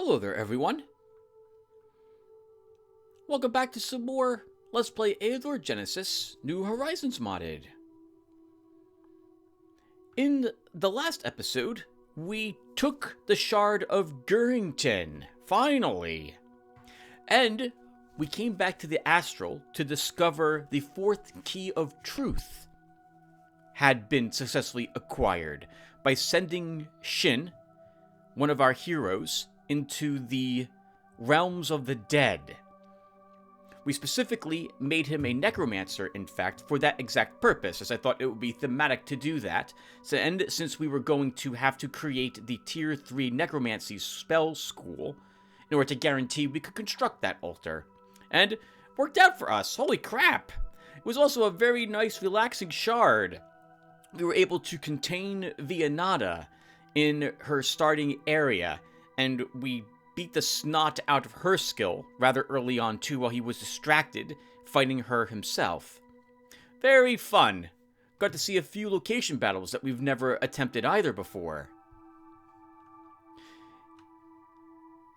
Hello there, everyone. Welcome back to some more Let's Play Eador Genesis New Horizons modded. In the last episode, we took the Shard of Gurrington, finally. And we came back to the Astral to discover the fourth key of truth had been successfully acquired by sending Shin, one of our heroes, into the realms of the dead. We specifically made him a necromancer, in fact, for that exact purpose, as I thought it would be thematic to do that. And since we were going to have to create the Tier 3 Necromancy spell school in order to guarantee we could construct that altar. And it worked out for us. Holy crap! It was also a very nice, relaxing shard. We were able to contain Vianada in her starting area, and we beat the snot out of her skill rather early on too while he was distracted fighting her himself. Very fun. Got to see a few location battles that we've never attempted either before.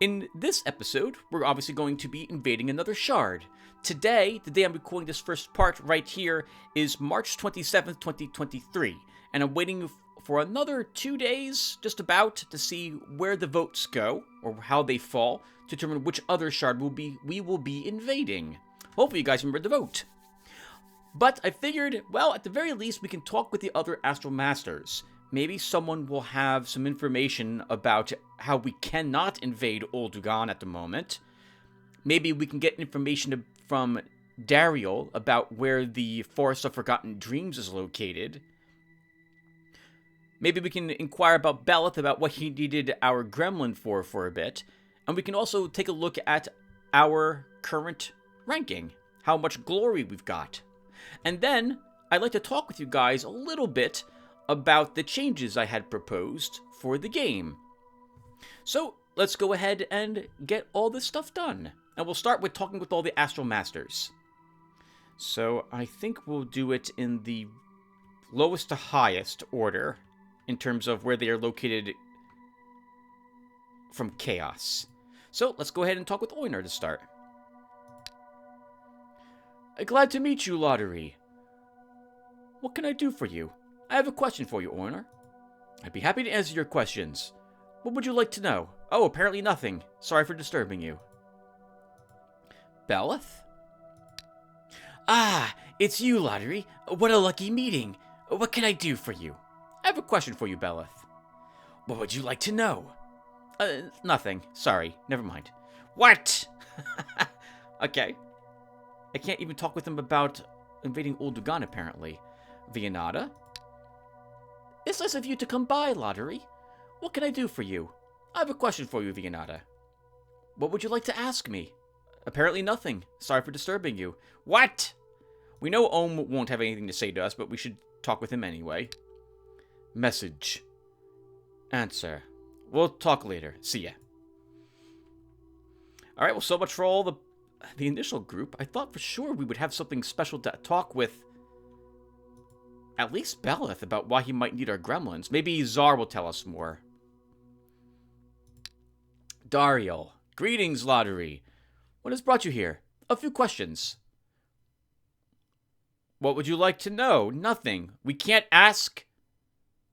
In this episode, we're obviously going to be invading another shard. Today, the day I'm recording this first part right here, is March 27th, 2023, and I'm waiting for another 2 days, just about, to see where the votes go, or how they fall, to determine which other shard we will be invading. Hopefully you guys remember to vote. But I figured, well, at the very least, we can talk with the other Astral Masters. Maybe someone will have some information about how we cannot invade Oldugan at the moment. Maybe we can get information from Dariel about where the Forest of Forgotten Dreams is located. Maybe we can inquire about Beleth about what he needed our gremlin for a bit. And we can also take a look at our current ranking, how much glory we've got. And then, I'd like to talk with you guys a little bit about the changes I had proposed for the game. So, let's go ahead and get all this stuff done. And we'll start with talking with all the Astral Masters. So, I think we'll do it in the lowest to highest order, in terms of where they are located from Chaos. So, let's go ahead and talk with Oynar to start. Glad to meet you, Lotaeri. What can I do for you? I have a question for you, Oynar. I'd be happy to answer your questions. What would you like to know? Oh, apparently nothing. Sorry for disturbing you. Beleth? Ah, it's you, Lotaeri. What a lucky meeting. What can I do for you? I have a question for you, Beleth. What would you like to know? Nothing. Sorry. Never mind. What? Okay. I can't even talk with him about invading Oldugan, apparently. Vianada? It's nice of you to come by, Lotaeri. What can I do for you? I have a question for you, Vianada. What would you like to ask me? Apparently nothing. Sorry for disturbing you. What? We know Ohm won't have anything to say to us, but we should talk with him anyway. Message. Answer. We'll talk later. See ya. Alright, well, so much for all the initial group. I thought for sure we would have something special to talk with at least Beleth about why he might need our gremlins. Maybe Zar will tell us more. Dariel. Greetings, Lotaeri. What has brought you here? A few questions. What would you like to know? Nothing. We can't ask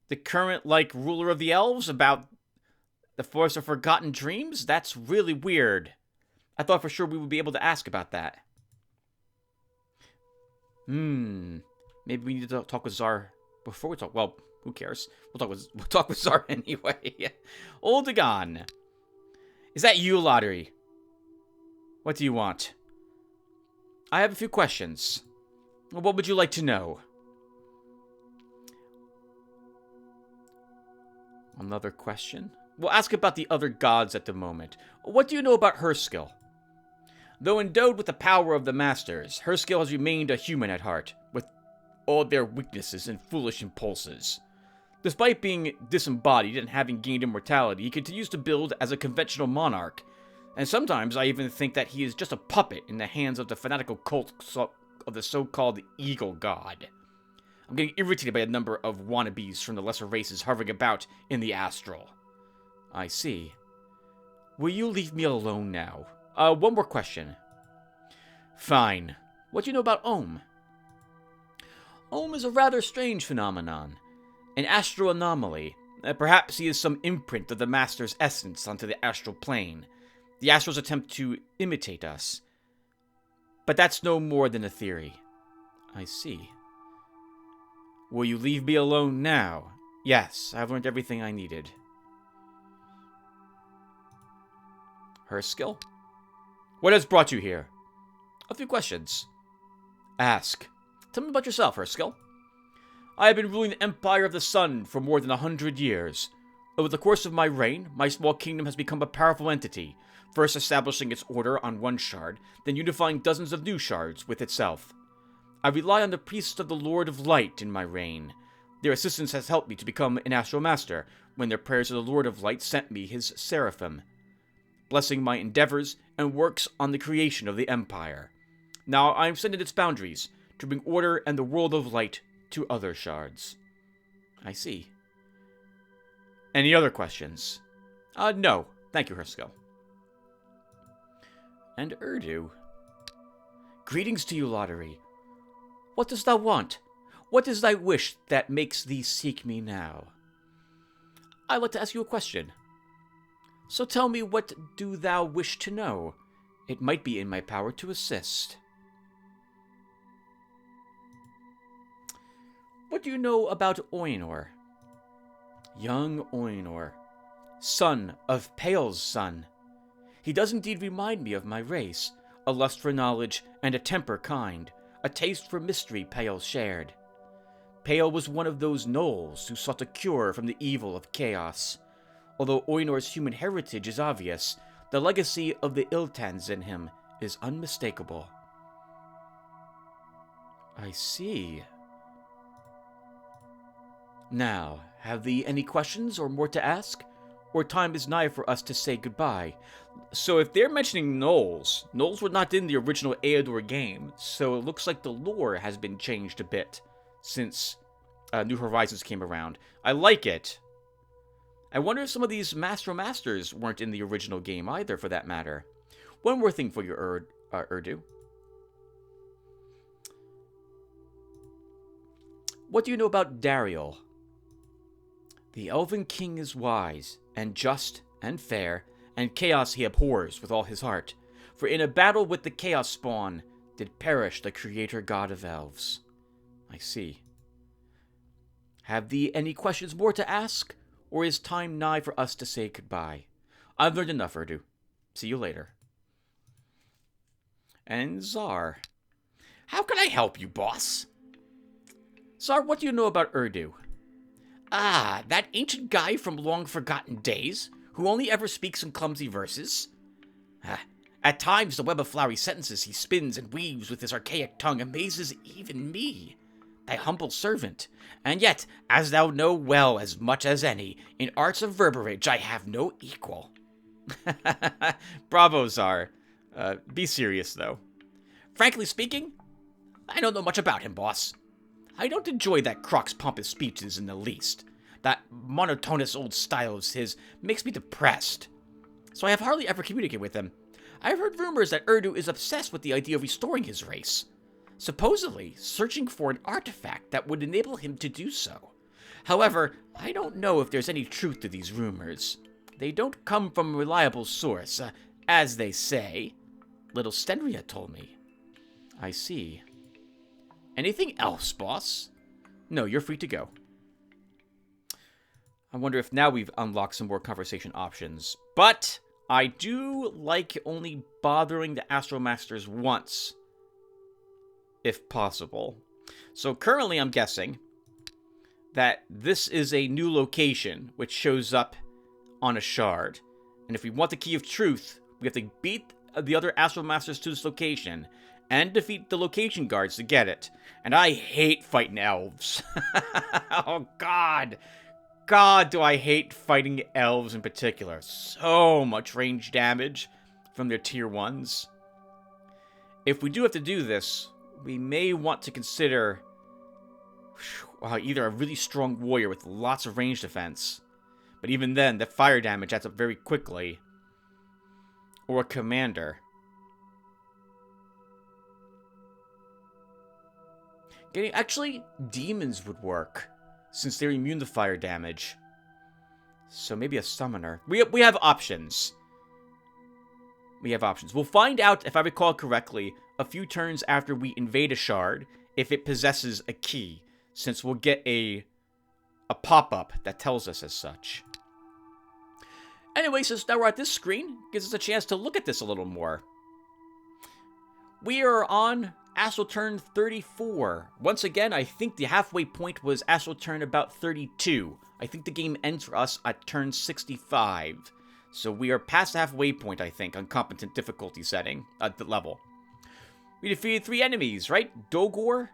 the current, ruler of the elves about the Forest of Forgotten Dreams? That's really weird. I thought for sure we would be able to ask about that. Maybe we need to talk with Zar before we talk. Well, who cares? We'll talk with Zar anyway. Oldugan. Is that you, Lotaeri? What do you want? I have a few questions. What would you like to know? Another question? We'll ask about the other gods at the moment. What do you know about her skill? Though endowed with the power of the Masters, her skill has remained a human at heart, with all their weaknesses and foolish impulses. Despite being disembodied and having gained immortality, he continues to build as a conventional monarch, and sometimes I even think that he is just a puppet in the hands of the fanatical cult of the so-called Eagle God. I'm getting irritated by a number of wannabes from the lesser races hovering about in the Astral. I see. Will you leave me alone now? One more question. Fine. What do you know about Ohm? Ohm is a rather strange phenomenon. An astral anomaly. Perhaps he is some imprint of the Master's essence onto the astral plane. The Astrals attempt to imitate us. But that's no more than a theory. I see. Will you leave me alone now? Yes, I've learned everything I needed. Her skill? What has brought you here? A few questions. Ask. Tell me about yourself, Herskill. I have been ruling the Empire of the Sun for more than 100 years. Over the course of my reign, my small kingdom has become a powerful entity, first establishing its order on one shard, then unifying dozens of new shards with itself. I rely on the priests of the Lord of Light in my reign. Their assistance has helped me to become an Astral Master, when their prayers to the Lord of Light sent me his seraphim, blessing my endeavors and works on the creation of the Empire. Now I am extending its boundaries, to bring order and the world of light to other shards. I see. Any other questions? No. Thank you, Herskill. And Urdu. Greetings to you, Lotaeri. What dost thou want? What is thy wish that makes thee seek me now? I'd like to ask you a question. So tell me, what do thou wish to know? It might be in my power to assist. What do you know about Eador? Young Eador, son of Pale's son. He does indeed remind me of my race, a lust for knowledge and a temper kind, a taste for mystery Pale shared. Pale was one of those gnolls who sought a cure from the evil of chaos. Although Eador's human heritage is obvious, the legacy of the Iltans in him is unmistakable. I see. Now, have thee any questions or more to ask? Or time is nigh for us to say goodbye? So if they're mentioning gnolls were not in the original Eador game, so it looks like the lore has been changed a bit since New Horizons came around. I like it. I wonder if some of these Masters weren't in the original game either, for that matter. One more thing for you, Urdu. What do you know about Dariel? The Elven King is wise, and just, and fair, and chaos he abhors with all his heart. For in a battle with the Chaos Spawn did perish the Creator God of Elves. I see. Have thee any questions more to ask? Or is time nigh for us to say goodbye? I've learned enough, Urdu. See you later. And Zar. How can I help you, boss? Zar, what do you know about Urdu? Ah, that ancient guy from long-forgotten days, who only ever speaks in clumsy verses? At times, the web of flowery sentences he spins and weaves with his archaic tongue amazes even me, thy humble servant. And yet, as thou know well as much as any, in arts of verberage I have no equal. Bravo, Zar. Be serious, though. Frankly speaking, I don't know much about him, boss. I don't enjoy that Croc's pompous speeches in the least. That monotonous old style of his makes me depressed. So I have hardly ever communicated with him. I've heard rumors that Urdu is obsessed with the idea of restoring his race, supposedly searching for an artifact that would enable him to do so. However, I don't know if there's any truth to these rumors. They don't come from a reliable source, as they say. Little Stenria told me. I see. Anything else, boss? No, you're free to go. I wonder if now we've unlocked some more conversation options. But I do like only bothering the Astral Masters once, if possible. So currently I'm guessing that this is a new location which shows up on a shard. And if we want the Key of Truth, we have to beat the other Astral Masters to this location and defeat the location guards to get it. And I hate fighting elves. Oh, God. God, do I hate fighting elves in particular. So much range damage from their tier 1s. If we do have to do this, we may want to consider either a really strong warrior with lots of range defense. But even then, the fire damage adds up very quickly. or a commander. Actually, demons would work, since they're immune to fire damage. So maybe a summoner. We have options. We have options. We'll find out, if I recall correctly, a few turns after we invade a shard, if it possesses a key, since we'll get a pop-up that tells us as such. Anyway, since now we're at this screen, gives us a chance to look at this a little more. We are on Astral turn 34. Once again, I think the halfway point was Astral turn about 32. I think the game ends for us at turn 65. So we are past the halfway point, I think, on competent difficulty setting at the level. We defeated 3 enemies, right? Dogor,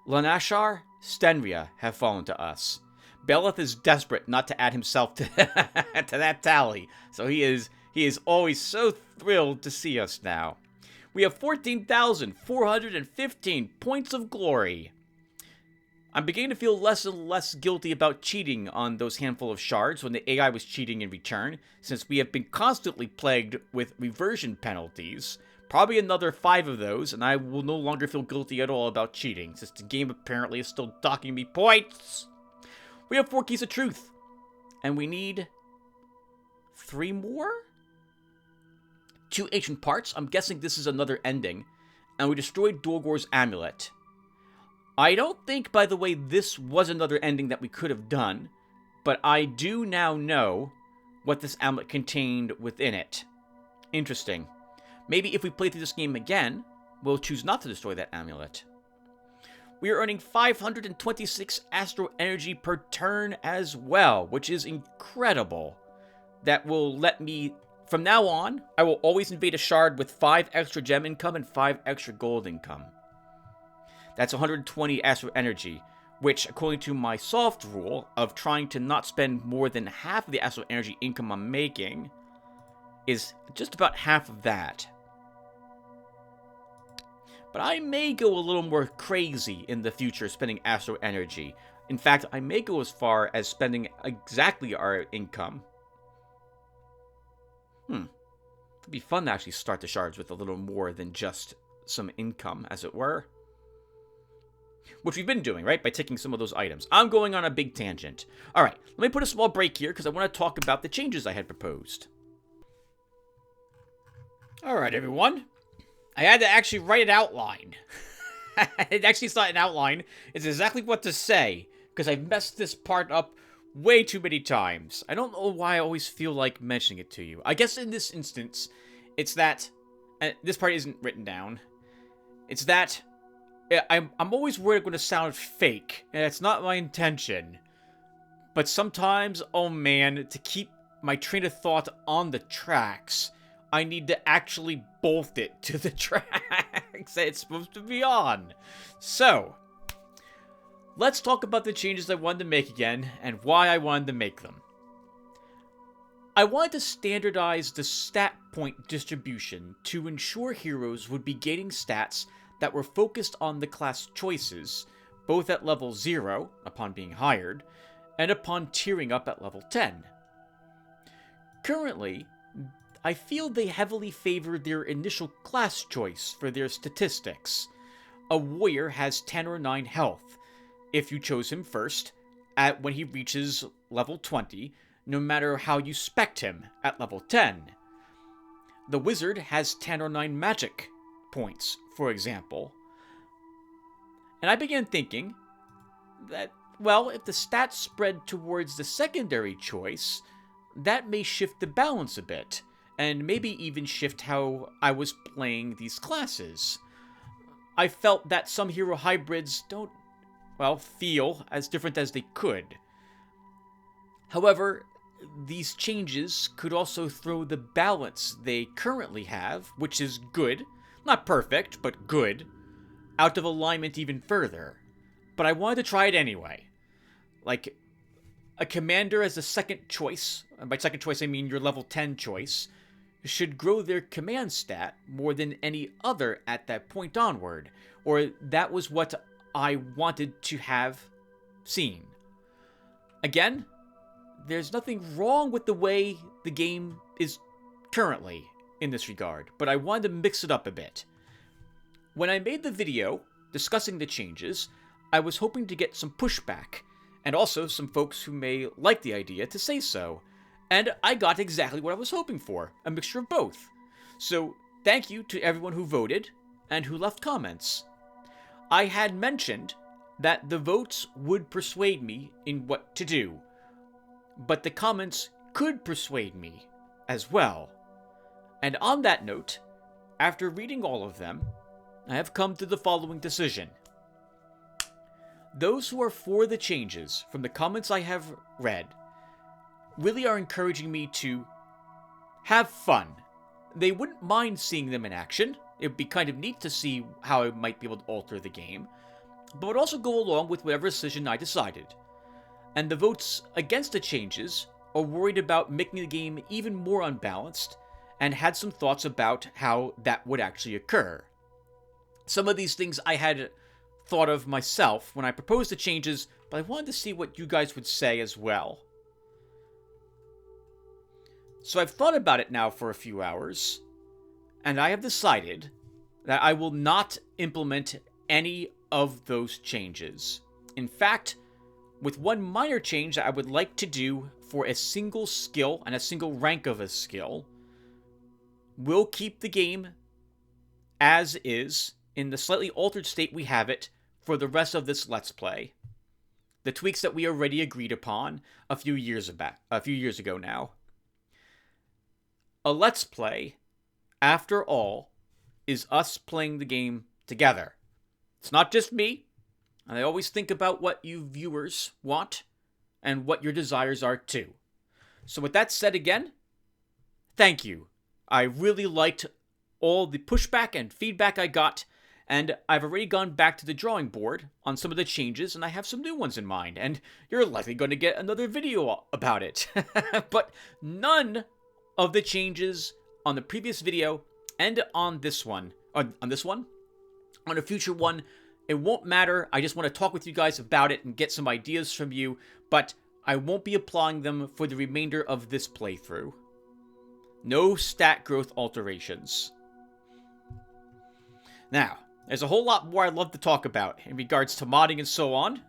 Lanashar, Stenria have fallen to us. Beleth is desperate not to add himself to, to that tally, so he is always so thrilled to see us now. We have 14,415 points of glory. I'm beginning to feel less and less guilty about cheating on those handful of shards when the AI was cheating in return, since we have been constantly plagued with reversion penalties. Probably another 5 of those, and I will no longer feel guilty at all about cheating, since the game apparently is still docking me points. We have 4 keys of truth, and we need 3 more? 2 ancient parts. I'm guessing this is another ending, and we destroyed Dorgor's amulet. I don't think, by the way, this was another ending that we could have done, but I do now know what this amulet contained within it. Interesting. Maybe if we play through this game again, we'll choose not to destroy that amulet. We are earning 526 Astral Energy per turn as well, which is incredible. That will let me, from now on, I will always invade a shard with 5 extra gem income and 5 extra gold income. That's 120 Astral Energy, which, according to my soft rule of trying to not spend more than half of the Astral Energy income I'm making, is just about half of that. But I may go a little more crazy in the future spending Astral Energy. In fact, I may go as far as spending exactly our income. It'd be fun to actually start the shards with a little more than just some income, as it were. Which we've been doing, right? By taking some of those items. I'm going on a big tangent. Alright, let me put a small break here because I want to talk about the changes I had proposed. Alright, everyone. I had to actually write an outline. It actually is not an outline. It's exactly what to say, because I've messed this part up way too many times. I don't know why I always feel like mentioning it to you. I guess in this instance, it's that... this part isn't written down. It's that... I'm always worried I'm going to sound fake, and it's not my intention. But sometimes, oh man, to keep my train of thought on the tracks, I need to actually bolt it to the tracks that it's supposed to be on. So, let's talk about the changes I wanted to make again, and why I wanted to make them. I wanted to standardize the stat point distribution to ensure heroes would be gaining stats that were focused on the class choices, both at level 0, upon being hired, and upon tiering up at level 10. Currently, I feel they heavily favor their initial class choice for their statistics. A warrior has 10 or 9 health, if you chose him first, when he reaches level 20, no matter how you spec him at level 10. The wizard has 10 or 9 magic points, for example. And I began thinking that, well, if the stats spread towards the secondary choice, that may shift the balance a bit, and maybe even shift how I was playing these classes. I felt that some hero hybrids don't, well, feel as different as they could. However, these changes could also throw the balance they currently have, which is good, not perfect, but good, out of alignment even further. But I wanted to try it anyway. Like, a commander as a second choice, and by second choice I mean your level 10 choice, should grow their command stat more than any other at that point onward, or that was what I wanted to have seen. Again, there's nothing wrong with the way the game is currently in this regard, but I wanted to mix it up a bit. When I made the video discussing the changes, I was hoping to get some pushback, and also some folks who may like the idea to say so. And I got exactly what I was hoping for, a mixture of both. So thank you to everyone who voted and who left comments. I had mentioned that the votes would persuade me in what to do, but the comments could persuade me as well. And on that note, after reading all of them, I have come to the following decision. Those who are for the changes from the comments I have read really are encouraging me to have fun. They wouldn't mind seeing them in action. It would be kind of neat to see how I might be able to alter the game, but would also go along with whatever decision I decided. And the votes against the changes are worried about making the game even more unbalanced, and had some thoughts about how that would actually occur. Some of these things I had thought of myself when I proposed the changes, but I wanted to see what you guys would say as well. So I've thought about it now for a few hours, and I have decided that I will not implement any of those changes. In fact, with one minor change that I would like to do for a single skill and a single rank of a skill, we'll keep the game as is in the slightly altered state we have it for the rest of this Let's Play. The tweaks that we already agreed upon a few years ago now. A Let's Play, after all, is us playing the game together. It's not just me, and I always think about what you viewers want and what your desires are too. So with that said again, thank you. I really liked all the pushback and feedback I got, and I've already gone back to the drawing board on some of the changes, and I have some new ones in mind, and you're likely going to get another video about it. But none of the changes on the previous video and on this one, on a future one, it won't matter. I just want to talk with you guys about it and get some ideas from you, but I won't be applying them for the remainder of this playthrough. No stat growth alterations. Now, there's a whole lot more I'd love to talk about in regards to modding and so on,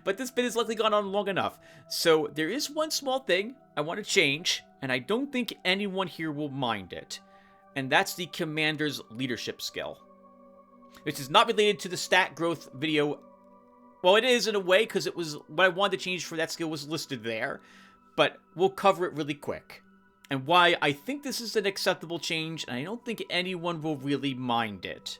but this bit has likely gone on long enough. So there is one small thing I want to change, and I don't think anyone here will mind it, and that's the commander's leadership skill. Which is not related to the stat growth video. Well, it is in a way, because it was what I wanted to change for that skill was listed there, but we'll cover it really quick. And why I think this is an acceptable change, and I don't think anyone will really mind it.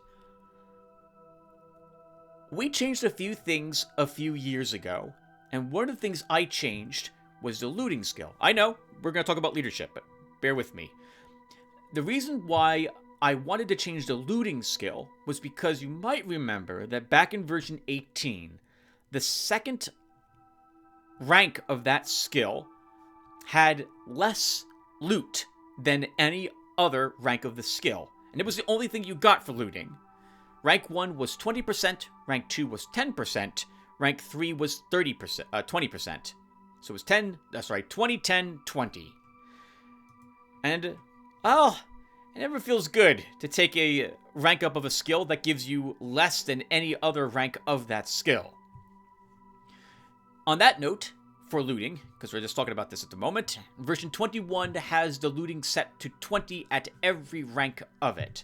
We changed a few things a few years ago, and one of the things I changed was the looting skill. I know, we're going to talk about leadership, but bear with me. The reason why I wanted to change the looting skill was because you might remember that back in version 18, the second rank of that skill had less loot than any other rank of the skill. And it was the only thing you got for looting. Rank 1 was 20%, rank 2 was 10%, rank 3 was 20%. So it was 20, 10, 20. And, oh, it never feels good to take a rank up of a skill that gives you less than any other rank of that skill. On that note, for looting, because we're just talking about this at the moment, version 21 has the looting set to 20 at every rank of it.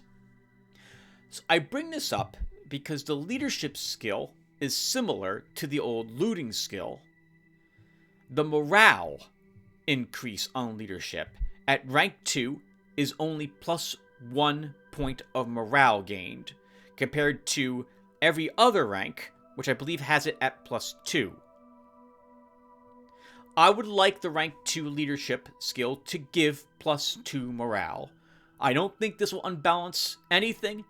So I bring this up because the leadership skill is similar to the old looting skill. The morale increase on leadership at rank 2 is only +1 point of morale gained, compared to every other rank, which I believe has it at +2. I would like the rank 2 leadership skill to give +2 morale. I don't think this will unbalance anything.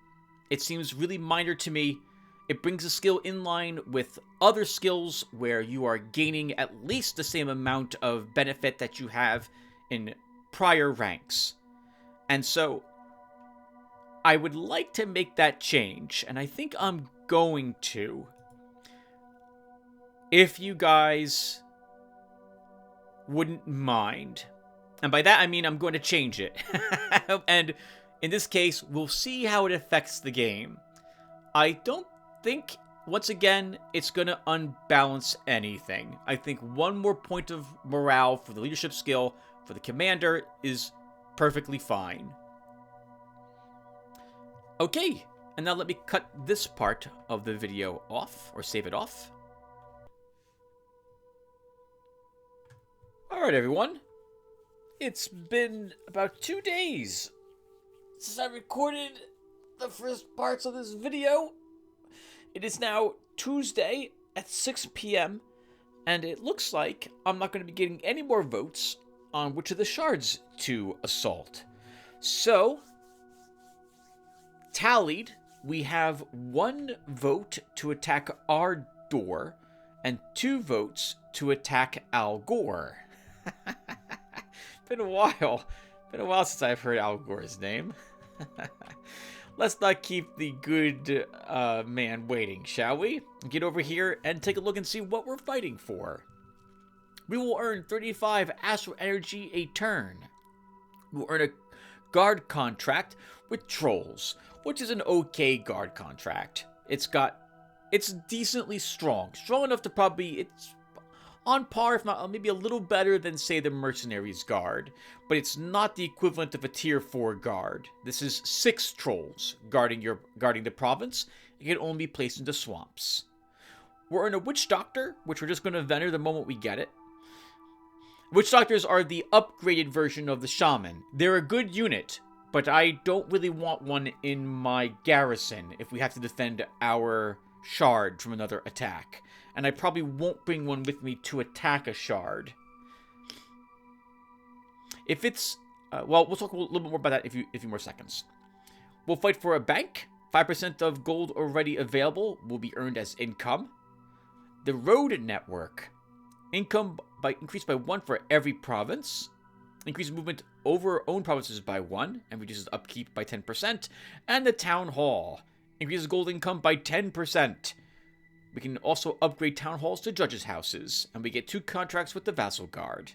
It seems really minor to me. It brings the skill in line with other skills where you are gaining at least the same amount of benefit that you have in prior ranks. And so, I would like to make that change, and I think I'm going to. If you guys wouldn't mind. And by that, I mean I'm going to change it. And in this case, we'll see how it affects the game. I don't think, once again, it's going to unbalance anything. I think one more point of morale for the leadership skill for the commander is perfectly fine. Okay, and now let me cut this part of the video off, or save it off. Alright everyone, it's been about 2 days since I recorded the first parts of this video. It is now Tuesday at 6 p.m. and it looks like I'm not going to be getting any more votes on which of the shards to assault. So, tallied, we have 1 vote to attack Eador and 2 votes to attack Al Gore. Been a while since I've heard Al Gore's name. Let's not keep the good man waiting, shall we? Get over here and take a look and see what we're fighting for. We will earn 35 Astral Energy a turn. We'll earn a guard contract with Trolls, which is an okay guard contract. It's decently strong enough to probably, it's on par, if not maybe a little better than, say, the Mercenaries Guard, but it's not the equivalent of a Tier 4 guard. This is 6 Trolls guarding the province. It can only be placed into swamps. We're in a Witch Doctor, which we're just going to vendor the moment we get it. Witch Doctors are the upgraded version of the Shaman. They're a good unit, but I don't really want one in my garrison if we have to defend our shard from another attack. And I probably won't bring one with me to attack a shard. If it's... well, we'll talk a little bit more about that in a few more seconds. We'll fight for a bank. 5% of gold already available will be earned as income. The road network. Income increased by 1 for every province. Increase movement over our own provinces by 1 and reduces upkeep by 10%. And the town hall. Increases gold income by 10%. We can also upgrade town halls to judges' houses, and we get 2 contracts with the Vassal Guard.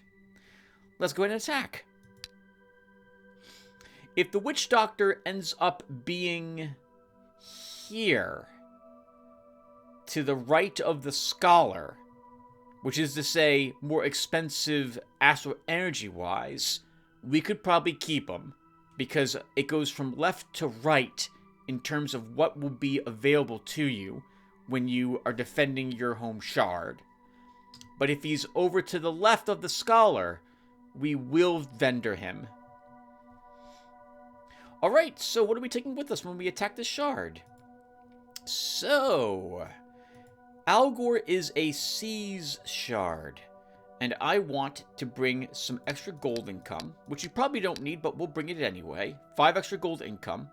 Let's go ahead and attack. If the Witch Doctor ends up being here, to the right of the Scholar, which is to say, more expensive Astral Energy-wise, we could probably keep him, because it goes from left to right in terms of what will be available to you when you are defending your home shard. But if he's over to the left of the Scholar, we will vendor him. Alright, so what are we taking with us when we attack the shard? So, Al Gore is a Seas shard, and I want to bring some extra gold income, which you probably don't need, but we'll bring it anyway. 5 extra gold income.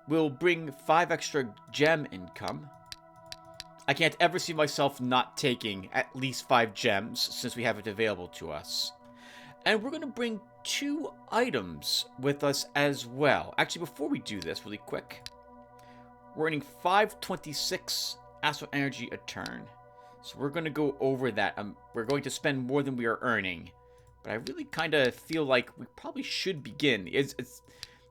We'll bring 5 extra gem income. I can't ever see myself not taking at least 5 gems since we have it available to us. And we're going to bring 2 items with us as well. Actually, before we do this really quick, we're earning 526 Astral Energy a turn. So we're going to go over that. We're going to spend more than we are earning. But I really kind of feel like we probably should begin. It's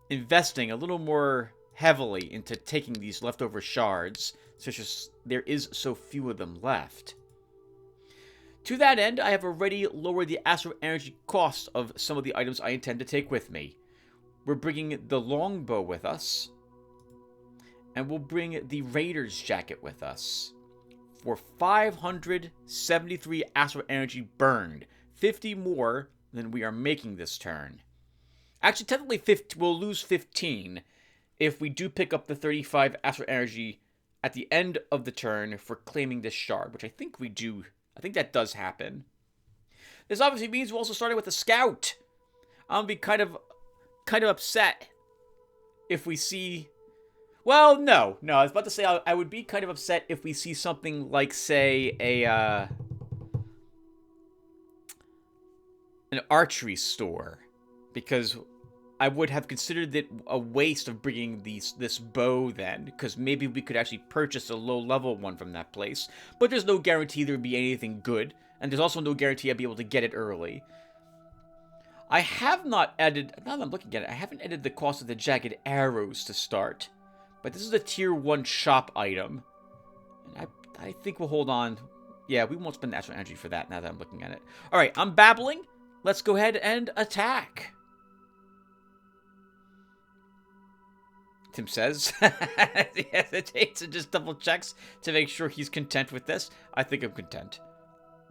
investing a little more heavily into taking these leftover shards, such as there is so few of them left. To that end, I have already lowered the Astral Energy cost of some of the items I intend to take with me. We're bringing the longbow with us, and we'll bring the Raider's jacket with us for 573 Astral Energy burned, 50 more than we are making this turn. Actually, technically, we'll lose 15 if we do pick up the 35 Astral Energy at the end of the turn for claiming this shard, which I think we do. I think that does happen. This obviously means we're also starting with a scout. I'm gonna be kind of upset if we see... Well, no. I was about to say I would be kind of upset if we see something like, say, an archery store, because I would have considered it a waste of bringing this bow then, because maybe we could actually purchase a low-level one from that place. But there's no guarantee there would be anything good, and there's also no guarantee I'd be able to get it early. I have not added, now that I'm looking at it, I haven't added the cost of the jagged arrows to start. But this is a tier 1 shop item. And I think we'll hold on. Yeah, we won't spend natural energy for that now that I'm looking at it. Alright, I'm babbling. Let's go ahead and attack. Tim says. He hesitates and just double checks to make sure he's content with this. I think I'm content.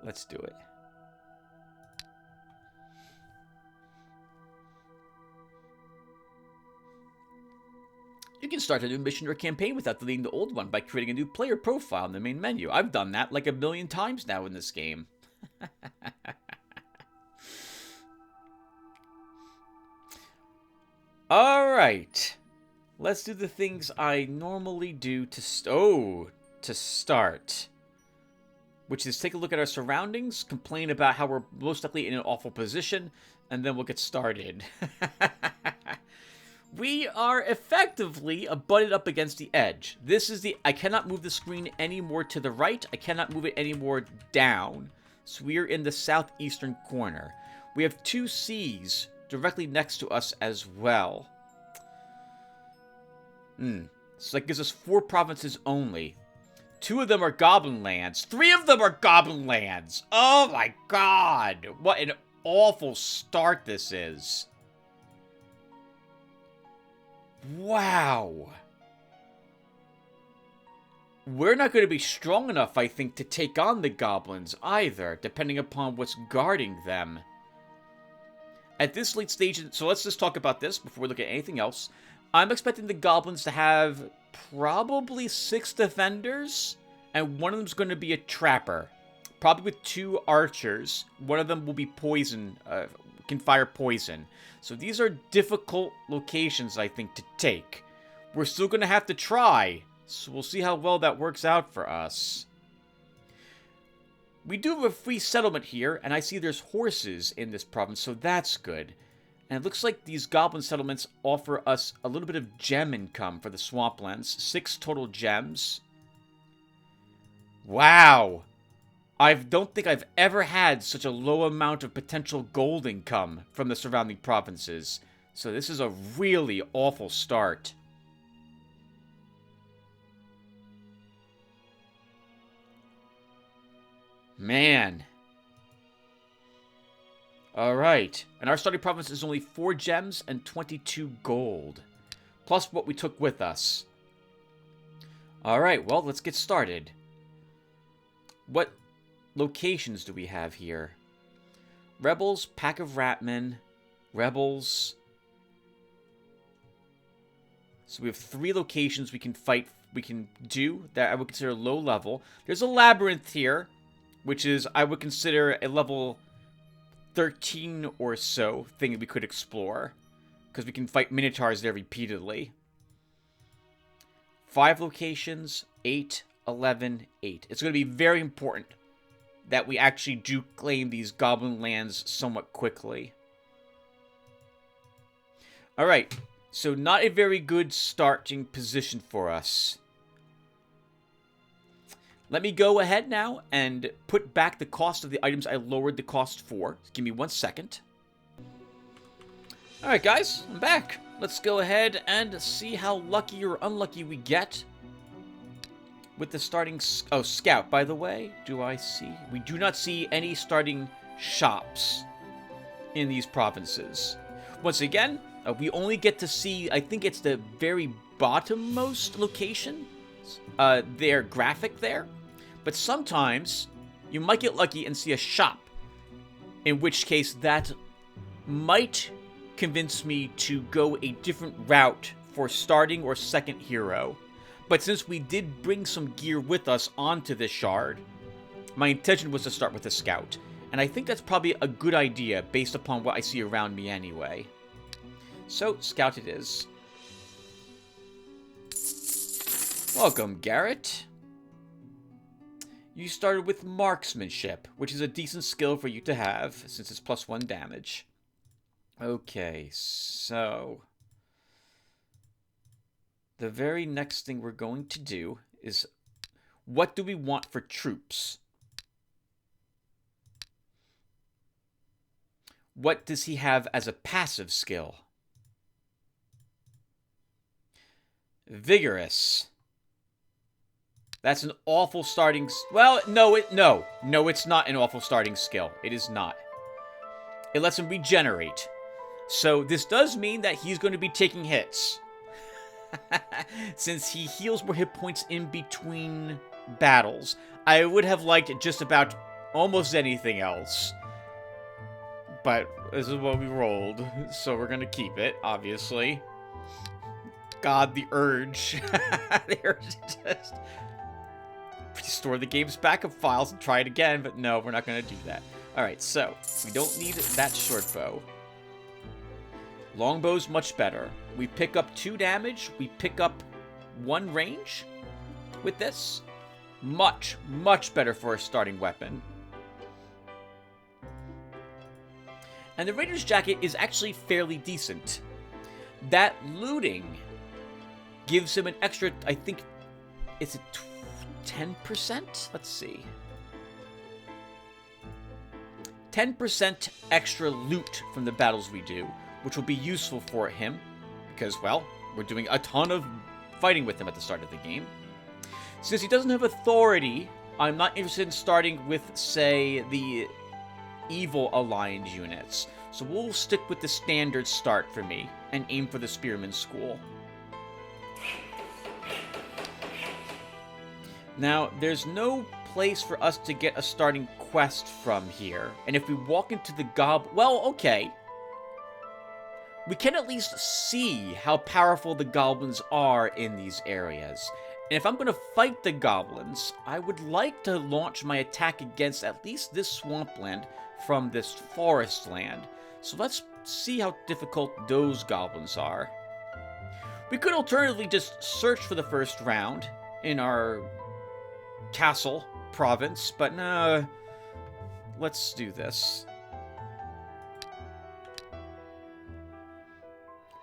Let's do it. You can start a new mission or campaign without deleting the old one by creating a new player profile in the main menu. I've done that like 1,000,000 times now in this game. Alright. Let's do the things I normally do to start. Which is take a look at our surroundings, complain about how we're most likely in an awful position, and then we'll get started. We are effectively butted up against the edge. This is I cannot move the screen any more to the right. I cannot move it any more down. So we are in the southeastern corner. We have 2 seas directly next to us as well. So that gives us 4 provinces only. 2 of them are goblin lands. 3 of them are goblin lands. Oh my god. What an awful start this is. Wow. We're not going to be strong enough, I think, to take on the goblins either, depending upon what's guarding them. At this late stage, so let's just talk about this before we look at anything else. I'm expecting the goblins to have probably 6 defenders, and one of them's going to be a trapper. Probably with 2 archers. One of them will be poison, can fire poison. So these are difficult locations, I think, to take. We're still going to have to try, so we'll see how well that works out for us. We do have a free settlement here, and I see there's horses in this province, so that's good. And it looks like these goblin settlements offer us a little bit of gem income for the swamplands. 6 total gems. Wow! I don't think I've ever had such a low amount of potential gold income from the surrounding provinces. So this is a really awful start. Man. Alright. And our starting province is only 4 gems and 22 gold. Plus what we took with us. Alright, well, let's get started. What locations do we have here? Rebels, Pack of Ratmen, Rebels. So we have 3 locations we can fight, we can do that I would consider low level. There's a labyrinth here, which is, I would consider a level 13 or so thing that we could explore. Because we can fight minotaurs there repeatedly. 5 locations, 8, 11, 8. It's going to be very important that we actually do claim these goblin lands somewhat quickly. Alright, so not a very good starting position for us. Let me go ahead now and put back the cost of the items I lowered the cost for. Give me 1 second. Alright guys, I'm back. Let's go ahead and see how lucky or unlucky we get with the starting... Oh, scout, by the way. Do I see... We do not see any starting shops in these provinces. Once again, we only get to see... I think it's the very bottommost location. Their graphic there. But sometimes, you might get lucky and see a shop. In which case, that might convince me to go a different route for starting or second hero. But since we did bring some gear with us onto this shard, my intention was to start with a scout. And I think that's probably a good idea based upon what I see around me anyway. So, scout it is. Welcome, Garrett. You started with marksmanship, which is a decent skill for you to have, since it's +1 damage. Okay, so... the very next thing we're going to do is, what do we want for troops? What does he have as a passive skill? Vigorous. That's an awful starting... Well, no, it's not an awful starting skill. It is not. It lets him regenerate. So this does mean that he's going to be taking hits. Since he heals more hit points in between battles. I would have liked just about almost anything else. But this is what we rolled. So we're going to keep it, obviously. God, the urge. The urge just... Restore the game's backup files and try it again, but no, we're not going to do that. Alright, so, we don't need that short bow. Longbow's much better. We pick up 2 damage, we pick up 1 range with this. Much, much better for a starting weapon. And the Raider's Jacket is actually fairly decent. That looting gives him an extra, I think, it's a 10%? Let's see. 10% extra loot from the battles we do, which will be useful for him, because, well, we're doing a ton of fighting with him at the start of the game. Since he doesn't have authority, I'm not interested in starting with, say, the evil-aligned units. So we'll stick with the standard start for me, and aim for the Spearman School. Now, there's no place for us to get a starting quest from here. And if we walk into the well, okay. We can at least see how powerful the goblins are in these areas. And if I'm going to fight the goblins, I would like to launch my attack against at least this swampland from this forest land. So let's see how difficult those goblins are. We could alternatively just search for the first round in our castle province, but no, let's do this.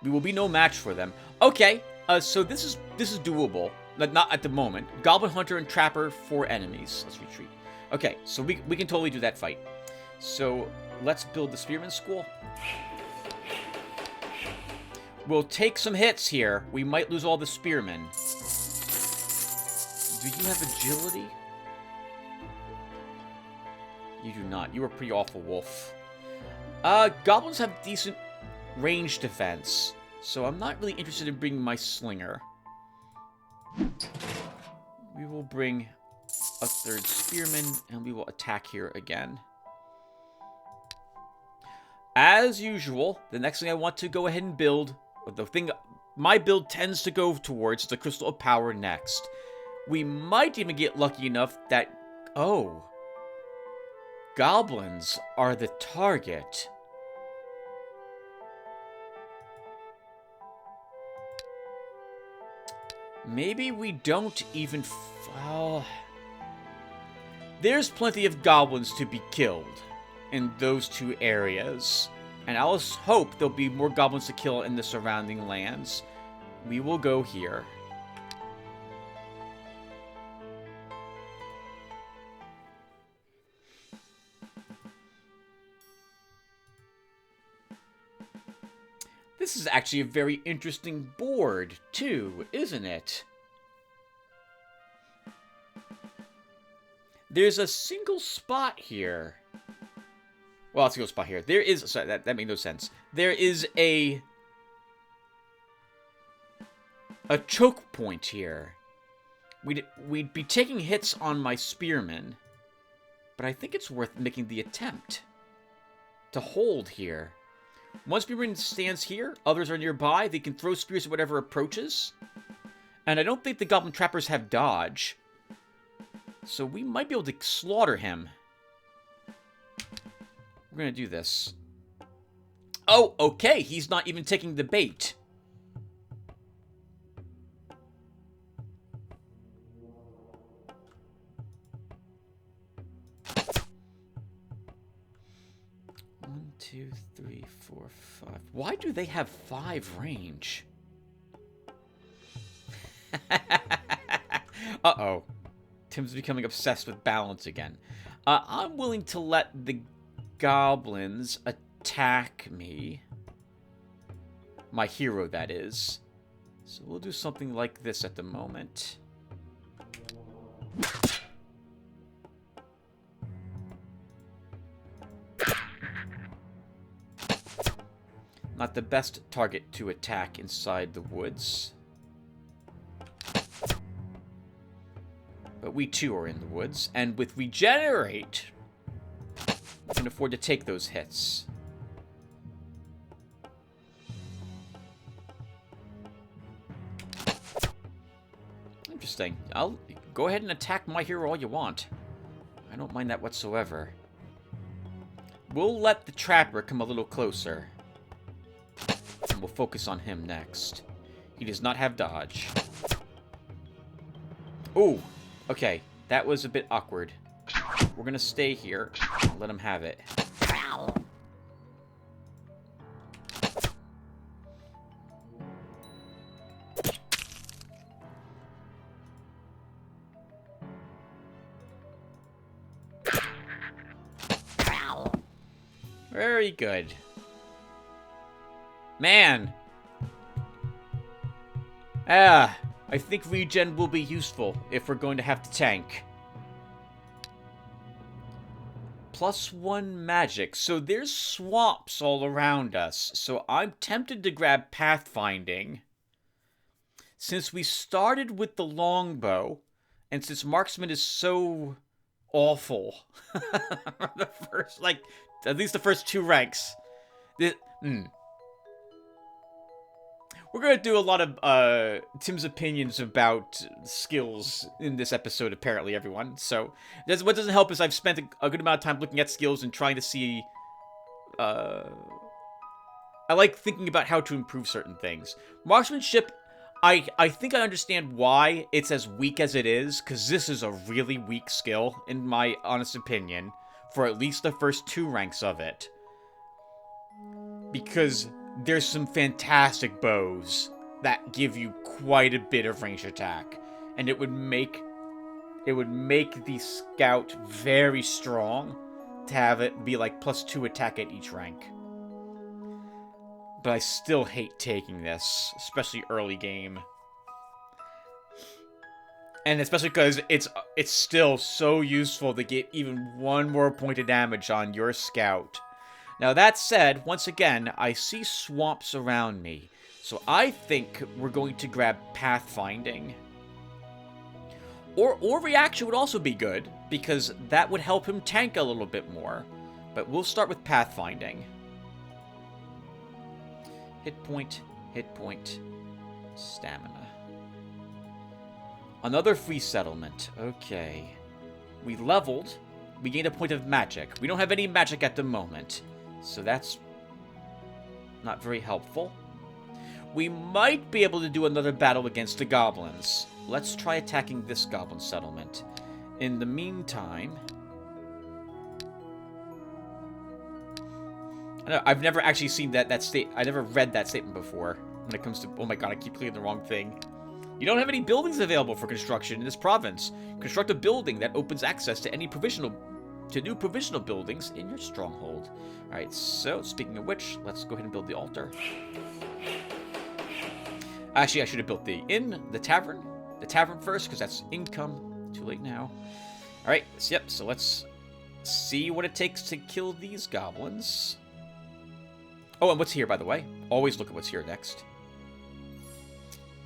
We will be no match for them. Okay, so this is doable. Not at the moment. Goblin Hunter and Trapper, 4 enemies. Let's retreat. Okay, so we can totally do that fight. So let's build the Spearman School. We'll take some hits here. We might lose all the spearmen. Do you have agility? You do not. You are pretty awful, wolf. Goblins have decent range defense, so I'm not really interested in bringing my slinger. We will bring a 3rd spearman, and we will attack here again. As usual, the next thing I want to go ahead and build, the thing my build tends to go towards, the Crystal of Power next. We might even get lucky enough that... Oh. Goblins are the target. Maybe we don't even... Well... There's plenty of goblins to be killed in those 2 areas. And I'll hope there'll be more goblins to kill in the surrounding lands. We will go here. This is actually a very interesting board, too, isn't it? There's a single spot here. Well, let's go spot here. There is... Sorry, that made no sense. There is a choke point here. We'd be taking hits on my spearmen, but I think it's worth making the attempt to hold here. One spearman stands here, others are nearby. They can throw spears at whatever approaches. And I don't think the goblin trappers have dodge. So we might be able to slaughter him. We're going to do this. Oh, okay. He's not even taking the bait. One, 2, 3, 4, 5. Why do they have 5 range? Uh-oh. Tim's becoming obsessed with balance again. I'm willing to let the goblins attack me. My hero, that is. So we'll do something like this at the moment. Not the best target to attack inside the woods. But we too are in the woods, and with Regenerate, we can afford to take those hits. Interesting. I'll go ahead and attack my hero all you want. I don't mind that whatsoever. We'll let the Trapper come a little closer. And we'll focus on him next. He does not have dodge. Ooh. Okay, that was a bit awkward. We're gonna stay here and let him have it. Very good. Man! I think regen will be useful if we're going to have to tank. +1 magic. So there's swamps all around us. So I'm tempted to grab pathfinding. Since we started with the longbow, and since marksman is so awful, the first, like, at least the first 2 ranks. We're going to do a lot of Tim's opinions about skills in this episode, apparently, everyone. So, what doesn't help is I've spent a good amount of time looking at skills and trying to see... I like thinking about how to improve certain things. Marksmanship, I think I understand why it's as weak as it is, because this is a really weak skill, in my honest opinion, for at least the first 2 ranks of it. Because there's some fantastic bows that give you quite a bit of range attack, and it would make the scout very strong to have it be like +2 attack at each rank. But I still hate taking this, especially early game. And especially because it's still so useful to get even 1 more point of damage on your scout. Now that said, once again, I see swamps around me. So I think we're going to grab pathfinding. Or reaction would also be good, because that would help him tank a little bit more. But we'll start with pathfinding. Hit point, stamina. Another free settlement. Okay. We leveled. We gained a point of magic. We don't have any magic at the moment, so that's not very helpful. We might be able to do another battle against the goblins. Let's try attacking this goblin settlement. In the meantime... I've never actually seen that state. I never read that statement before when it comes to... Oh my god, I keep clicking the wrong thing. You don't have any buildings available for construction in this province. Construct a building that opens access to any new provisional buildings in your stronghold. Alright, so, speaking of which, let's go ahead and build the altar. Actually, I should have built the inn, the tavern first, because that's income. Too late now. Alright, so let's see what it takes to kill these goblins. Oh, and what's here, by the way? Always look at what's here next.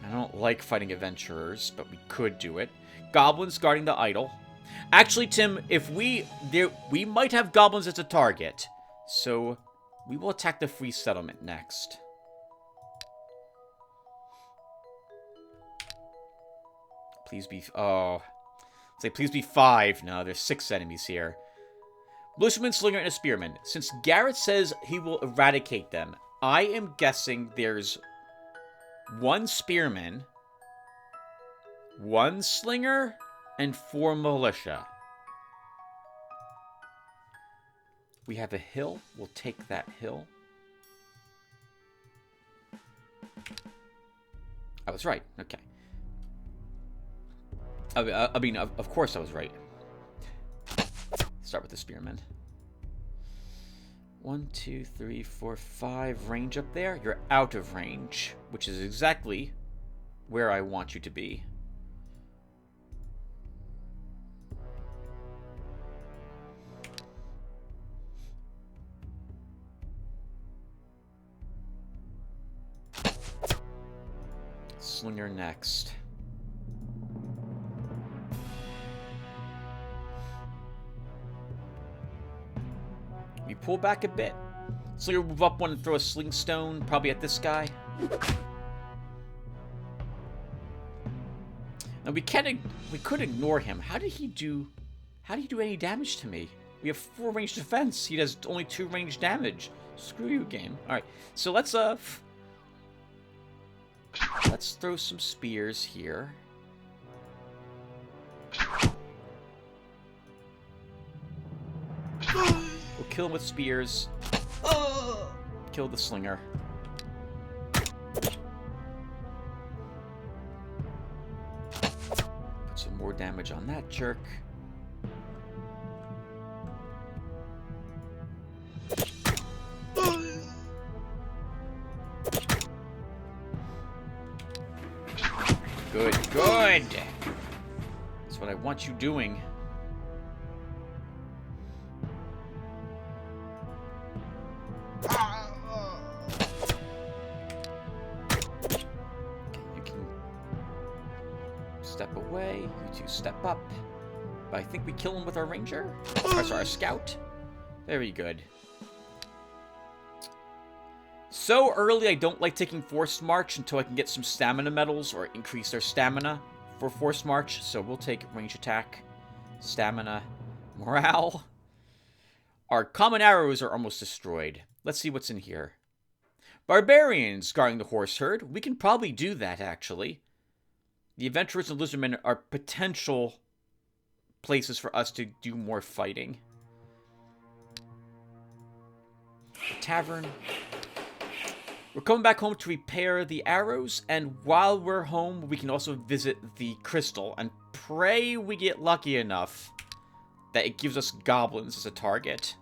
I don't like fighting adventurers, but we could do it. Goblins guarding the idol. Actually, Tim, if we might have goblins as a target, so we will attack the free settlement next. Please be... Oh. Say, please be 5. No, there's 6 enemies here. Militiaman, Slinger, and a Spearman. Since Garrett says he will eradicate them, I am guessing there's 1 Spearman, 1 Slinger, and 4 Militia. We have a hill. We'll take that hill. I was right. Okay. I mean, of course I was right. Start with the Spearman. 1, 2, 3, 4, 5 range up there. You're out of range, which is exactly where I want you to be. Slinger next. We pull back a bit. Slinger move up one and throw a sling stone, probably at this guy. Now we could ignore him. How did he do any damage to me? We have 4 range defense. He does only 2 range damage. Screw you, game. Alright, so let's throw some spears here. We'll kill him with spears. Kill the slinger. Put some more damage on that jerk. Good, good! That's what I want you doing. You can step away, you two step up. But I think we kill him with our ranger? Or sorry, our scout. Very good. So early, I don't like taking Forced March until I can get some stamina medals or increase their stamina for Forced March. So we'll take range attack, stamina, morale. Our common arrows are almost destroyed. Let's see what's in here. Barbarians guarding the horse herd. We can probably do that, actually. The adventurers and lizardmen are potential places for us to do more fighting. Tavern. We're coming back home to repair the arrows, and while we're home, we can also visit the crystal, and pray we get lucky enough that it gives us goblins as a target.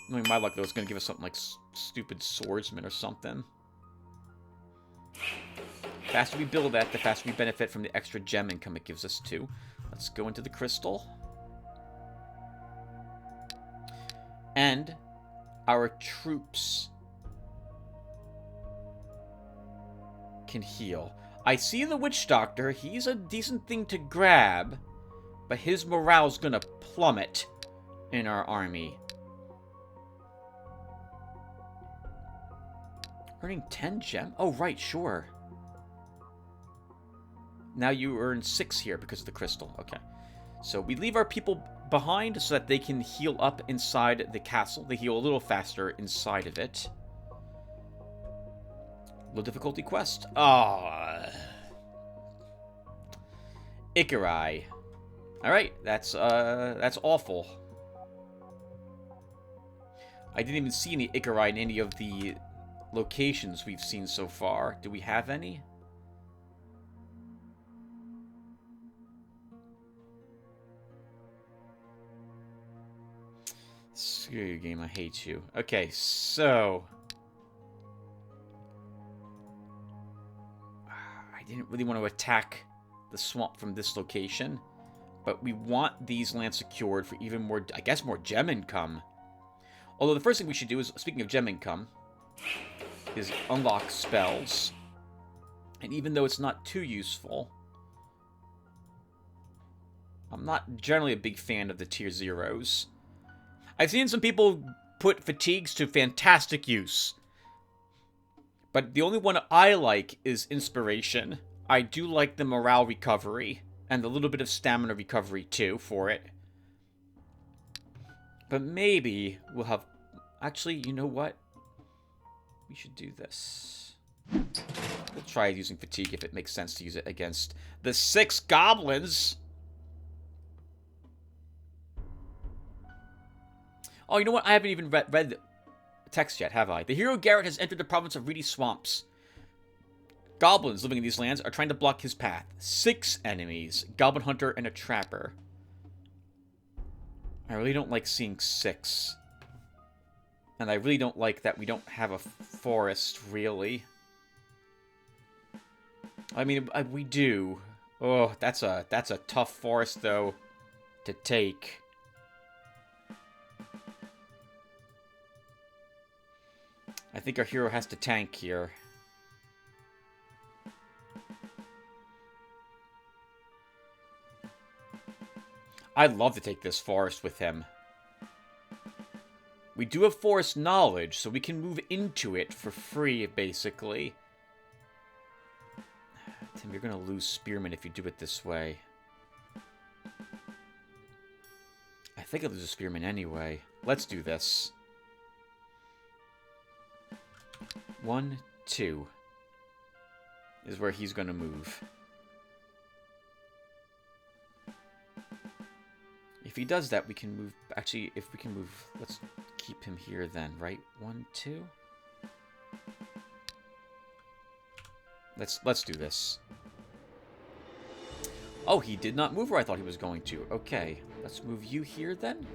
Knowing my luck, though, it's going to give us something like stupid swordsman or something. The faster we build that, the faster we benefit from the extra gem income it gives us, too. Let's go into the crystal. And our troops can heal. I see the witch doctor. He's a decent thing to grab, but his morale's gonna plummet in our army. Earning 10 gem? Oh, right, sure. Now you earn 6 here because of the crystal. Okay. So we leave our people behind so that they can heal up inside the castle. They heal a little faster inside of it. Low difficulty quest. Ah. Icarai. Alright, that's awful. I didn't even see any Icarai in any of the locations we've seen so far. Do we have any? Screw you, game. I hate you. Okay, so I didn't really want to attack the swamp from this location, but we want these lands secured for even more, I guess, more gem income. Although the first thing we should do is, speaking of gem income, is unlock spells. And even though it's not too useful, I'm not generally a big fan of the tier 0s. I've seen some people put fatigues to fantastic use. But the only one I like is inspiration. I do like the morale recovery, and a little bit of stamina recovery too for it. But maybe we'll have... Actually, you know what? We should do this. We'll try using fatigue if it makes sense to use it against the 6 goblins. Oh, you know what? I haven't even read the text yet, have I? The hero Garrett has entered the province of Reedy Swamps. Goblins living in these lands are trying to block his path. 6 enemies. Goblin hunter and a trapper. I really don't like seeing 6. And I really don't like that we don't have a forest, really. I mean, we do. Oh, that's a tough forest, though, to take. I think our hero has to tank here. I'd love to take this forest with him. We do have forest knowledge, so we can move into it for free, basically. Tim, you're gonna lose Spearman if you do it this way. I think I'll lose a Spearman anyway. Let's do this. 1, 2 is where he's gonna move. If he does that, we can move... Actually, if we can move... Let's keep him here then, right? 1, 2. Let's do this. Oh, he did not move where I thought he was going to. Okay, let's move you here then.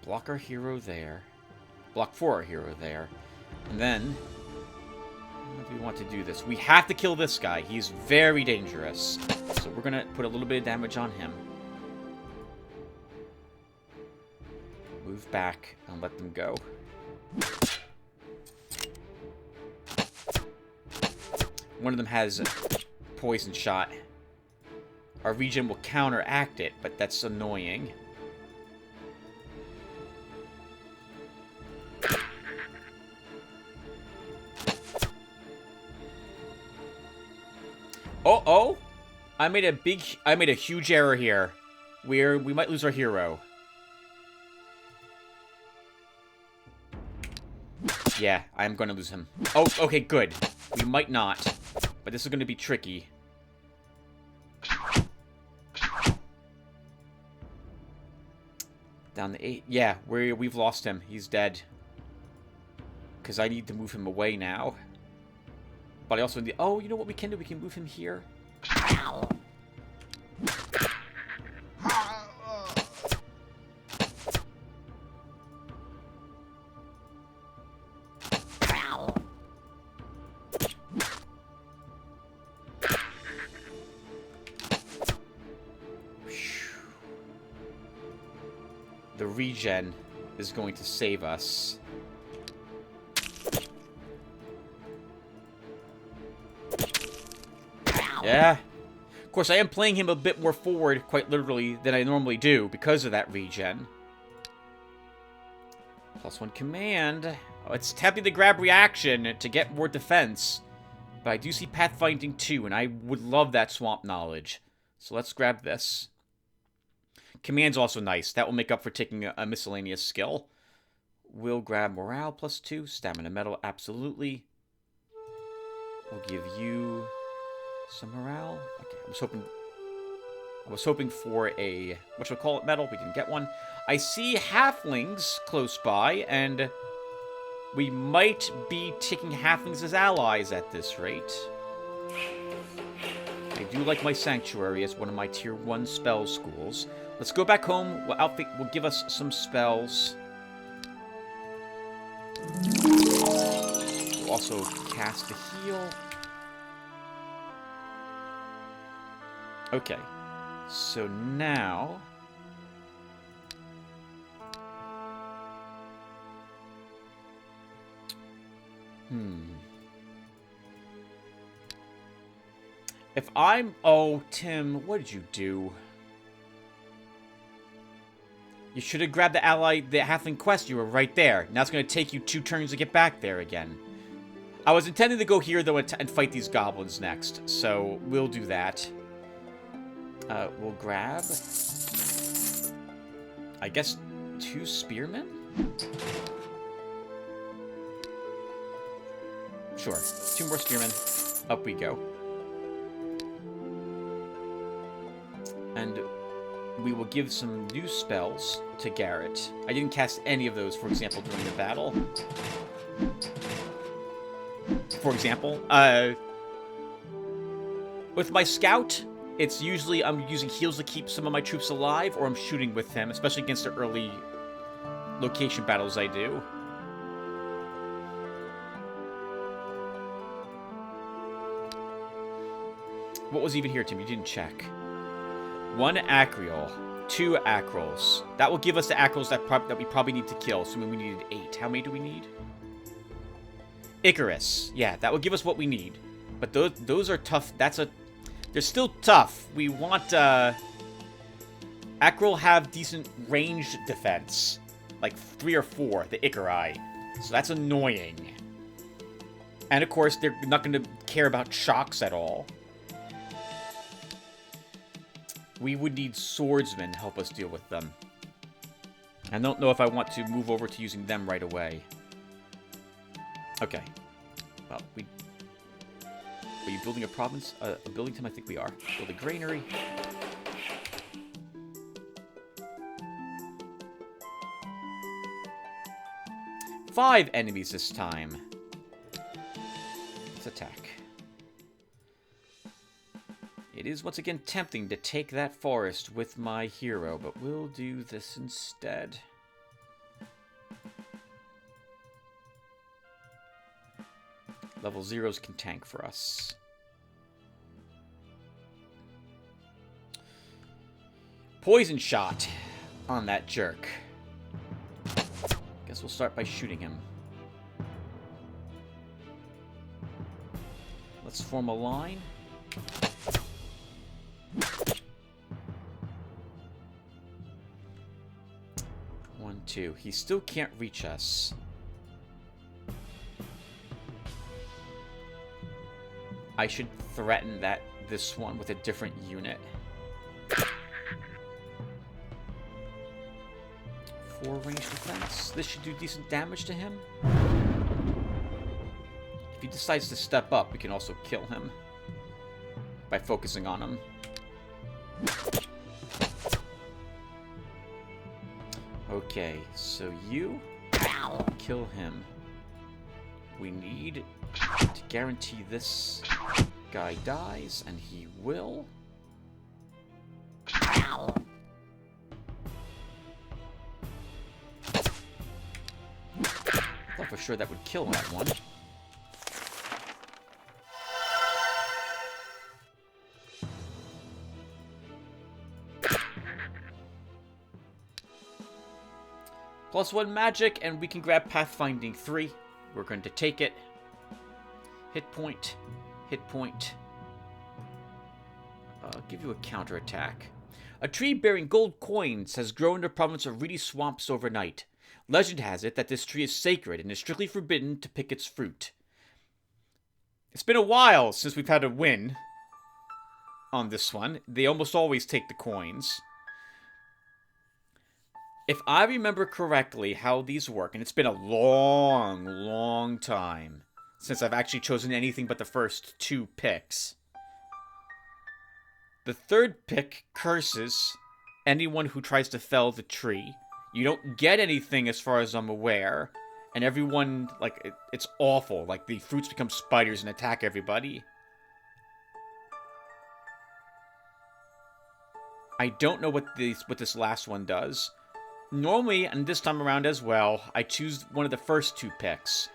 Block our hero there. Block for our hero there. And then, how do we want to do this? We have to kill this guy. He's very dangerous. So we're going to put a little bit of damage on him. Move back and let them go. One of them has poison shot. Our regen will counteract it, but that's annoying. Oh! I made a huge error here. We might lose our hero. Yeah, I'm going to lose him. Oh, okay, good. We might not, but this is going to be tricky. Down to 8. Yeah, we've lost him. He's dead. Because I need to move him away now. But I also need... Oh, you know what we can do? We can move him here. The regen is going to save us. Yeah. Of course, I am playing him a bit more forward, quite literally, than I normally do because of that regen. +1 command. Oh, it's tempting to grab reaction to get more defense. But I do see pathfinding too, and I would love that swamp knowledge. So let's grab this. Command's also nice. That will make up for taking a miscellaneous skill. We'll grab morale +2. Stamina metal, absolutely. We'll give you some morale. Okay, I was hoping for a whatchamacallit medal. We didn't get one. I see halflings close by, and we might be taking halflings as allies at this rate. I do like my sanctuary as one of my tier 1 spell schools. Let's go back home. We'll give us some spells. We'll also cast a heal. Okay. So now... If I'm... Oh, Tim, what did you do? You should have grabbed the halfling quest. You were right there. Now it's going to take you 2 turns to get back there again. I was intending to go here, though, and fight these goblins next. So, we'll do that. We'll grab... I guess 2 spearmen? Sure. 2 more spearmen. Up we go. And we will give some new spells to Garrett. I didn't cast any of those, for example, during the battle. For example, With my scout, it's usually I'm using heals to keep some of my troops alive, or I'm shooting with him, especially against the early location battles I do. What was even here, Tim? You didn't check. 1 acriol, 2 acrols. That will give us the acrols that we probably need to kill. So we needed 8. How many do we need? Icarus. Yeah, that will give us what we need. But those are tough. They're still tough. We want acrol have decent ranged defense, like 3 or 4. The Icari. So that's annoying. And of course, they're not going to care about shocks at all. We would need swordsmen to help us deal with them. I don't know if I want to move over to using them right away. Okay. Well, are you building a province? A building, Tim? I think we are. Build a granary. Five enemies this time. Let's attack. It is once again tempting to take that forest with my hero, but we'll do this instead. Level 0s can tank for us. Poison shot on that jerk. Guess we'll start by shooting him. Let's form a line. 1, 2. He still can't reach us. I should threaten this one with a different unit. 4 range defense. This should do decent damage to him. If he decides to step up, we can also kill him by focusing on him. Okay, so you kill him. We need to guarantee this guy dies, and he will. I thought for sure that would kill that one. +1 magic, and we can grab Pathfinding 3. We're going to take it. Hit point. Hit point. I'll give you a counterattack. A tree bearing gold coins has grown in the province of reedy swamps overnight. Legend has it that this tree is sacred and is strictly forbidden to pick its fruit. It's been a while since we've had a win on this one. They almost always take the coins. If I remember correctly how these work, and it's been a long time since I've actually chosen anything but the first 2 picks. The 3rd pick curses anyone who tries to fell the tree. You don't get anything as far as I'm aware. And everyone, like, it's awful. Like, the fruits become spiders and attack everybody. I don't know what this last one does. Normally, and this time around as well, I choose one of the first 2 picks.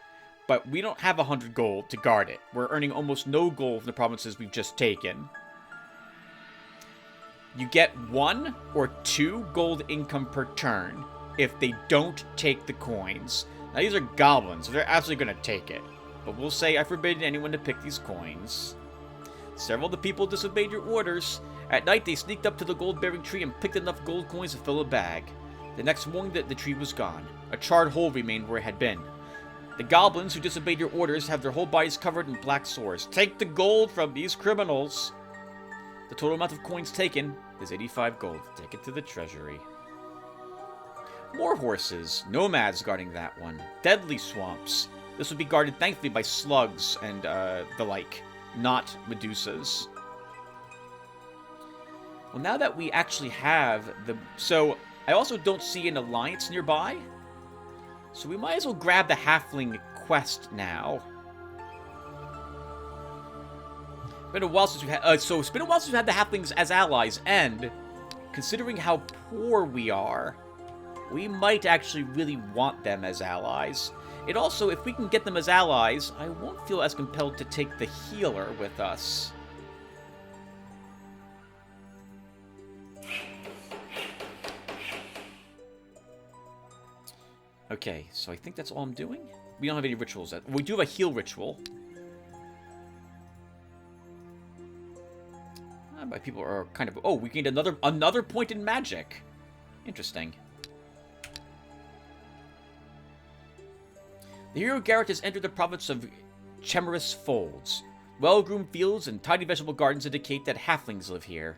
But we don't have 100 gold to guard it. We're earning almost no gold in the provinces we've just taken. You get 1 or 2 gold income per turn if they don't take the coins. Now, these are goblins, so they're absolutely going to take it. But we'll say I forbid anyone to pick these coins. Several of the people disobeyed your orders. At night, they sneaked up to the gold-bearing tree and picked enough gold coins to fill a bag. The next morning, the tree was gone. A charred hole remained where it had been. The goblins who disobeyed your orders have their whole bodies covered in black sores. Take the gold from these criminals. The total amount of coins taken is 85 gold. Take it to the treasury. More horses. Nomads guarding that one. Deadly swamps. This would be guarded, thankfully, by slugs and the like, not Medusas. Well, now that we actually have the... So, I also don't see an alliance nearby. So we might as well grab the halfling quest now. Been a while since we've had, so it's been a while since we've had the halflings as allies, and considering how poor we are, we might actually really want them as allies. It also, if we can get them as allies, I won't feel as compelled to take the healer with us. Okay, so I think that's all I'm doing. We don't have any rituals. We do have a heal ritual. My people are kind of... Oh, we gained another point in magic. Interesting. The hero Garrett has entered the province of Chemerus Folds. Well-groomed fields and tidy vegetable gardens indicate that halflings live here.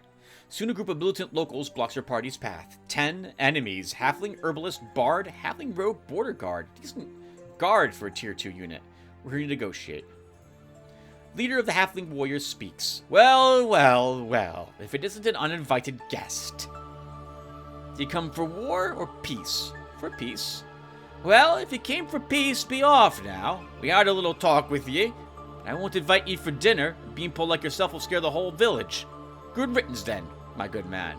Soon a group of militant locals blocks your party's path. 10 enemies. Halfling, herbalist, bard, halfling rogue, border guard. Decent guard for a tier 2 unit. We're here to negotiate. Leader of the halfling warriors speaks. Well, well, well. If it isn't an uninvited guest. Do you come for war or peace? For peace. Well, if you came for peace, be off now. We had a little talk with ye. I won't invite ye for dinner. A beanpole like yourself will scare the whole village. Good riddance, then, my good man.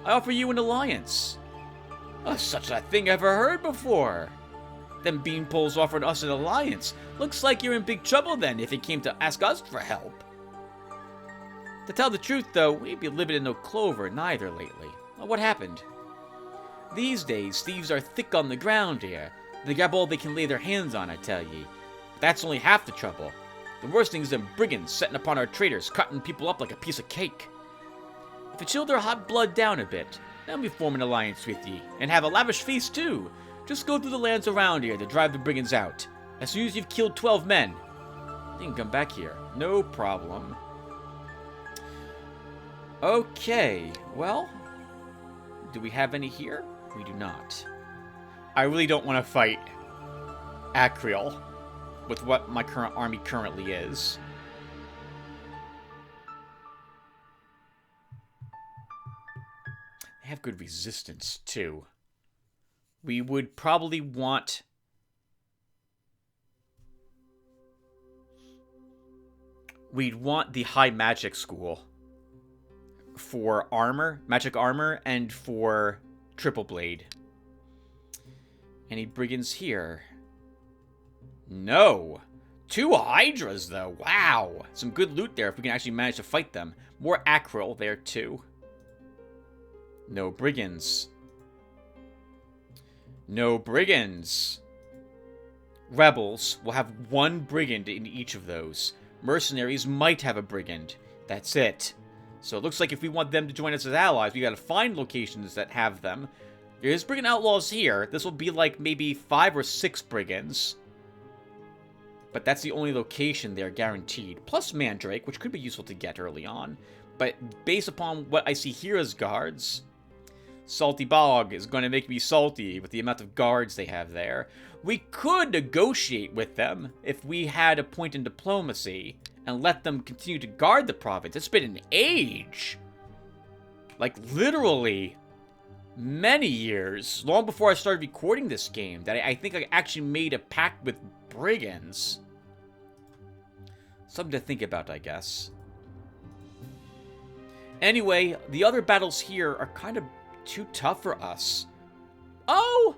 I offer you an alliance. Such a thing ever heard before. Them beanpoles offered us an alliance. Looks like you're in big trouble, then, if you came to ask us for help. To tell the truth, though, we ain't been living in no clover neither lately. Well, what happened? These days, thieves are thick on the ground here. They grab all they can lay their hands on, I tell ye. But that's only half the trouble. The worst thing is them brigands setting upon our traders, cutting people up like a piece of cake. If you chill their hot blood down a bit, then we form an alliance with ye, and have a lavish feast too. Just go through the lands around here to drive the brigands out. As soon as you've killed 12 men, you can come back here. No problem. Okay, well, do we have any here? We do not. I really don't want to fight Astral with what my current army currently is. They have good resistance, too. We would probably want... We'd want the high magic school for armor, magic armor, and for triple blade. Any brigands here? No. 2 hydras, though. Wow. Some good loot there if we can actually manage to fight them. More Astral there, too. No brigands. No brigands. Rebels will have 1 brigand in each of those. Mercenaries might have a brigand. That's it. So it looks like if we want them to join us as allies, we gotta find locations that have them. There's brigand outlaws here. This will be like maybe 5 or 6 brigands. But that's the only location they're guaranteed. Plus Mandrake, which could be useful to get early on. But based upon what I see here as guards, Salty Bog is going to make me salty with the amount of guards they have there. We could negotiate with them if we had a point in diplomacy and let them continue to guard the province. It's been an age. Like, literally many years, long before I started recording this game, that I think I actually made a pact with brigands. Something to think about, I guess. Anyway, the other battles here are kind of too tough for us. Oh!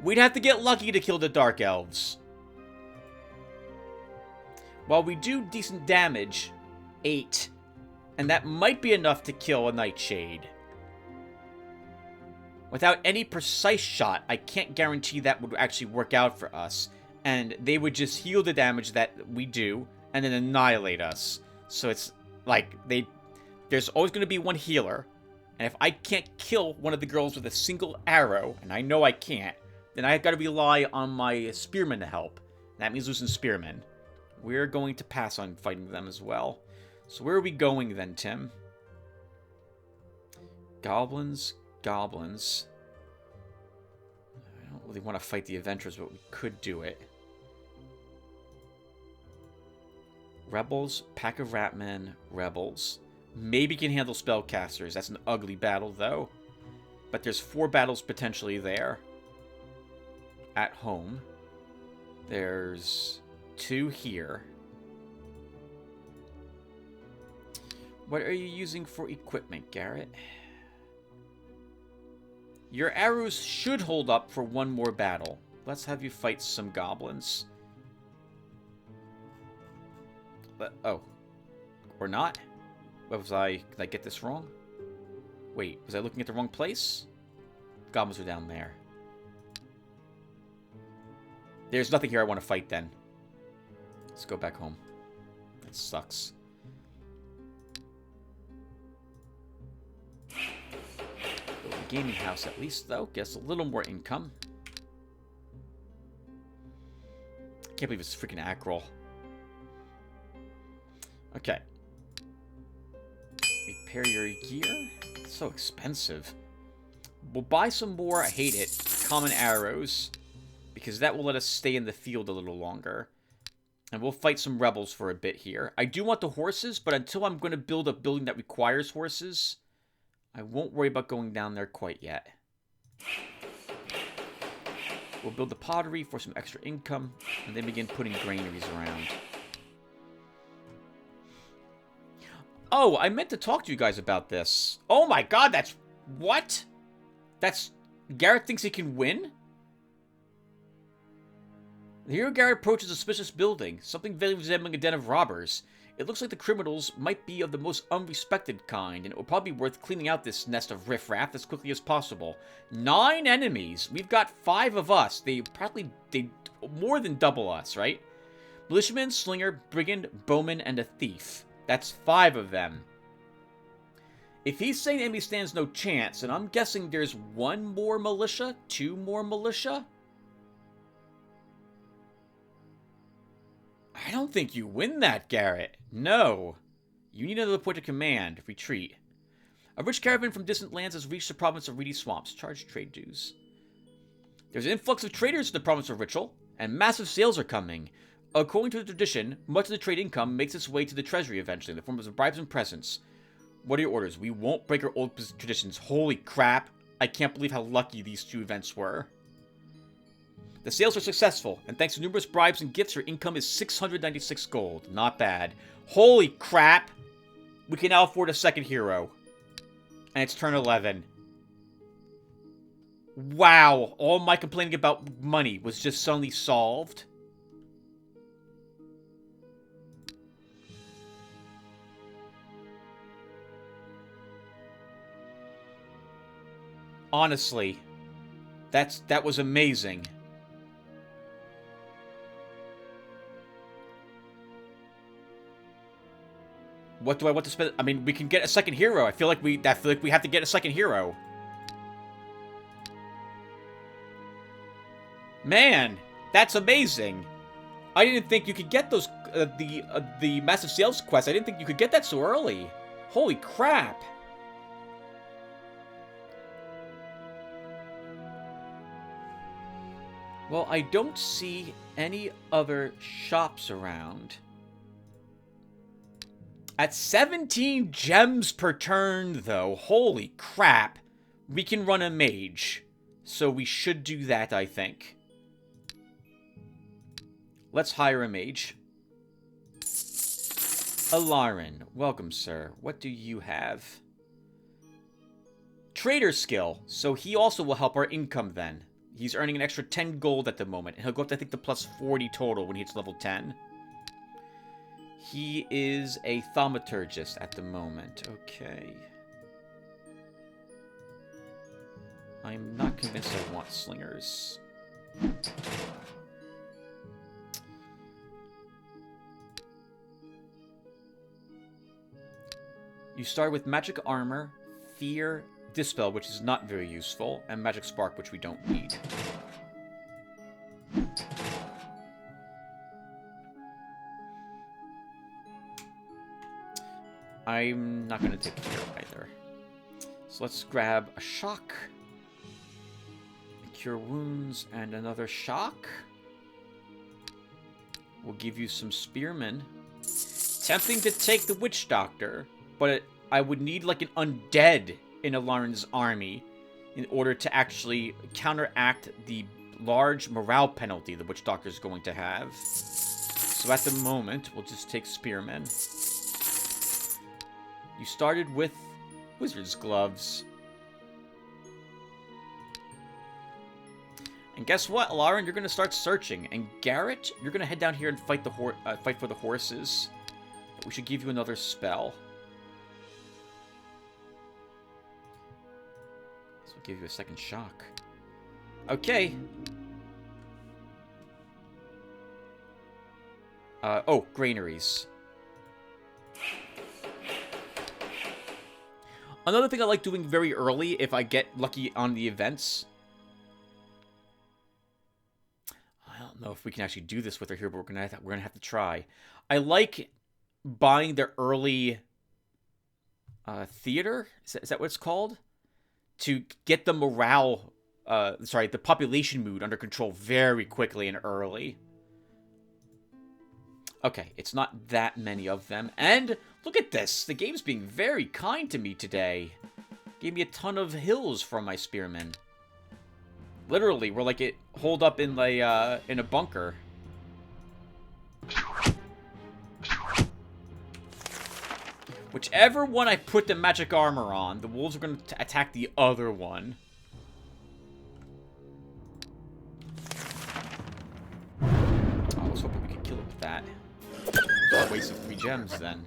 We'd have to get lucky to kill the Dark Elves. While we do decent damage, 8, and that might be enough to kill a Nightshade. Without any precise shot, I can't guarantee that would actually work out for us, and they would just heal the damage that we do, and then annihilate us. So it's like, there's always going to be 1 healer, and if I can't kill one of the girls with a single arrow, and I know I can't, then I've got to rely on my spearmen to help. That means losing spearmen. We're going to pass on fighting them as well. So where are we going then, Tim? Goblins, goblins. I don't really want to fight the Adventurers, but we could do it. Rebels, pack of ratmen, rebels. Maybe can handle spellcasters. That's an ugly battle, though. But there's 4 battles potentially there. At home. There's 2 here. What are you using for equipment, Garrett? Your arrows should hold up for 1 more battle. Let's have you fight some goblins. Oh. Or not? What was I... Did I get this wrong? Wait, was I looking at the wrong place? Goblins are down there. There's nothing here I want to fight then. Let's go back home. That sucks. Gaming house at least, though. Gets a little more income. Can't believe it's freaking Acral. Okay. Repair your gear. It's so expensive. We'll buy some more, I hate it, common arrows. Because that will let us stay in the field a little longer. And we'll fight some rebels for a bit here. I do want the horses, but until I'm going to build a building that requires horses, I won't worry about going down there quite yet. We'll build the pottery for some extra income, and then begin putting granaries around. Oh, I meant to talk to you guys about this. Oh my god, that's... What? That's... Garrett thinks he can win? The hero Garrett approaches a suspicious building, something vaguely resembling a den of robbers. It looks like the criminals might be of the most unrespected kind, and it will probably be worth cleaning out this nest of riffraff as quickly as possible. 9 enemies! We've got 5 of us. They more than double us, right? Militiaman, slinger, brigand, bowman, and a thief. That's 5 of them. If he's saying the enemy stands no chance, and I'm guessing there's 1 more militia, 2 more militia? I don't think you win that, Garrett. No. You need another point of command. Retreat. A rich caravan from distant lands has reached the province of Reedy Swamps. Charge trade dues. There's an influx of traders in the province of Ritual, and massive sales are coming. According to the tradition, much of the trade income makes its way to the treasury eventually in the form of bribes and presents. What are your orders? We won't break our old traditions. Holy crap. I can't believe how lucky these 2 events were. The sales are successful, and thanks to numerous bribes and gifts, your income is 696 gold. Not bad. Holy crap! We can now afford a second hero. And it's turn 11. Wow! All my complaining about money was just suddenly solved. Honestly, that was amazing. What do I want to spend? I mean, we can get a second hero. I feel like we have to get a second hero. Man, that's amazing. I didn't think you could get those the massive sales quest. I didn't think you could get that so early. Holy crap. Well, I don't see any other shops around. At 17 gems per turn, though, holy crap, we can run a mage. So we should do that, I think. Let's hire a mage. Alarin, welcome, sir. What do you have? Trader skill, so he also will help our income then. He's earning an extra 10 gold at the moment, and he'll go up to, I think, the plus 40 total when he hits level 10. He is a thaumaturgist at the moment. Okay. I'm not convinced I want slingers. You start with magic armor, fear, dispel, which is not very useful, and magic spark, which we don't need. I'm not going to take care either. So let's grab a shock. Cure wounds and another shock. We'll give you some spearmen. Tempting to take the witch doctor, but I would need like an undead in Alarin's army in order to actually counteract the large morale penalty the witch doctor is going to have. So at the moment, we'll just take spearmen. You started with wizard's gloves. And guess what, Lauren? You're going to start searching. And Garrett, you're going to head down here and fight fight for the horses. But we should give you another spell. So we'll give you a second shock. Okay. Oh, granaries. Another thing I like doing very early, if I get lucky on the events. I don't know if we can actually do this with her here, but we're gonna have to try. I like buying their early theater. Is that what it's called? To get the morale, the population mood under control very quickly and early. Okay, it's not that many of them. And look at this. The game's being very kind to me today. Gave me a ton of hills from my spearmen. Literally, we're like it holed up in a bunker. Whichever one I put the magic armor on, the wolves are going to attack the other one. Oh, I was hoping we could kill it with that. A waste of 3 gems, then.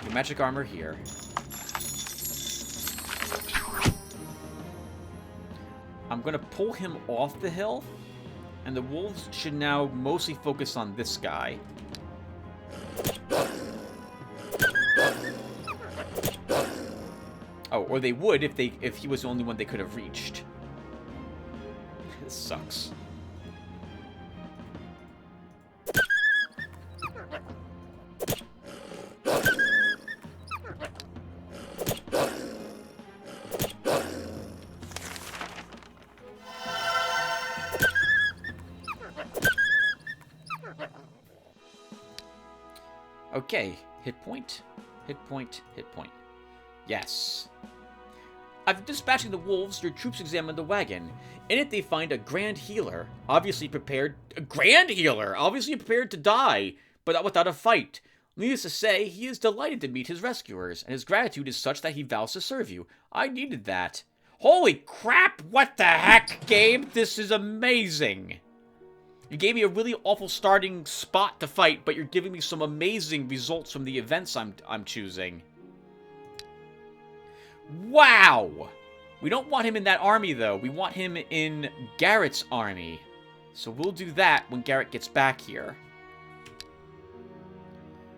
Your magic armor here. I'm gonna pull him off the hill, and the wolves should now mostly focus on this guy. Oh, or they would if he was the only one they could have reached. This sucks. Okay, hit point, hit point, hit point. Yes. After dispatching the wolves, your troops examine the wagon. In it, they find a grand healer, obviously prepared to die, but not without a fight. Needless to say, he is delighted to meet his rescuers, and his gratitude is such that he vows to serve you. I needed that. Holy crap! What the heck, game? This is amazing! You gave me a really awful starting spot to fight, but you're giving me some amazing results from the events I'm choosing. Wow! We don't want him in that army, though. We want him in Garrett's army. So we'll do that when Garrett gets back here.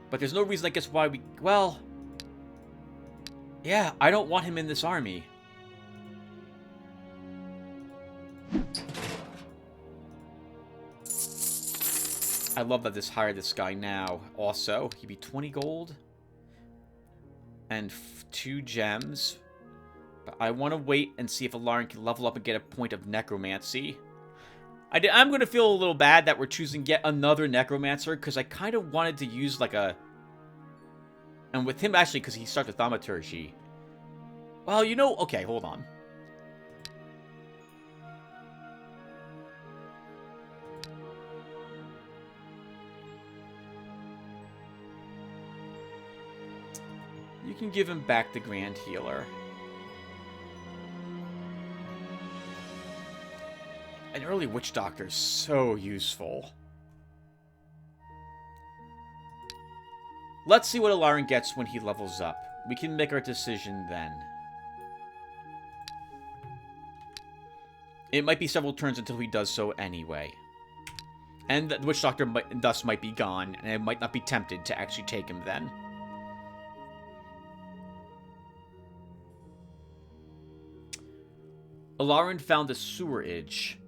But there's no reason, I guess, why we... Well... Yeah, I don't want him in this army. I love that this hired this guy now. Also, he'd be 20 gold. And 2 gems. But I want to wait and see if Alarin can level up and get a point of necromancy. I'm going to feel a little bad that we're choosing yet another necromancer, because I kind of wanted to use like a... And with him, actually, because he starts with thaumaturgy. Well, you know... Okay, hold on. You can give him back the Grand Healer. An early Witch Doctor is so useful. Let's see what Alarin gets when he levels up. We can make our decision then. It might be several turns until he does so anyway. And the Witch Doctor thus might be gone, and I might not be tempted to actually take him then. Alarin found the sewerage.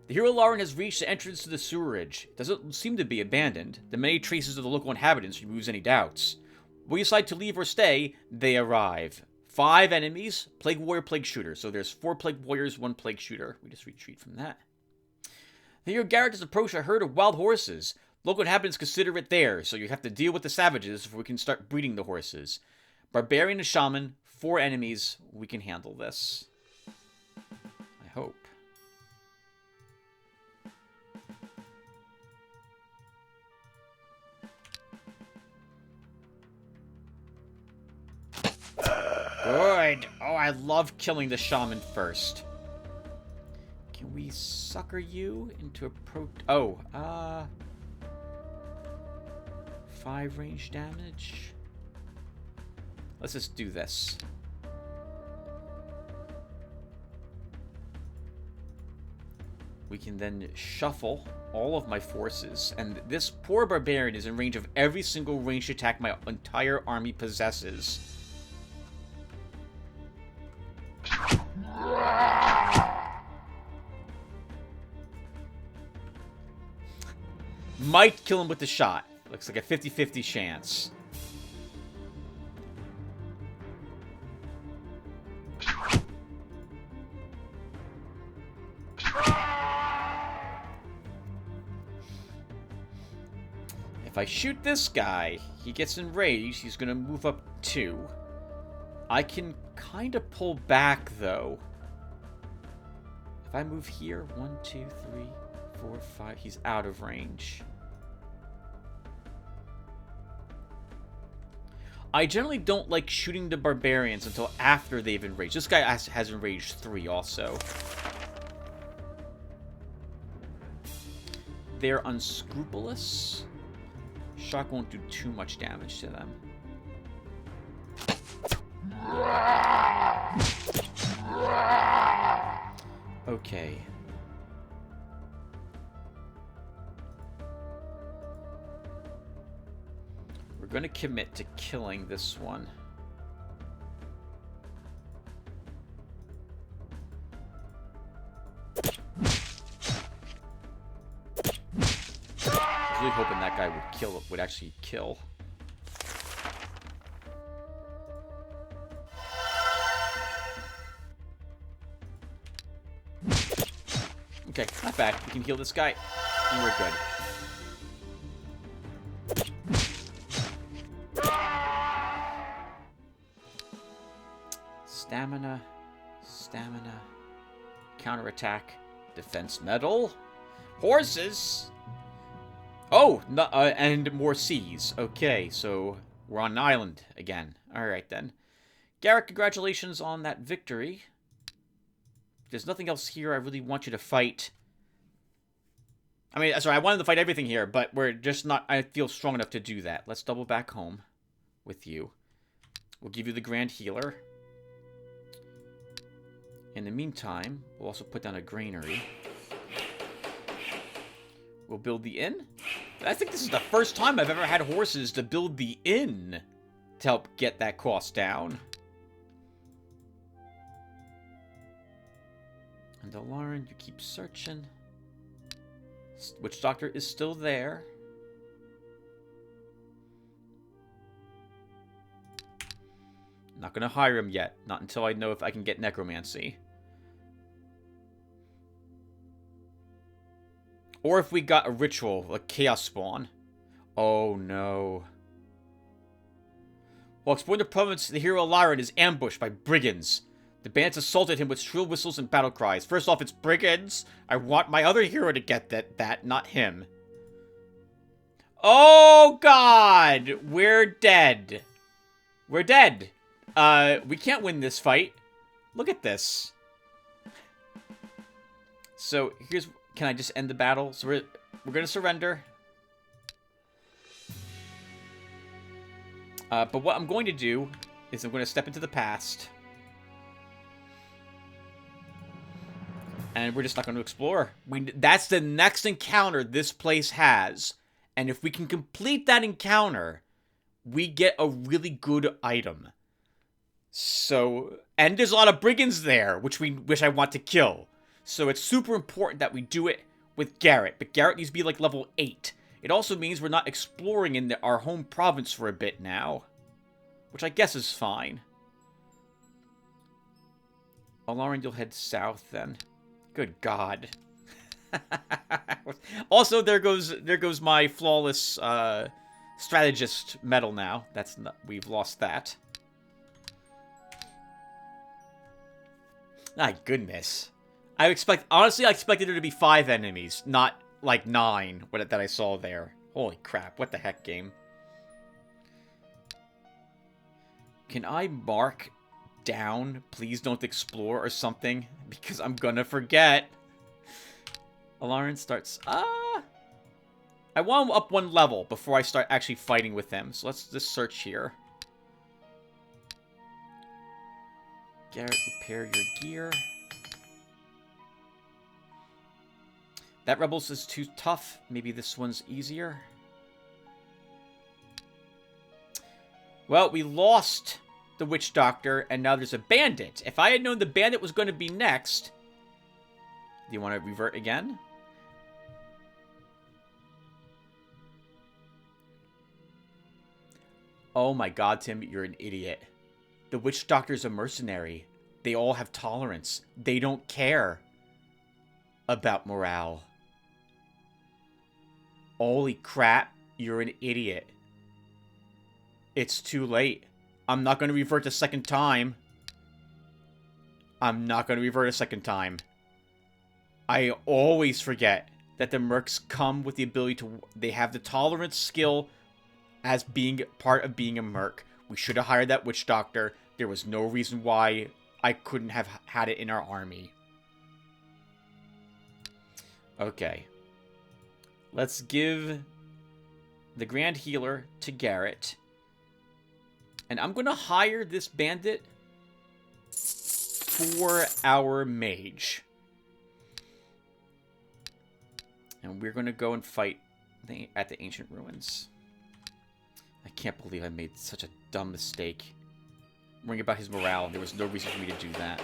The hero Alarin has reached the entrance to the sewerage. It doesn't seem to be abandoned. The many traces of the local inhabitants removes any doubts. Will you decide to leave or stay? They arrive. 5 enemies, Plague Warrior, Plague Shooter. So there's 4 Plague Warriors, 1 Plague Shooter. We just retreat from that. The hero Garrett has approached a herd of wild horses. Local inhabitants consider it theirs, so you have to deal with the savages before we can start breeding the horses. Barbarian and Shaman, 4 enemies, we can handle this. I hope. Good. Oh, I love killing the shaman first. Can we sucker you into a Oh, 5 range damage. Let's just do this. We can then shuffle all of my forces, and this poor barbarian is in range of every single ranged attack my entire army possesses. Might kill him with the shot. Looks like a 50-50 chance. If I shoot this guy, he gets enraged. He's going to move up 2. I can kind of pull back, though. If I move here, 1, 2, 3, 4, 5, he's out of range. I generally don't like shooting the barbarians until after they've enraged. This guy has enraged 3 also. They're unscrupulous. Shock won't do too much damage to them. Okay. We're going to commit to killing this one. I was really hoping that guy would actually kill. Okay, not bad. We can heal this guy, and we're good. Stamina, stamina, counterattack, defense medal, horses. Oh, no, and more seas. Okay, so we're on an island again. All right, then. Garrett, congratulations on that victory. There's nothing else here I really want you to fight. I mean, sorry, I wanted to fight everything here, but we're just not... I feel strong enough to do that. Let's double back home with you. We'll give you the Grand Healer. In the meantime, we'll also put down a granary. We'll build the inn. I think this is the first time I've ever had horses to build the inn to help get that cost down. And Lauren, you keep searching. Witch Doctor is still there. Not going to hire him yet. Not until I know if I can get necromancy. Or if we got a ritual, like Chaos Spawn. Oh no. While exploring the province, the hero Lyron is ambushed by brigands. The bandits assaulted him with shrill whistles and battle cries. First off, it's brigands. I want my other hero to get that, not him. Oh god! We're dead. We're dead. We can't win this fight. Look at this. So, here's... Can I just end the battle? So we're going to surrender. But what I'm going to do is I'm going to step into the past. And we're just not going to explore. That's the next encounter this place has. And if we can complete that encounter, we get a really good item. So, and there's a lot of brigands there, which I want to kill. So it's super important that we do it with Garrett. But Garrett needs to be like level 8. It also means we're not exploring in our home province for a bit now. Which I guess is fine. Lauren, you'll head south then. Good God. Also, there goes my flawless strategist medal now. We've lost that. My goodness. Honestly, I expected there to be 5 enemies, not like 9 that I saw there. Holy crap, what the heck, game? Can I mark down, please don't explore or something? Because I'm gonna forget. Alarin starts, I want him up 1 level before I start actually fighting with him. So let's just search here. Garrett, repair your gear. That Rebels is too tough. Maybe this one's easier. Well, we lost the Witch Doctor, and now there's a Bandit. If I had known the Bandit was going to be next... Do you want to revert again? Oh my god, Tim, you're an idiot. The Witch Doctor's a mercenary. They all have tolerance. They don't care about morale. Holy crap, you're an idiot. It's too late. I'm not going to revert a second time. I'm not going to revert a second time. I always forget that the mercs come with the ability to... They have the tolerance skill as being part of being a merc. We should have hired that Witch Doctor. There was no reason why I couldn't have had it in our army. Okay. Let's give the Grand Healer to Garrett. And I'm going to hire this bandit for our mage. And we're going to go and fight at the Ancient Ruins. I can't believe I made such a dumb mistake. Worrying about his morale. There was no reason for me to do that.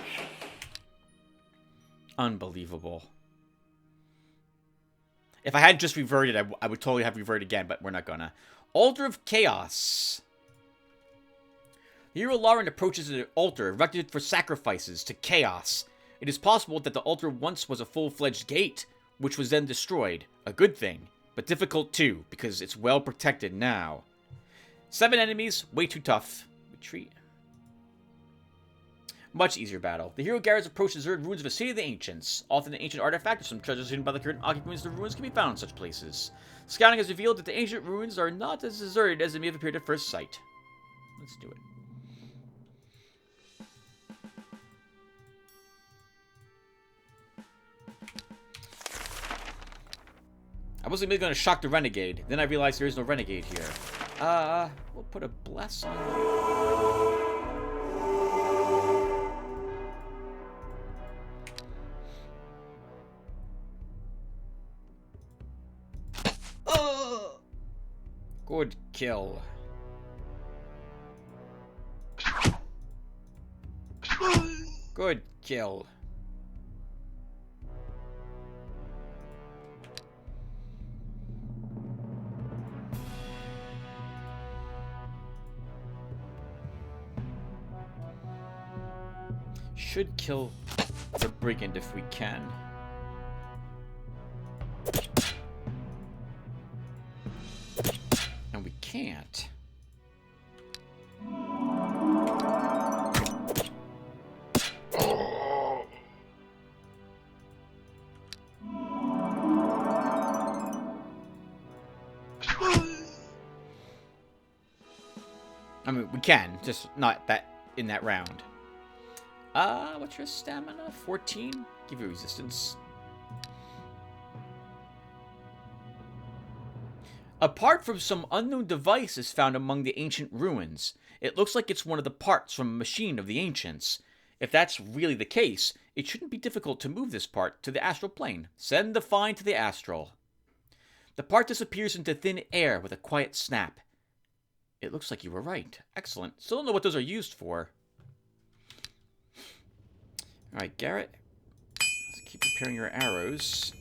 Unbelievable. If I had just reverted, I would totally have reverted again, but we're not gonna. Altar of Chaos. Hero Lauren approaches an altar erected for sacrifices to Chaos. It is possible that the altar once was a full-fledged gate, which was then destroyed. A good thing, but difficult too, because it's well protected now. 7 enemies, way too tough. Retreat. Much easier battle. The hero Garrett approaches the ruins of a city of the ancients. Often an ancient artifact or some treasures hidden by the current occupants of the ruins can be found in such places. Scouting has revealed that the ancient ruins are not as deserted as they may have appeared at first sight. Let's do it. I wasn't really going to shock the renegade. Then I realized there is no renegade here. We'll put a bless on you. Good kill. Good kill. Should kill the brigand if we can. And we can't. I mean, we can, just not that in that round. What's your stamina? 14? Give you resistance. Apart from some unknown devices found among the ancient ruins, it looks like it's one of the parts from a machine of the ancients. If that's really the case, it shouldn't be difficult to move this part to the astral plane. Send the find to the astral. The part disappears into thin air with a quiet snap. It looks like you were right. Excellent. Still don't know what those are used for. Alright, Garrett. Let's keep preparing your arrows.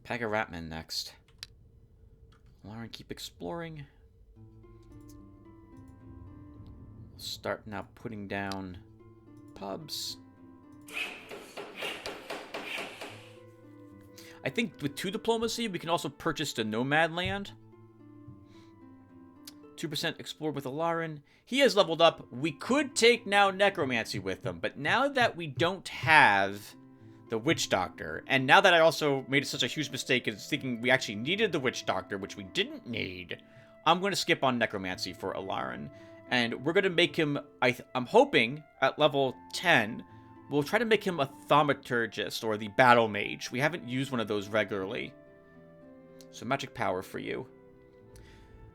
Pack a Ratman next. Lauren, keep exploring. Start now putting down pubs. I think with 2 diplomacy, we can also purchase the Nomad land. 2% explore with Alarin. He has leveled up. We could take now Necromancy with him, but now that we don't have the Witch Doctor, and now that I also made such a huge mistake in thinking we actually needed the Witch Doctor, which we didn't need, I'm going to skip on Necromancy for Alarin. And we're going to make him, I'm hoping, at level 10, we'll try to make him a Thaumaturgist, or the Battle Mage. We haven't used one of those regularly. So magic power for you.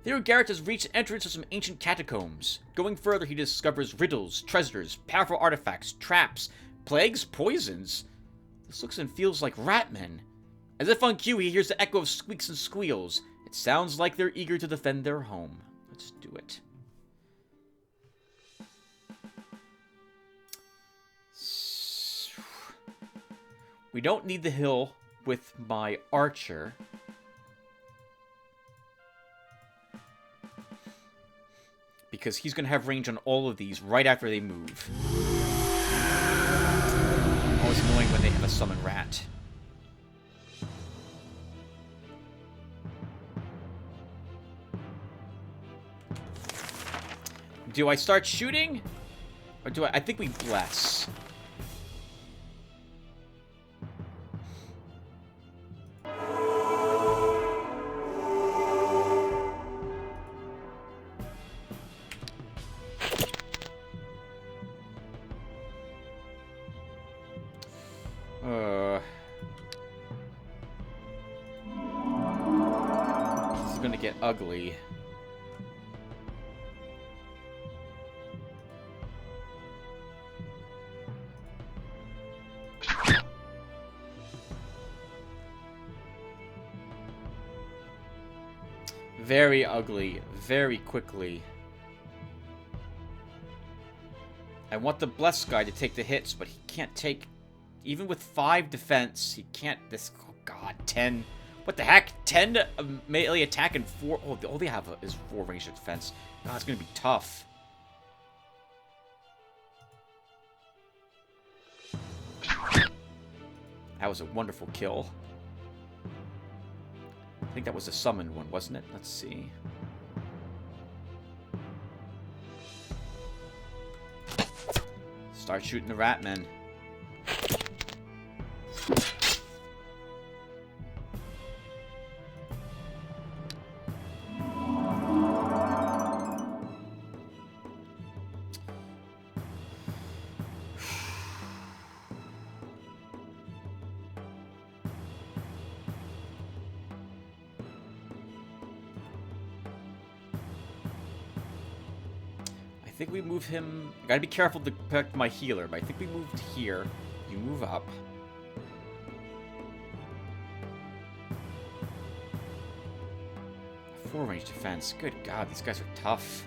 There, Garrett has reached the entrance of some ancient catacombs. Going further, he discovers riddles, treasures, powerful artifacts, traps, plagues, poisons. This looks and feels like Ratmen. As if on cue, he hears the echo of squeaks and squeals. It sounds like they're eager to defend their home. Let's do it. We don't need the hill with my archer. Because he's going to have range on all of these right after they move. Always annoying when they have a summon rat. Do I start shooting? Or do I think we bless. This is gonna get ugly. Very ugly, very quickly. I want the Blessed guy to take the hits, but he can't take... Even with 5 defense, he can't... This... Oh god, 10... What the heck? 10 melee attack and 4... Oh, all they have is 4 ranged defense. God, it's gonna be tough. That was a wonderful kill. I think that was a summoned one, wasn't it? Let's see. Start shooting the Ratmen. I think we move him... Gotta be careful to protect my healer, but I think we moved here. You move up. Four range defense. Good god, these guys are tough.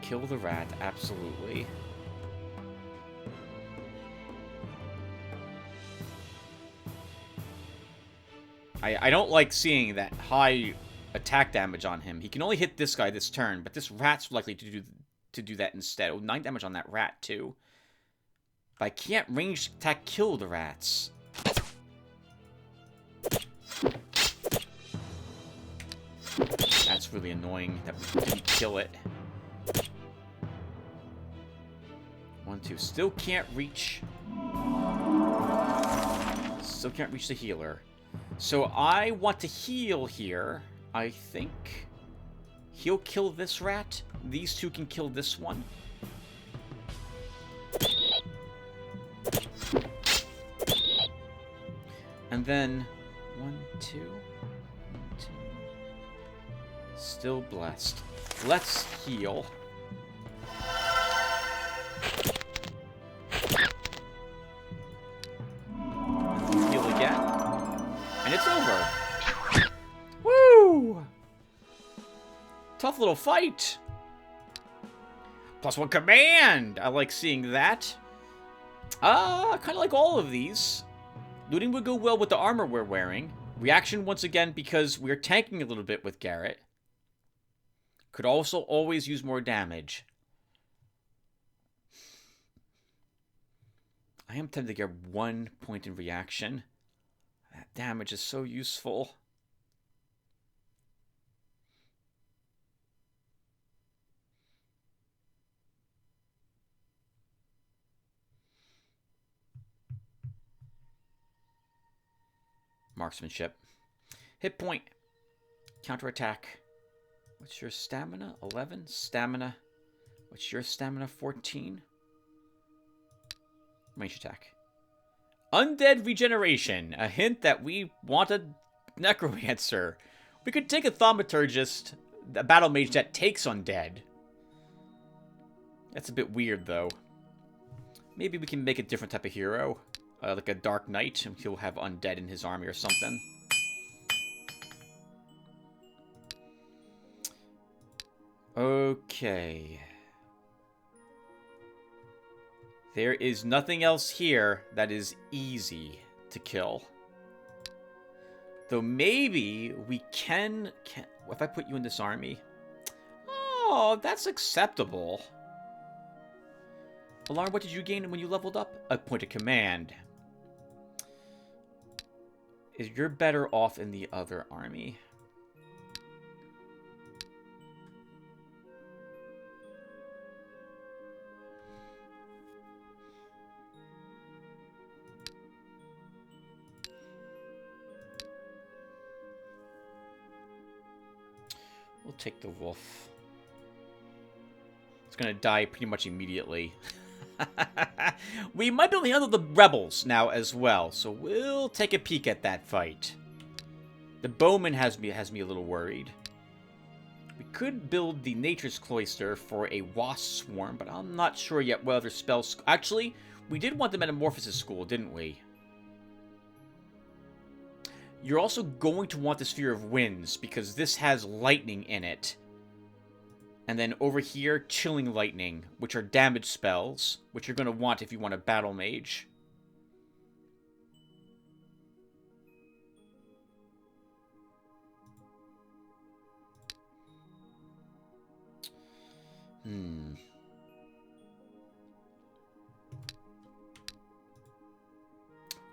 Kill the rat, absolutely. I don't like seeing that high attack damage on him. He can only hit this guy this turn, but this rat's likely to do that instead. Oh, 9 damage on that rat, too. But I can't range attack kill the rats. That's really annoying that we didn't kill it. 1, 2. Still can't reach... Still can't reach the healer. So I want to heal here. I think he'll kill this rat. These two can kill this one. And then 1, 2, 1, 2. Still blessed. Let's heal. Heal again. And it's over. Woo! Tough little fight. +1 command. I like seeing that. Kind of like all of these. Looting would go well with the armor we're wearing. Reaction once again because we're tanking a little bit with Garrett. Could also always use more damage. I am tempted to get 1 point in reaction. Damage is so useful. Marksmanship. Hit point. Counterattack. What's your stamina? 11? Stamina. What's your stamina? 14? Range attack. Undead regeneration. A hint that we want a necromancer. We could take a thaumaturgist, a battle mage that takes undead. That's a bit weird, though. Maybe we can make a different type of hero. Like a Dark Knight, and he'll have undead in his army or something. Okay. There is nothing else here that is easy to kill. Though maybe we can... If I put you in this army... Oh, that's acceptable. Alarm, what did you gain when you leveled up? A point of command. You're better off in the other army. We'll take the wolf. It's gonna die pretty much immediately. We might be able to handle the rebels now as well, so we'll take a peek at that fight. The bowman has me a little worried. We could build the nature's cloister for a wasp swarm, but I'm not sure yet whether spells... Actually, we did want the metamorphosis school, didn't we? You're also going to want the Sphere of Winds, because this has lightning in it. And then over here, Chilling Lightning, which are damage spells, which you're going to want if you want a battle mage.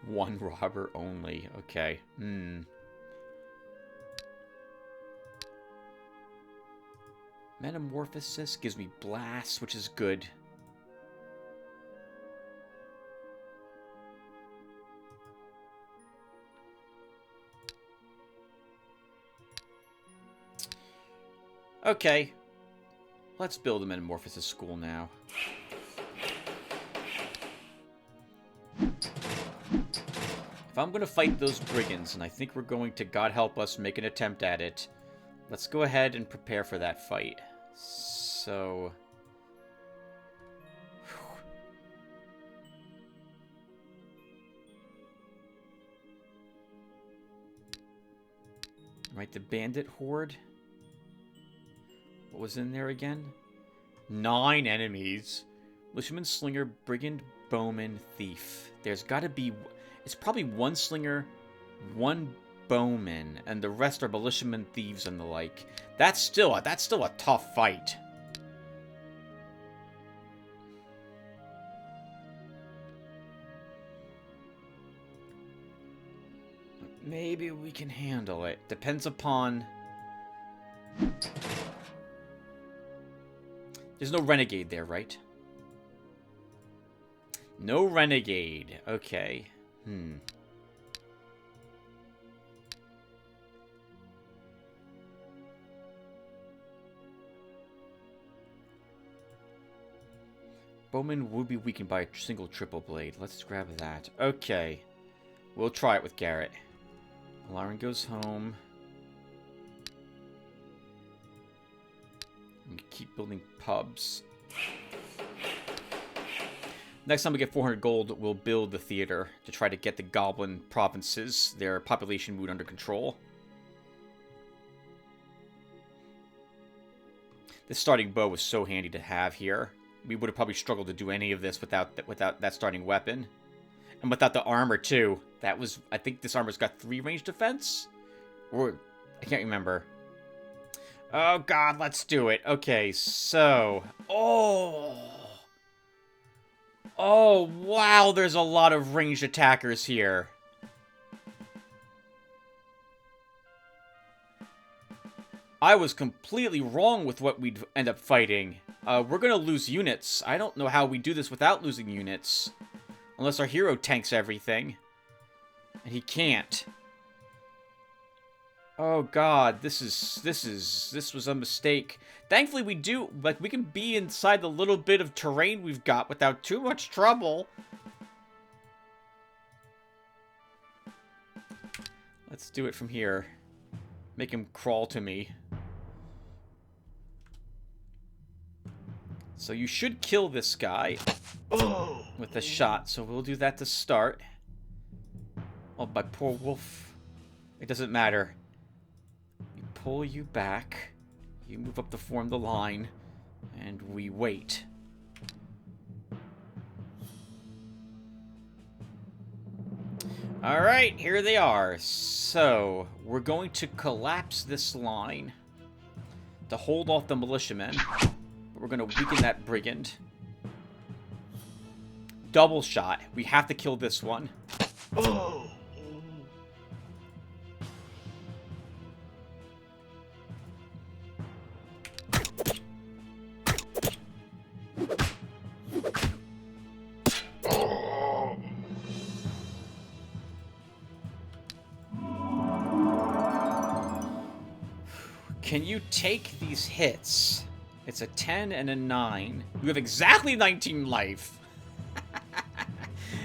One robber only. Okay. Metamorphosis gives me blast, which is good. Okay. Let's build a metamorphosis school now. If I'm going to fight those brigands, and I think we're going to, God help us, make an attempt at it, let's go ahead and prepare for that fight. So... Right, the bandit horde. What was in there again? 9 enemies. Militiaman, slinger, brigand, bowman, thief. There's got to be... It's probably 1 slinger, 1 bowman, and the rest are militiamen, thieves, and the like. That's still a tough fight. Maybe we can handle it. Depends upon... There's no renegade there, right? No renegade. Okay. Bowman would be weakened by a single triple blade. Let's grab that. Okay. We'll try it with Garrett. Lauren goes home. And keep building pubs. Next time we get 400 gold, we'll build the theater to try to get the goblin provinces, their population mood under control. This starting bow was so handy to have here. We would have probably struggled to do any of this without that starting weapon. And without the armor, too. That was... I think this armor's got 3 range defense? Or... I can't remember. Oh, God, let's do it. Okay, so... Oh... Oh, wow, there's a lot of ranged attackers here. I was completely wrong with what we'd end up fighting. We're gonna lose units. I don't know how we do this without losing units. Unless our hero tanks everything. And he can't. Oh god, this was a mistake. Thankfully we can be inside the little bit of terrain we've got without too much trouble. Let's do it from here. Make him crawl to me. So you should kill this guy with a shot. So we'll do that to start. Oh, my poor wolf. It doesn't matter. We pull you back. You move up to form the line. And we wait. Alright, here they are. So, we're going to collapse this line to hold off the militiamen. But we're going to weaken that brigand. Double shot. We have to kill this one. Can you take these hits? It's a 10 and a 9. You have exactly 19 life.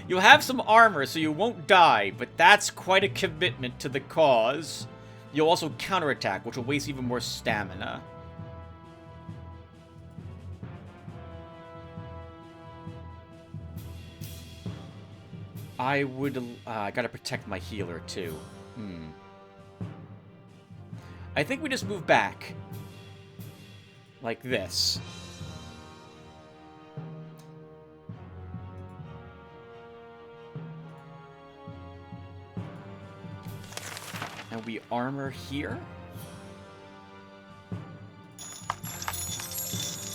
You'll have some armor, so you won't die, but that's quite a commitment to the cause. You'll also counterattack, which will waste even more stamina. I gotta protect my healer, too. I think we just move back. Like this. And we armor here.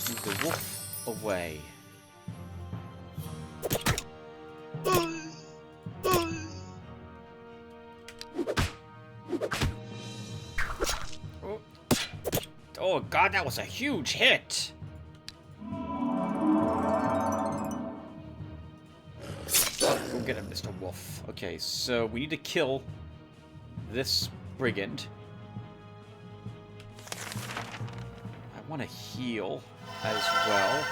Move the wolf away. Oh god, that was a huge hit! Go get him, Mr. Wolf. Okay, so we need to kill this brigand. I want to heal as well.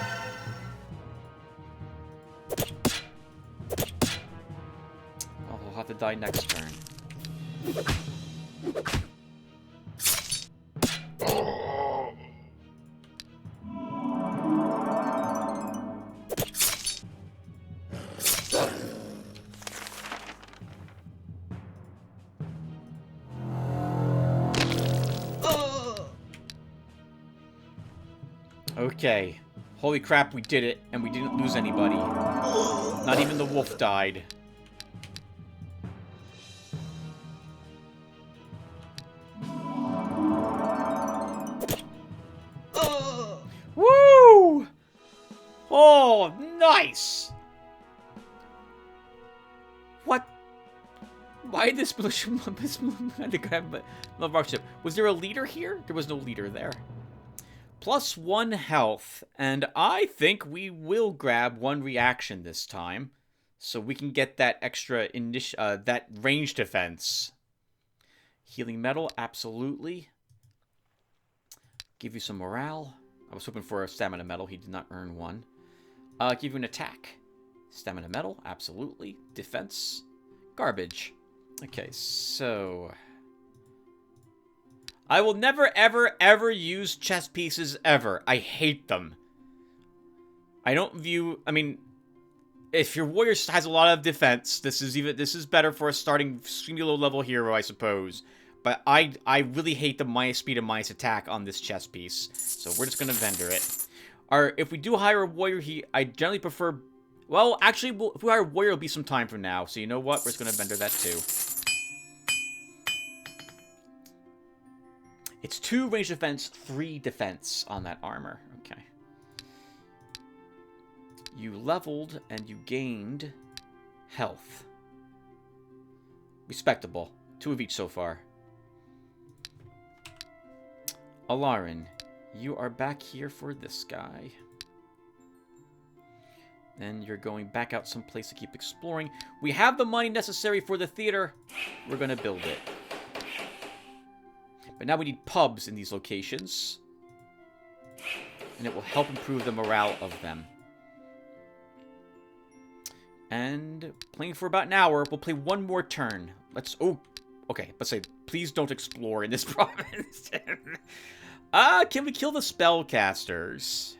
Oh, we'll have to die next turn. Okay. Holy crap, we did it, and we didn't lose anybody. Not even the wolf died. Woo! Oh, nice! What? Why did this militia Was there a leader here? There was no leader there. +1 health, and I think we will grab 1 reaction this time, so we can get that extra that range defense. Healing metal, absolutely. Give you some morale. I was hoping for a stamina medal. He did not earn 1. Give you an attack. Stamina medal, absolutely. Defense, garbage. Okay, so I will never, ever, ever use chess pieces ever. I hate them. I don't view... I mean, if your warrior has a lot of defense, this is better for a starting extremely low level hero, I suppose. But I really hate the minus speed and minus attack on this chess piece. So we're just gonna vendor it. If we do hire a warrior, I generally prefer... Well, actually, if we hire a warrior, it'll be some time from now. So you know what? We're just gonna vendor that too. It's 2 range defense, 3 defense on that armor. Okay. You leveled and you gained health. Respectable. 2 of each so far. Alarin, you are back here for this guy. Then you're going back out someplace to keep exploring. We have the money necessary for the theater. We're going to build it. But now we need pubs in these locations. And it will help improve the morale of them. And playing for about an hour, we'll play one more turn. Let's... Oh, okay. Let's say, please don't explore in this province. Can we kill the spellcasters?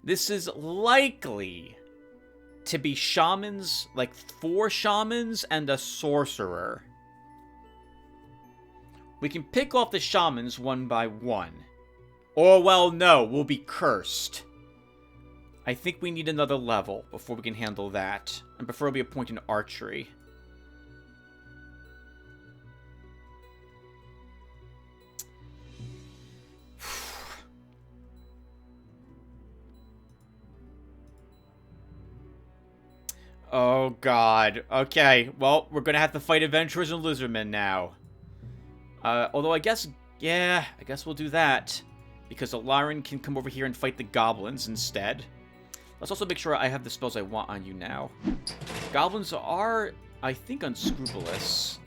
This is likely to be shamans, like 4 shamans and a sorcerer. We can pick off the shamans one by one. Or, well, no, we'll be cursed. I think we need another level before we can handle that. And preferably a point in archery. Oh, God. Okay, well, we're gonna have to fight adventurers and lizardmen now. Although I guess... Yeah, I guess we'll do that. Because Alarin can come over here and fight the goblins instead. Let's also make sure I have the spells I want on you now. Goblins are, I think, unscrupulous.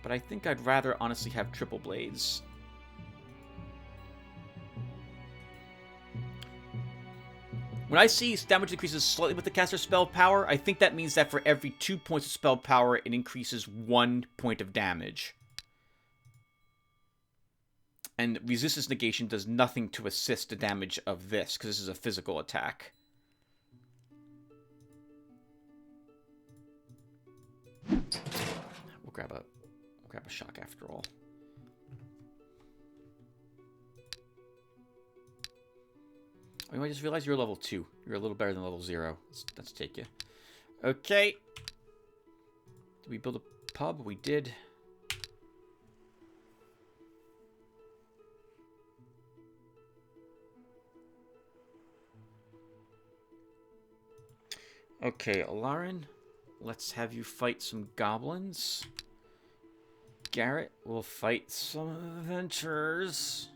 But I think I'd rather honestly have triple blades. When I see damage increases slightly with the caster's spell power, I think that means that for every 2 points of spell power, it increases 1 point of damage. And resistance negation does nothing to assist the damage of this, because this is a physical attack. We'll grab a shock after all. Oh, I just realized you're level 2. You're a little better than level 0. Let's take you. Okay. Did we build a pub? We did. Okay, Alarin, let's have you fight some goblins. Garrett will fight some adventurers.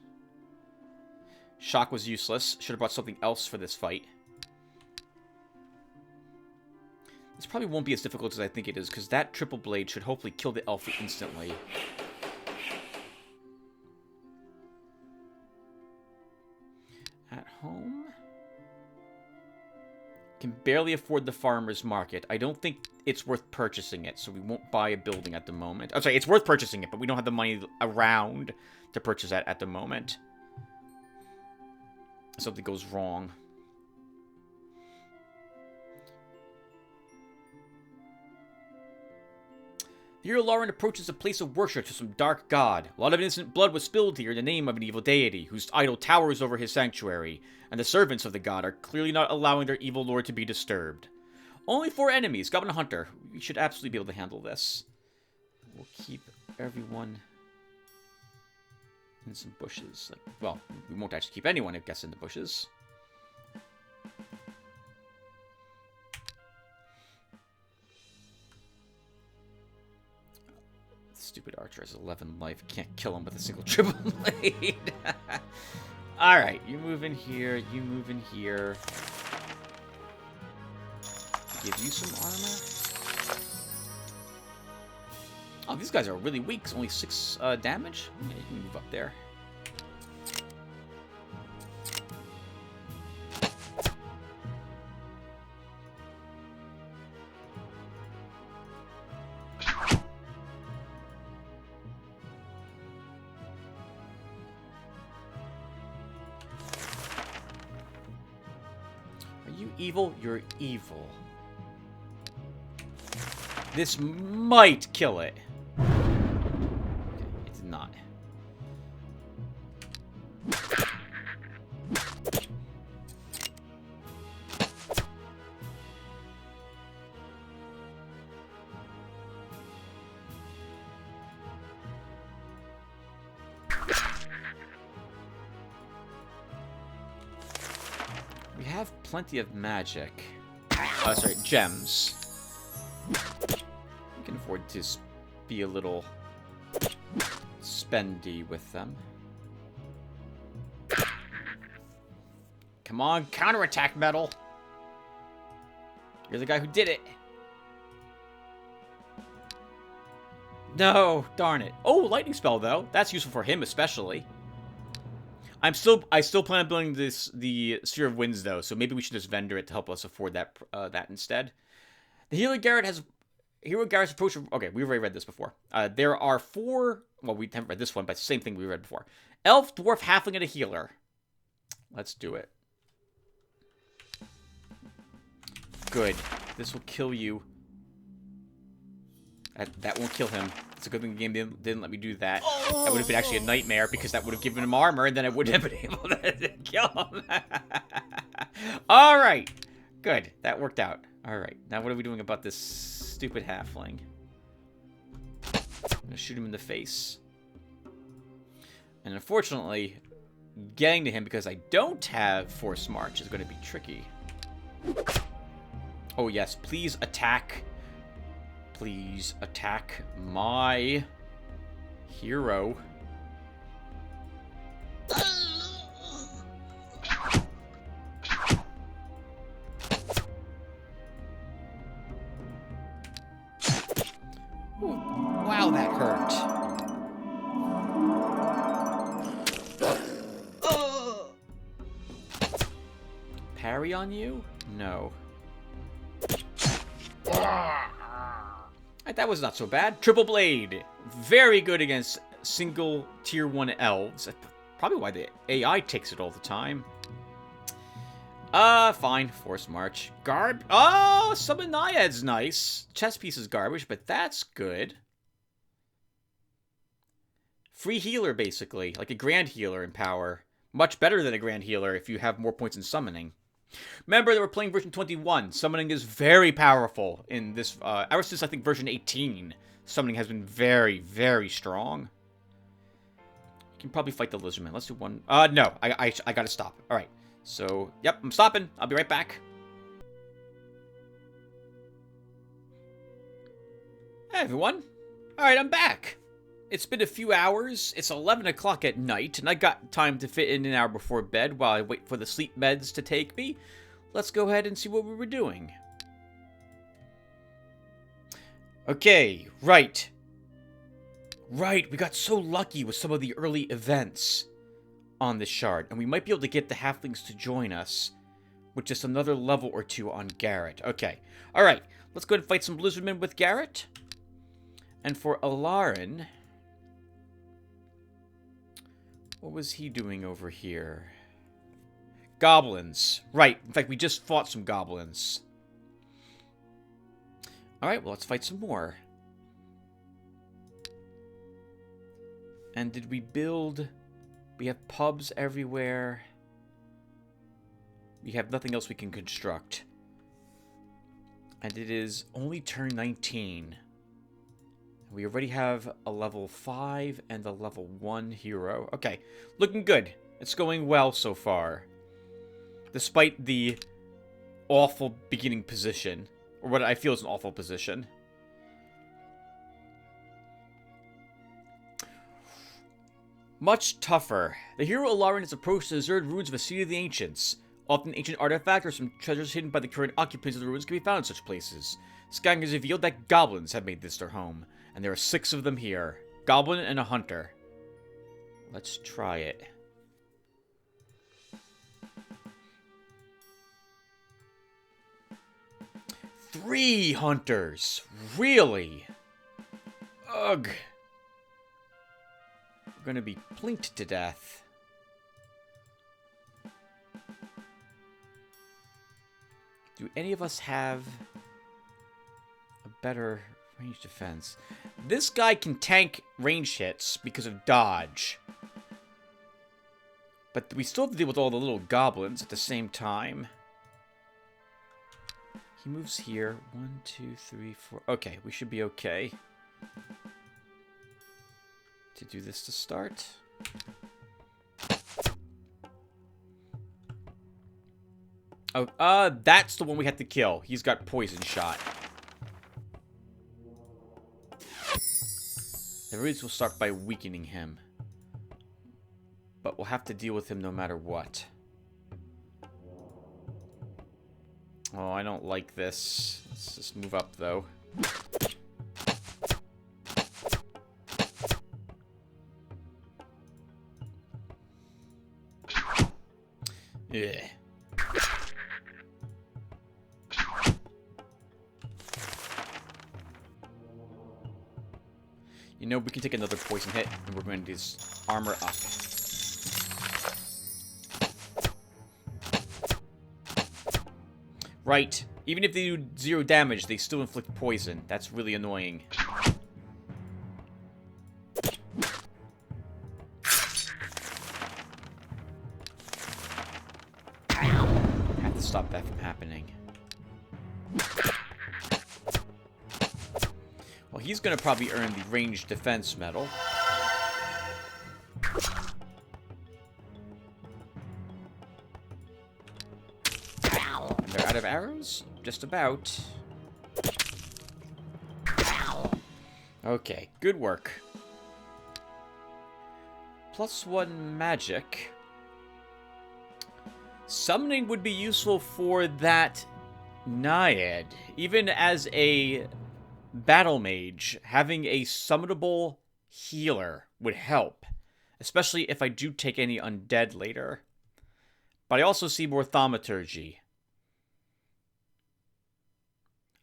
Shock was useless. Should have brought something else for this fight. This probably won't be as difficult as I think it is, because that triple blade should hopefully kill the elf instantly. At home? Can barely afford the farmer's market. I don't think it's worth purchasing it, so we won't buy a building at the moment. I'm sorry, it's worth purchasing it, but we don't have the money around to purchase that at the moment. Something goes wrong. Here, Lauren approaches a place of worship to some dark god. A lot of innocent blood was spilled here in the name of an evil deity, whose idol towers over his sanctuary, and the servants of the god are clearly not allowing their evil lord to be disturbed. Only 4 enemies, Goblin Hunter. We should absolutely be able to handle this. We'll keep everyone in some bushes. Well, we won't actually keep anyone, I guess, in the bushes. Stupid archer has 11 life. Can't kill him with a single triple blade. Alright, you move in here. You move in here. Give you some armor. Oh, these guys are really weak. It's only 6 damage. Yeah, you can move up there. Evil, you're evil. This might kill it. Okay, it did not. We have plenty of magic. Sorry, gems. We can afford to be a little spendy with them. Come on, counterattack metal. You're the guy who did it. No, darn it. Oh, lightning spell though. That's useful for him especially. I still plan on building the Sphere of Winds though, so maybe we should just vendor it to help us afford that instead. The Hero Garrett's approach. Okay, we've already read this before. There are 4. Well, we haven't read this one, but it's the same thing we read before. Elf, dwarf, halfling, and a healer. Let's do it. Good. This will kill you. That won't kill him. It's a good thing the game didn't let me do that. That would have been actually a nightmare because that would have given him armor, and then I wouldn't have been able to kill him. All right. Good. That worked out. All right. Now what are we doing about this stupid halfling? I'm going to shoot him in the face. And unfortunately, getting to him because I don't have Force March is going to be tricky. Oh, yes. Please attack. Please attack my hero. Ooh, wow, that hurt. Parry on you? No. That was not so bad. Triple Blade. Very good against single tier 1 elves. That's probably why the AI takes it all the time. Fine. Force March. Oh, Summon Naiad's nice. Chess piece is garbage, but that's good. Free healer, basically. Like a Grand Healer in power. Much better than a Grand Healer if you have more points in summoning. Remember that we're playing version 21. Summoning is very powerful in this, ever since I think version 18. Summoning has been very, very strong. You can probably fight the Lizardman. Let's do one. No, I gotta stop. All right. So, yep, I'm stopping. I'll be right back. Hey, everyone. All right, I'm back. It's been a few hours. It's 11 o'clock at night, and I got time to fit in an hour before bed while I wait for the sleep meds to take me. Let's go ahead and see what we were doing. Okay, right. Right, we got so lucky with some of the early events on this shard, and we might be able to get the halflings to join us with just another level or 2 on Garrett. Okay, alright, let's go ahead and fight some Blizzardmen with Garrett. And for Alarin, what was he doing over here? Goblins. Right. In fact, we just fought some goblins. Alright, well, let's fight some more. And did we build... We have pubs everywhere. We have nothing else we can construct. And it is only turn 19. We already have a level 5 and a level 1 hero. Okay, looking good. It's going well so far. Despite the awful beginning position. Or what I feel is an awful position. Much tougher. The hero Alarin has approached the deserted ruins of a City of the Ancients. Often ancient artifacts or some treasures hidden by the current occupants of the ruins can be found in such places. Scanning has revealed that goblins have made this their home. And there are 6 of them here. Goblin and a hunter. Let's try it. Three hunters! Really? Ugh. We're gonna be plinked to death. Do any of us have a better range defense? This guy can tank range hits because of dodge. But we still have to deal with all the little goblins at the same time. He moves here. 1, 2, 3, 4. Okay, we should be okay. To do this to start. Oh, that's the one we had to kill. He's got poison shot. The raids will start by weakening him. But we'll have to deal with him no matter what. Oh, I don't like this. Let's just move up, though. Yeah. You know, we can take another poison hit, and we're going to just armor up. Right. Even if they do 0 damage, they still inflict poison. That's really annoying. Have to stop that from happening. Well, he's going to probably earn the ranged defense medal. They're out of arrows? Just about. Okay, good work. +1 magic. Summoning would be useful for that Naiad. Even as a battle mage, having a summonable healer would help. Especially if I do take any undead later. But I also see more thaumaturgy.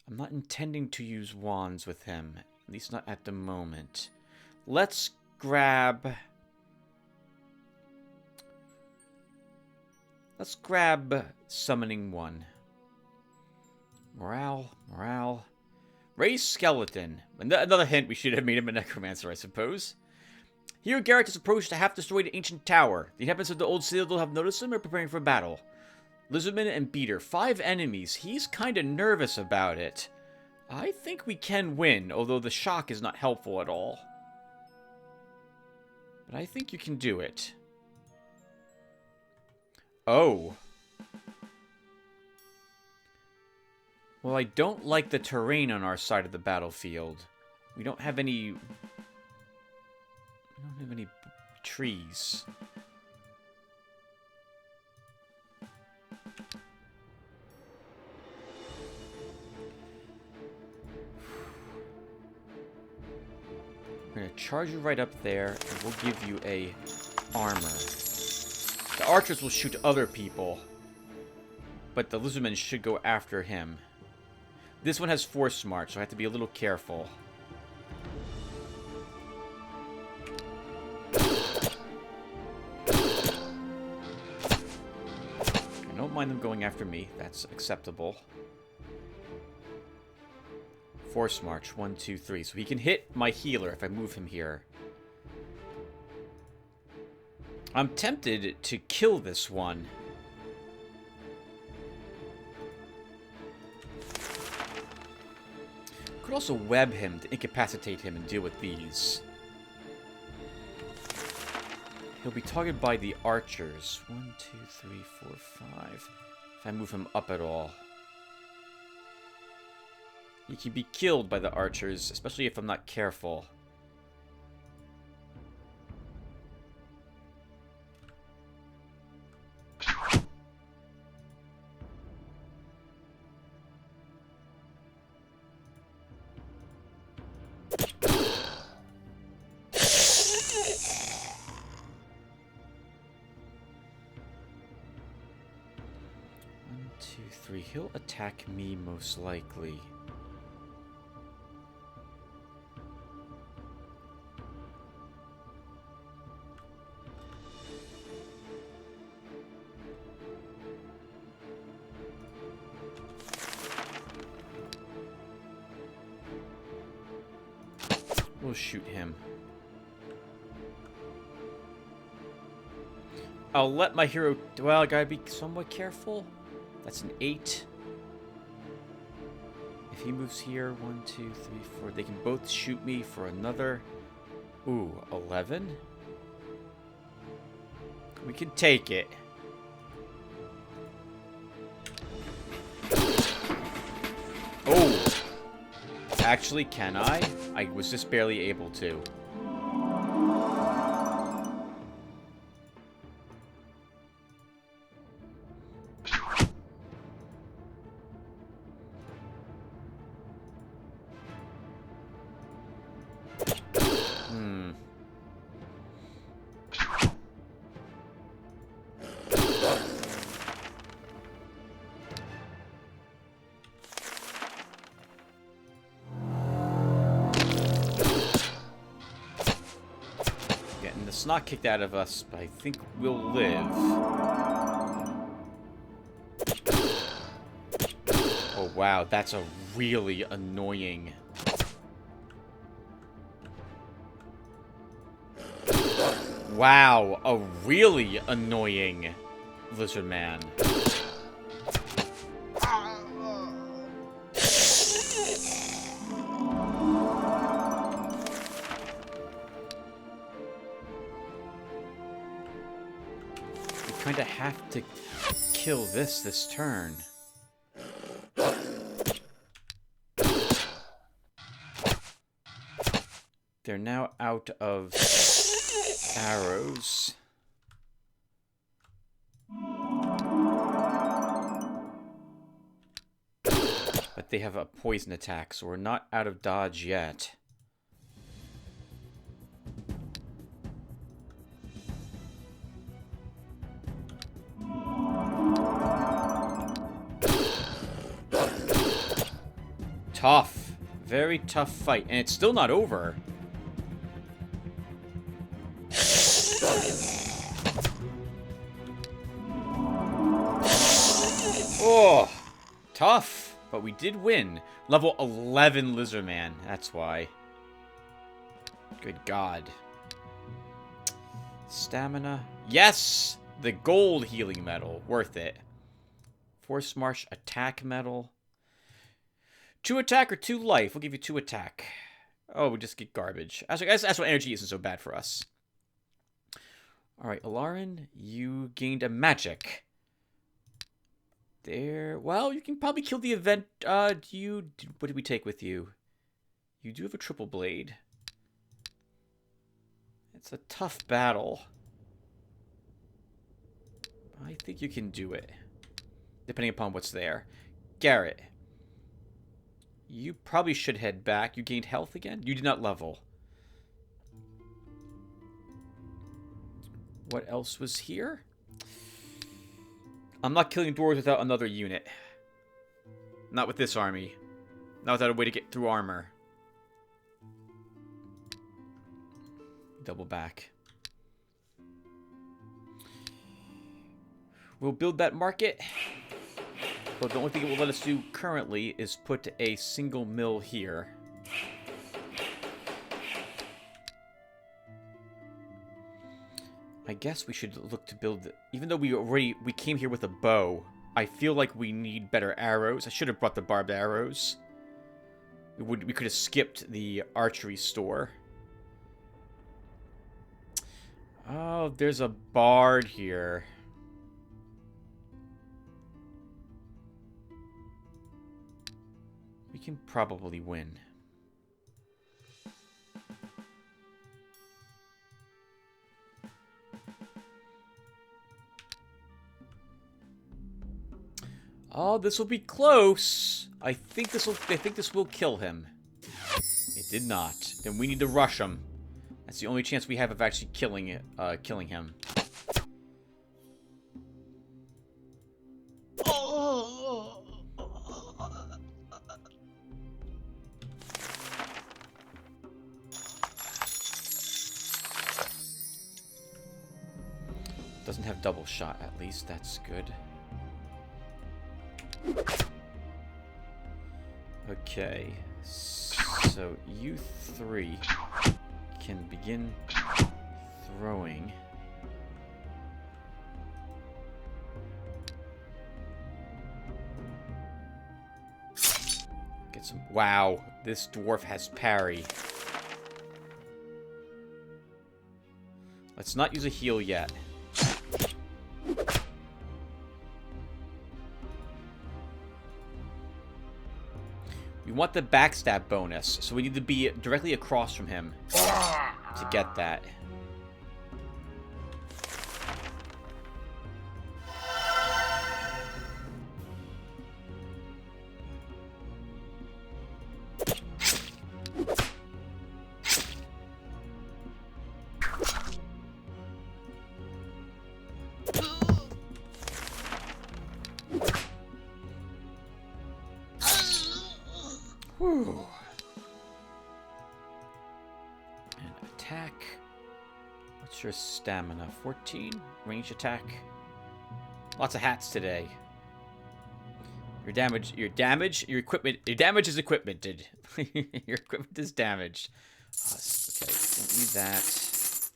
I'm not intending to use wands with him. At least not at the moment. Let's grab... Let's grab Summoning 1. Morale. Raise Skeleton. Another hint, we should have made him a Necromancer, I suppose. Here, Garrett has approached a half-destroyed ancient tower. The inhabitants of the old citadel have noticed him and are preparing for battle. Lizardman and Beater, 5 enemies. He's kinda nervous about it. I think we can win, although the shock is not helpful at all. But I think you can do it. Oh. Well, I don't like the terrain on our side of the battlefield. We don't have any... trees. We're going to charge you right up there, and we'll give you a armor. The archers will shoot other people, but the lizardmen should go after him. This one has Force March, so I have to be a little careful. I don't mind them going after me. That's acceptable. Force March, 1, 2, 3. So he can hit my healer if I move him here. I'm tempted to kill this one. Could also web him to incapacitate him and deal with these. He'll be targeted by the archers. 1, 2, 3, 4, 5. If I move him up at all. He can be killed by the archers, especially if I'm not careful. He'll attack me most likely. We'll shoot him. I'll let my hero... Well, I gotta be somewhat careful. That's an 8. If he moves here, 1, 2, 3, 4. They can both shoot me for another... Ooh, 11? We can take it. Oh! Actually, can I? I was just barely able to. snot kicked out of us, but I think we'll live. Oh, wow. That's a really annoying... Wow. A really annoying lizard man. We kind of have to kill this turn. They're now out of arrows. But they have a poison attack, so we're not out of dodge yet. Tough. Very tough fight. And it's still not over. Oh, tough. But we did win. Level 11 Lizard Man. That's why. Good God. Stamina. Yes! The gold healing medal. Worth it. Force March attack medal. 2 attack or 2 life? We'll give you 2 attack. Oh, we just get garbage. That's what energy isn't so bad for us. Alright, Alarin, you gained a magic. There. Well, you can probably kill the event. What did we take with you? You do have a triple blade. It's a tough battle. I think you can do it. Depending upon what's there. Garrett. You probably should head back. You gained health again? You did not level. What else was here? I'm not killing dwarves without another unit. Not with this army. Not without a way to get through armor. Double back. We'll build that market. But the only thing it will let us do currently is put a single mill here. I guess we should look to build... Even though we came here with a bow, I feel like we need better arrows. I should have brought the barbed arrows. We could have skipped the archery store. Oh, there's a bard here. We can probably win. Oh, this will be close. I think this will kill him. It did not. Then we need to rush him. That's the only chance we have of actually killing him. Doesn't have double shot, at least. That's good. Okay. So, you 3 can begin throwing. Get some... Wow. This dwarf has parry. Let's not use a heal yet. We want the backstab bonus, so we need to be directly across from him to get that. Whew. And attack. Let's What's your stamina? 14? Range attack? Lots of hats today. Your damage, your equipment, your damage is equipmented. Your equipment is damaged. Okay, don't need that.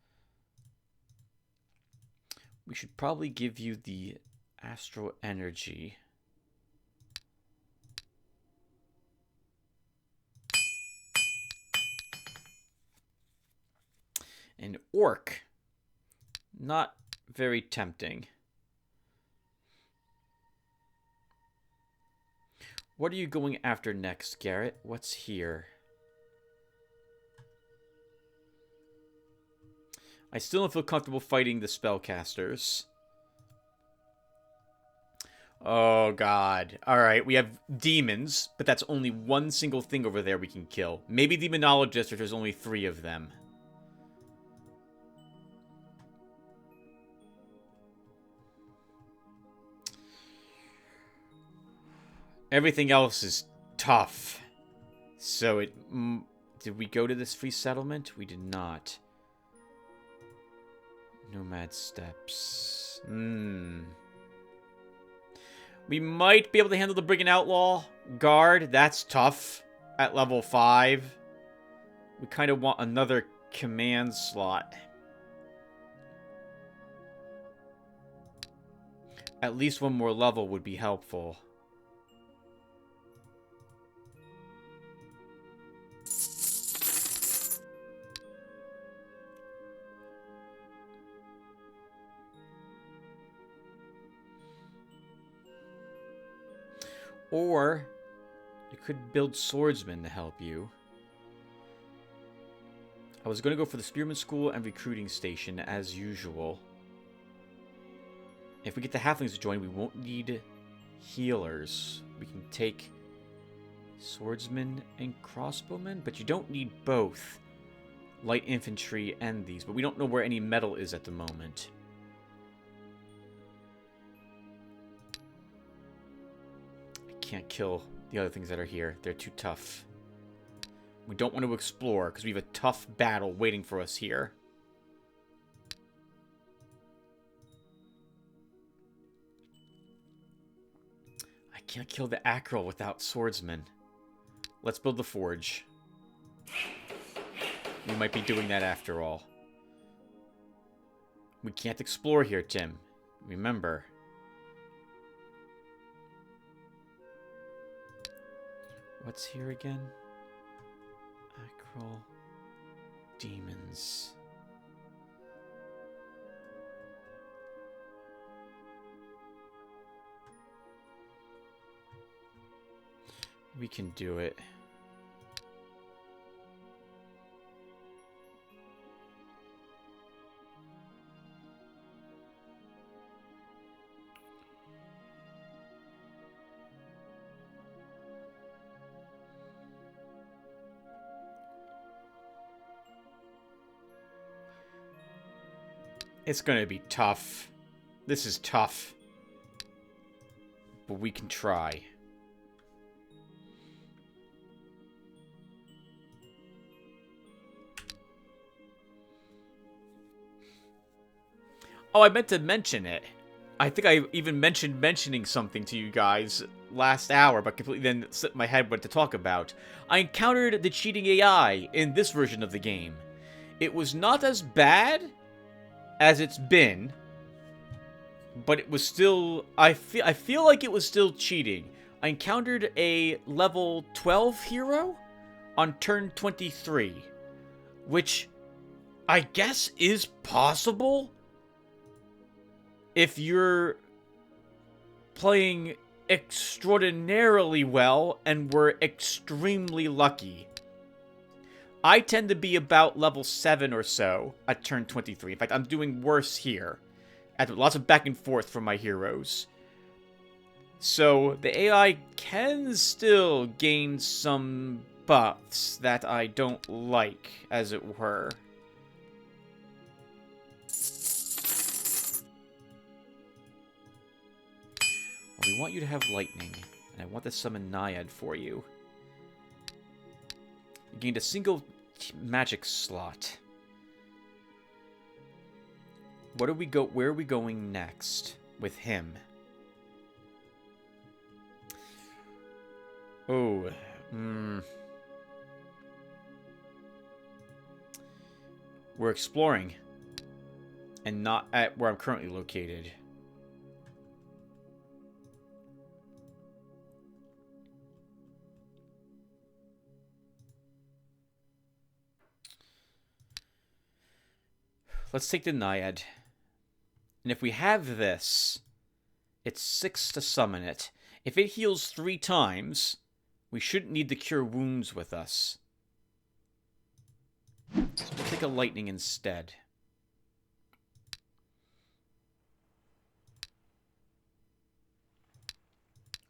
We should probably give you the Astral energy. An orc. Not very tempting. What are you going after next, Garrett? What's here? I still don't feel comfortable fighting the spellcasters. Oh, God. Alright, we have demons, but that's only one single thing over there we can kill. Maybe demonologists, if there's only 3 of them. Everything else is tough. So it... did we go to this free settlement? We did not. Nomad steps. We might be able to handle the Brigand Outlaw Guard. That's tough at level 5. We kind of want another command slot. At least one more level would be helpful. Or you could build swordsmen to help you. I was going to go for the Spearman School and Recruiting Station as usual. If we get the halflings to join, we won't need healers. We can take swordsmen and crossbowmen, but you don't need both light infantry and these. But we don't know where any metal is at the moment. Can't kill the other things that are here. They're too tough. We don't want to explore because we have a tough battle waiting for us here. I can't kill the Acral without swordsmen. Let's build the forge. We might be doing that after all. We can't explore here, Tim. Remember. What's here again? Acral demons. We can do it. It's going to be tough. This is tough. But we can try. Oh, I meant to mention it. I think I even mentioned mentioning something to you guys last hour, but completely then slipped my head what to talk about. I encountered the cheating AI in this version of the game. It was not as bad as it's been, but it was still, I feel like it was still cheating. I encountered a level 12 hero on turn 23, which I guess is possible if you're playing extraordinarily well and were extremely lucky. I tend to be about level 7 or so at turn 23. In fact, I'm doing worse here. After lots of back and forth from my heroes. So, the AI can still gain some buffs that I don't like, as it were. Well, we want you to have lightning, and I want to summon Naiad for you. You gained a single magic slot. Where are we going next with him? Oh, we're exploring, and not at where I'm currently located. Let's take the Naiad. And if we have this, it's 6 to summon it. If it heals 3 times, we shouldn't need to cure wounds with us. So we'll take a lightning instead.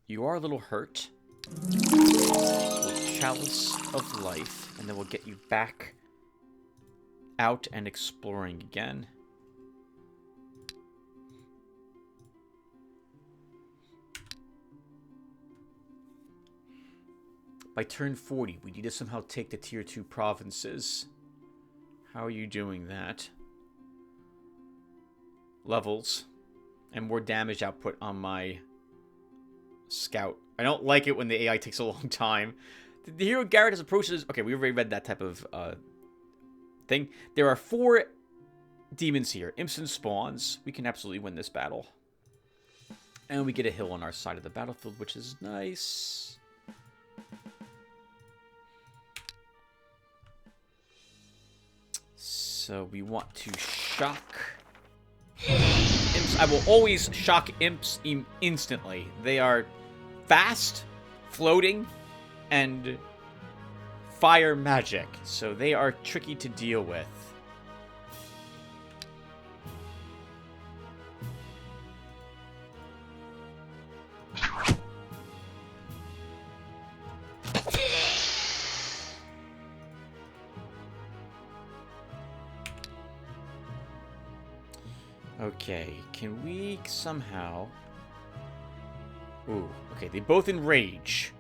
You are a little hurt. A chalice of life, and then we'll get you back out and exploring again. By turn 40, we need to somehow take the tier 2 provinces. How are you doing that? Levels. And more damage output on my scout. I don't like it when the AI takes a long time. The hero Garrett has approaches... Okay, we already read that type of thing. There are 4 demons here. Imps and spawns. We can absolutely win this battle. And we get a hill on our side of the battlefield, which is nice. So we want to shock imps. I will always shock imps instantly. They are fast, floating, and fire magic. So they are tricky to deal with. Okay, can we somehow... Ooh, okay, they both enrage.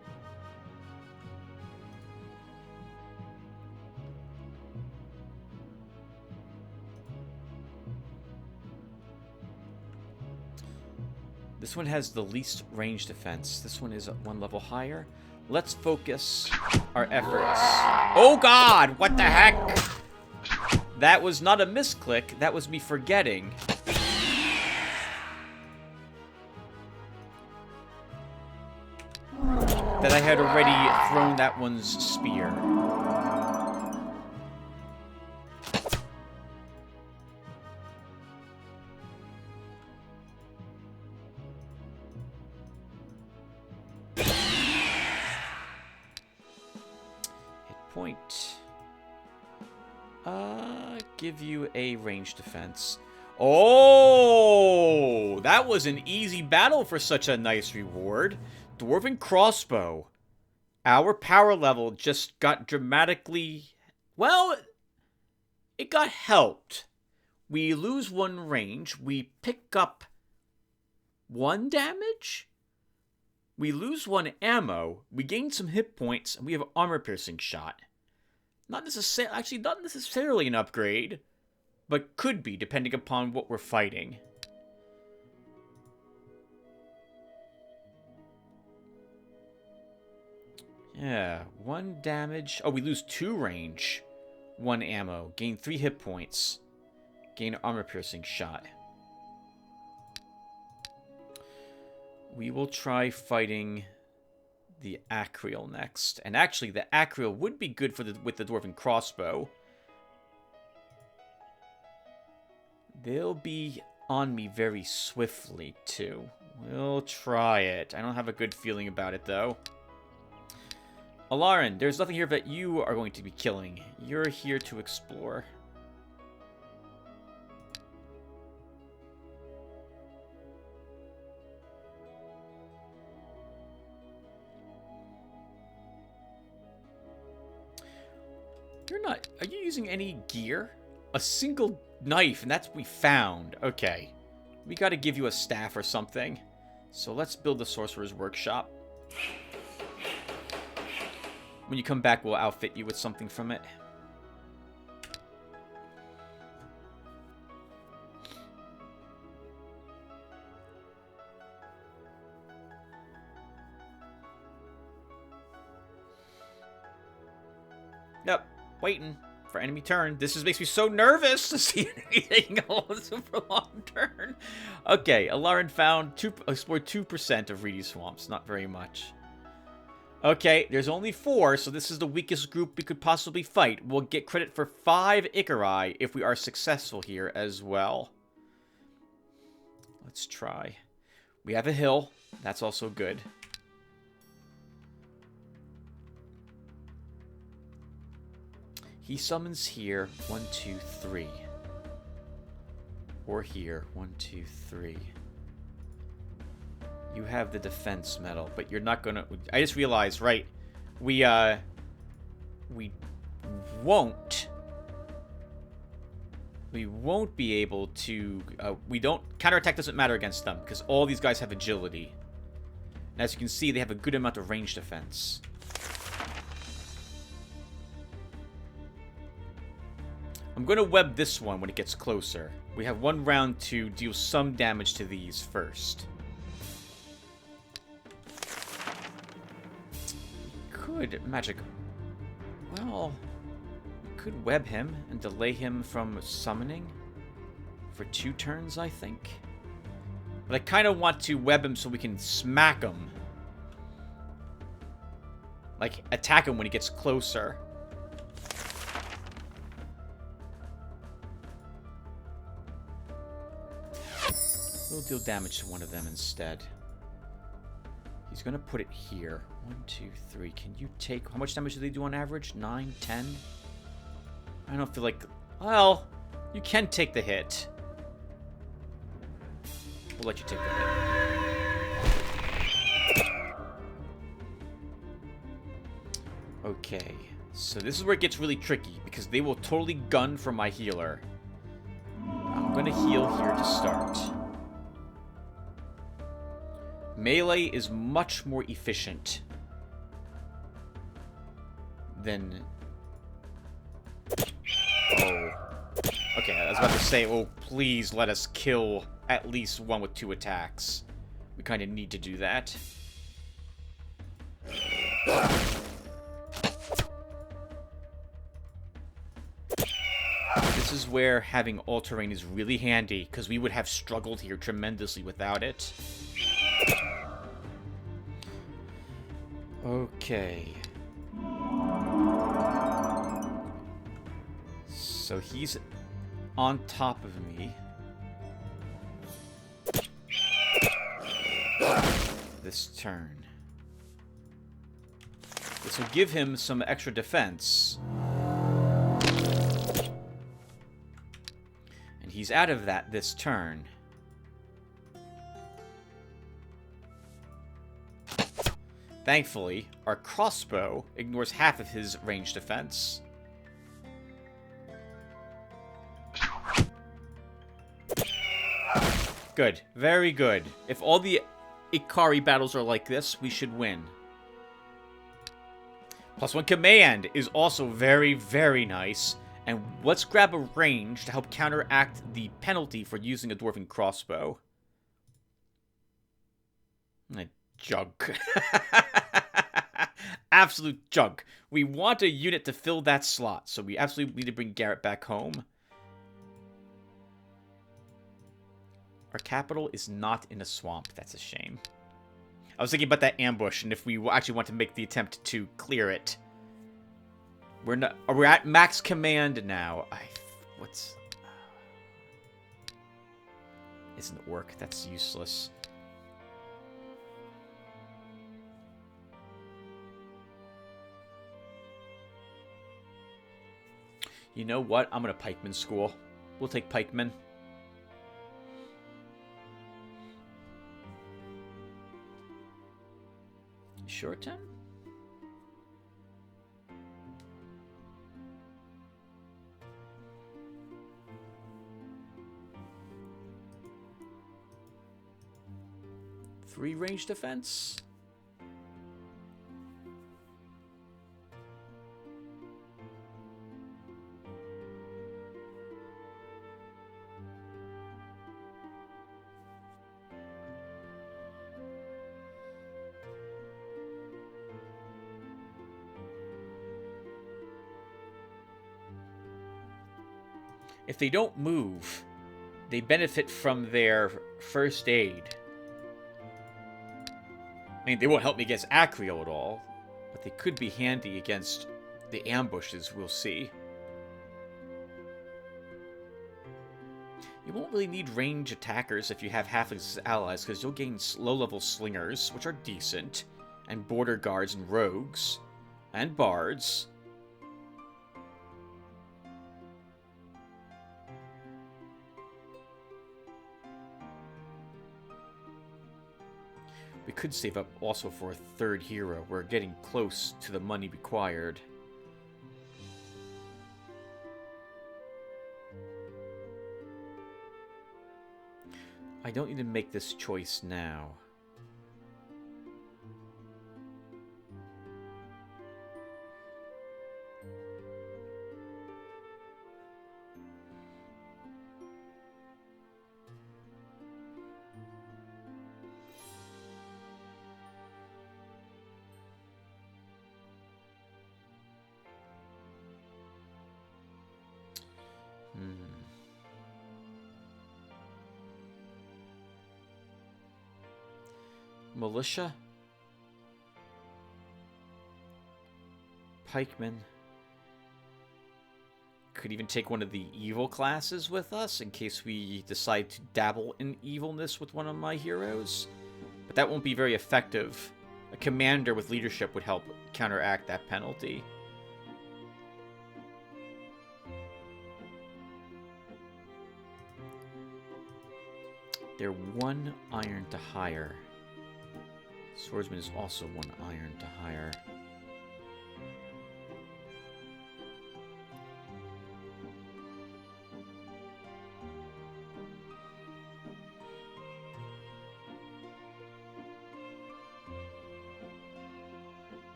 This one has the least range defense. This one is 1 level higher. Let's focus our efforts. Oh god, what the heck? That was not a misclick, that was me forgetting. That I had already thrown that one's spear. Hit point. Give you a range defense. Oh, that was an easy battle for such a nice reward. Dwarven crossbow. Our power level just got dramatically... Well, it got helped. We lose 1 range. We pick up 1 damage. We lose 1 ammo. We gain some hit points. And we have armor-piercing shot. Not necessarily an upgrade. But could be, depending upon what we're fighting. Yeah, 1 damage. Oh, we lose 2 range. 1 ammo. Gain 3 hit points. Gain armor-piercing shot. We will try fighting the Acreal next. And actually, the Acreal would be good for with the Dwarven crossbow. They'll be on me very swiftly, too. We'll try it. I don't have a good feeling about it, though. Alarin, there's nothing here that you are going to be killing. You're here to explore. You're not... Are you using any gear? A single knife, and that's what we found. Okay. We gotta give you a staff or something. So let's build the Sorcerer's Workshop. When you come back, we'll outfit you with something from it. Yep, waiting for enemy turn. This makes me so nervous to see anything on a super long turn. Okay, Alarin found explored 2% of reedy swamps. Not very much. Okay, there's only 4, so this is the weakest group we could possibly fight. We'll get credit for 5 Ikari if we are successful here as well. Let's try. We have a hill. That's also good. He summons here. 1, 2, 3. Or here. 1, 2, 3. You have the defense medal, but you're not gonna... I just realized, right, we won't be able to... counterattack doesn't matter against them, because all these guys have agility. And as you can see, they have a good amount of range defense. I'm going to web this one when it gets closer. We have 1 round to deal some damage to these first. Could magic... Well, we could web him and delay him from summoning for 2 turns, I think. But I kind of want to web him so we can smack him. Like, attack him when he gets closer. We'll deal damage to one of them instead. He's going to put it here. 1, 2, 3. Can you take... How much damage do they do on average? 9, 10? I don't feel like... Well, you can take the hit. We'll let you take the hit. Okay. So this is where it gets really tricky, because they will totally gun for my healer. I'm going to heal here to start. Melee is much more efficient than... Oh. Okay, I was about to say, oh, please let us kill at least one with 2 attacks. We kind of need to do that. This is where having all-terrain is really handy, because we would have struggled here tremendously without it. Okay. So he's on top of me. This turn. This will give him some extra defense. And he's out of that this turn. Thankfully, our crossbow ignores half of his range defense. Good. Very good. If all the Ikari battles are like this, we should win. +1 command is also very, very nice. And let's grab a range to help counteract the penalty for using a dwarven crossbow. Junk. Absolute junk. We want a unit to fill that slot, so we absolutely need to bring Garrett back home. Our capital is not in a swamp. That's a shame. I was thinking about that ambush, and if we actually want to make the attempt to clear it. We're at max command now. What's... Isn't work. That's useless. You know what? I'm going to pikeman school. We'll take pikeman. Sure, Tim? Three range defense? If they don't move, they benefit from their first aid. I mean, they won't help me against Acrio at all, but they could be handy against the ambushes we'll see. You won't really need range attackers if you have halflings as allies, because you'll gain low-level slingers, which are decent, and border guards and rogues, and bards. We could save up also for a third hero. We're getting close to the money required. I don't need to make this choice now. Militia? Pikemen? Could even take one of the evil classes with us in case we decide to dabble in evilness with one of my heroes. But that won't be very effective. A commander with leadership would help counteract that penalty. They're 1 iron to hire. Swordsman is also 1 iron to hire.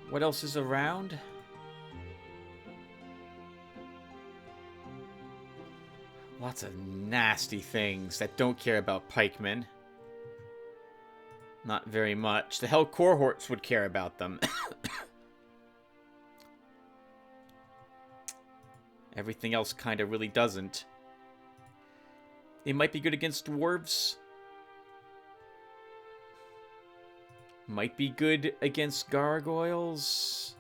What else is around? Lots of nasty things that don't care about pikemen. Not very much. The Hell cohorts would care about them. Everything else kind of really doesn't. They might be good against dwarves. Might be good against gargoyles.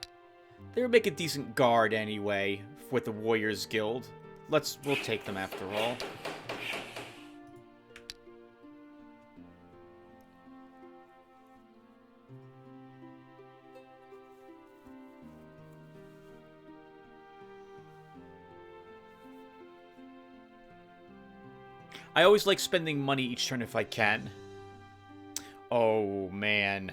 They would make a decent guard anyway with the Warriors Guild. We'll take them after all. I always like spending money each turn if I can. Oh, man.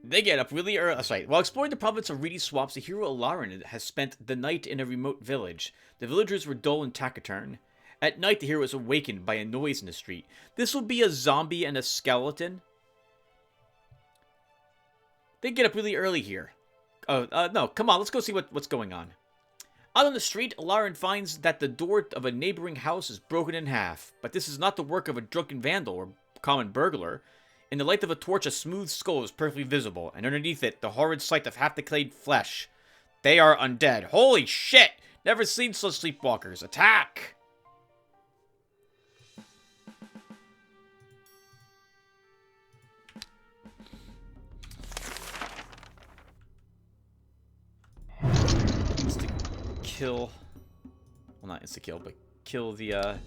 They get up really early. That's right. While exploring the province of reedy swamps, the hero Alarin has spent the night in a remote village. The villagers were dull and taciturn. At night, the hero is awakened by a noise in the street. This will be a zombie and a skeleton. They get up really early here. No, come on, let's go see what's going on. Out on the street, Alarin finds that the door of a neighboring house is broken in half. But this is not the work of a drunken vandal or common burglar. In the light of a torch, a smooth skull is perfectly visible, and underneath it, the horrid sight of half-decayed flesh. They are undead. Holy shit! Never seen such sleepwalkers. Attack! Insta-kill. Well, not insta-kill, but kill the, Oh,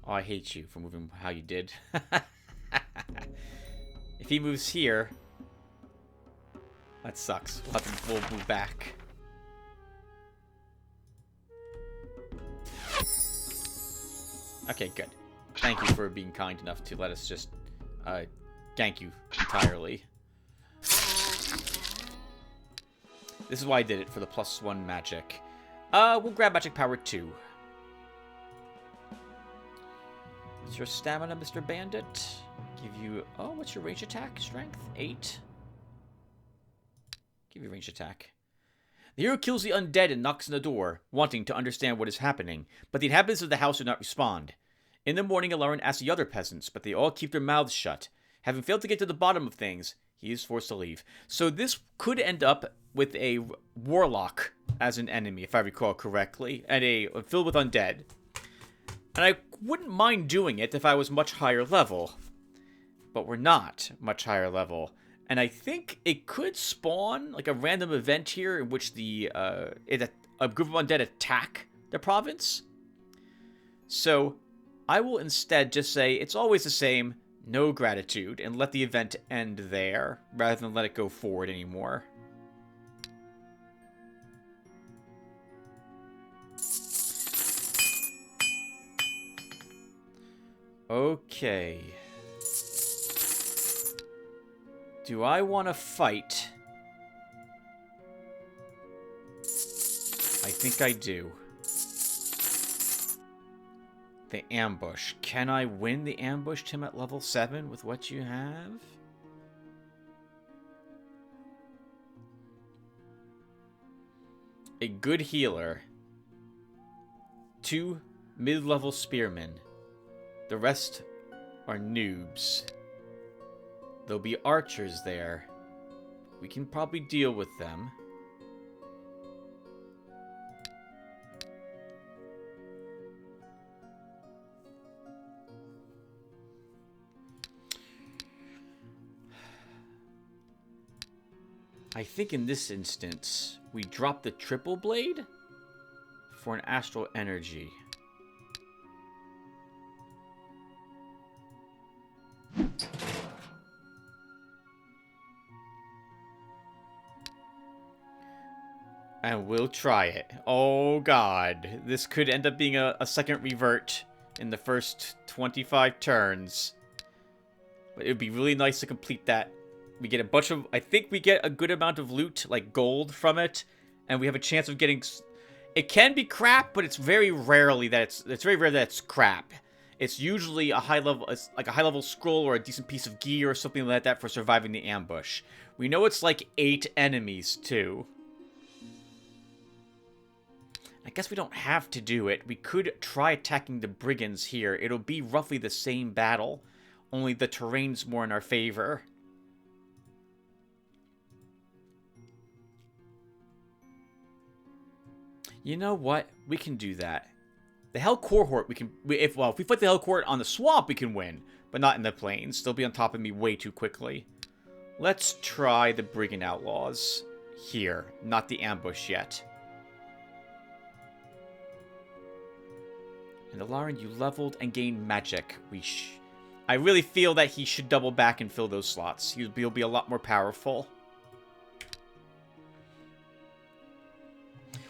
I hate you for moving how you did. If he moves here, that sucks. We'll move back. Okay, good. Thank you for being kind enough to let us just gank you entirely. This is why I did it, for the +1 magic. We'll grab magic power 2. What's your stamina, Mr. Bandit? Give you... Oh, what's your range attack? Strength? 8. Give you range attack. The hero kills the undead and knocks on the door, wanting to understand what is happening, but the inhabitants of the house do not respond. In the morning, Alarin asks the other peasants, but they all keep their mouths shut. Having failed to get to the bottom of things, he is forced to leave. So this could end up with a warlock as an enemy, if I recall correctly, and filled with undead. And I wouldn't mind doing it if I was much higher level. But we're not much higher level. And I think it could spawn like a random event here in which a group of undead attack the province. So I will instead just say it's always the same, no gratitude, and let the event end there rather than let it go forward anymore. Okay. Do I want to fight? I think I do. The ambush. Can I win the ambush, Tim, at level 7 with what you have? A good healer. 2 mid-level spearmen. The rest are noobs. There'll be archers there. We can probably deal with them. I think in this instance, we drop the triple blade for an astral energy. And we'll try it. Oh god, this could end up being a second revert in the first 25 turns. But it would be really nice to complete that. We get a bunch of... I think we get a good amount of loot, like gold, from it. And we have a chance of getting... It can be crap, but it's very rarely that it's very rare that it's crap. It's usually a high level... It's like a high level scroll or a decent piece of gear or something like that for surviving the ambush. We know it's like 8 enemies, too. I guess we don't have to do it. We could try attacking the brigands here. It'll be roughly the same battle, only the terrain's more in our favor. You know what? We can do that. The Hell Cohort, if we fight the Hell Cohort on the swamp, we can win, but not in the plains. They'll be on top of me way too quickly. Let's try the Brigand Outlaws here, not the ambush yet. And Alarin, you leveled and gained magic. I really feel that he should double back and fill those slots. He'll be a lot more powerful.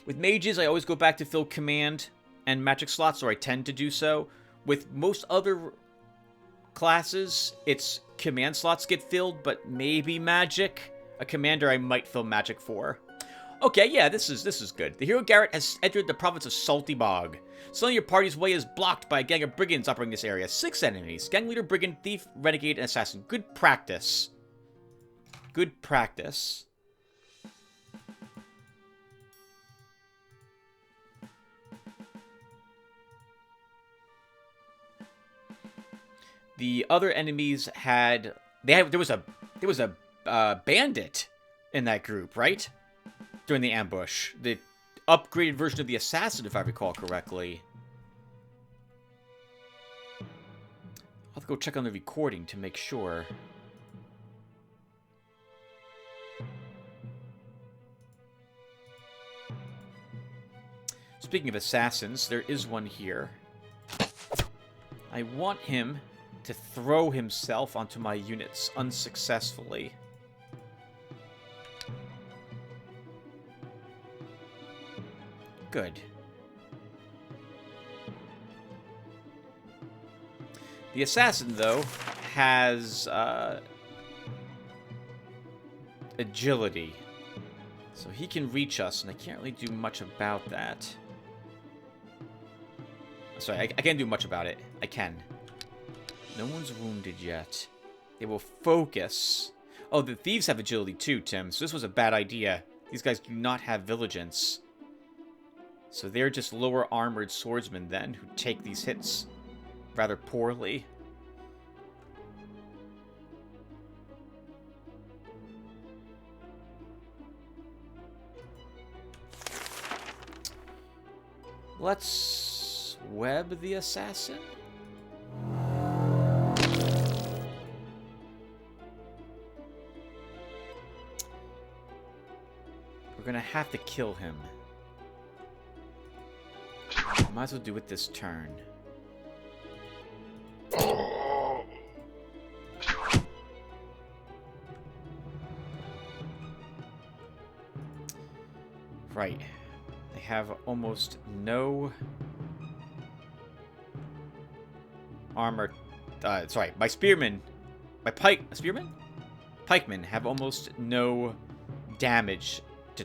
With mages, I always go back to fill command and magic slots, or I tend to do so. With most other classes, it's command slots get filled, but maybe magic. A commander I might fill magic for. Okay, yeah, this is good. The hero Garrett has entered the province of Salty Bog. Suddenly your party's way is blocked by a gang of brigands operating this area. 6 enemies. Gang leader, brigand, thief, renegade, and assassin. Good practice. Good practice. The other enemies had... There was a bandit in that group, right? During the ambush. The upgraded version of the assassin, if I recall correctly. I'll have to go check on the recording to make sure. Speaking of assassins, there is one here. I want him to throw himself onto my units unsuccessfully. Good. The assassin, though, has agility. So he can reach us, and I can't really do much about that. Sorry, I can't do much about it. I can. No one's wounded yet. They will focus. Oh, the thieves have agility too, Tim. So this was a bad idea. These guys do not have vigilance. So they're just lower armored swordsmen then, who take these hits rather poorly. Let's web the assassin. We're gonna have to kill him. Might as well do it this turn. Right. They have almost no armor. Sorry, my spearmen, pikemen have almost no damage to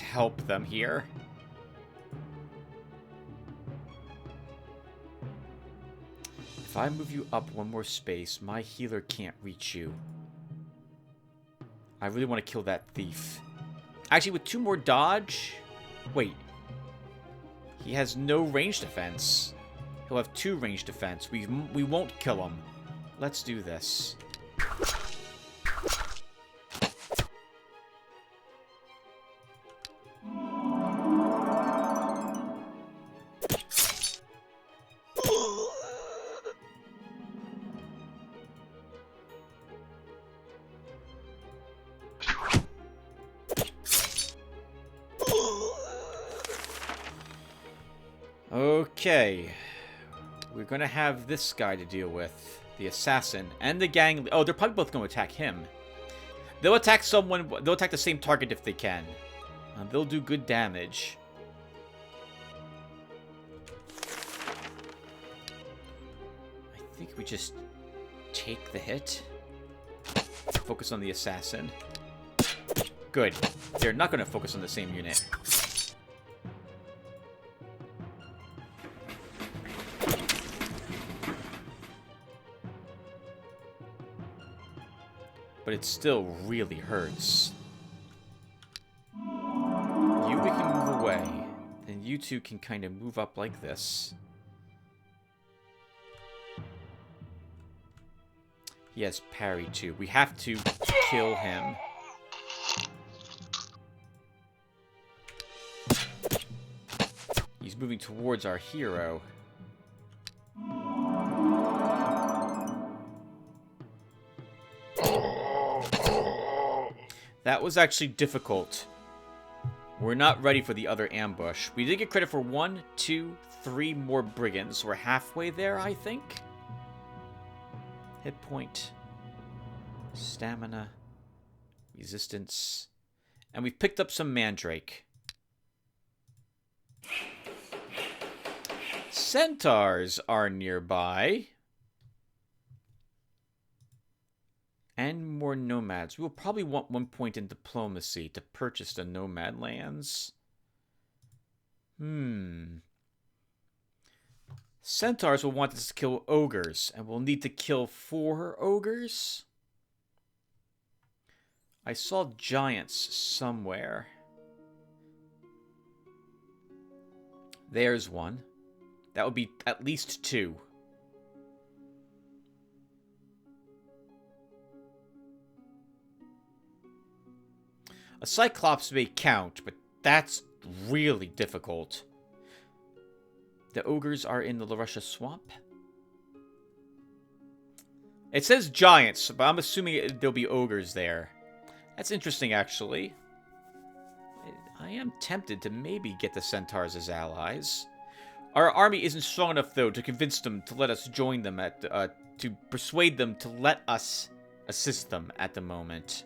help them here. If I move you up one more space, my healer can't reach you. I really want to kill that thief. Actually, with 2 more dodge... Wait. He has no range defense. He'll have 2 range defense. We won't kill him. Let's do this. Okay, we're gonna have this guy to deal with, the assassin, and the gang. Oh, they're probably both gonna attack him. They'll attack someone, they'll attack the same target if they can. They'll do good damage. I think we just take the hit. Focus on the assassin. Good. They're not gonna focus on the same unit. But it still really hurts. You we can move away, and you two can kind of move up like this. He has parry too. We have to kill him. He's moving towards our hero. That was actually difficult. We're not ready for the other ambush. We did get credit for 1, 2, 3 more brigands. We're halfway there, I think. Hit point. Stamina. Resistance. And we've picked up some mandrake. Centaurs are nearby. And more nomads. We'll probably want 1 point in diplomacy to purchase the nomad lands. Centaurs will want us to kill ogres, and we'll need to kill 4 ogres. I saw giants somewhere. There's one. That would be at least 2. A Cyclops may count, but that's really difficult. The ogres are in the Larusha Swamp. It says giants, but I'm assuming there'll be ogres there. That's interesting, actually. I am tempted to maybe get the Centaurs as allies. Our army isn't strong enough, though, to convince them to let us join them to persuade them to let us assist them at the moment.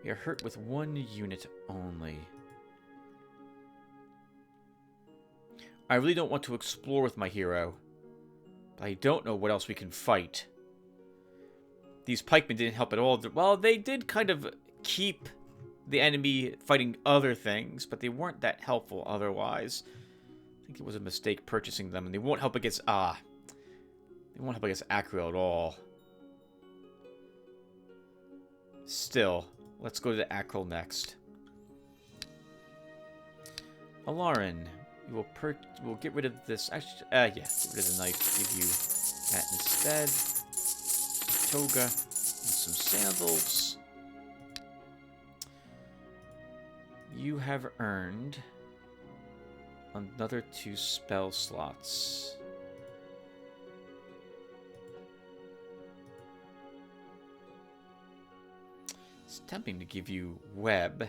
We are hurt with 1 unit only. I really don't want to explore with my hero, but I don't know what else we can fight. These pikemen didn't help at all. Well, they did kind of keep the enemy fighting other things, but they weren't that helpful otherwise. I think it was a mistake purchasing them, and they won't help against they won't help against Astral at all. Still, let's go to Astral next. Alarin, we'll get rid of this. Actually, yeah, get rid of the knife. Give you that instead. Toga and some sandals. You have earned another 2 spell slots. It's tempting to give you web.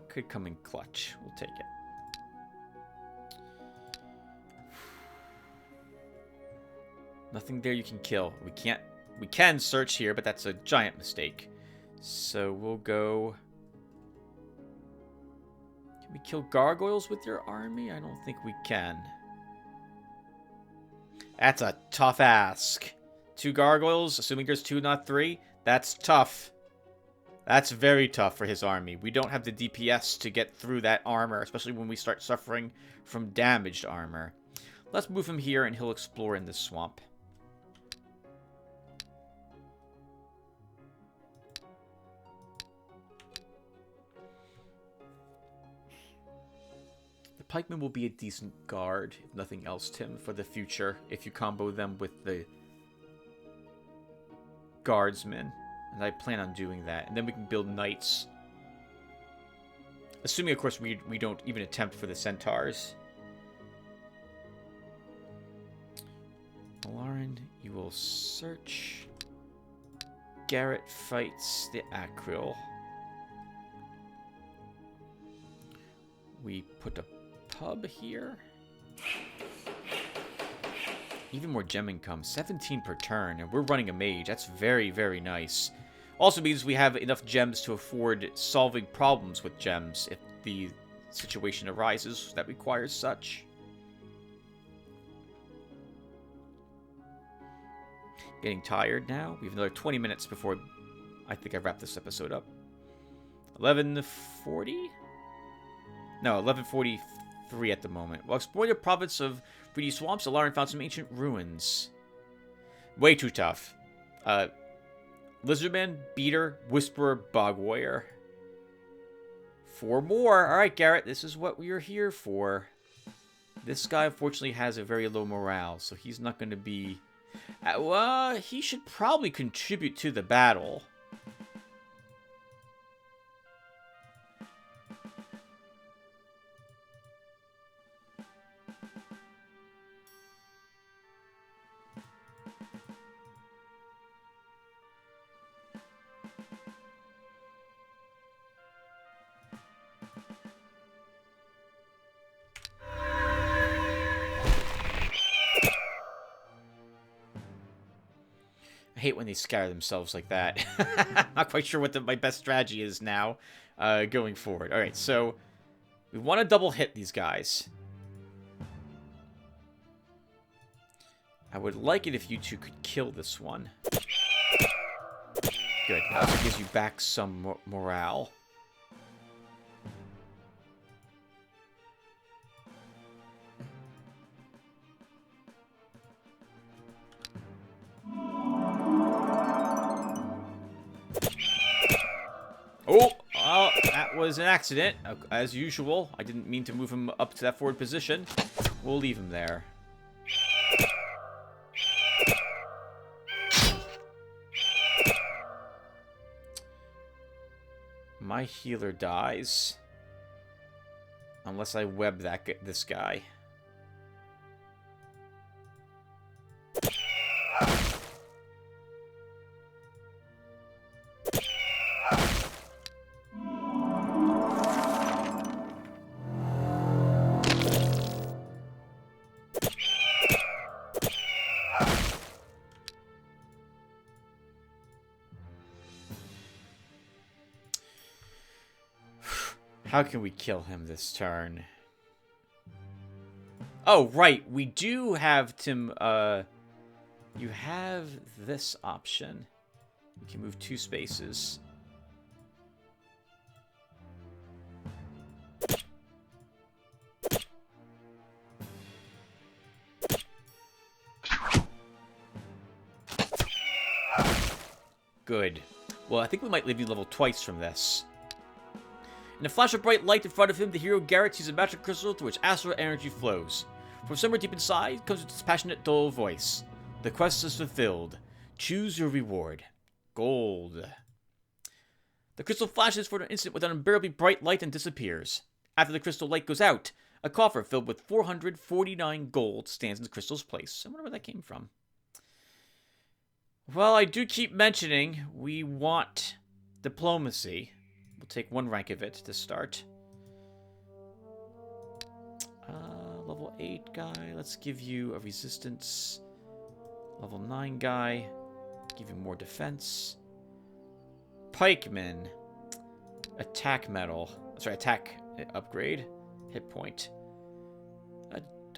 Could come in clutch. We'll take it. Nothing there you can kill. We can search here, but that's a giant mistake. So we'll go... Can we kill gargoyles with your army? I don't think we can. That's a tough ask. 2 gargoyles, assuming there's 2, not 3. That's tough. That's very tough for his army. We don't have the DPS to get through that armor, especially when we start suffering from damaged armor. Let's move him here, and he'll explore in this swamp. The pikemen will be a decent guard, if nothing else, Tim, for the future, if you combo them with the guardsmen. And I plan on doing that. And then we can build knights. Assuming, of course, we don't even attempt for the centaurs. Lauren, you will search. Garrett fights the Acryl. We put a pub here. Even more gem income. 17 per turn. And we're running a mage. That's very, very nice. Also means we have enough gems to afford solving problems with gems if the situation arises that requires such. Getting tired now. We have another 20 minutes before I think I wrap this episode up. 11:40? No, 11:43 at the moment. While exploring the province of Reedy Swamps, Alarin found some ancient ruins. Way too tough. Lizardman, Beater, Whisperer, Bog Warrior. 4 more. Alright, Garrett, this is what we are here for. This guy, unfortunately, has a very low morale, so he's not going to be... he should probably contribute to the battle. I hate when they scatter themselves like that. Not quite sure what my best strategy is now going forward. Alright, so we want to double hit these guys. I would like it if you two could kill this one. Good. That also gives you back some morale. Oh, that was an accident, as usual. I didn't mean to move him up to that forward position. We'll leave him there. My healer dies. Unless I web this guy. How can we kill him this turn? Oh, right. We do have Tim, you have this option. You can move 2 spaces. Good. Well, I think we might leave you level twice from this. In a flash of bright light in front of him, the hero Garrett sees a magic crystal through which astral energy flows. From somewhere deep inside comes its passionate, dull voice. The quest is fulfilled. Choose your reward. Gold. The crystal flashes for an instant with an unbearably bright light and disappears. After the crystal light goes out, a coffer filled with 449 gold stands in the crystal's place. I wonder where that came from. Well, I do keep mentioning we want diplomacy. We'll take 1 rank of it to start. Level 8 guy. Let's give you a resistance. Level 9 guy. Give you more defense. Pikeman. Attack medal. Sorry, attack upgrade. Hit point.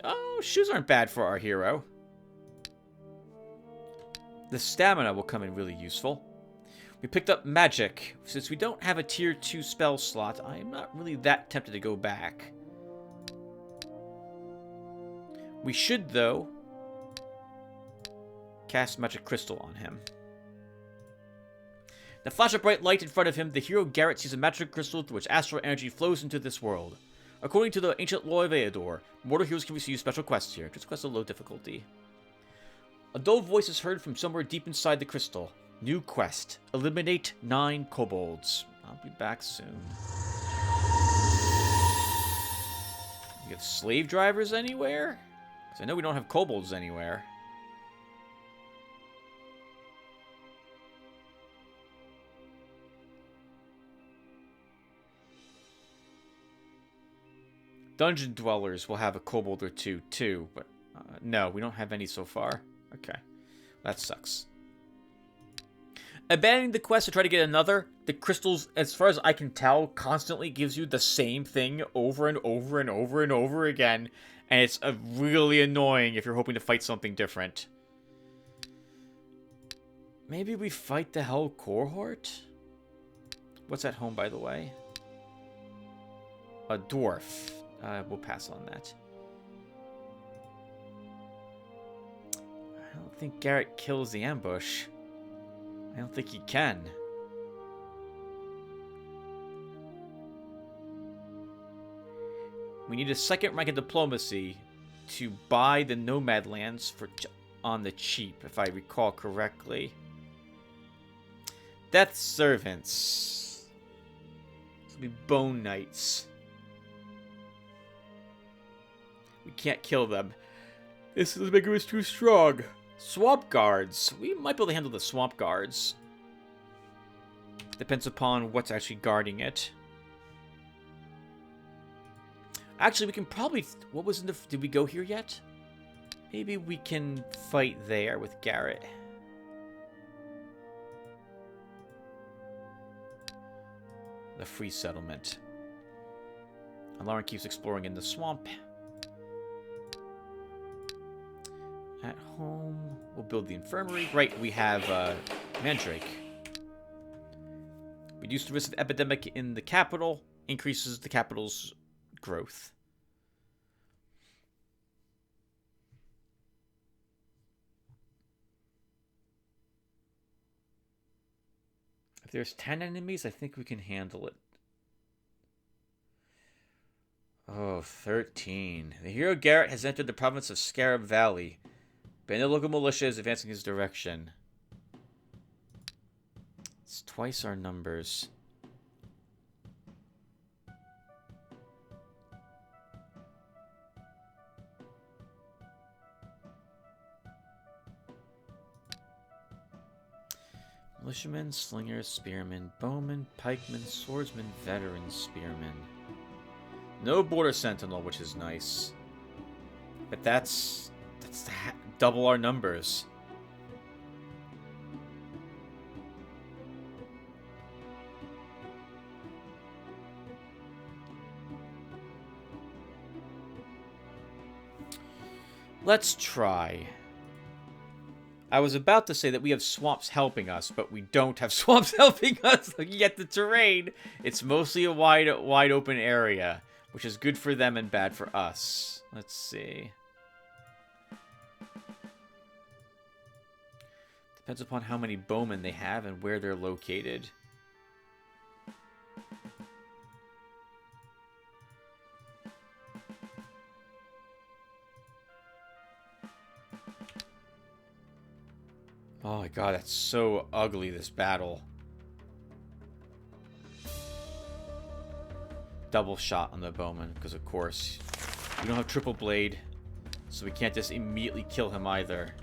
Oh, shoes aren't bad for our hero. The stamina will come in really useful. We picked up magic. Since we don't have a tier 2 spell slot, I'm not really that tempted to go back. We should, though, cast magic crystal on him. The flash of bright light in front of him, the hero Garrett sees a magic crystal through which astral energy flows into this world. According to the ancient law of Eador, mortal heroes can receive special quests here. Just quest of low difficulty. A dull voice is heard from somewhere deep inside the crystal. New quest. Eliminate 9 kobolds. I'll be back soon. We have slave drivers anywhere? Because I know we don't have kobolds anywhere. Dungeon dwellers will have a kobold or two, too. But no, we don't have any so far. Okay. That sucks. Abandoning the quest to try to get another, the crystals, as far as I can tell, constantly gives you the same thing over and over and over and over again. And it's really annoying if you're hoping to fight something different. Maybe we fight the Hell Cohort? What's at home, by the way? A dwarf. We'll pass on that. I don't think Garrett kills the ambush. I don't think he can. We need a 2nd rank of diplomacy to buy the nomad lands on the cheap, if I recall correctly. Death servants. This will be bone knights. We can't kill them. This maker is too strong. Swamp guards. We might be able to handle the swamp guards. Depends upon what's actually guarding it. Actually, we can probably... What was in the... Did we go here yet? Maybe we can fight there with Garrett. The free settlement. And Lauren keeps exploring in the swamp. At home, we'll build the infirmary. Right, we have Mandrake. Reduce the risk of epidemic in the capital. Increases the capital's growth. If there's 10 enemies, I think we can handle it. Oh, 13. The hero Garrett has entered the province of Scarab Valley. Bandit local militia is advancing his direction. It's twice our numbers. Militiamen, slingers, spearmen, bowmen, pikemen, swordsmen, veteran, spearmen. No border sentinel, which is nice. But that's double our numbers. Let's try. I was about to say that we have swamps helping us, but we don't have swamps helping us. Looking at the terrain, it's mostly a wide open area, which is good for them and bad for us. Let's see. Depends upon how many bowmen they have and where they're located. Oh my god, that's so ugly, this battle. double shot on the bowman, because of course we don't have triple blade, so we can't just immediately kill him either.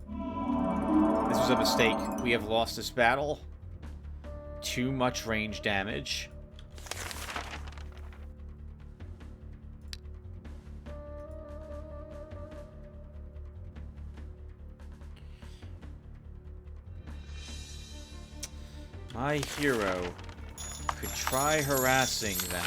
This was a mistake. We have lost this battle. Too much range damage. My hero could try harassing them.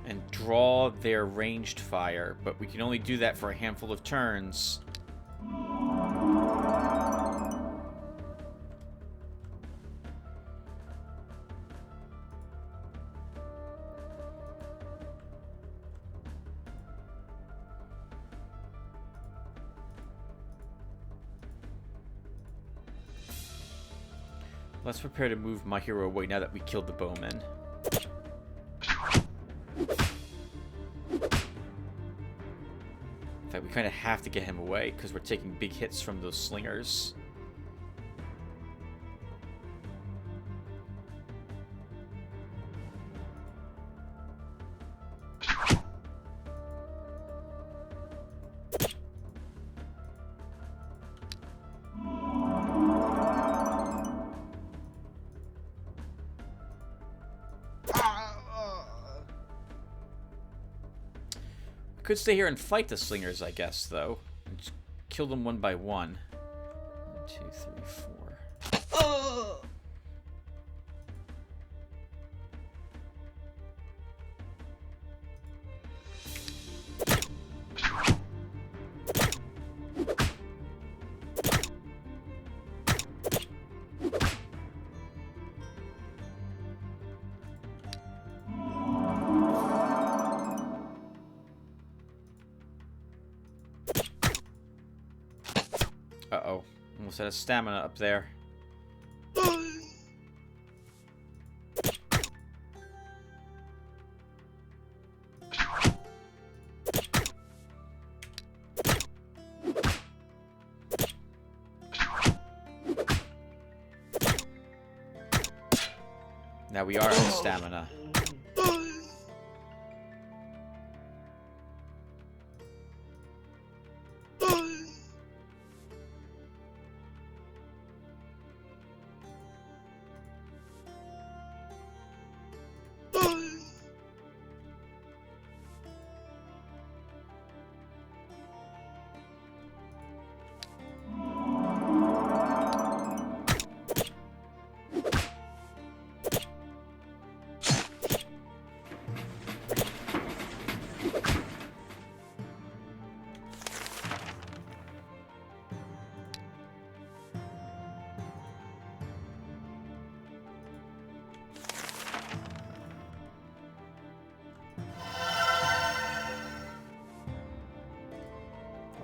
And draw their ranged fire, but we can only do that for a handful of turns. Let's prepare to move my hero away now that we killed the bowman. In fact, we kind of have to get him away because we're taking big hits from those slingers. Could stay here and fight the slingers, I guess, though. And just kill them one by one. 1, 2, 3, 4. Uh-oh. Almost had a stamina up there. Now we are out of stamina.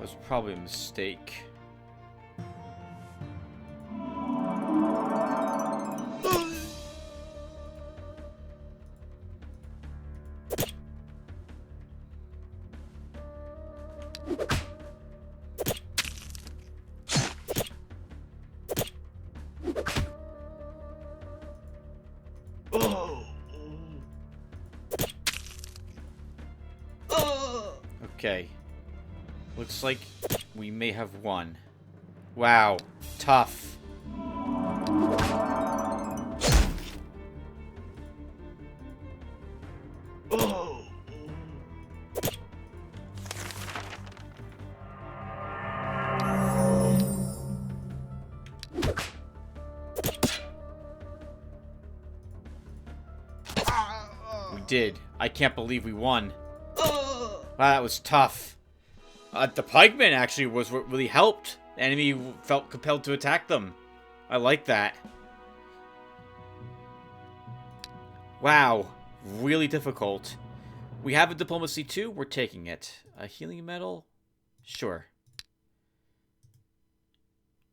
Was probably a mistake. Okay. Looks like we may have won. Wow. Tough. We did. I can't believe we won. Wow, that was tough. The pikeman actually was what really helped. The enemy felt compelled to attack them. I like that. Wow, really difficult. We have a diplomacy too. We're taking it. A healing medal? Sure.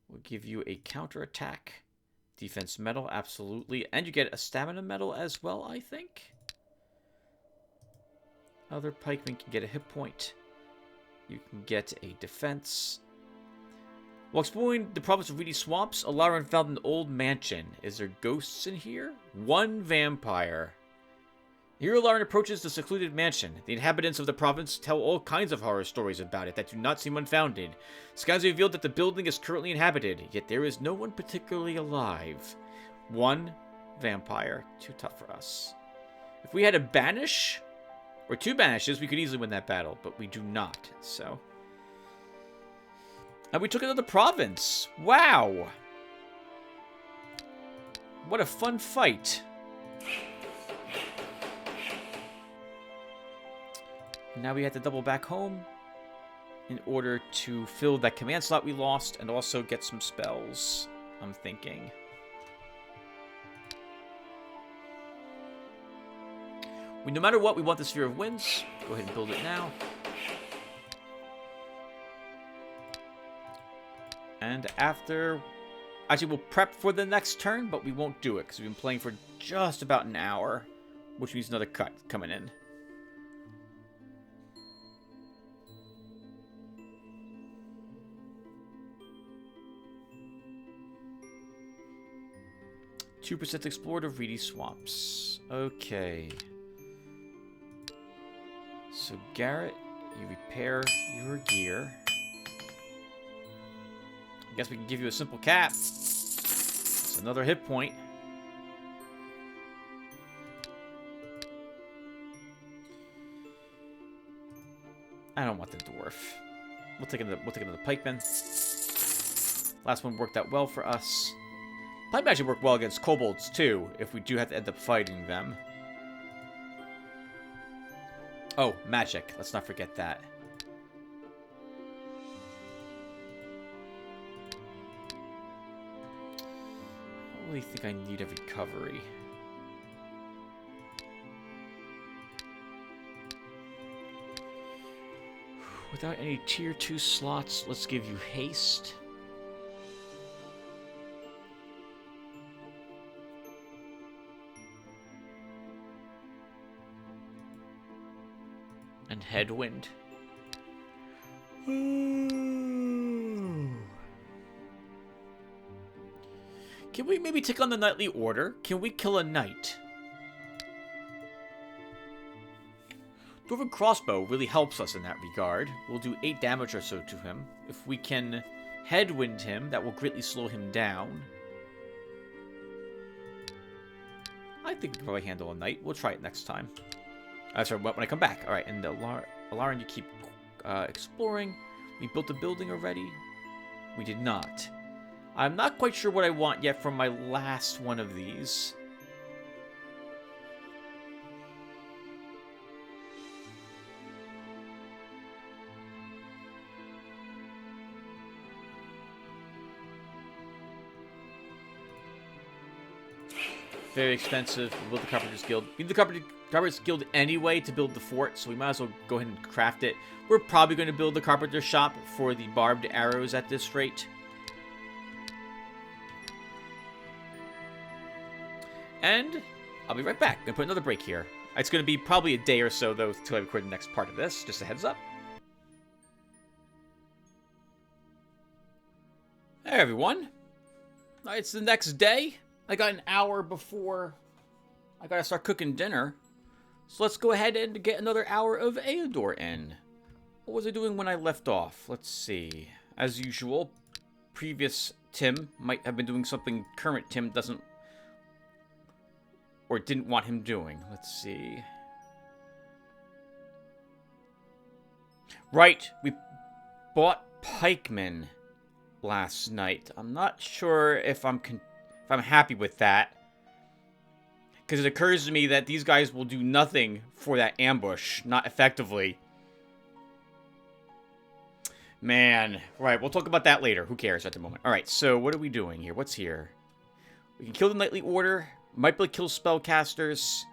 We'll give you a counterattack. Defense medal, absolutely. And you get a stamina medal as well, I think. Other pikemen can get a hit point. You can get a defense. While exploring the province of Reedy Swamps, Alarin found an old mansion. Is there ghosts in here? One vampire. Here Alarin approaches the secluded mansion. The inhabitants of the province tell all kinds of horror stories about it that do not seem unfounded. Scans revealed that the building is currently inhabited, yet there is no one particularly alive. One vampire. Too tough for us. If we had a banish, or two banishes, we could easily win that battle, but we do not, so... And we took another province. Wow! What a fun fight. Now we have to double back home in order to fill that command slot we lost and also get some spells, I'm thinking. No matter what, we want the Sphere of Winds. Go ahead and build it now. And after... Actually, we'll prep for the next turn, but we won't do it because we've been playing for just about an hour, which means another cut coming in. %2% explored of Reedy Swamps. Okay. So, Garrett, you repair your gear. I guess we can give you a simple cap. It's another hit point. I don't want the dwarf. We'll take another pikeman. Last one worked out well for us. Pikemen actually work well against kobolds too, if we do have to end up fighting them. Oh, magic. Let's not forget that. I really think I need a recovery. Without any tier 2 slots, let's give you haste. And headwind. Can we maybe take on the knightly order? Can we kill a knight? Dwarven crossbow really helps us in that regard. We'll do 8 damage or so to him. If we can headwind him, that will greatly slow him down. I think we can probably handle a knight. We'll try it next time. Sorry, when I come back. Alright, and Alarin, you keep exploring. We built a building already. We did not. I'm not quite sure what I want yet from my last one of these. Very expensive. We'll build the Carpenter's Guild. We need the Carpenter's Guild anyway to build the fort, so we might as well go ahead and craft it. We're probably going to build the Carpenter's Shop for the barbed arrows at this rate. And I'll be right back. I'm going to put another break here. It's going to be probably a day or so, though, until I record the next part of this. Just a heads up. Hey, everyone. It's the next day. I got an hour before I gotta start cooking dinner. So let's go ahead and get another hour of Eador in. What was I doing when I left off? Let's see. As usual, previous Tim might have been doing something current Tim doesn't or didn't want him doing. Let's see. Right, we bought pikemen last night. I'm not sure if I'm happy with that. Because it occurs to me that these guys will do nothing for that ambush. Not effectively. Man. Right, we'll talk about that later. Who cares at the moment? Alright, so what are we doing here? What's here? We can kill the Knightly Order. Might be able to kill spellcasters.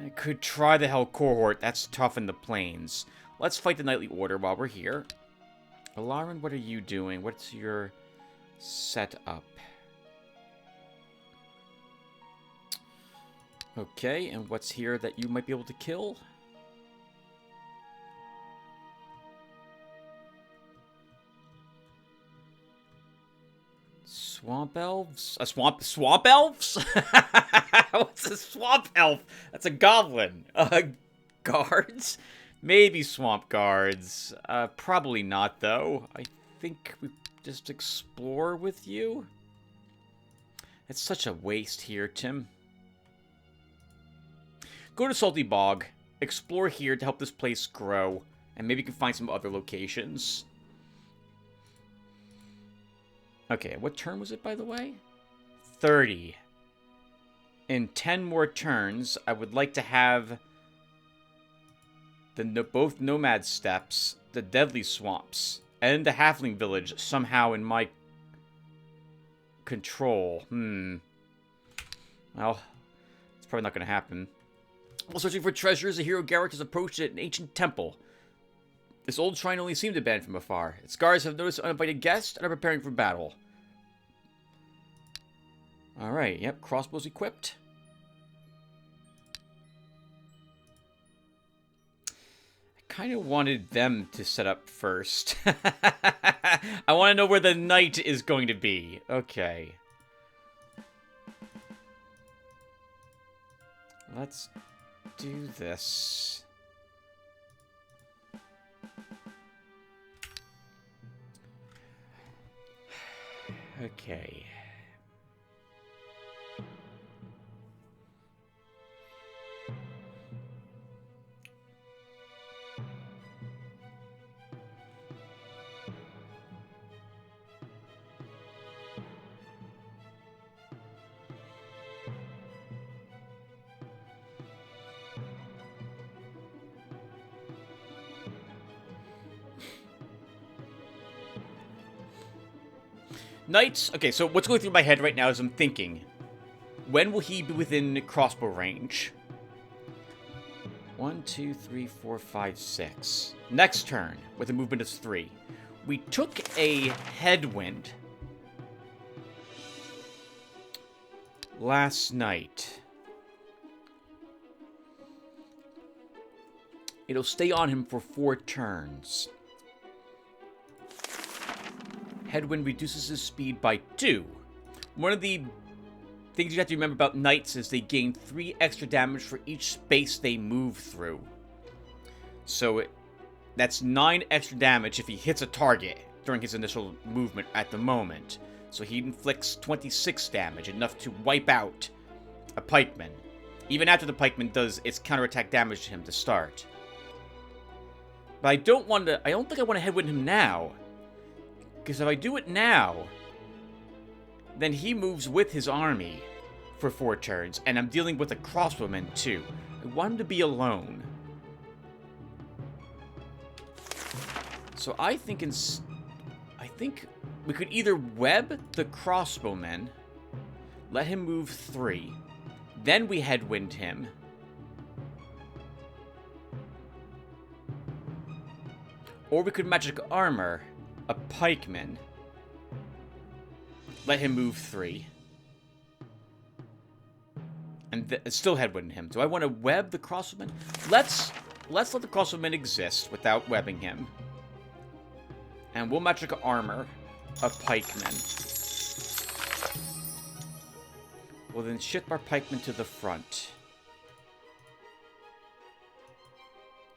I could try the Hell Cohort. That's tough in the plains. Let's fight the Knightly Order while we're here. Alarin, what are you doing? What's your setup? Okay, and what's here that you might be able to kill? Swamp elves? Swamp elves? What's a swamp elf? That's a goblin. Guards? Maybe swamp guards. Probably not, though. I think we just explore with you. It's such a waste here, Tim. Go to Salty Bog. Explore here to help this place grow. And maybe you can find some other locations. Okay, what turn was it, by the way? 30. In 10 more turns, I would like to have both Nomad Steppes, the Deadly Swamps, and the Halfling Village somehow in my control. Well, it's probably not going to happen. While searching for treasures, the hero Garrick has approached an ancient temple. This old shrine only seemed abandoned from afar. Its guards have noticed an uninvited guest and are preparing for battle. Alright, yep, crossbows equipped. I kind of wanted them to set up first. I want to know where the knight is going to be. Okay. Let's do this. Okay. Knights. Okay, so what's going through my head right now is I'm thinking, when will he be within crossbow range? 1, 2, 3, 4, 5, 6. Next turn, with a movement of 3. We took a headwind last night. It'll stay on him for 4 turns. Headwind reduces his speed by 2. One of the things you have to remember about knights is they gain 3 extra damage for each space they move through. So that's 9 extra damage if he hits a target during his initial movement at the moment. So he inflicts 26 damage, enough to wipe out a pikeman. Even after the pikeman does its counterattack damage to him to start. But I don't think I want to headwind him now. Because if I do it now, then he moves with his army for 4 turns, and I'm dealing with a crossbowman too. I want him to be alone. So I think we could either web the crossbowman, let him move 3, then we headwind him, or we could magic armor a pikeman, let him move 3, and still headwind him. Do I want to web the crossbowman? Let's let the crossbowman exist without webbing him, and we'll magic armor a pikeman. We'll then ship our pikeman to the front.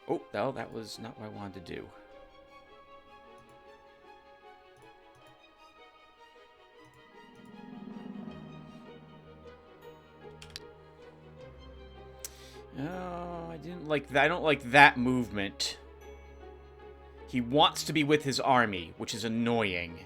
Oh, no, that was not what I wanted to do. Oh, I didn't like that. I don't like that movement. He wants to be with his army, which is annoying.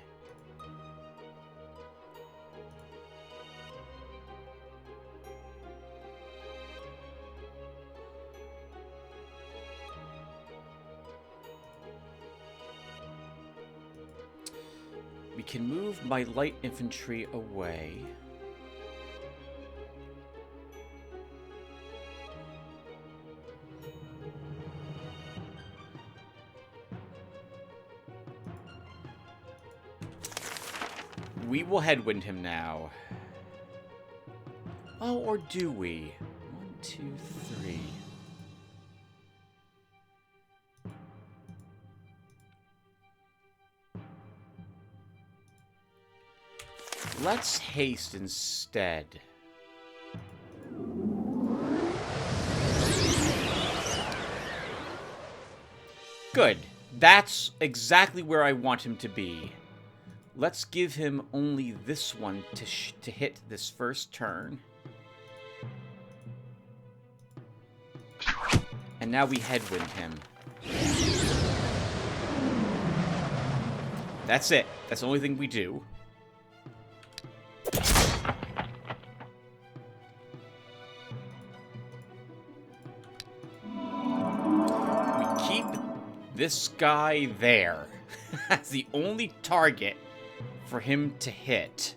We can move my light infantry away. We will headwind him now. Oh, or do we? 1, 2, 3. Let's haste instead. Good. That's exactly where I want him to be. Let's give him only this one to hit this first turn. And now we headwind him. That's it. That's the only thing we do. We keep this guy there. That's the only target for him to hit.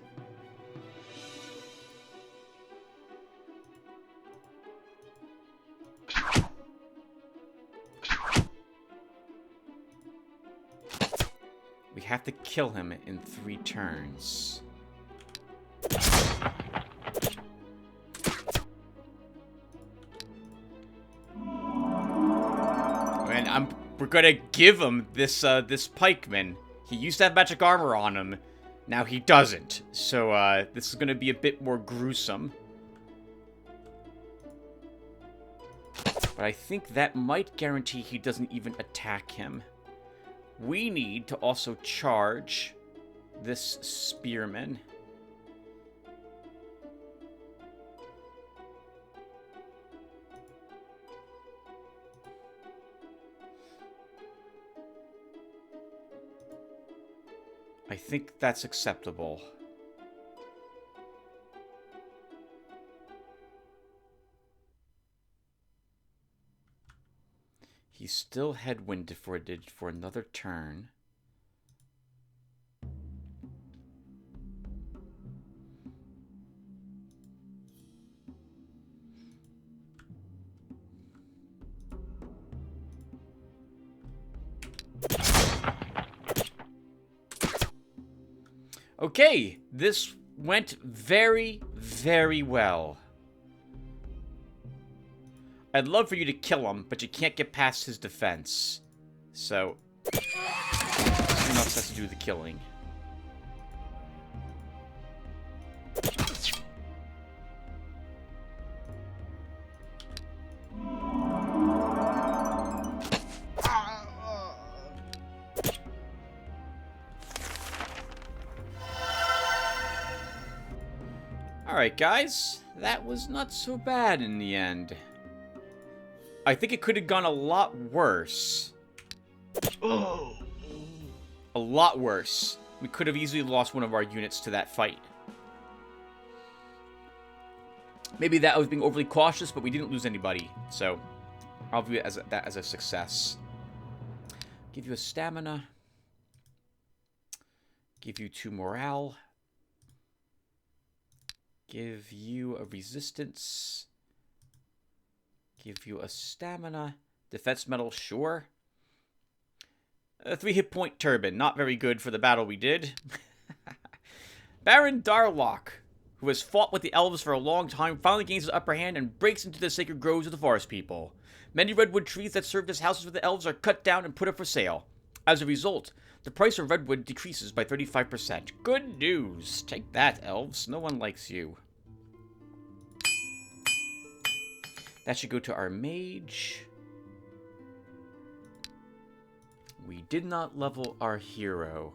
We have to kill him in 3 turns. And we're gonna give him this this pikeman. He used to have magic armor on him. Now he doesn't. So this is gonna be a bit more gruesome. But I think that might guarantee he doesn't even attack him. We need to also charge this spearman. I think that's acceptable. He's still headwinded for another turn. Okay, this went very, very well. I'd love for you to kill him, but you can't get past his defense. So, someone else has to do the killing. Alright, guys. That was not so bad in the end. I think it could have gone a lot worse. Oh. A lot worse. We could have easily lost one of our units to that fight. Maybe that was being overly cautious, but we didn't lose anybody. So, I'll view it as that as a success. Give you a stamina. Give you 2 morale. Give you a resistance. Give you a stamina. Defense medal, sure. A 3 hit point turban. Not very good for the battle we did. Baron Darlock, who has fought with the elves for a long time, finally gains his upper hand and breaks into the sacred groves of the forest people. Many redwood trees that served as houses for the elves are cut down and put up for sale. As a result, the price of redwood decreases by 35%. Good news. Take that, elves. No one likes you. That should go to our mage. We did not level our hero.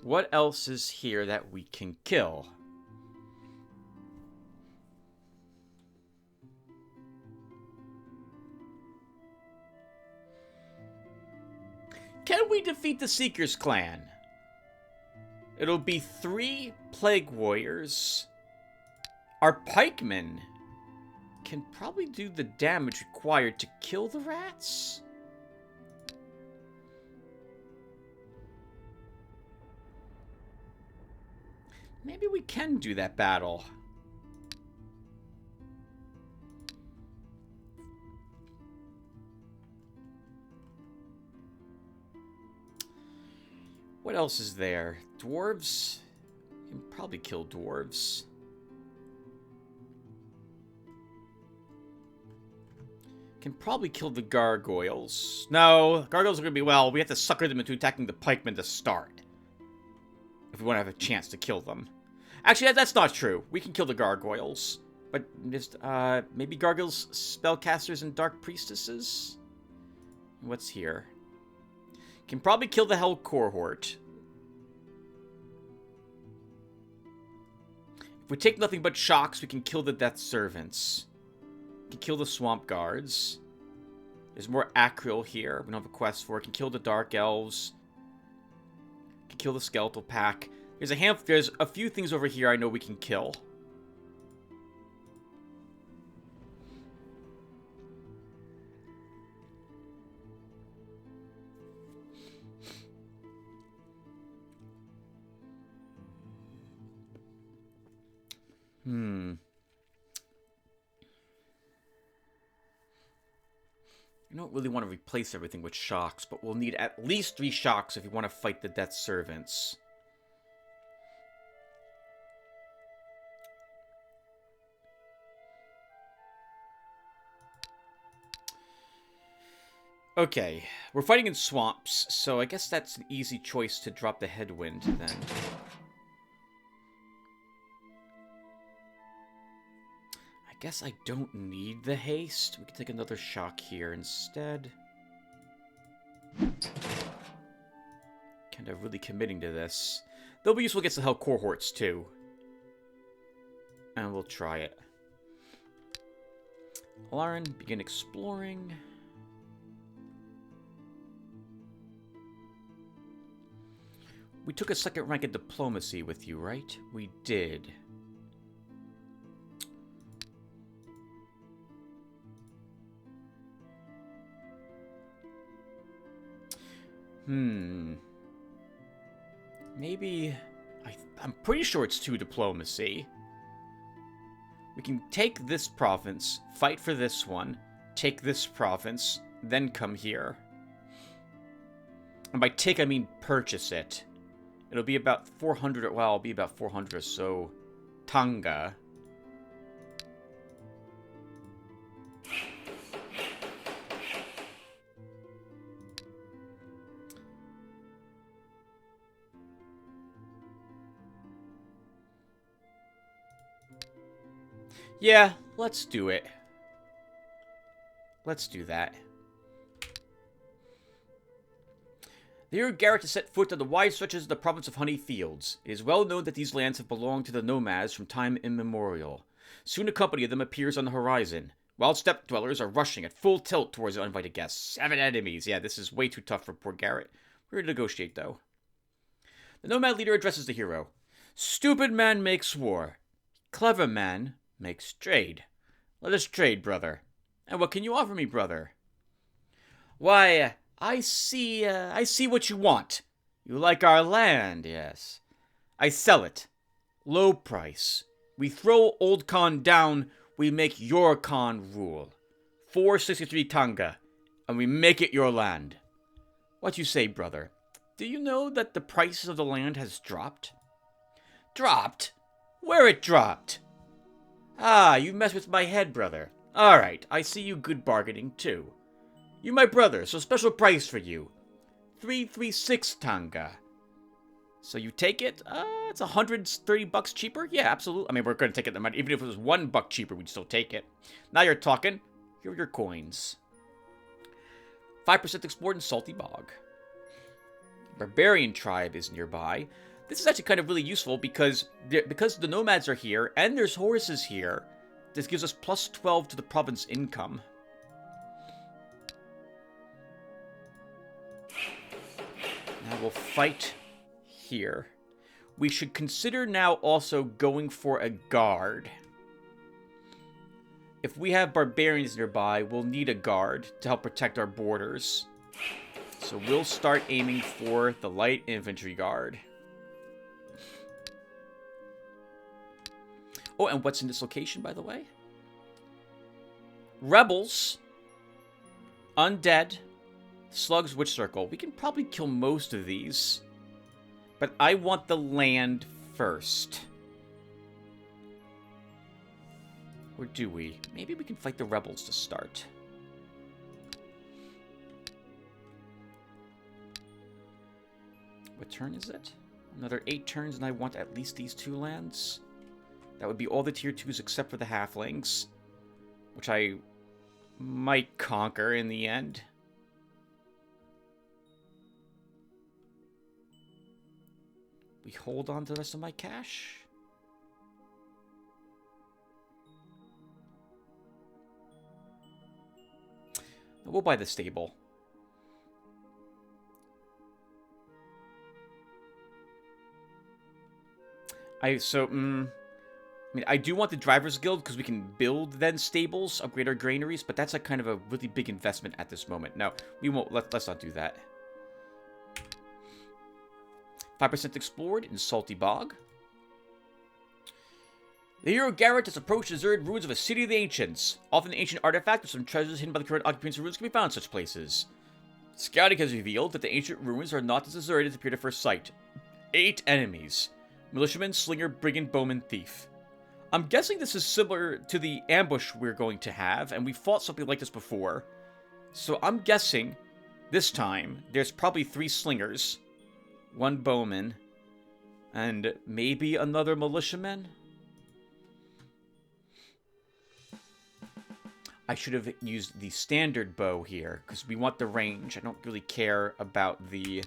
What else is here that we can kill? Can we defeat the Seeker's clan? It'll be 3 plague warriors. Our pikemen can probably do the damage required to kill the rats. Maybe we can do that battle. What else is there? Dwarves? We can probably kill dwarves. Can probably kill the gargoyles. No, gargoyles are going to be, well, we have to sucker them into attacking the pikemen to start. If we want to have a chance to kill them. Actually, that's not true. We can kill the gargoyles. But just, maybe gargoyles, spellcasters, and dark priestesses? What's here? Can probably kill the hell cohort. If we take nothing but shocks, we can kill the death servants. We can kill the swamp guards. There's more acryl here. We don't have a quest for it. Can kill the dark elves. Can kill the skeletal pack. There's a few things over here I know we can kill. I don't really want to replace everything with shocks, but we'll need at least 3 shocks if you want to fight the death servants. Okay, we're fighting in swamps, so I guess that's an easy choice to drop the headwind then. I guess I don't need the haste. We can take another shock here instead. Kind of really committing to this. They'll be useful against the hell cohorts too. And we'll try it. Lauren, begin exploring. We took a second rank in diplomacy with you, right? We did. Maybe... I'm pretty sure it's 2 diplomacy. We can take this province, fight for this one, take this province, then come here. And by take, I mean purchase it. It'll be about 400, well, it'll be about 400 or so tanga. Yeah, let's do it. Let's do that. The year Garrett has set foot on the wide stretches of the province of Honey Fields. It is well known that these lands have belonged to the nomads from time immemorial. Soon a company of them appears on the horizon. Wild steppe dwellers are rushing at full tilt towards the uninvited guests. 7 enemies. Yeah, this is way too tough for poor Garrett. We're going to negotiate, though. The nomad leader addresses the hero. Stupid man makes war. Clever man makes trade. Let us trade, brother. And what can you offer me, brother? Why, I see what you want. You like our land, yes. I sell it. Low price. We throw old Khan down, we make your Khan rule. 463 tanga, and we make it your land. What you say, brother? Do you know that the price of the land has dropped? Dropped? Where it dropped? Ah, you mess with my head, brother. Alright, I see you good bargaining, too. You my brother, so special price for you. 336 tanga. So you take it? It's $130 cheaper? Yeah, absolutely. I mean, we're going to take it. Even if it was $1 cheaper, we'd still take it. Now you're talking. Here are your coins. 5% explored in Salty Bog. Barbarian tribe is nearby. This is actually kind of really useful because the nomads are here and there's horses here. This gives us plus 12 to the province income. Now we'll fight here. We should consider now also going for a guard. If we have barbarians nearby, we'll need a guard to help protect our borders. So we'll start aiming for the light infantry guard. Oh, and what's in this location, by the way? Rebels. Undead. Slugs, Witch Circle. We can probably kill most of these. But I want the land first. Or do we? Maybe we can fight the rebels to start. What turn is it? Another 8 turns, and I want at least these 2 lands. That would be all the tier 2s except for the halflings, which I might conquer in the end. We hold on to the rest of my cash. We'll buy the stable. I mean, I do want the Drivers Guild because we can build then stables, upgrade our granaries, but that's a kind of a really big investment at this moment. No, we won't. Let's not do that. 5% explored in Salty Bog. The hero Garrett has approached the deserted ruins of a city of the ancients. Often ancient artifacts or some treasures hidden by the current occupants of ruins can be found in such places. Scouting has revealed that the ancient ruins are not as deserted as appeared at first sight. 8 enemies. Militiaman, slinger, brigand, bowman, thief. I'm guessing this is similar to the ambush we're going to have, and we fought something like this before. So I'm guessing this time there's probably 3 slingers, 1 bowman, and maybe another militiaman? I should have used the standard bow here, because we want the range. I don't really care about the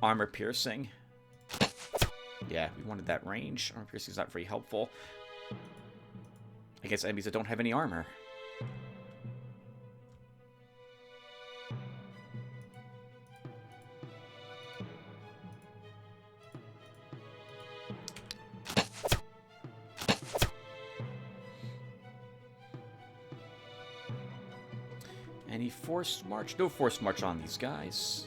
armor piercing. Yeah, we wanted that range. Armor piercing is not very helpful against enemies that don't have any armor. Any forced march? No forced march on these guys.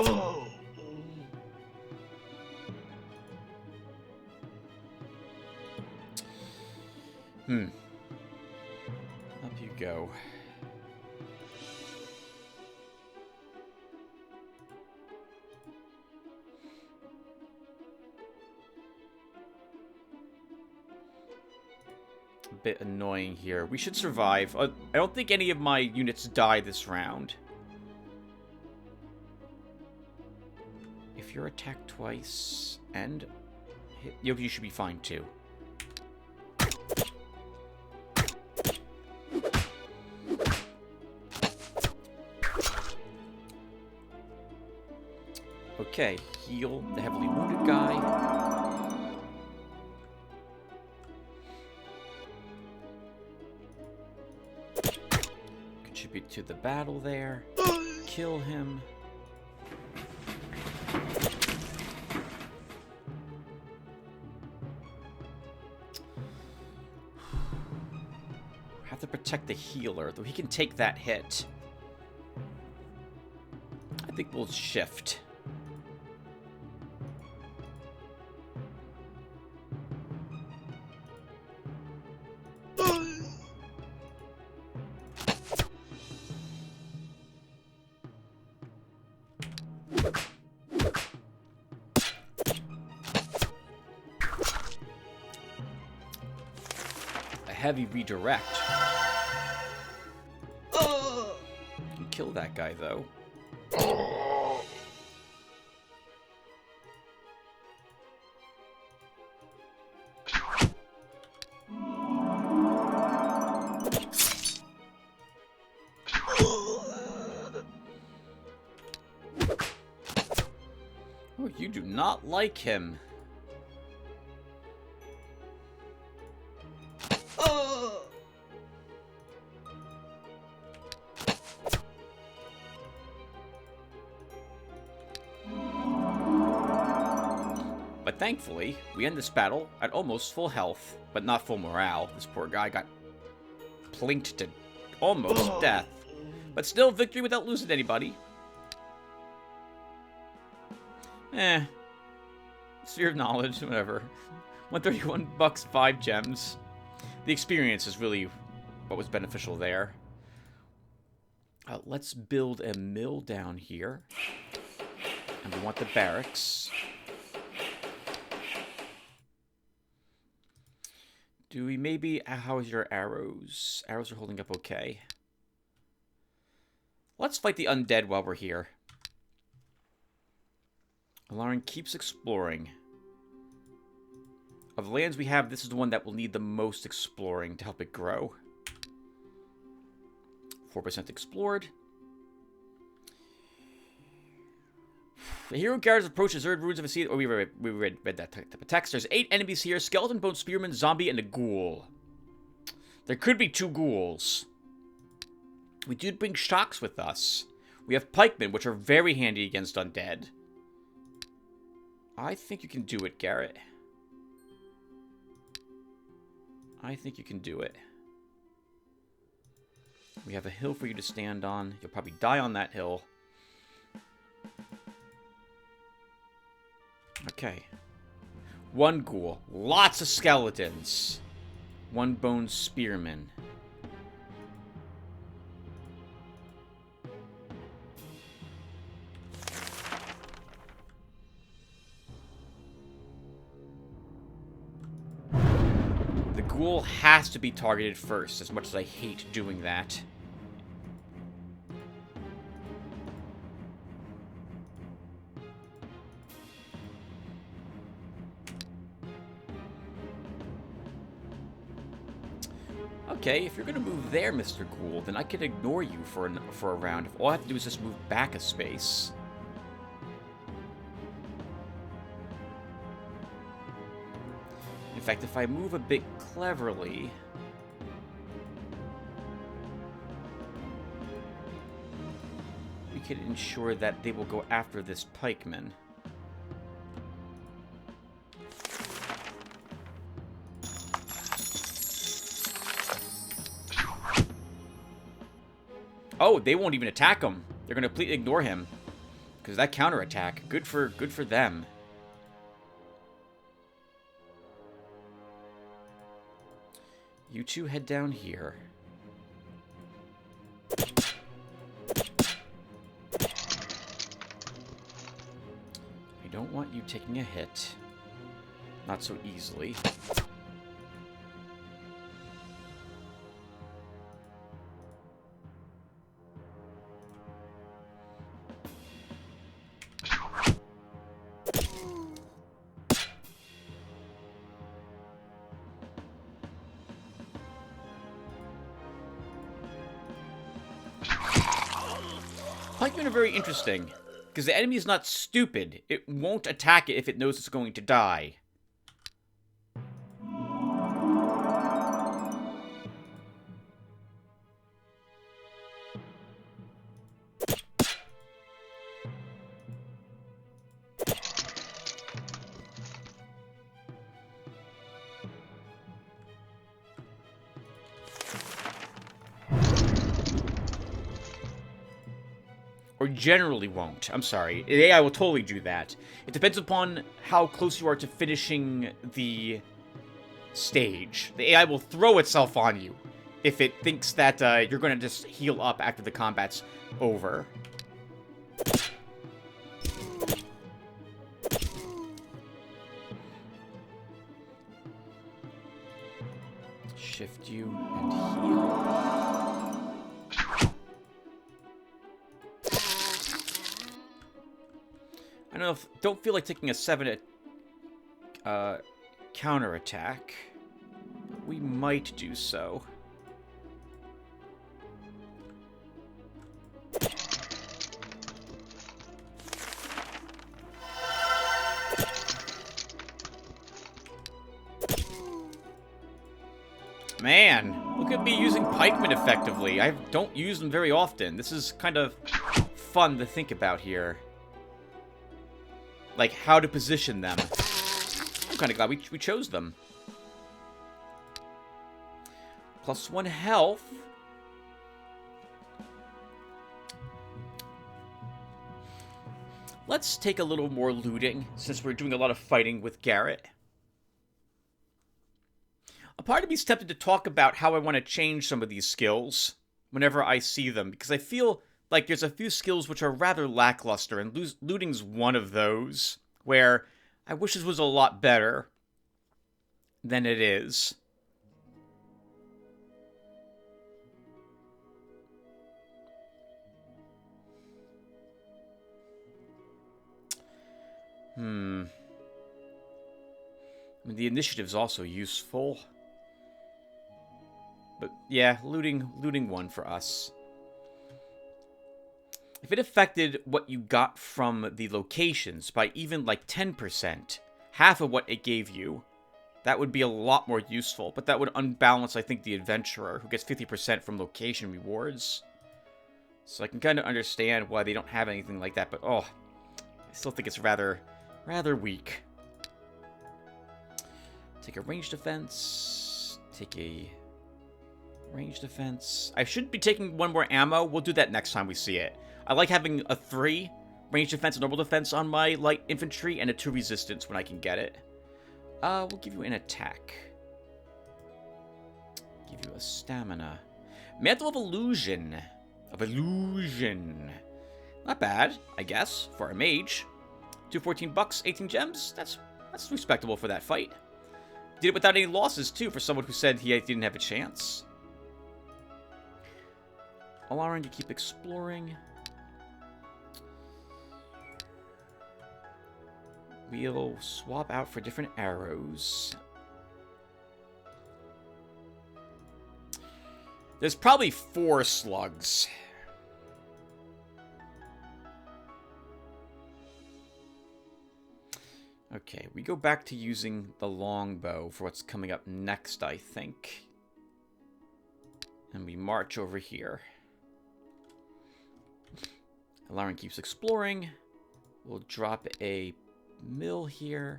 Oh. Up you go. A bit annoying here. We should survive. I don't think any of my units die this round. If you're attacked twice and hit, you should be fine too. Okay, heal the heavily wounded guy. Contribute to the battle there. Kill him. Have to protect the healer, though he can take that hit. I think we'll shift. Heavy redirect. Can kill that guy though. Oh, you do not like him. Thankfully, we end this battle at almost full health, but not full morale. This poor guy got plinked to almost death. But still, victory without losing anybody. Sphere of knowledge, whatever. 131 bucks, 5 gems. The experience is really what was beneficial there. Let's build a mill down here. And we want the barracks. Do we maybe... How is your arrows? Arrows are holding up okay. Let's fight the undead while we're here. Alarin keeps exploring. Of the lands we have, this is the one that will need the most exploring to help it grow. 4% explored. The hero guards approach the Zerd ruins of a sea. Oh, we read that type of text. There's 8 enemies here: skeleton, bone, spearman, zombie, and a ghoul. There could be 2 ghouls. We do bring shocks with us. We have pikemen, which are very handy against undead. I think you can do it, Garrett. I think you can do it. We have a hill for you to stand on. You'll probably die on that hill. Okay. 1 ghoul. Lots of skeletons. 1 bone spearman. The ghoul has to be targeted first, as much as I hate doing that. Okay, if you're going to move there, Mr. Ghoul, then I can ignore you for a round. If all I have to do is just move back a space. In fact, if I move a bit cleverly... we could ensure that they will go after this pikeman. Oh, they won't even attack him. They're going to completely ignore him. Because that counterattack, good for them. You two head down here. I don't want you taking a hit. Not so easily. Pikemen are very interesting, because the enemy is not stupid. It won't attack it if it knows it's going to die. Or generally won't. I'm sorry. The AI will totally do that. It depends upon how close you are to finishing the stage. The AI will throw itself on you if it thinks that you're going to just heal up after the combat's over. Shift you and heal. Don't feel like taking a 7 counterattack. We might do so. Man, look at me using pikemen effectively. I don't use them very often. This is kind of fun to think about here. Like, how to position them. I'm kind of glad we chose them. +1 health. Let's take a little more looting, since we're doing a lot of fighting with Garrett. A part of me is tempted to talk about how I want to change some of these skills whenever I see them, because I feel like there's a few skills which are rather lackluster, and looting's one of those, where I wish this was a lot better than it is. I mean, the initiative's also useful. But yeah, looting 1 for us. If it affected what you got from the locations by even like 10%, half of what it gave you, that would be a lot more useful. But that would unbalance, I think, the adventurer, who gets 50% from location rewards. So I can kind of understand why they don't have anything like that, but oh, I still think it's rather weak. Take a range defense. Take a range defense. I should be taking 1 more ammo. We'll do that next time we see it. I like having a 3 range defense and normal defense on my light infantry and a 2 resistance when I can get it. We'll give you an attack. Give you a stamina. Mantle of Illusion. Not bad, I guess, for a mage. 214 bucks, 18 gems. That's respectable for that fight. Did it without any losses, too, for someone who said he didn't have a chance. Allowing to keep exploring. We'll swap out for different arrows. There's probably 4 slugs. Okay, we go back to using the longbow for what's coming up next, I think. And we march over here. Lauren keeps exploring. We'll drop a mill here.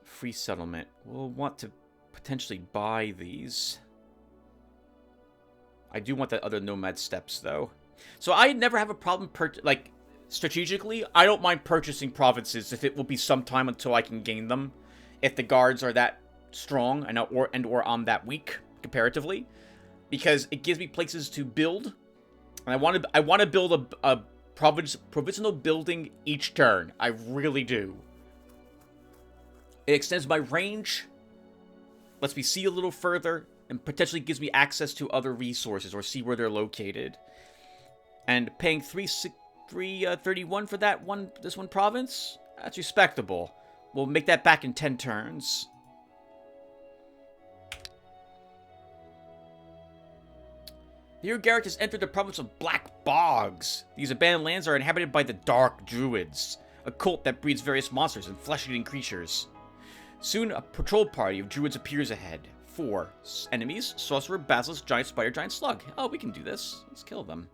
Free settlement. We'll want to potentially buy these. I do want that other nomad steps, though. So I never have a problem, strategically, I don't mind purchasing provinces if it will be some time until I can gain them. If the guards are that strong or I'm that weak, comparatively. Because it gives me places to build. And I want to build a provincial building each turn. I really do. It extends my range, lets me see a little further, and potentially gives me access to other resources or see where they're located. And paying $331 for this one province, that's respectable. We'll make that back in 10 turns. Here, Garrett has entered the province of Black Bogs. These abandoned lands are inhabited by the Dark Druids, a cult that breeds various monsters and flesh-eating creatures. Soon, a patrol party of druids appears ahead. 4 enemies: sorcerer, basilisk, giant spider, giant slug. Oh, we can do this. Let's kill them.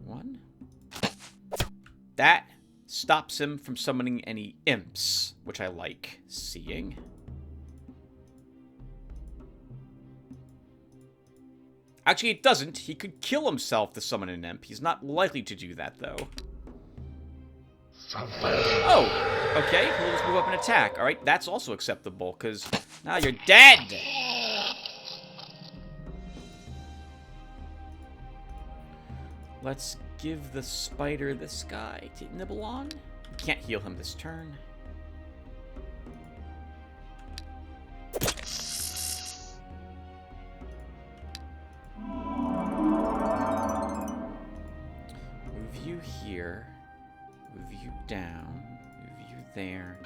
One. That stops him from summoning any imps, which I like seeing. Actually, it doesn't. He could kill himself to summon an imp. He's not likely to do that, though. Oh, okay. We'll just move up and attack. All right, that's also acceptable, because now you're dead. Let's give the spider this guy to nibble on. We can't heal him this turn. Move you here. Move you down. Move you there.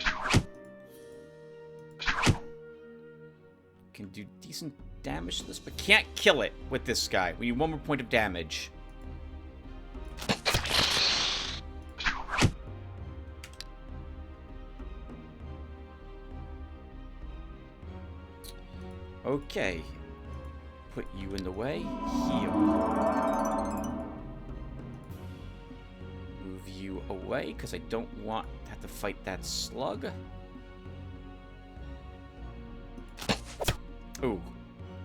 Can do decent damage to this, but can't kill it with this guy. We need 1 more point of damage. Okay. Put you in the way. Heal. Move you away, because I don't want to have to fight that slug. Ooh.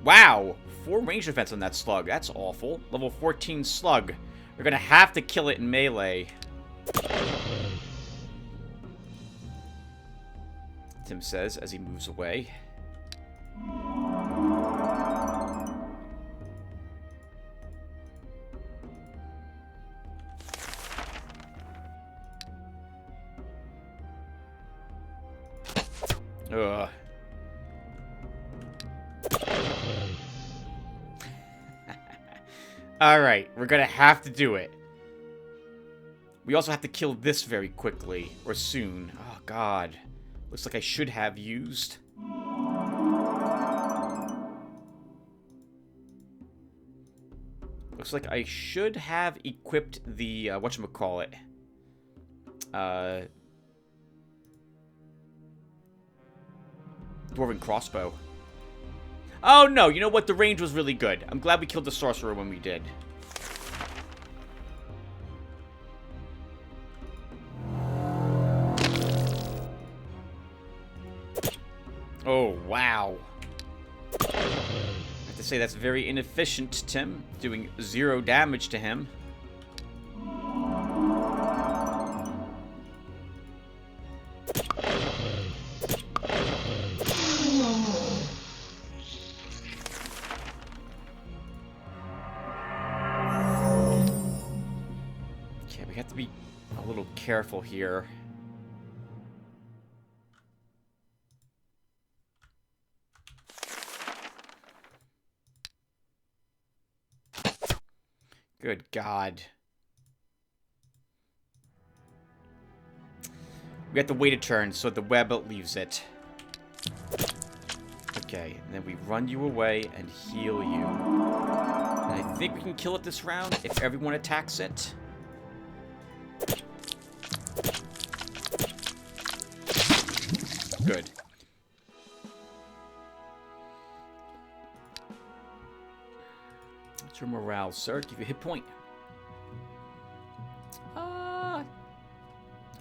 Wow! 4 range defense on that slug. That's awful. Level 14 slug. We're gonna have to kill it in melee. Tim says as he moves away. Ugh. Alright, we're gonna have to do it. We also have to kill this very quickly, or soon. Oh, God. Looks like I should have used. Looks like I should have equipped the, whatchamacallit. Dwarven crossbow. Oh, no, you know what? The range was really good. I'm glad we killed the sorcerer when we did. Oh, wow. I have to say that's very inefficient, Tim. Doing 0 damage to him. Okay, we have to be a little careful here. Good God. We have to wait a turn so the web leaves it. Okay, and then we run you away and heal you. And I think we can kill it this round if everyone attacks it. Good. What's your morale, sir? Give you a hit point.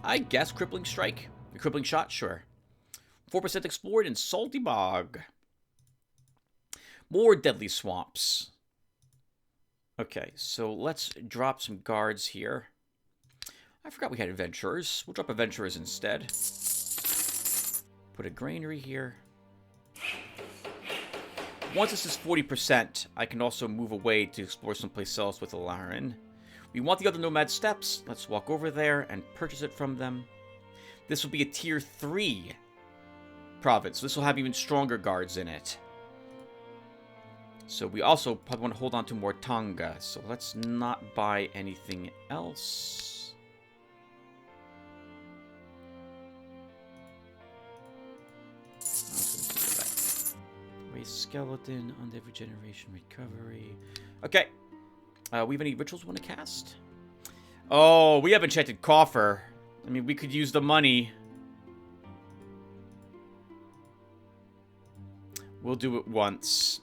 I guess crippling strike. A crippling shot, sure. 4% explored in salty bog. More deadly swamps. Okay, so let's drop some guards here. I forgot we had adventurers. We'll drop adventurers instead. Put a granary here. Once this is 40%, I can also move away to explore someplace else with Alarin. We want the other nomad steps. Let's walk over there and purchase it from them. This will be a tier 3 province. This will have even stronger guards in it. So we also probably want to hold on to more Tonga. So let's not buy anything else. Raise skeleton, undead regeneration, recovery. Okay. We have any rituals we want to cast? Oh, we have enchanted coffer. I mean, we could use the money. We'll do it once.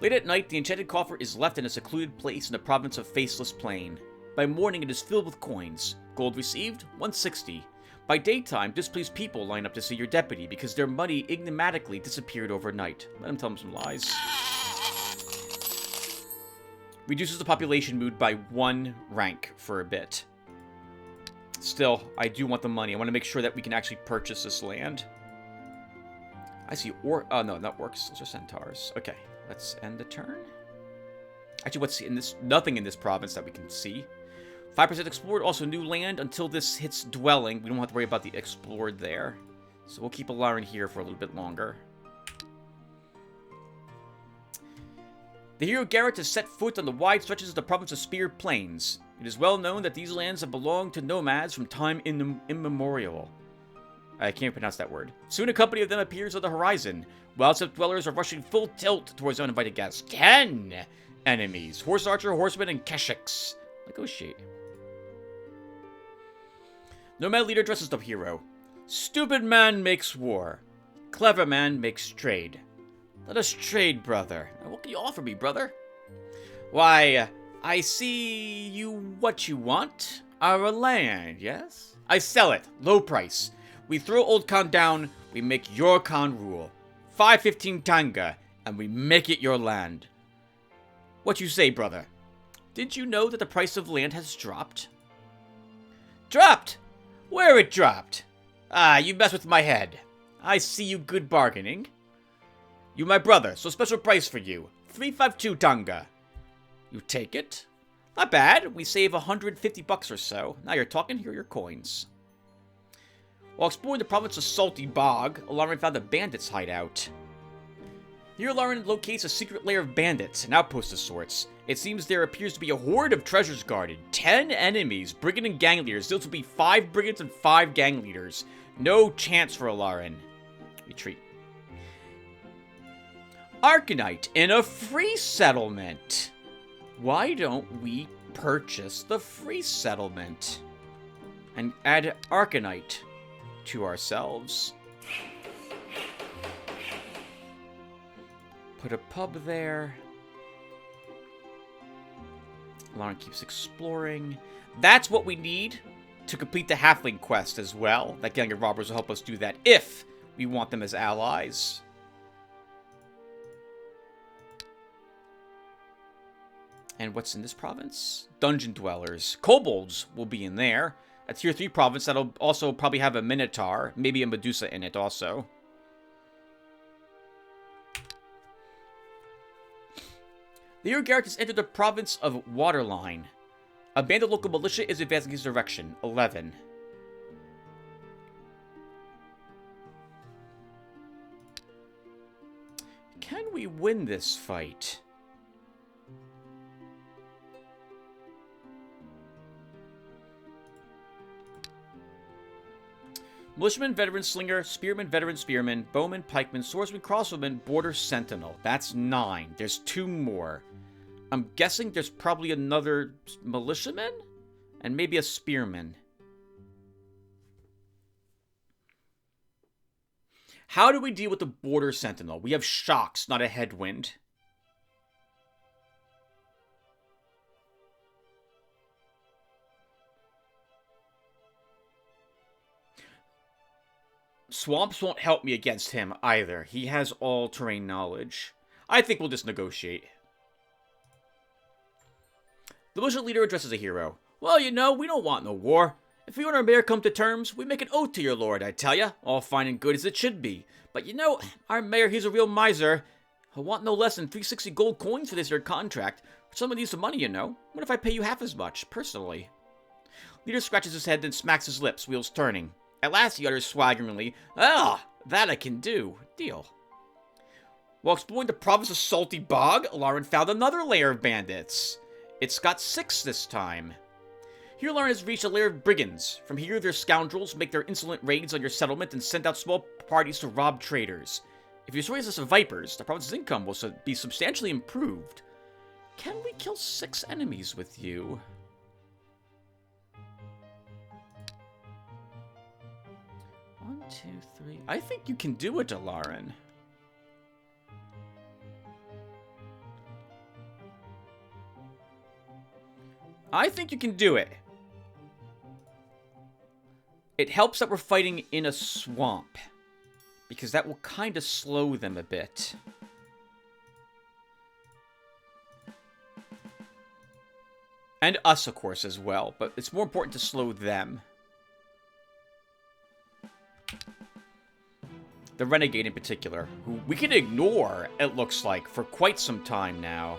Late at night, the enchanted coffer is left in a secluded place in the province of Faceless Plain. By morning, it is filled with coins. Gold received, 160. By daytime, displeased people line up to see your deputy because their money enigmatically disappeared overnight. Let him tell them some lies. Reduces the population mood by 1 rank for a bit. Still, I do want the money. I want to make sure that we can actually purchase this land. I see oh, no, that works. Those are centaurs. Okay, let's end the turn. Actually, what's in this? Nothing in this province that we can see. 5% explored, also new land. Until this hits dwelling, we don't have to worry about the explored there. So we'll keep Alarin here for a little bit longer. The hero Garrett has set foot on the wide stretches of the province of Spear Plains. It is well known that these lands have belonged to nomads from time immemorial. I can't pronounce that word. Soon a company of them appears on the horizon. Wild steppe dwellers are rushing full tilt towards uninvited guests. 10 enemies. Horse archer, horsemen, and keshiks. Negotiate. Nomad leader dresses the hero. Stupid man makes war. Clever man makes trade. Let us trade, brother. What can you offer me, brother? Why, I see you what you want. Our land, yes? I sell it. Low price. We throw old Khan down, we make your Khan rule. 515 Tanga, and we make it your land. What you say, brother? Did you know that the price of land has dropped? Dropped? Where it dropped? Ah, you mess with my head. I see you good bargaining. You my brother, so special price for you. 352 Tanga. You take it? Not bad. We save 150 bucks or so. Now you're talking, here are your coins. While exploring the province of Salty Bog, Lauren found a bandit's hideout. Here, Lauren locates a secret lair of bandits, an outpost of sorts. It seems there appears to be a horde of treasures guarded. 10 enemies, brigand and gang leaders. Those will be 5 brigands and 5 gang leaders. No chance for Lauren. Retreat. Arcanite in a free settlement. Why don't we purchase the free settlement and add Arcanite to ourselves? Put a pub there. Lauren keeps exploring. That's what we need to complete the halfling quest as well. That gang of robbers will help us do that if we want them as allies. And what's in this province? Dungeon Dwellers. Kobolds will be in there. A tier 3 province that'll also probably have a Minotaur. Maybe a Medusa in it also. The Eador has entered the province of Waterline. A band of local militia is advancing in his direction. 11. Can we win this fight? Militiaman, veteran, slinger, spearman, veteran, spearman, bowman, pikeman, swordsman, crossbowman, border sentinel. That's 9. There's 2 more. I'm guessing there's probably another militiaman? And maybe a spearman. How do we deal with the border sentinel? We have shocks, not a headwind. Swamps won't help me against him either. He has all-terrain knowledge. I think we'll just negotiate. The militia leader addresses a hero. Well, you know, we don't want no war. If you and our mayor come to terms, we make an oath to your lord, I tell ya. All fine and good as it should be. But you know, our mayor, he's a real miser. He'll want no less than 360 gold coins for this here contract. Someone needs some money, you know. What if I pay you half as much, personally? Leader scratches his head, then smacks his lips, wheels turning. At last he utters swaggeringly, "Ah, that I can do. Deal." While exploring the province of Salty Bog, Lauren found another lair of bandits. It's got 6 this time. Here Lauren has reached a lair of brigands. From here, their scoundrels make their insolent raids on your settlement and send out small parties to rob traders. If you destroy us of vipers, the province's income will be substantially improved. Can we kill 6 enemies with you? 1, 2, 3. I think you can do it, Lauren. I think you can do it. It helps that we're fighting in a swamp, because that will kind of slow them a bit. And us, of course, as well, but it's more important to slow them. The Renegade in particular, who we can ignore, it looks like, for quite some time now.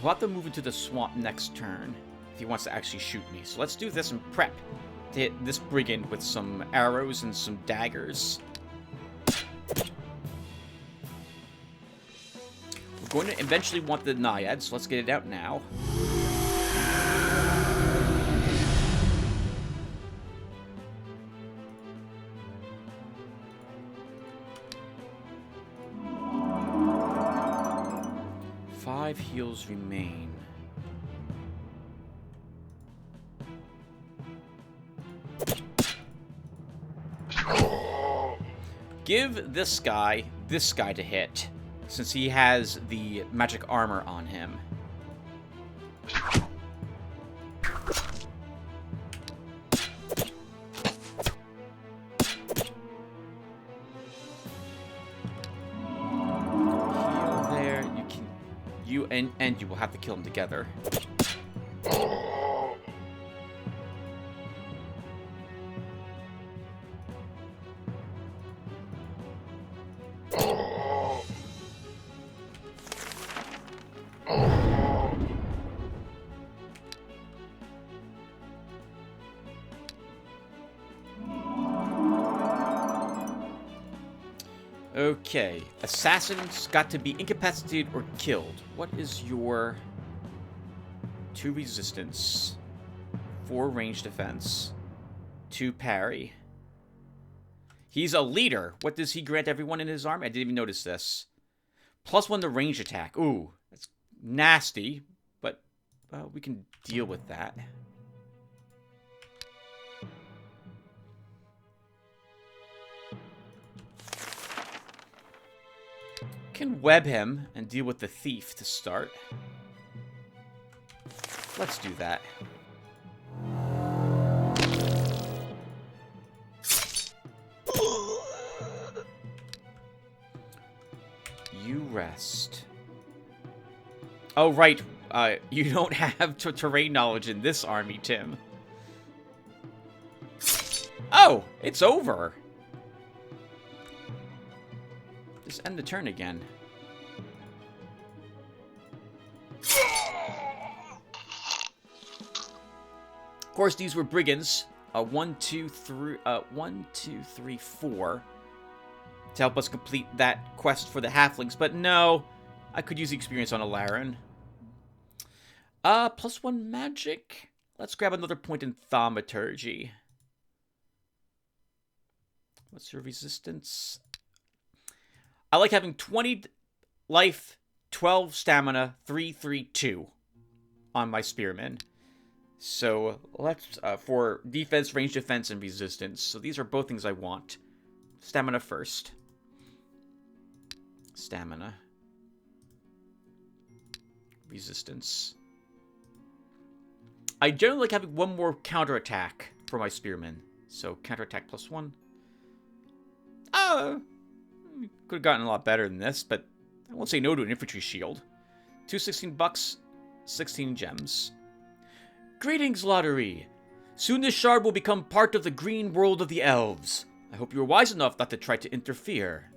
We'll have to move into the swamp next turn if he wants to actually shoot me. So let's do this and prep to hit this brigand with some arrows and some daggers. We're going to eventually want the naiad, so let's get it out now. Heals remain. Give this guy to hit, since he has the magic armor on him. and you will have to kill them together. Okay, assassins got to be incapacitated or killed. What is your 2 resistance, 4 range defense, 2 parry? He's a leader. What does he grant everyone in his army? I didn't even notice this. +1 to range attack. Ooh, that's nasty, but we can deal with that. Can web him and deal with the thief to start. Let's do that. You rest. Oh, right. You don't have terrain knowledge in this army, Tim. Oh, it's over. Just end the turn again. Of course, these were brigands. 1, 2, 3, 4. To help us complete that quest for the halflings. But no, I could use the experience on a Laren. +1 magic. Let's grab another point in thaumaturgy. What's your resistance? I like having 20 life, 12 stamina, 3, 3, 2 on my spearmen. So let's for defense, range defense, and resistance. So these are both things I want. Stamina first. Stamina. Resistance. I generally like having 1 more counterattack for my spearmen. So counterattack +1. Could have gotten a lot better than this, but I won't say no to an infantry shield. 216 bucks, 16 gems. Greetings, Lotaeri. Soon this shard will become part of the green world of the elves. I hope you are wise enough not to try to interfere.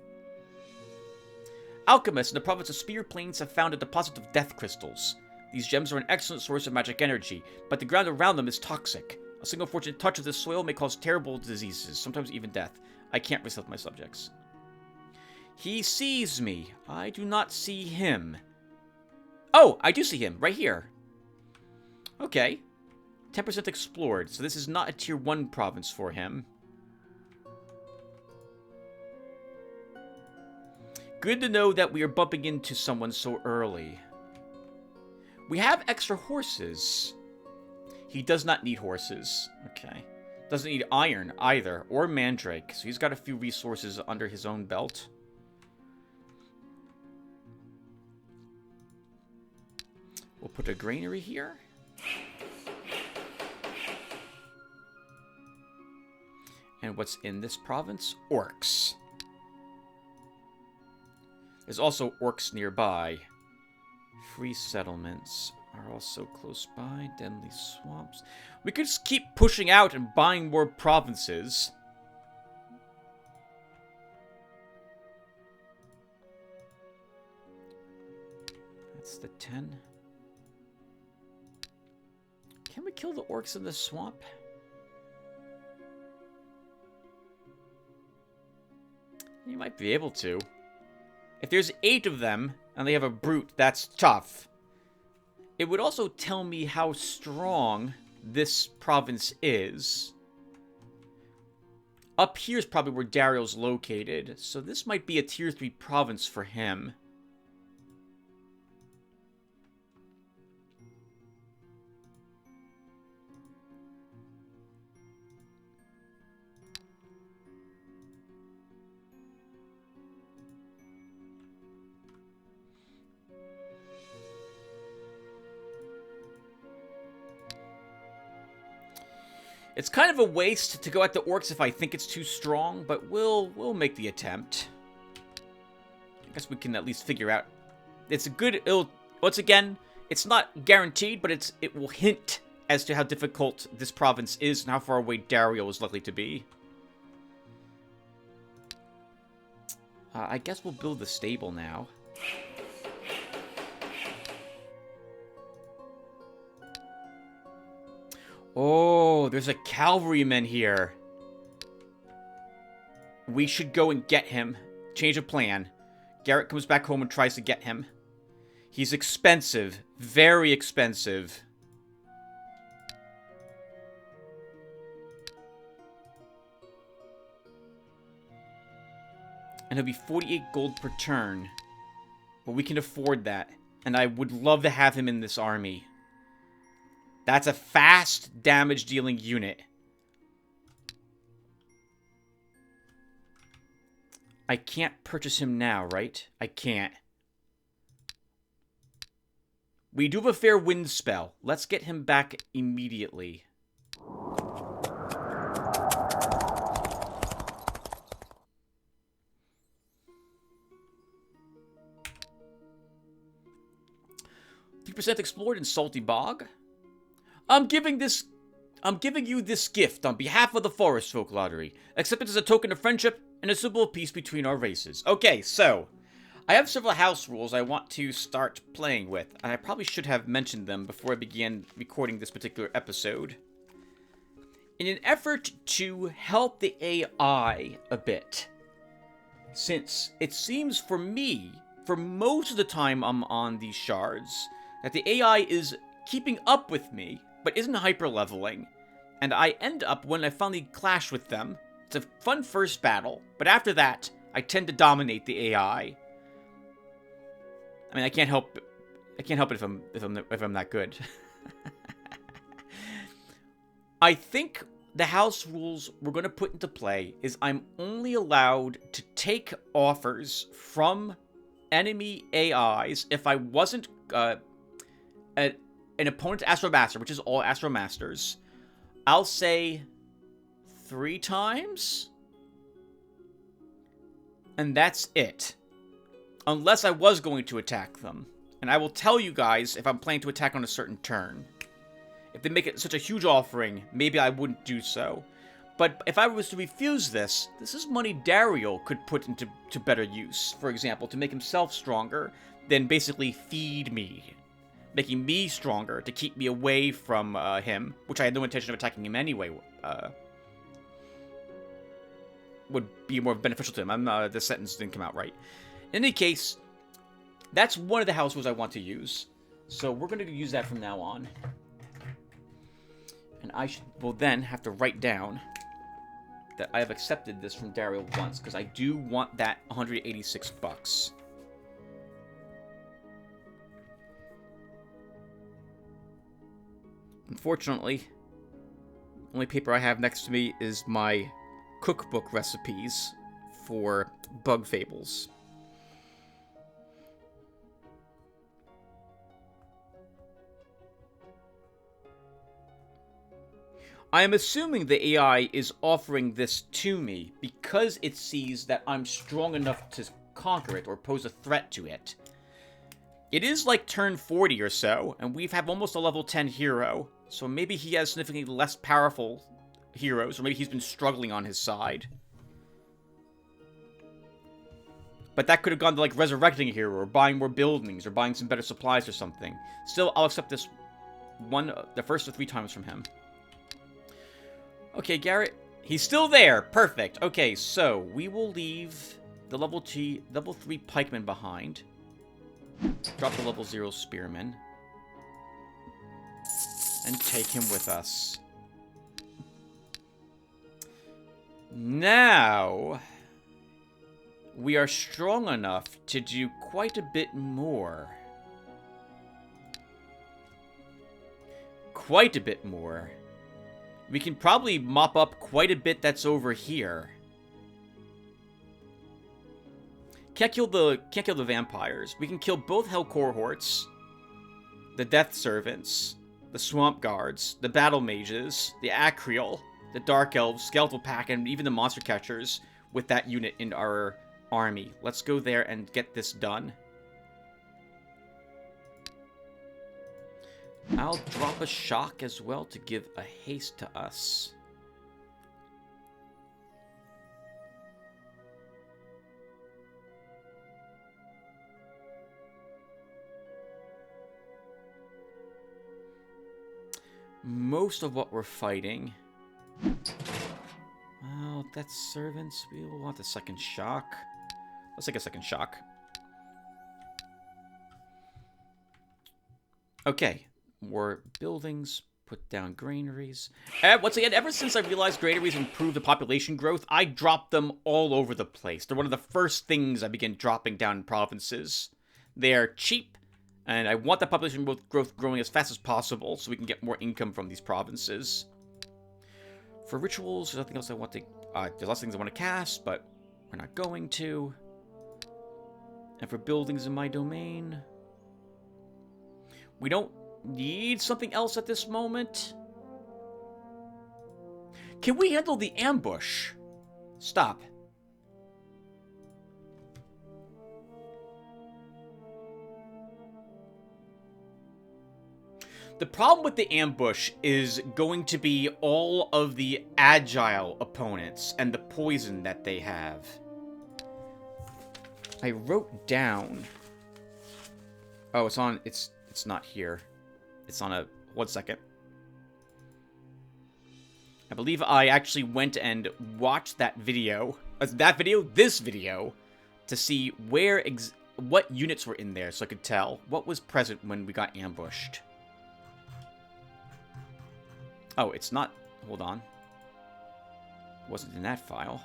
Alchemists in the province of Spear Plains have found a deposit of death crystals. These gems are an excellent source of magic energy, but the ground around them is toxic. A single fortunate touch of this soil may cause terrible diseases, sometimes even death. I can't risk my subjects. He sees me. I do not see him. Oh, I do see him, right here. Okay. 10% explored, so this is not a tier 1 province for him. Good to know that we are bumping into someone so early. We have extra horses. He does not need horses. Okay. Doesn't need iron either, or mandrake, so he's got a few resources under his own belt. We'll put a granary here. And what's in this province? Orcs. There's also orcs nearby. Free settlements are also close by. Deadly swamps. We could just keep pushing out and buying more provinces. That's the 10. Can we kill the orcs in the swamp? You might be able to. If there's 8 of them, and they have a brute, that's tough. It would also tell me how strong this province is. Up here is probably where Dario's located, so this might be a tier 3 province for him. It's kind of a waste to go at the orcs if I think it's too strong, but we'll make the attempt. I guess we can at least figure out. It's a good Once again, it's not guaranteed, but it will hint as to how difficult this province is and how far away Dario is likely to be. I guess we'll build the stable now. Oh, there's a cavalryman here. We should go and get him. Change of plan. Garrett comes back home and tries to get him. He's expensive. Very expensive. And he'll be 48 gold per turn. But we can afford that. And I would love to have him in this army. That's a fast damage-dealing unit. I can't purchase him now, right? I can't. We do have a fair wind spell. Let's get him back immediately. % explored in Salty Bog. I'm giving you this gift on behalf of the Forest Folk Lottery. Accept it as a token of friendship and a symbol of peace between our races. Okay, so I have several house rules I want to start playing with, and I probably should have mentioned them before I began recording this particular episode. In an effort to help the AI a bit, since it seems for me, for most of the time I'm on these shards, that the AI is keeping up with me, but isn't hyper-leveling, and I end up, when I finally clash with them, it's a fun first battle, but after that, I tend to dominate the AI. I mean, I can't help it if I'm that good. I think the house rules we're going to put into play is I'm only allowed to take offers from enemy AIs if I wasn't an opponent's Astral Master, which is all Astral Masters. I'll say 3 times, and that's it. Unless I was going to attack them. And I will tell you guys if I'm planning to attack on a certain turn. If they make it such a huge offering, maybe I wouldn't do so. But if I was to refuse this, this is money Dario could put into better use. For example, to make himself stronger, then basically feed me. Making me stronger to keep me away from him, which I had no intention of attacking him anyway, would be more beneficial to him. The sentence didn't come out right. In any case, that's one of the house rules I want to use. So we're going to use that from now on. And I will then have to write down that I have accepted this from Dario once, because I do want that 186 bucks. Unfortunately, the only paper I have next to me is my cookbook recipes for Bug Fables. I am assuming the AI is offering this to me because it sees that I'm strong enough to conquer it or pose a threat to it. It is like turn 40 or so, and we've have almost a level 10 hero, so maybe he has significantly less powerful heroes, or maybe he's been struggling on his side. But that could have gone to, like, resurrecting a hero, or buying more buildings, or buying some better supplies or something. Still, I'll accept this the first of 3 times from him. Okay, Garrett. He's still there. Perfect. Okay, so we will leave the level 3 pikeman behind. Drop the level 0 spearman. And take him with us. Now, we are strong enough to do quite a bit more. Quite a bit more. We can probably mop up quite a bit that's over here. Can't kill the vampires. We can kill both Hell Cohorts, the Death Servants, the Swamp Guards, the Battle Mages, the Acreal, the Dark Elves, Skeletal Pack, and even the Monster Catchers with that unit in our army. Let's go there and get this done. I'll drop a shock as well to give a haste to us. Most of what we're fighting... Well, that's servants. We will want a second shock. Let's take a second shock. Okay. More buildings. Put down granaries. And once again, ever since I realized granaries improve the population growth, I drop them all over the place. They're one of the first things I begin dropping down in provinces. They're cheap, and I want the population growth growing as fast as possible so we can get more income from these provinces. For rituals, there's nothing else I want to... there's lots of things I want to cast, but we're not going to. And for buildings in my domain... We don't need something else at this moment. Can we handle the ambush? Stop. The problem with the ambush is going to be all of the agile opponents and the poison that they have. I wrote down... Oh, it's on... It's not here. It's on a... 1 second. I believe I actually went and watched that video. This video, to see what units were in there so I could tell what was present when we got ambushed. Oh, it's not... Hold on. It wasn't in that file.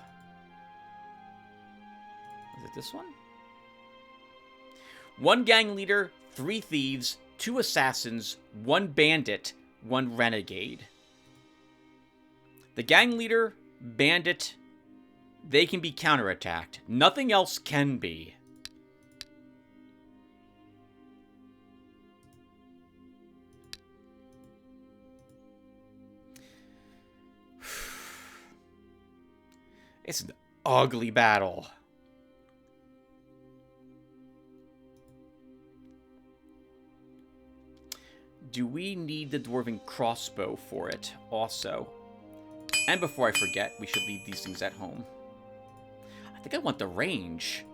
Is it this one? 1 gang leader, 3 thieves, 2 assassins, 1 bandit, 1 renegade. The gang leader, bandit, they can be counterattacked. Nothing else can be. It's an ugly battle. Do we need the dwarven crossbow for it also? And before I forget, we should leave these things at home. I think I want the range.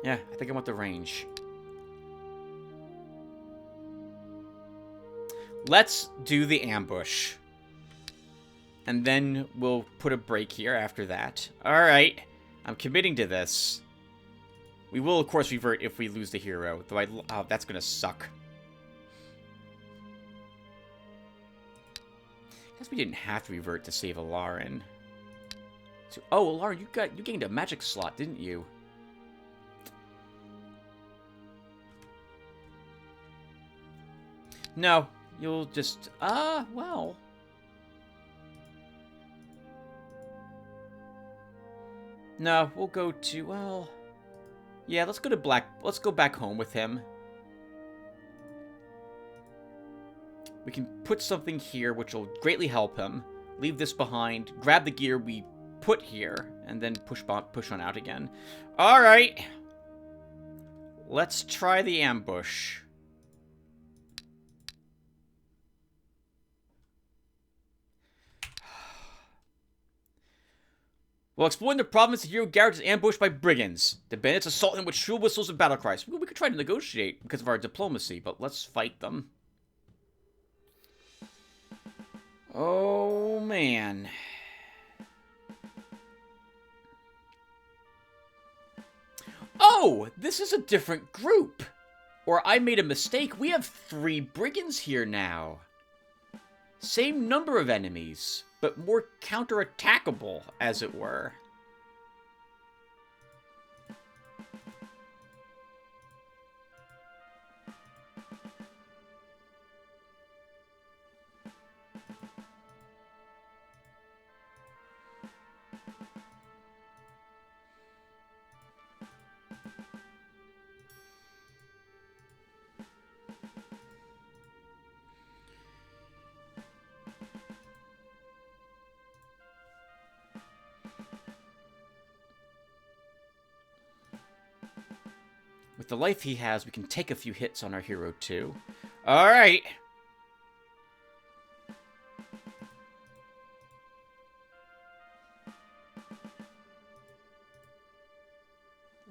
Yeah, I think I want the range. Let's do the ambush. And then we'll put a break here after that. Alright, I'm committing to this. We will, of course, revert if we lose the hero. Though oh, that's gonna suck. I guess we didn't have to revert to save Alarin. So, oh, Alarin, you gained a magic slot, didn't you? No, you'll just... well... No, we'll go to, well... Yeah, let's go back home with him. We can put something here, which will greatly help him. Leave this behind, grab the gear we put here, and then push on out again. Alright! Let's try the ambush. While exploring the province, the hero Garrett is ambushed by brigands. The bandits assault him with shrill whistles and battle cries. We could try to negotiate because of our diplomacy, but let's fight them. Oh, man. Oh, this is a different group. Or I made a mistake. We have 3 brigands here now. Same number of enemies, but more counter-attackable, as it were. With the life he has, we can take a few hits on our hero, too. Alright.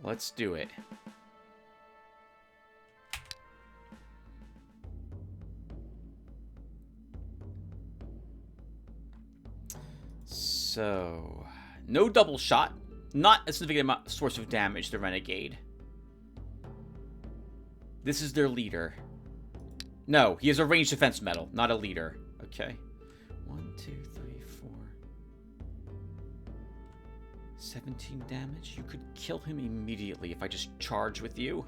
Let's do it. So, no double shot. Not a significant source of damage, the Renegade. This is their leader. No, he has a ranged defense medal, not a leader. Okay. 1, 2, 3, 4. 17 damage? You could kill him immediately if I just charge with you.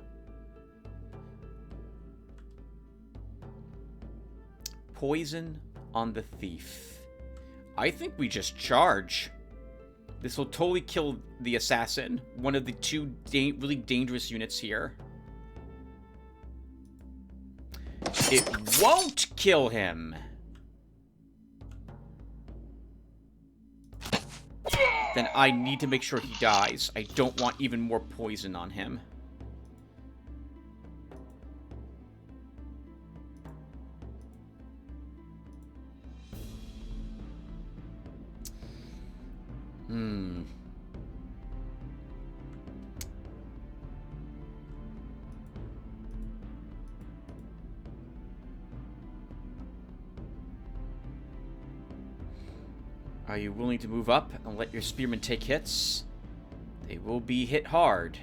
Poison on the thief. I think we just charge. This will totally kill the assassin. One of the two really dangerous units here. It won't kill him. Then I need to make sure he dies. I don't want even more poison on him. Are you willing to move up and let your spearmen take hits? They will be hit hard.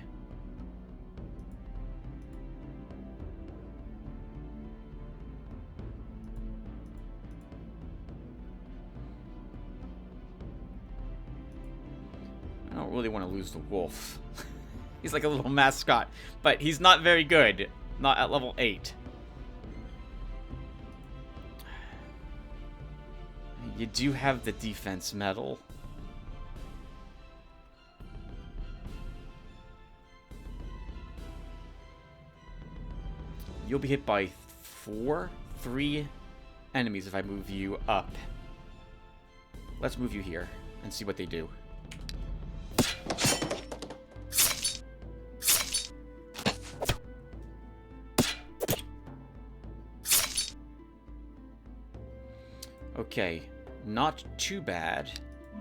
I don't really want to lose the wolf. He's like a little mascot, but he's not very good. Not at level 8. You do have the defense medal. You'll be hit by 3 enemies if I move you up. Let's move you here and see what they do. Okay. Not too bad.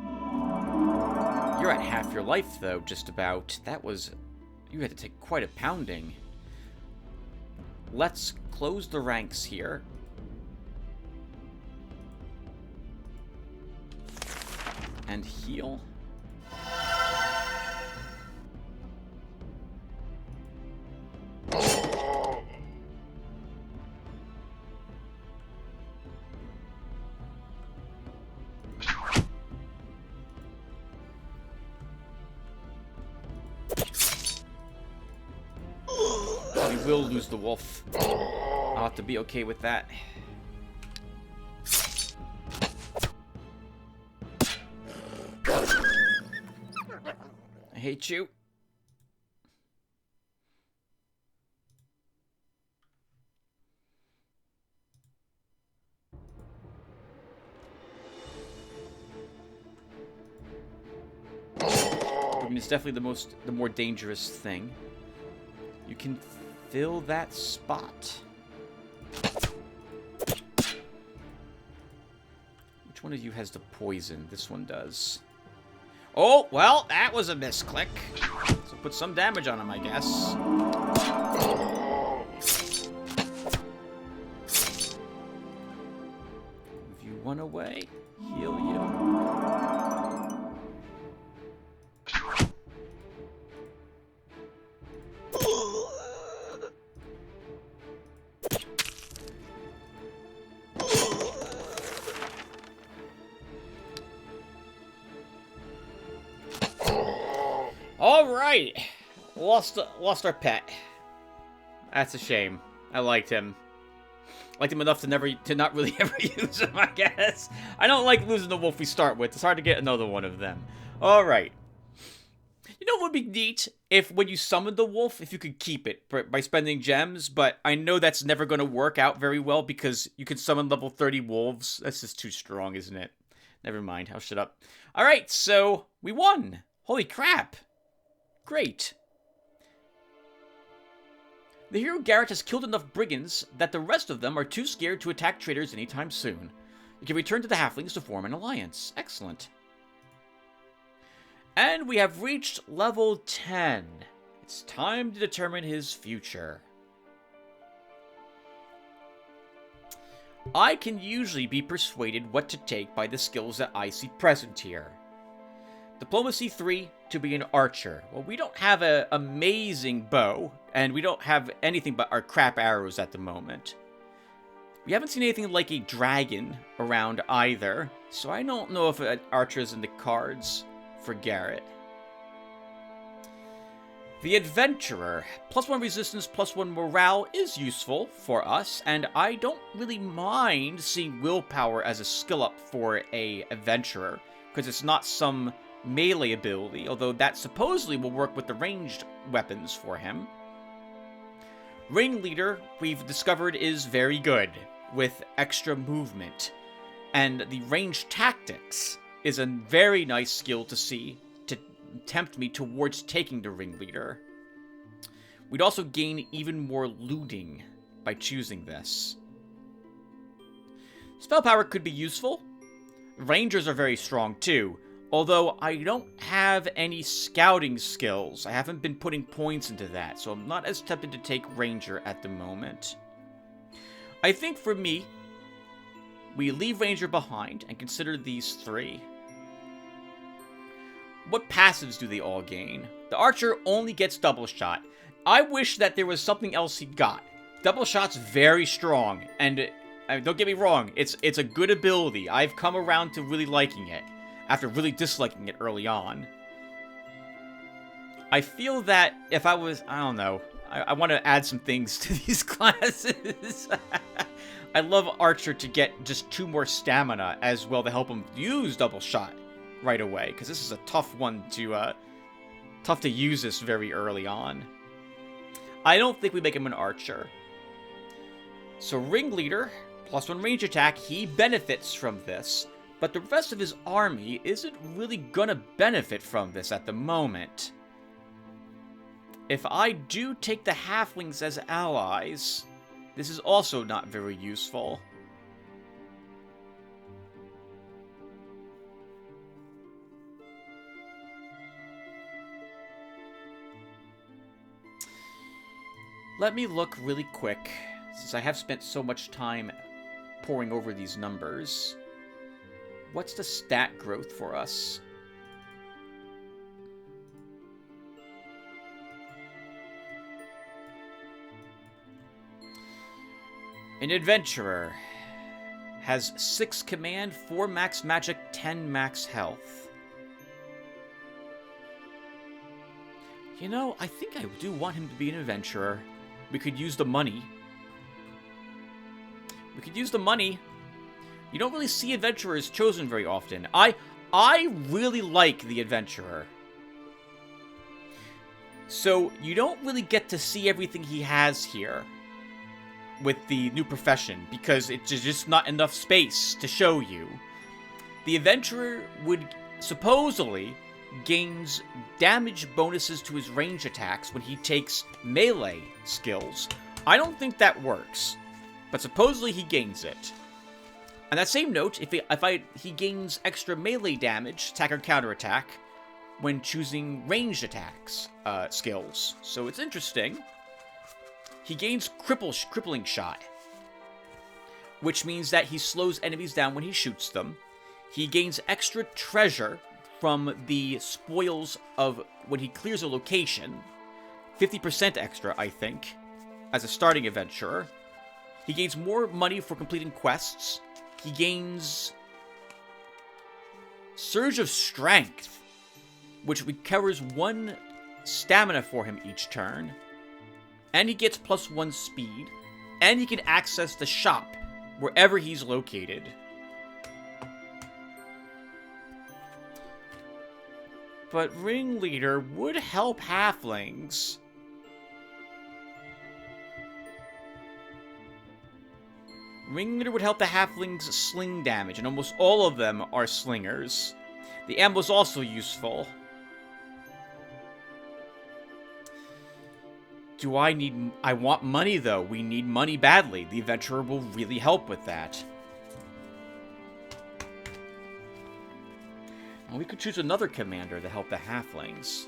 You're at half your life, though, just about. That was... You had to take quite a pounding. Let's close the ranks here. And heal. Will lose the wolf. I'll have to be okay with that. I hate you. I mean, it's definitely the more dangerous thing. You can fill that spot. Which one of you has the poison? This one does. Oh, well, that was a misclick. So put some damage on him, I guess. Move you one away. Heal you. Alright! Lost our pet. That's a shame. I liked him. Liked him enough to not really ever use him, I guess. I don't like losing the wolf we start with. It's hard to get another one of them. Alright. You know what would be neat? If when you summon the wolf, if you could keep it by spending gems, but I know that's never going to work out very well because you can summon level 30 wolves. That's just too strong, isn't it? Never mind. I'll shut up. Alright, so we won. Holy crap. Great. The hero Garrett has killed enough brigands that the rest of them are too scared to attack traders anytime soon. You can return to the halflings to form an alliance. Excellent. And we have reached level 10. It's time to determine his future. I can usually be persuaded what to take by the skills that I see present here. Diplomacy 3, to be an archer. Well, we don't have an amazing bow, and we don't have anything but our crap arrows at the moment. We haven't seen anything like a dragon around either, so I don't know if an archer is in the cards for Garrett. The Adventurer. +1 resistance, +1 morale is useful for us, and I don't really mind seeing willpower as a skill up for a Adventurer, because it's not some melee ability, although that supposedly will work with the ranged weapons for him. Ringleader, we've discovered, is very good, with extra movement, and the ranged tactics is a very nice skill to see to tempt me towards taking the Ringleader. We'd also gain even more looting by choosing this. Spell power could be useful. Rangers are very strong too, although I don't have any scouting skills. I haven't been putting points into that, so I'm not as tempted to take Ranger at the moment. I think for me, we leave Ranger behind and consider these 3. What passives do they all gain? The Archer only gets double shot. I wish that there was something else he got. Double shot's very strong, and don't get me wrong, it's a good ability. I've come around to really liking it, after really disliking it early on. I feel that if I was, I don't know, I want to add some things to these classes. I love Archer to get just 2 more stamina as well to help him use double shot right away, because this is a tough one to, tough to use this very early on. I don't think we make him an Archer. So Ringleader, +1 range attack, he benefits from this, but the rest of his army isn't really gonna benefit from this at the moment. If I do take the halflings as allies, this is also not very useful. Let me look really quick, since I have spent so much time poring over these numbers. What's the stat growth for us? An Adventurer has 6 command, 4 max magic, 10 max health. You know, I think I do want him to be an Adventurer. We could use the money. We could use the money. You don't really see Adventurers chosen very often. I really like the Adventurer. So, you don't really get to see everything he has here with the new profession, because it's just not enough space to show you. The Adventurer would supposedly gains damage bonuses to his range attacks when he takes melee skills. I don't think that works, but supposedly he gains it. On that same note, he gains extra melee damage, attack or counterattack, when choosing ranged attacks skills. So it's interesting. He gains crippling shot, which means that he slows enemies down when he shoots them. He gains extra treasure from the spoils of when he clears a location. 50% extra, I think, as a starting Adventurer. He gains more money for completing quests. He gains Surge of Strength, which recovers 1 stamina for him each turn. And he gets +1 speed. And he can access the shop wherever he's located. But Ringleader would help halflings. Ringleader would help the halflings sling damage, and almost all of them are slingers. The ammo is also useful. I want money, though. We need money badly. The adventurer will really help with that. And we could choose another commander to help the halflings.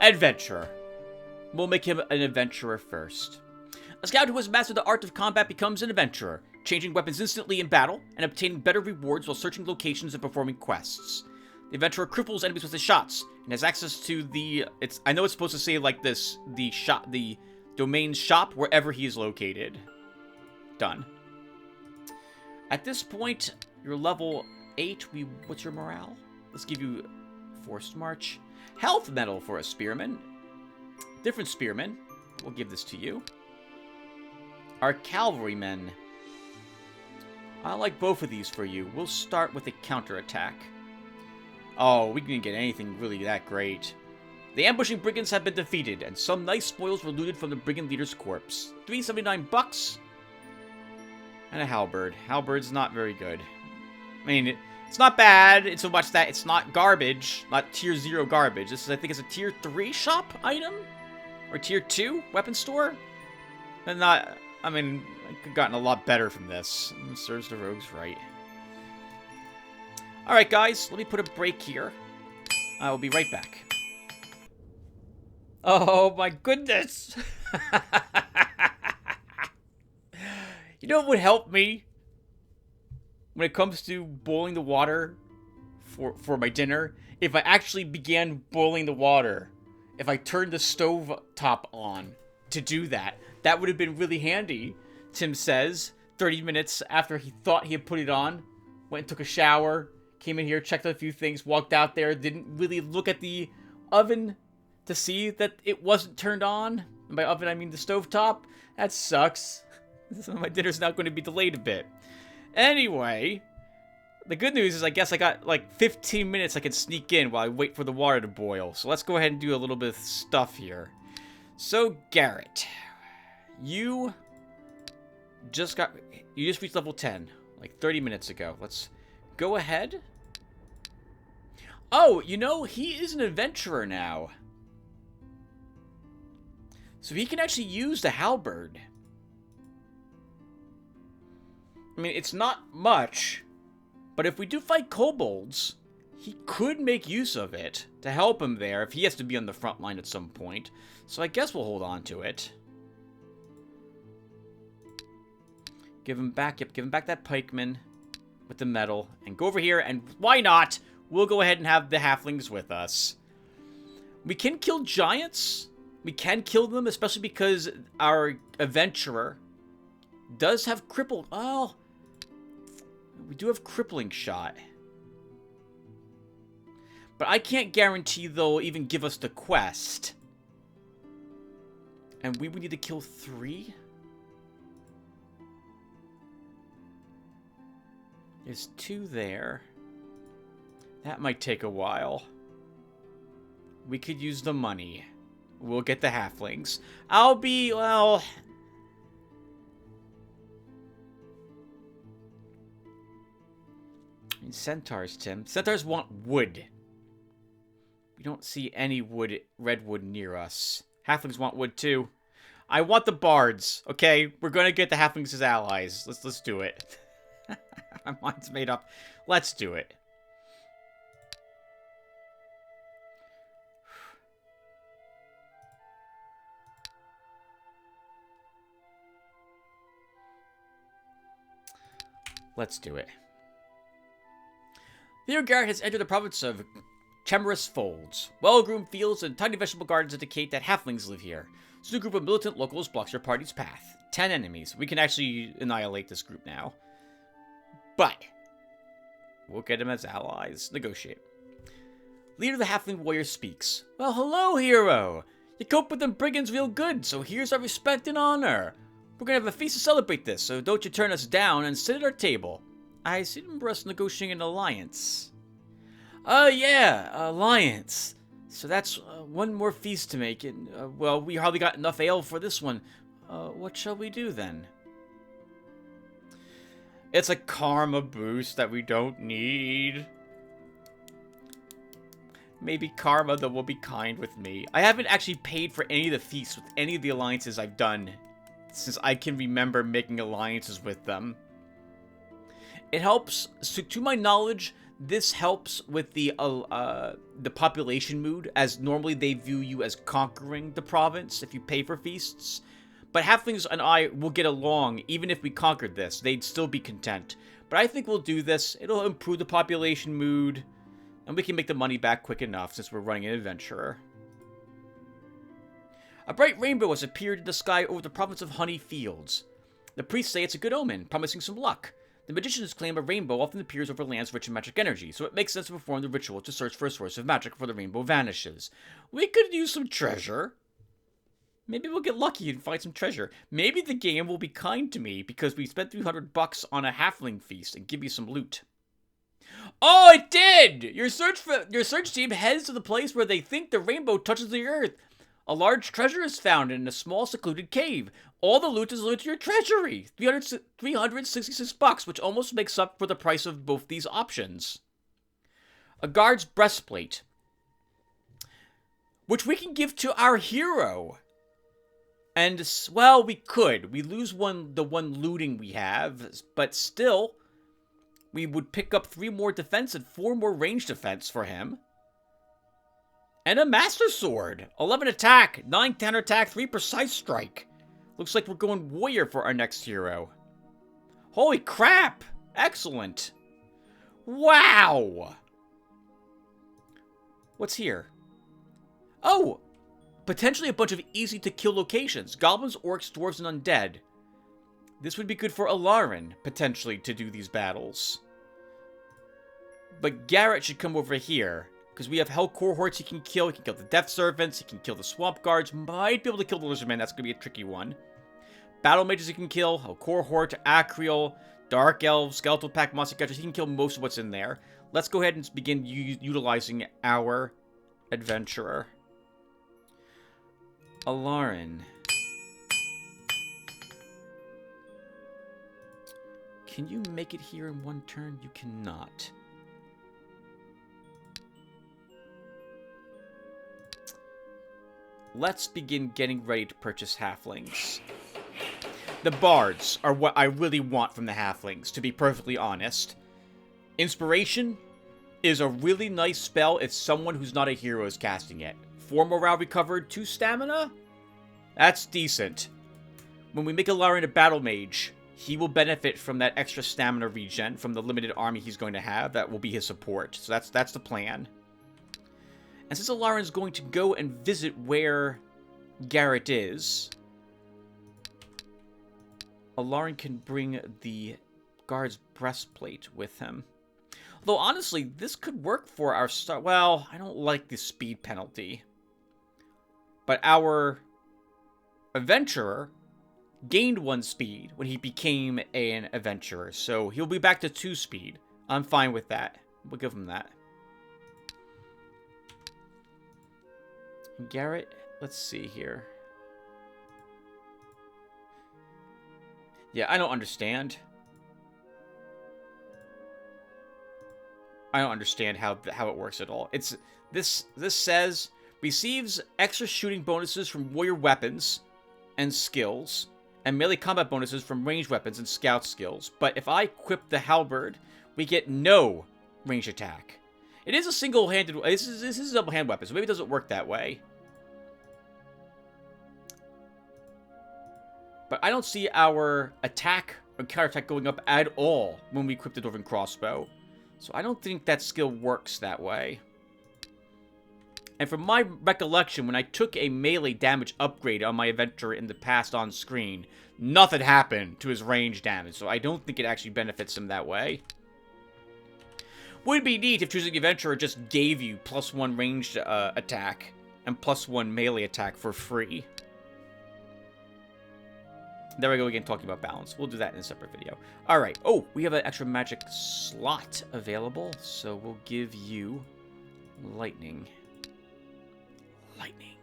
Adventurer. We'll make him an adventurer first. A scout who has mastered the art of combat becomes an adventurer, changing weapons instantly in battle and obtaining better rewards while searching locations and performing quests. The adventurer cripples enemies with his shots and has access to the... I know it's supposed to say like this, the domain's shop wherever he is located. Done. At this point, you're level 8. What's your morale? Let's give you Forced March. Health medal for a spearman. Different spearman. We'll give this to you. Our cavalrymen. I like both of these for you. We'll start with a counterattack. Oh, we didn't get anything really that great. The ambushing brigands have been defeated, and some nice spoils were looted from the brigand leader's corpse. $379. And a halberd. Halberd's not very good. I mean, it's not bad in so much that it's not garbage. Not tier 0 garbage. This is, I think, it's a tier 3 shop item? Or tier 2 weapon store? And not... I mean, I could have gotten a lot better from this. Serves the rogues right. Alright, guys. Let me put a break here. I will be right back. Oh, my goodness! You know what would help me? When it comes to boiling the water for my dinner? If I actually began boiling the water. If I turned the stove top on to do that. That would have been really handy, Tim says. 30 minutes after he thought he had put it on. Went and took a shower. Came in here, checked a few things, walked out there. Didn't really look at the oven to see that it wasn't turned on. And by oven, I mean the stovetop. That sucks. So my dinner's now going to be delayed a bit. Anyway, the good news is I guess I got like 15 minutes I can sneak in while I wait for the water to boil. So let's go ahead and do a little bit of stuff here. So, Garrett... You just reached level 10, like 30 minutes ago. Let's go ahead. Oh, you know, he is an adventurer now. So he can actually use the halberd. I mean, it's not much, but if we do fight kobolds, he could make use of it to help him there if he has to be on the front line at some point. So I guess we'll hold on to it. Give him back, yep, give him back that pikeman with the medal. And go over here, and why not? We'll go ahead and have the halflings with us. We can kill giants. We can kill them, especially because our adventurer does have crippled... Oh, we do have crippling shot. But I can't guarantee they'll even give us the quest. And we would need to kill 3? There's 2 there. That might take a while. We could use the money. We'll get the halflings. I'll be, well... I mean, centaurs, Tim. Centaurs want wood. We don't see any wood, redwood near us. Halflings want wood too. I want the bards, okay? We're gonna get the halflings as allies. Let's do it. My mind's made up. Let's do it. Let's do it. Theo Garrett has entered the province of Chemorous Folds. Well-groomed fields and tiny vegetable gardens indicate that halflings live here. So a group of militant locals blocks your party's path. 10 enemies. We can actually annihilate this group now. But we'll get them as allies. Negotiate. Leader of the halfling warrior speaks. Well, hello, hero. You cope with them brigands real good, so here's our respect and honor. We're gonna have a feast to celebrate this, so don't you turn us down and sit at our table. I seem to remember us negotiating an alliance. Yeah, alliance. So that's one more feast to make, and, well, we hardly got enough ale for this one. What shall we do, then? It's a karma boost that we don't need. Maybe karma, though, will be kind with me. I haven't actually paid for any of the feasts with any of the alliances I've done since I can remember making alliances with them. It helps, so to my knowledge, this helps with the population mood, as normally they view you as conquering the province if you pay for feasts. But halflings and I will get along even if we conquered this. They'd still be content. But I think we'll do this. It'll improve the population mood, and we can make the money back quick enough since we're running an adventurer. A bright rainbow has appeared in the sky over the province of Honey Fields. The priests say it's a good omen, promising some luck. The magicians claim a rainbow often appears over lands rich in magic energy, so it makes sense to perform the ritual to search for a source of magic before the rainbow vanishes. We could use some treasure. Maybe we'll get lucky and find some treasure. Maybe the game will be kind to me because we spent $300 on a halfling feast and give you some loot. Oh, it did! Your search team heads to the place where they think the rainbow touches the earth. A large treasure is found in a small secluded cave. All the loot is loot to your treasury. $366, which almost makes up for the price of both these options. A guard's breastplate, which we can give to our hero. And, well, we could. We lose the one looting we have, but still, we would pick up 3 more defense and 4 more range defense for him. And a Master Sword. 11 attack, 9 counter attack, 3 precise strike. Looks like we're going warrior for our next hero. Holy crap! Excellent. Wow! What's here? Oh! Potentially a bunch of easy-to-kill locations. Goblins, orcs, dwarves, and undead. This would be good for Alarin, potentially, to do these battles. But Garrett should come over here. Because we have Hell Cohorts he can kill. He can kill the Death Servants. He can kill the Swamp Guards. Might be able to kill the Lizardmen. That's going to be a tricky one. Battle Mages he can kill. Hell Cohort, Acriel, Dark Elves, Skeletal Pack, Monster Catchers. He can kill most of what's in there. Let's go ahead and begin utilizing our Adventurer. Alarin. Can you make it here in 1 turn? You cannot. Let's begin getting ready to purchase halflings. The bards are what I really want from the halflings, to be perfectly honest. Inspiration is a really nice spell if someone who's not a hero is casting it. 4 morale recovered, 2 stamina? That's decent. When we make Alarin a battle mage, he will benefit from that extra stamina regen from the limited army he's going to have. That will be his support. So that's the plan. And since Alarin's going to go and visit where Garrett is, Alarin can bring the guard's breastplate with him. Though honestly, this could work for our well, I don't like the speed penalty. But our adventurer gained 1 speed when he became an adventurer. So he'll be back to 2 speed. I'm fine with that. We'll give him that. Garrett, let's see here. Yeah, I don't understand. I don't understand how it works at all. It's this says receives extra shooting bonuses from warrior weapons and skills, and melee combat bonuses from ranged weapons and scout skills. But if I equip the halberd, we get no range attack. It is a single-handed... This is a double-hand weapon, so maybe it doesn't work that way. But I don't see our attack or counterattack going up at all when we equip the Dwarven Crossbow. So I don't think that skill works that way. And from my recollection, when I took a melee damage upgrade on my adventurer in the past on screen, nothing happened to his range damage. So I don't think it actually benefits him that way. Would be neat if choosing the adventurer just gave you +1 ranged attack and +1 melee attack for free. There we go again, talking about balance. We'll do that in a separate video. Alright. Oh, we have an extra magic slot available. So we'll give you lightning. Lightning.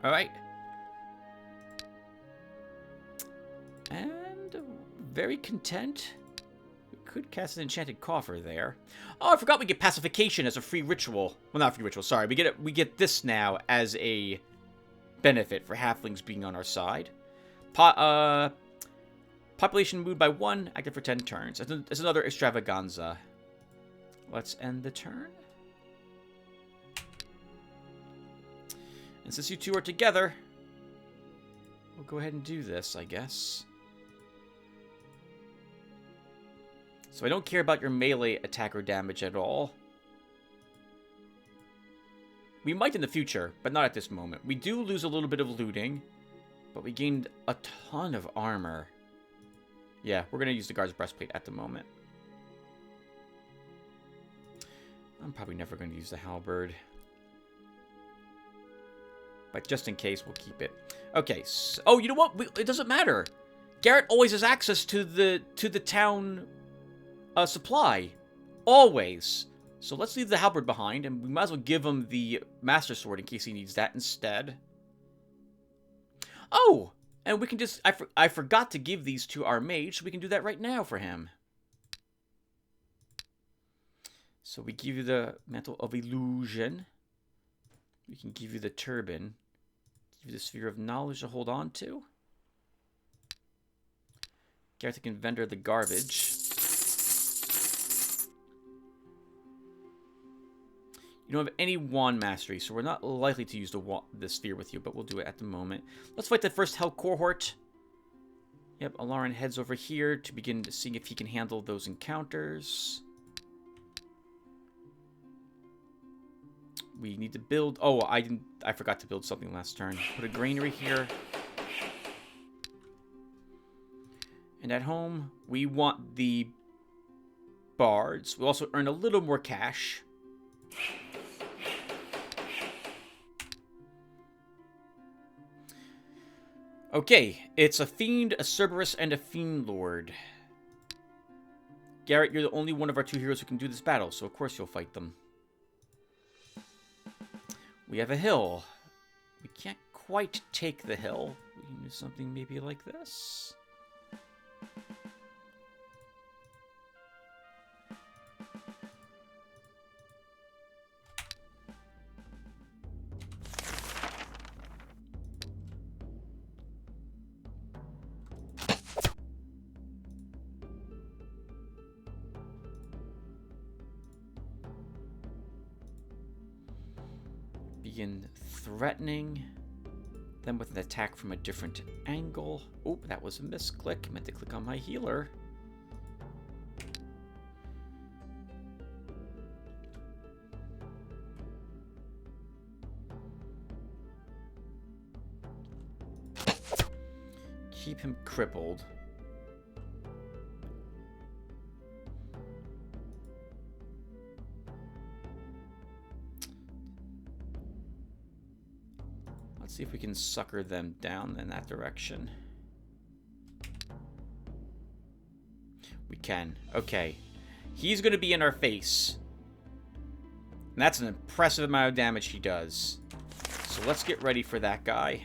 Alright. And very content. could cast an enchanted coffer there. Oh, I forgot we get pacification as a free ritual. Well, not free ritual, sorry. We get this now as a benefit for halflings being on our side. Population moved by 1, active for 10 turns. That's another extravaganza. Let's end the turn. And since you two are together, we'll go ahead and do this, I guess. So I don't care about your melee attack or damage at all. We might in the future, but not at this moment. We do lose a little bit of looting, but we gained a ton of armor. Yeah, we're going to use the guard's breastplate at the moment. I'm probably never going to use the halberd. But just in case, we'll keep it. Okay, so, oh, you know what? It doesn't matter. Garrett always has access to the town supply. Always. So let's leave the halberd behind, and we might as well give him the master sword in case he needs that instead. Oh! And we can just... I forgot to give these to our mage, so we can do that right now for him. So we give you the Mantle of Illusion. We can give you the turban. Give you the Sphere of Knowledge to hold on to. Gareth can vendor the garbage. You don't have any wand mastery, so we're not likely to use the sphere with you, but we'll do it at the moment. Let's fight the first Hell cohort. Yep, Alarin heads over here to begin seeing if he can handle those encounters. We need to build... Oh, I forgot to build something last turn. Put a granary here. And at home, we want the bards. We'll also earn a little more cash. Okay, it's a Fiend, a Cerberus, and a Fiend Lord. Garrett, you're the only one of our 2 heroes who can do this battle, so of course you'll fight them. We have a hill. We can't quite take the hill. We can do something maybe like this. Begin threatening them with an attack from a different angle. Oh, that was a misclick. Meant to click on my healer. Keep him crippled. Let's see if we can sucker them down in that direction. We can. Okay. He's going to be in our face. And that's an impressive amount of damage he does. So let's get ready for that guy.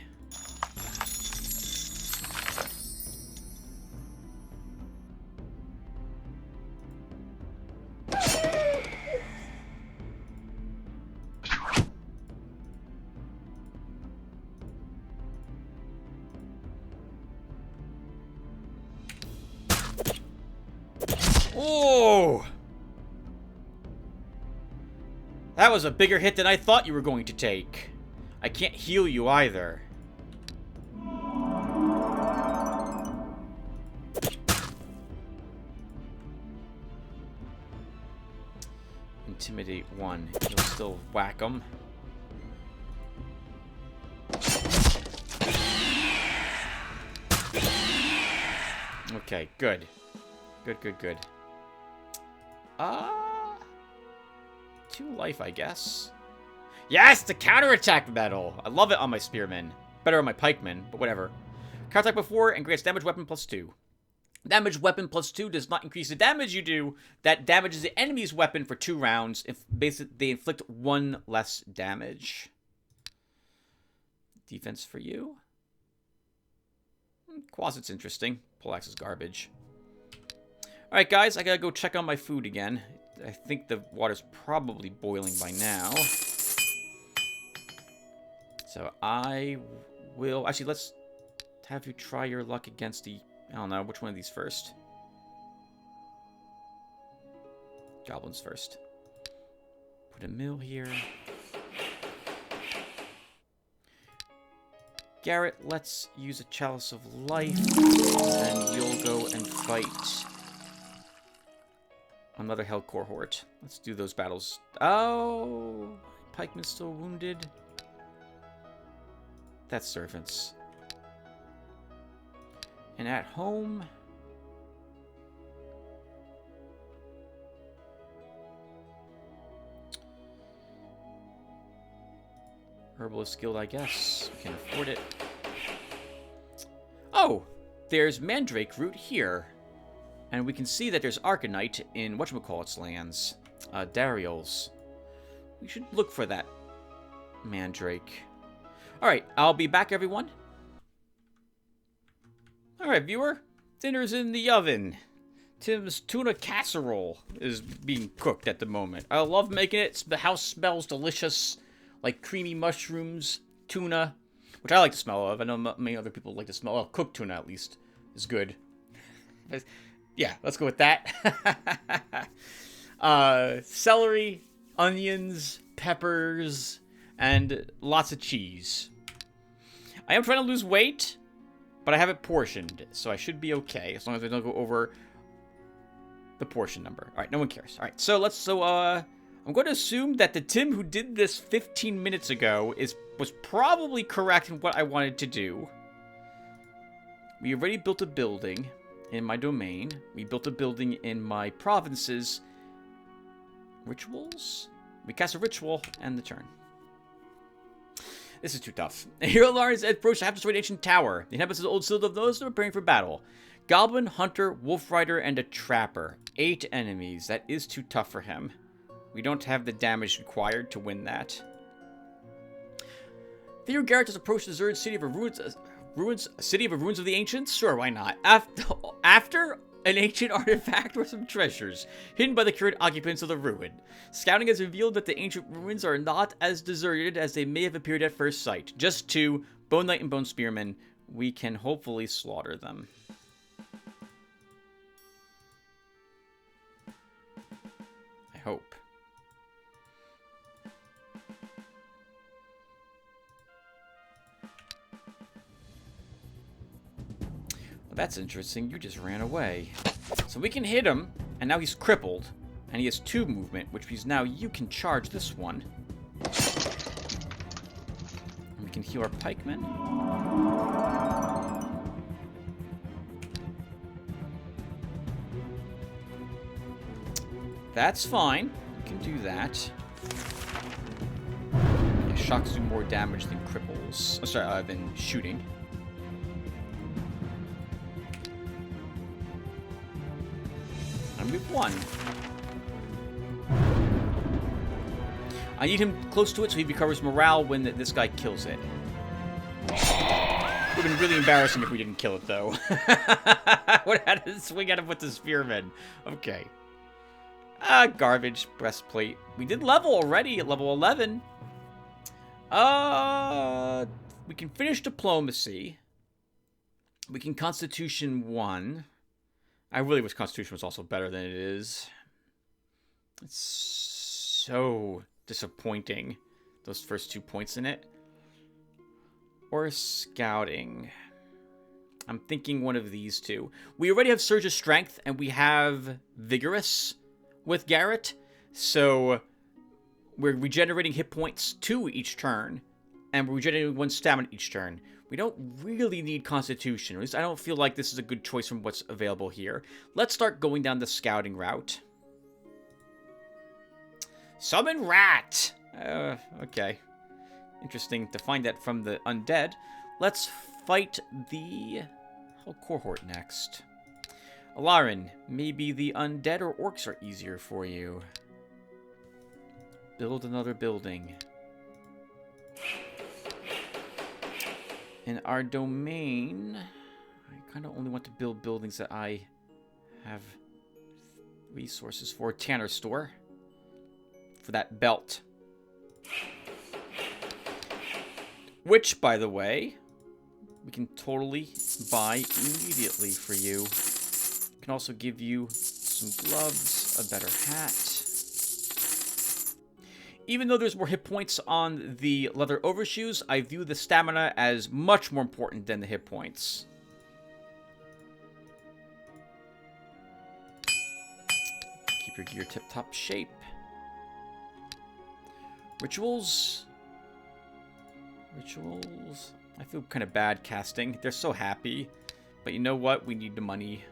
Oh! That was a bigger hit than I thought you were going to take. I can't heal you either. Intimidate 1. You'll still whack him. Okay, good. Good. 2 life, I guess. Yes, the counterattack medal. I love it on my spearmen. Better on my pikemen, but whatever. Counterattack before and grants damage weapon +2. Damage weapon +2 does not increase the damage you do. That damages the enemy's weapon for 2 rounds. If basically they inflict 1 less damage. Defense for you. Quasit's interesting. Poleaxe is garbage. Alright, guys, I gotta go check on my food again. I think the water's probably boiling by now. So I will... Actually, let's have you try your luck against the... I don't know, which one of these first? Goblins first. Put a mill here. Garrett, let's use a Chalice of Life. Then you'll go and fight another Hell Cohort. Let's do those battles. Oh! Pikeman's still wounded. That's servants. And at home... Herbalist Guild, I guess. We can afford it. Oh! There's Mandrake Root here. And we can see that there's Arcanite in whatchamacallit's lands. Dariel's. We should look for that Mandrake. Alright, I'll be back, everyone. Alright, viewer. Dinner's in the oven. Tim's tuna casserole is being cooked at the moment. I love making it. The house smells delicious. Like creamy mushrooms, tuna, which I like the smell of. I know many other people like the smell of. Cooked tuna, at least, is good. Yeah, let's go with that. Celery, onions, peppers, and lots of cheese. I am trying to lose weight, but I have it portioned, so I should be okay, as long as I don't go over the portion number. All right, no one cares. All right, so I'm going to assume that the Tim who did this 15 minutes ago was probably correct in what I wanted to do. We already built a building in my domain. We built a building in my provinces. Rituals? We cast a ritual and the turn. This is too tough. Hero Lawrence approached the half-destroyed ancient tower. The inhabitants of the old Citadel of those are preparing for battle. Goblin, Hunter, Wolf Rider, and a Trapper. 8 enemies. That is too tough for him. We don't have the damage required to win that. Theo Garrett has approached the deserted city of ruins of the ancients? Sure, why not? After an ancient artifact or some treasures hidden by the current occupants of the ruin. Scouting has revealed that the ancient ruins are not as deserted as they may have appeared at first sight. Just 2, Bone Knight and Bone Spearman. We can hopefully slaughter them. I hope. That's interesting. You just ran away. So we can hit him, and now he's crippled, and he has 2 movement, which means now you can charge this one. And we can heal our pikemen. That's fine. We can do that. Yeah, shocks do more damage than cripples. Oh, sorry, than shooting. And we've won. I need him close to it so he recovers morale when this guy kills it. It would have been really embarrassing if we didn't kill it, though. Would have had to swing at him with the spearman. Okay. Garbage. Breastplate. We did level already at level 11. We can finish diplomacy. We can Constitution 1. I really wish Constitution was also better than it is. It's so disappointing, those first 2 points in it. Or Scouting. I'm thinking one of these 2. We already have Surge of Strength, and we have Vigorous with Garrett. So we're regenerating hit points 2 each turn, and we're regenerating 1 stamina each turn. We don't really need Constitution. At least I don't feel like this is a good choice from what's available here. Let's start going down the scouting route. Summon Rat! Okay. Interesting to find that from the undead. Let's fight the Hell Cohort next. Alarin, maybe the undead or orcs are easier for you. Build another building. In our domain, I kind of only want to build buildings that I have resources for Tanner store. For that belt. Which, by the way, we can totally buy immediately for you. Can also give you some gloves, a better hat. Even though there's more hit points on the leather overshoes, I view the stamina as much more important than the hit points. Keep your gear tip-top shape. Rituals. Rituals. I feel kind of bad casting. They're so happy. But you know what? We need the money.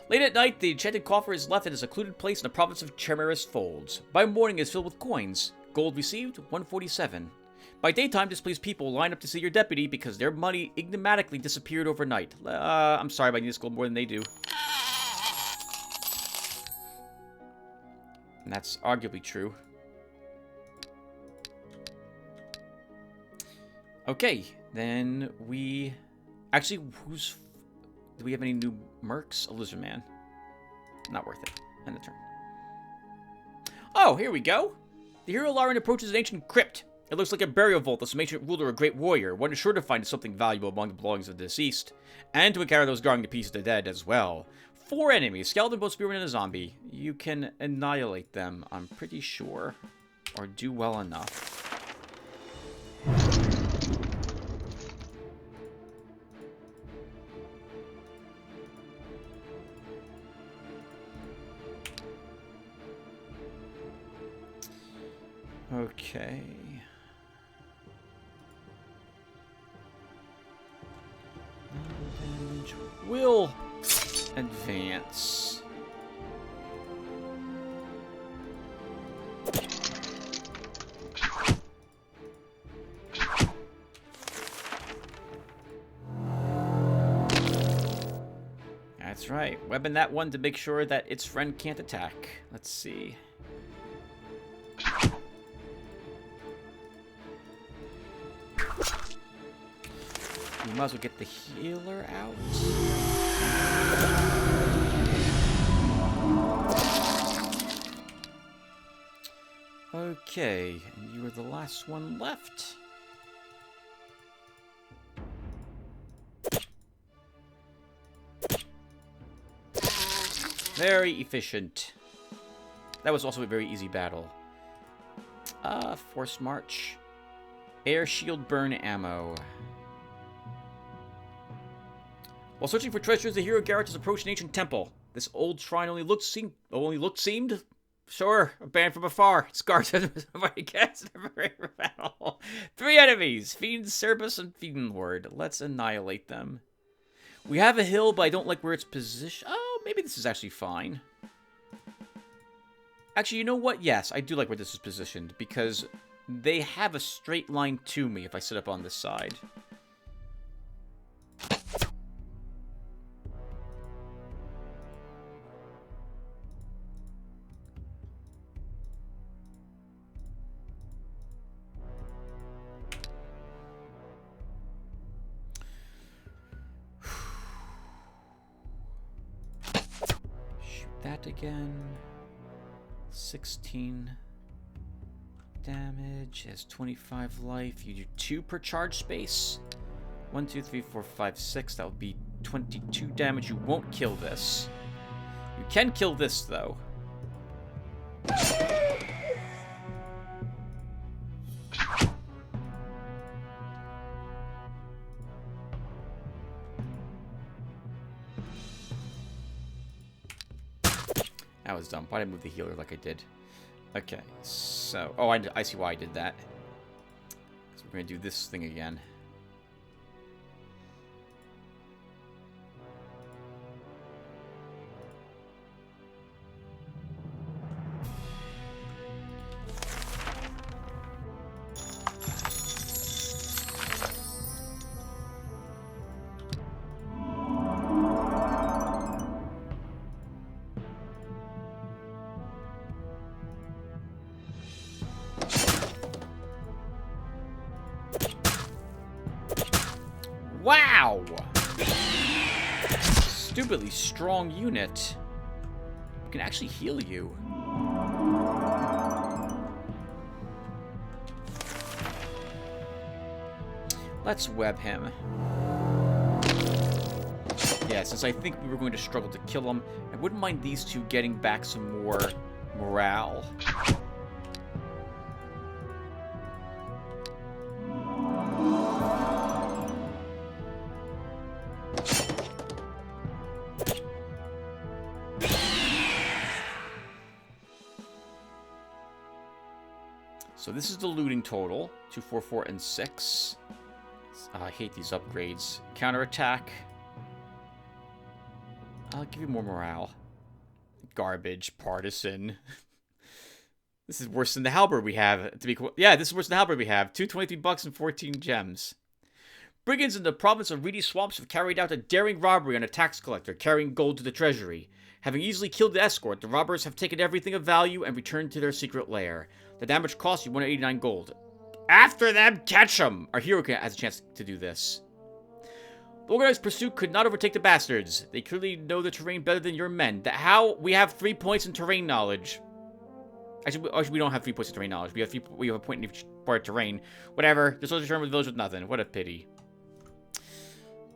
Late at night, the enchanted coffer is left in a secluded place in the province of Chimeras Folds. By morning, it is filled with coins. Gold received, 147. By daytime, displeased people line up to see your deputy because their money enigmatically disappeared overnight. I'm sorry, but I need this gold more than they do. And that's arguably true. Okay, then we... Actually, who's... Do we have any new mercs? A lizard man. Not worth it. End the turn. Oh, here we go. The hero Lauren approaches an ancient crypt. It looks like a burial vault of some ancient ruler or great warrior. One is sure to find something valuable among the belongings of the deceased. And to encounter those guarding the peace of the dead as well. 4 enemies. Skeleton, both spearman, and a zombie. You can annihilate them, I'm pretty sure. Or do well enough. Okay. Damage will advance. That's right. Weapon that one to make sure that its friend can't attack. Let's see. We might as well get the healer out. Okay, and you are the last one left. Very efficient. That was also a very easy battle. Forced march. Air shield burn ammo. While searching for treasures, the hero Garrett has approached an ancient temple. This old shrine only seemed, sure, abandoned from afar. Scars somebody gets in a battle. 3 enemies, Fiend, Cerberus, and Fiend Lord. Let's annihilate them. We have a hill, but I don't like where it's positioned. Oh, maybe this is actually fine. Actually, you know what? Yes, I do like where this is positioned, because they have a straight line to me if I sit up on this side. That again. 16 damage. Has 25 life. You do 2 per charge space. 1, 2, 3, 4, 5, 6. That would be 22 damage. You won't kill this. You can kill this, though. That was dumb. Why did I move the healer like I did? Okay, so... Oh, I see why I did that. So we're going to do this thing again. Wow! Stupidly strong unit. We can actually heal you. Let's web him. Yeah, since I think we were going to struggle to kill him, I wouldn't mind these two getting back some more morale. So this is the looting total. 2, 4, 4, and 6. I hate these upgrades. Counterattack. I'll give you more morale. Garbage. Partisan. This is worse than the halberd we have. Yeah, this is worse than the halberd we have. $223 and 14 gems. Brigands in the province of Reedy Swamps have carried out a daring robbery on a tax collector carrying gold to the treasury. Having easily killed the escort, the robbers have taken everything of value and returned to their secret lair. The damage cost you 189 gold. After them, catch them! Our hero has a chance to do this. The organized pursuit could not overtake the bastards. They clearly know the terrain better than your men. We have 3 points in terrain knowledge. Actually, we don't have 3 points in terrain knowledge. We have a point in each part of terrain. Whatever. The soldiers returned with the village with nothing. What a pity.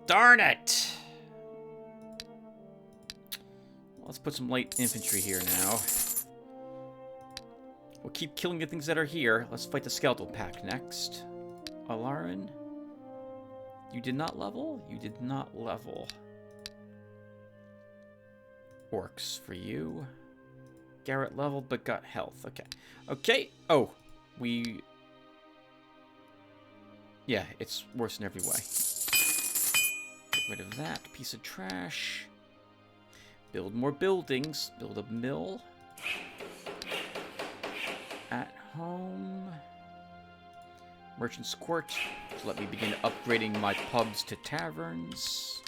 Darn it! Let's put some light infantry here now. We'll keep killing the things that are here. Let's fight the skeletal pack next. Alarin. You did not level? You did not level. Orcs for you. Garrett leveled but got health. Okay. Okay. Oh. Yeah, it's worse in every way. Get rid of that piece of trash. Build more buildings. Build a mill. At home. Merchant's Court. So let me begin upgrading my pubs to taverns.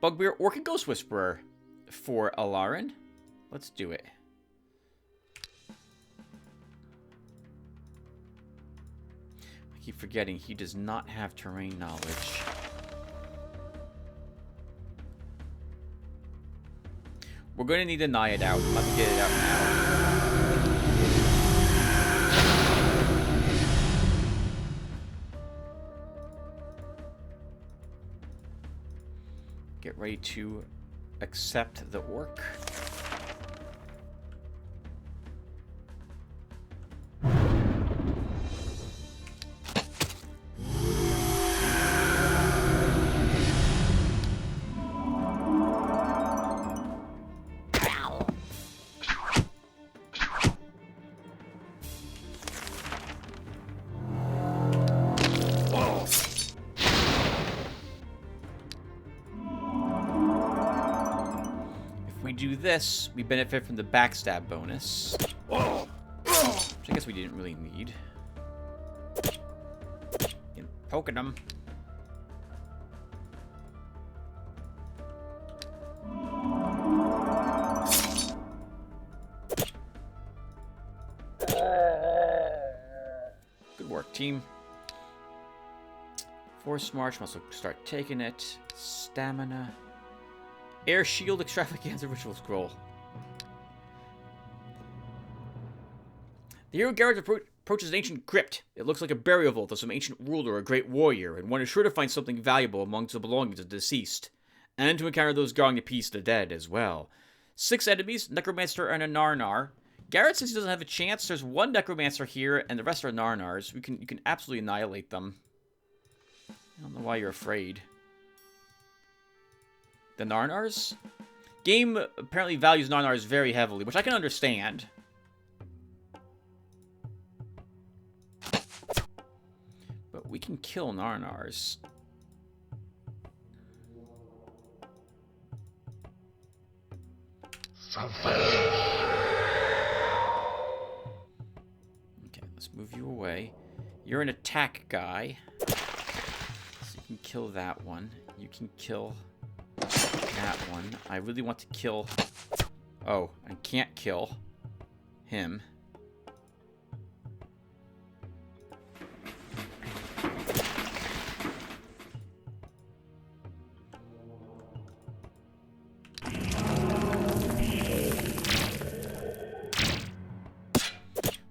Bugbear Orc and Ghost Whisperer for Alarin. Let's do it. I keep forgetting he does not have terrain knowledge. We're going to need to gnaw it out. Let me get it out now. Get ready to accept the orc. Do this, we benefit from the backstab bonus, which I guess we didn't really need. Poking them. Good work, team. Force March, must start taking it. Stamina. Air Shield Extravaganza Ritual Scroll. The hero Garrett approaches an ancient crypt. It looks like a burial vault of some ancient ruler or great warrior, and one is sure to find something valuable amongst the belongings of the deceased, and to encounter those guarding the peace of the dead as well. 6 enemies, Necromancer and a Narnar. Garrett says he doesn't have a chance. There's 1 Necromancer here, and the rest are Narnars. You can absolutely annihilate them. I don't know why you're afraid. The Narnars? Game apparently values Narnars very heavily, which I can understand. But we can kill Narnars. Okay, let's move you away. You're an attack guy. So you can kill that one. You can kill that one. I really want to kill... Oh, I can't kill him.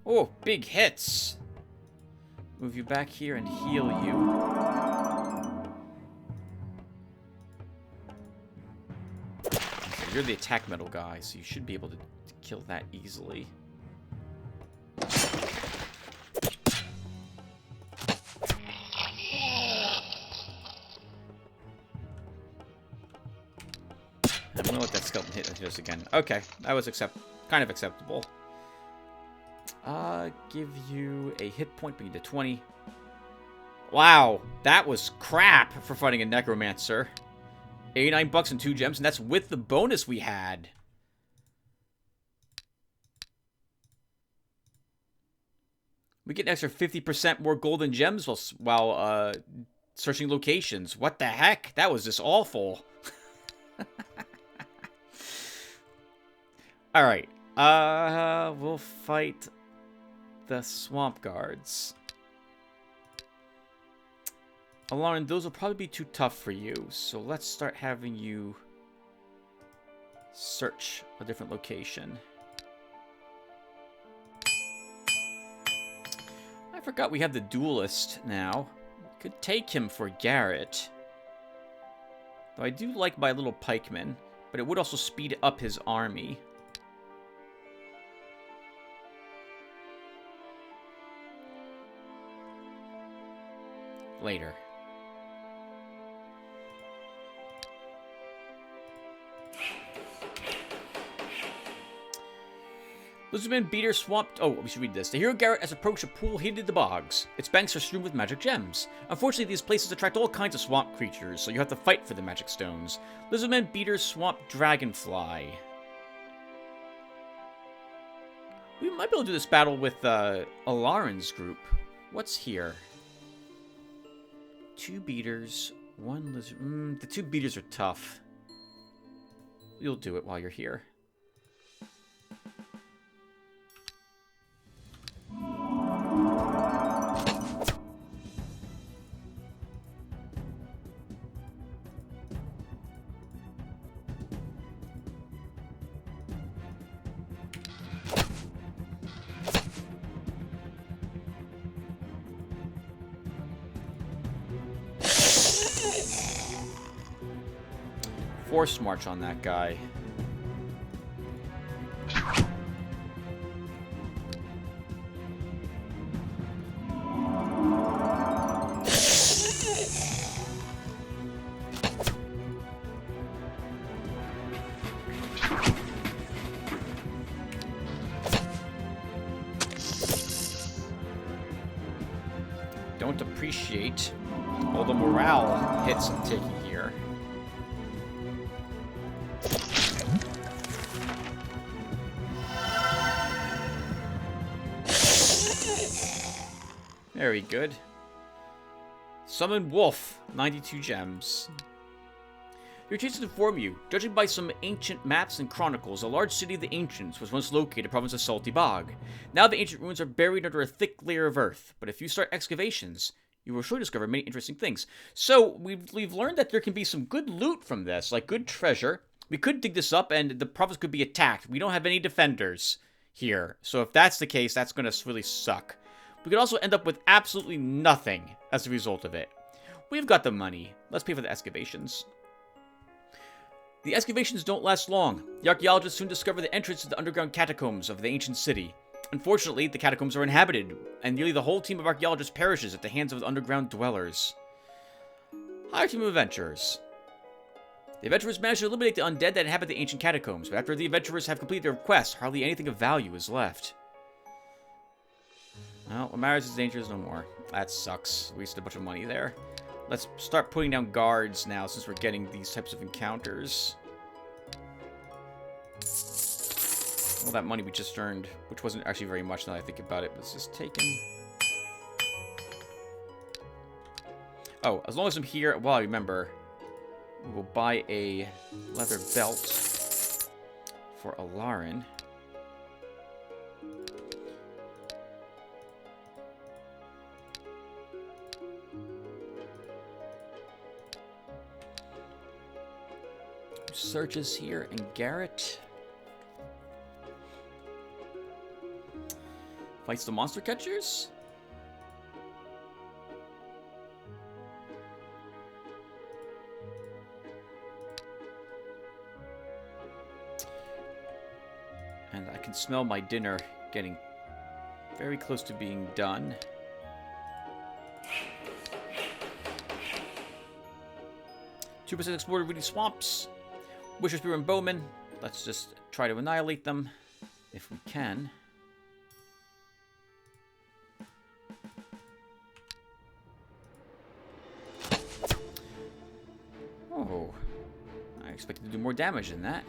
Oh, big hits. Move you back here and heal you. Okay, you're the attack metal guy, so you should be able to kill that easily. I'm gonna let that skeleton hit us again. Okay, that was kind of acceptable. Give you a hit point, bring you to 20. Wow, that was crap for fighting a necromancer. 89 bucks and 2 gems, and that's with the bonus we had. We get an extra 50% more golden gems while searching locations. What the heck? That was just awful. Alright. We'll fight the swamp guards. Lauren, those will probably be too tough for you, so let's start having you search a different location. I forgot we have the duelist now. Could take him for Garrett. Though I do like my little pikeman, but it would also speed up his army. Later. Lizardman Beater swamped... Oh, we should read this. The hero Garrett has approached a pool hidden in the bogs. Its banks are strewn with magic gems. Unfortunately, these places attract all kinds of swamp creatures, so you have to fight for the magic stones. Lizardman Beater Swamp Dragonfly. We might be able to do this battle with Alarin's group. What's here? 2 beaters, 1 lizard... the 2 beaters are tough. You'll do it while you're here. Force march on that guy. Don't appreciate all the morale hits I'm taking here. Very good. Summon Wolf, 92 gems. Your chiefs inform you, judging by some ancient maps and chronicles, a large city of the ancients was once located in the province of Salty Bog. Now the ancient ruins are buried under a thick layer of earth, but if you start excavations, you will surely discover many interesting things. So we've learned that there can be some good loot from this, like good treasure. We could dig this up and the province could be attacked. We don't have any defenders here, so if that's the case, that's going to really suck. We could also end up with absolutely nothing as a result of it. We've got the money. Let's pay for the excavations. The excavations don't last long. The archaeologists soon discover the entrance to the underground catacombs of the ancient city. Unfortunately, the catacombs are inhabited, and nearly the whole team of archaeologists perishes at the hands of the underground dwellers. Hire team of adventurers. The adventurers manage to eliminate the undead that inhabit the ancient catacombs, but after the adventurers have completed their quest, hardly anything of value is left. Well, what matters is danger is no more. That sucks. Wasted a bunch of money there. Let's start putting down guards now, since we're getting these types of encounters. All that money we just earned, which wasn't actually very much now that I think about it, was just taken. Oh, as long as I'm here, well, I remember, we will buy a leather belt for Alarin. Searches here, and Garrett. Fights the monster catchers? And I can smell my dinner getting very close to being done. Two percent explored reedy swamps. Wisher Spear and Bowman. Let's just try to annihilate them if we can. Oh, I expected to do more damage than that.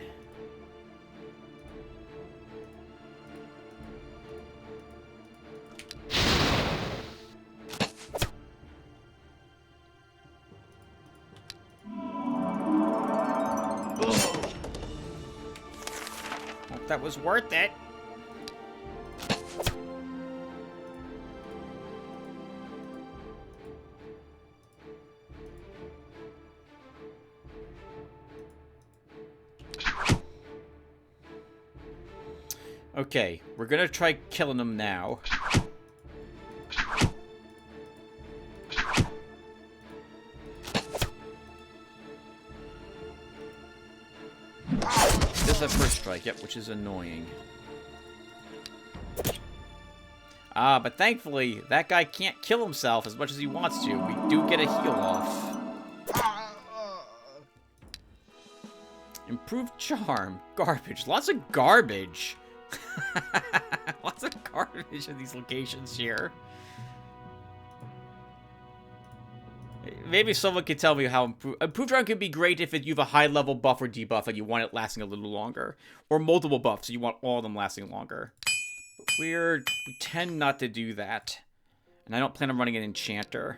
That was worth it. Okay, we're gonna try killing them now. The first strike, yep, which is annoying. Ah, but thankfully, that guy can't kill himself as much as he wants to. We do get a heal off. Improved charm. Garbage. Lots of garbage. Lots of garbage in these locations here. Maybe someone could tell me how improved charm could be great if you have a high level buff or debuff and you want it lasting a little longer, or multiple buffs, so you want all of them lasting longer. But we tend not to do that, and I don't plan on running an enchanter.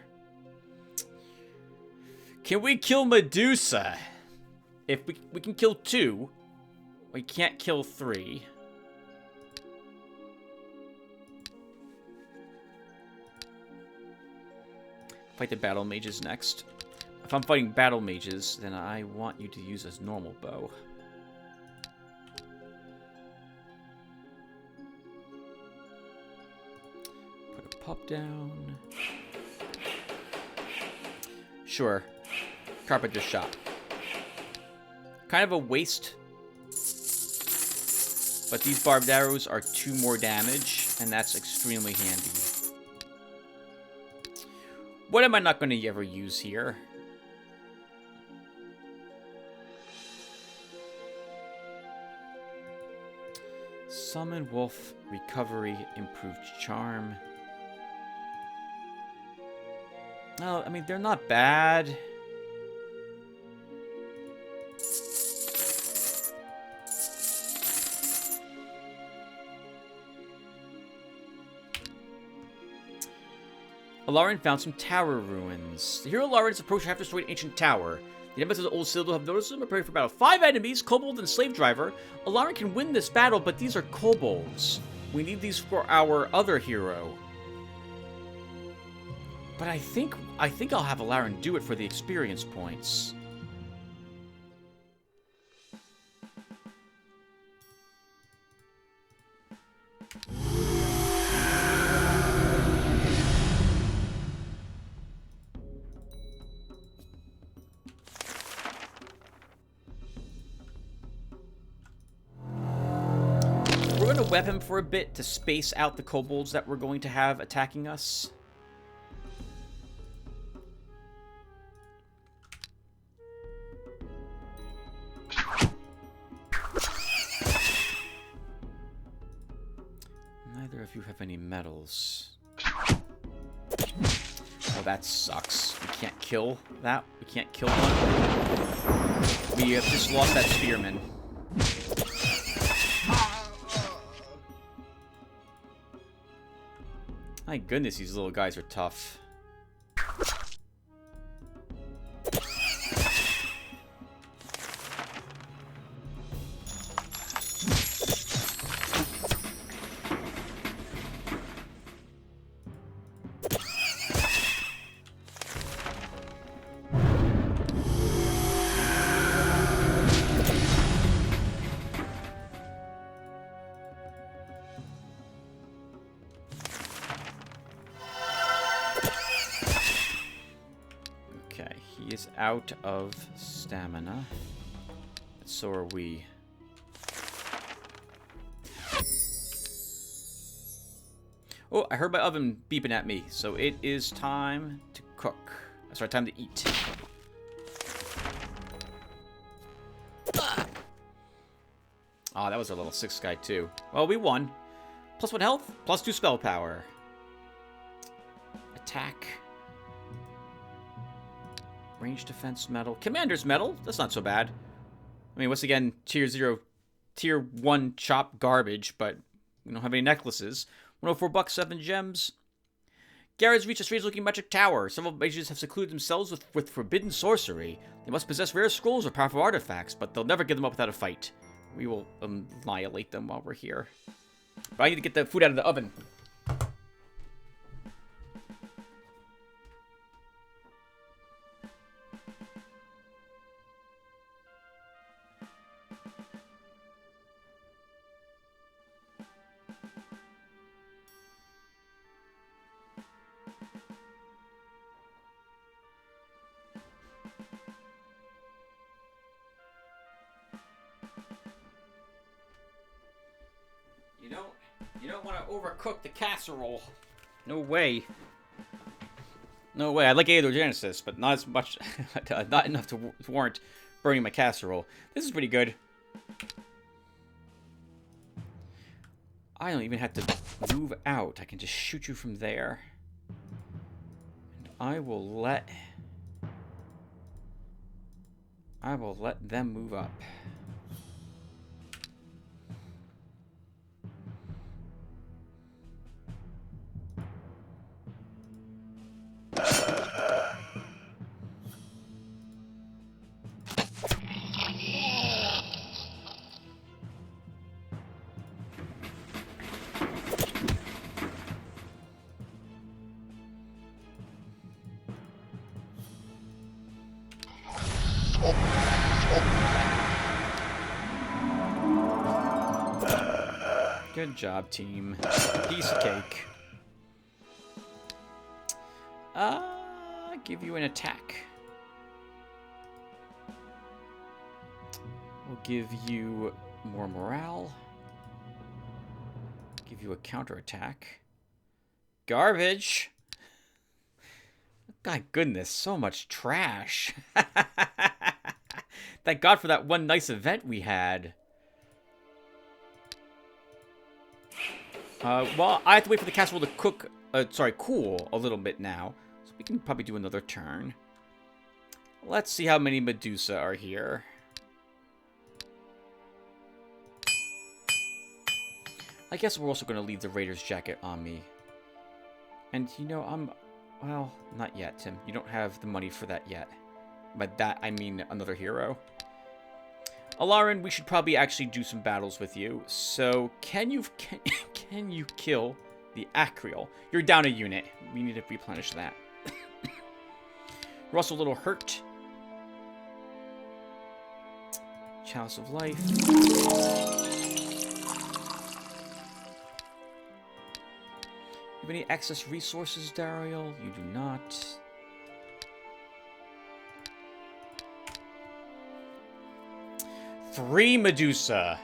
Can we kill Medusa? If we can kill 2, we can't kill 3. Fight the battle mages next. If I'm fighting battle mages, then I want you to use a normal bow. Put a pup down. Sure. Carpenter's shop. Kind of a waste. But these barbed arrows are 2 more damage, and that's extremely handy. What am I not going to ever use here? Summon Wolf, Recovery, Improved Charm. Oh, I mean, they're not bad. Alarin found some tower ruins. The hero Alarin's approached a half-destroyed ancient tower. The inhabitants of the old citadel have noticed them and prepared for battle. 5 enemies, kobold and slave driver. Alarin can win this battle, but these are kobolds. We need these for our other hero. But I think I'll have Alarin do it for the experience points. Web him for a bit to space out the kobolds that we're going to have attacking us. Neither of you have any medals. Oh, that sucks. We can't kill that. We can't kill one. We have just lost that spearman. My goodness, these little guys are tough. is out of stamina. So are we. Oh, I heard my oven beeping at me, so it is time to cook. Sorry, time to eat. Oh, that was a level 6 guy, too. Well, we won. +1 health, +2 spell power. Attack. Range defense medal. Commander's medal. That's not so bad. I mean, once again, tier 1 chop garbage, but we don't have any necklaces. 104 bucks, 7 gems. Garrett's reached a strange-looking magic tower. Several mages have secluded themselves with forbidden sorcery. They must possess rare scrolls or powerful artifacts, but they'll never give them up without a fight. We will annihilate them while we're here. But I need to get the food out of the oven. You don't want to overcook the casserole. No way. No way. I like Eador Genesis, but not as much, not enough to warrant burning my casserole. This is pretty good. I don't even have to move out. I can just shoot you from there. And I will let them move up. Good job, team. Piece of cake. Give you an attack. We'll give you more morale. Give you a counterattack. Garbage. God goodness, so much trash. Thank God for that one nice event we had. Well, I have to wait for the casserole to cool a little bit now. So we can probably do another turn. Let's see how many Medusa are here. I guess we're also going to leave the Raider's jacket on me. And, you know, well, not yet, Tim. You don't have the money for that yet. By that, I mean another hero. Alarin, we should probably actually do some battles with you. So, can you kill the Acrial? You're down a unit. We need to replenish that. We're also a little hurt. Chalice of Life. You have any excess resources, Dariel? You do not. Three Medusa.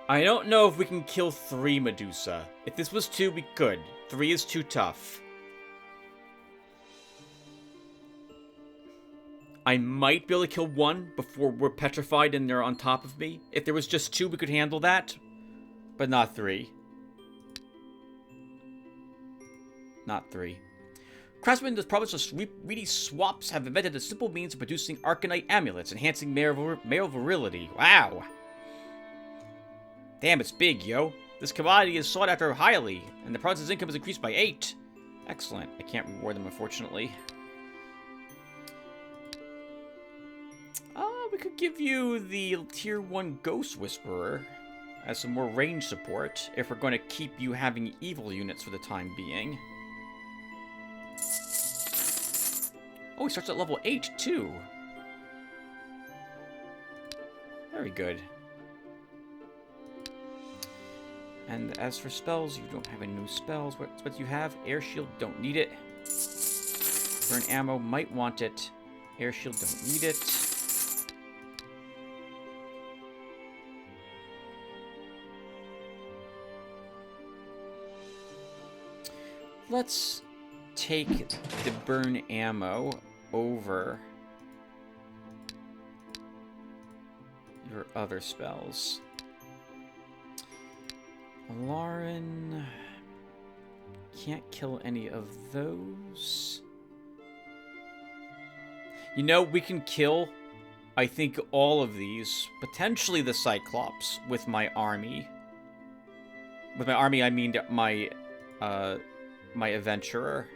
I don't know if we can kill 3 Medusa. If this was 2, we could. 3 is too tough. I might be able to kill 1 before we're petrified and they're on top of me. If there was just 2, we could handle that. But not 3. Not 3. Craftsmen in the province of Reedy Swaps have invented a simple means of producing Arcanite amulets, enhancing male virility. Wow. Damn, it's big, yo. This commodity is sought after highly, and the province's income is increased by 8. Excellent. I can't reward them, unfortunately. We could give you the Tier 1 Ghost Whisperer as some more range support, if we're going to keep you having evil units for the time being. Oh, he starts at level 8, too. Very good. And as for spells, you don't have any new spells. What do you have? Air Shield, don't need it. Burn ammo, might want it. Air shield, don't need it. Let's take the burn ammo over your other spells. Lauren can't kill any of those. You know, we can kill, I think, all of these, potentially the Cyclops, with my army. With my army, I mean my adventurer.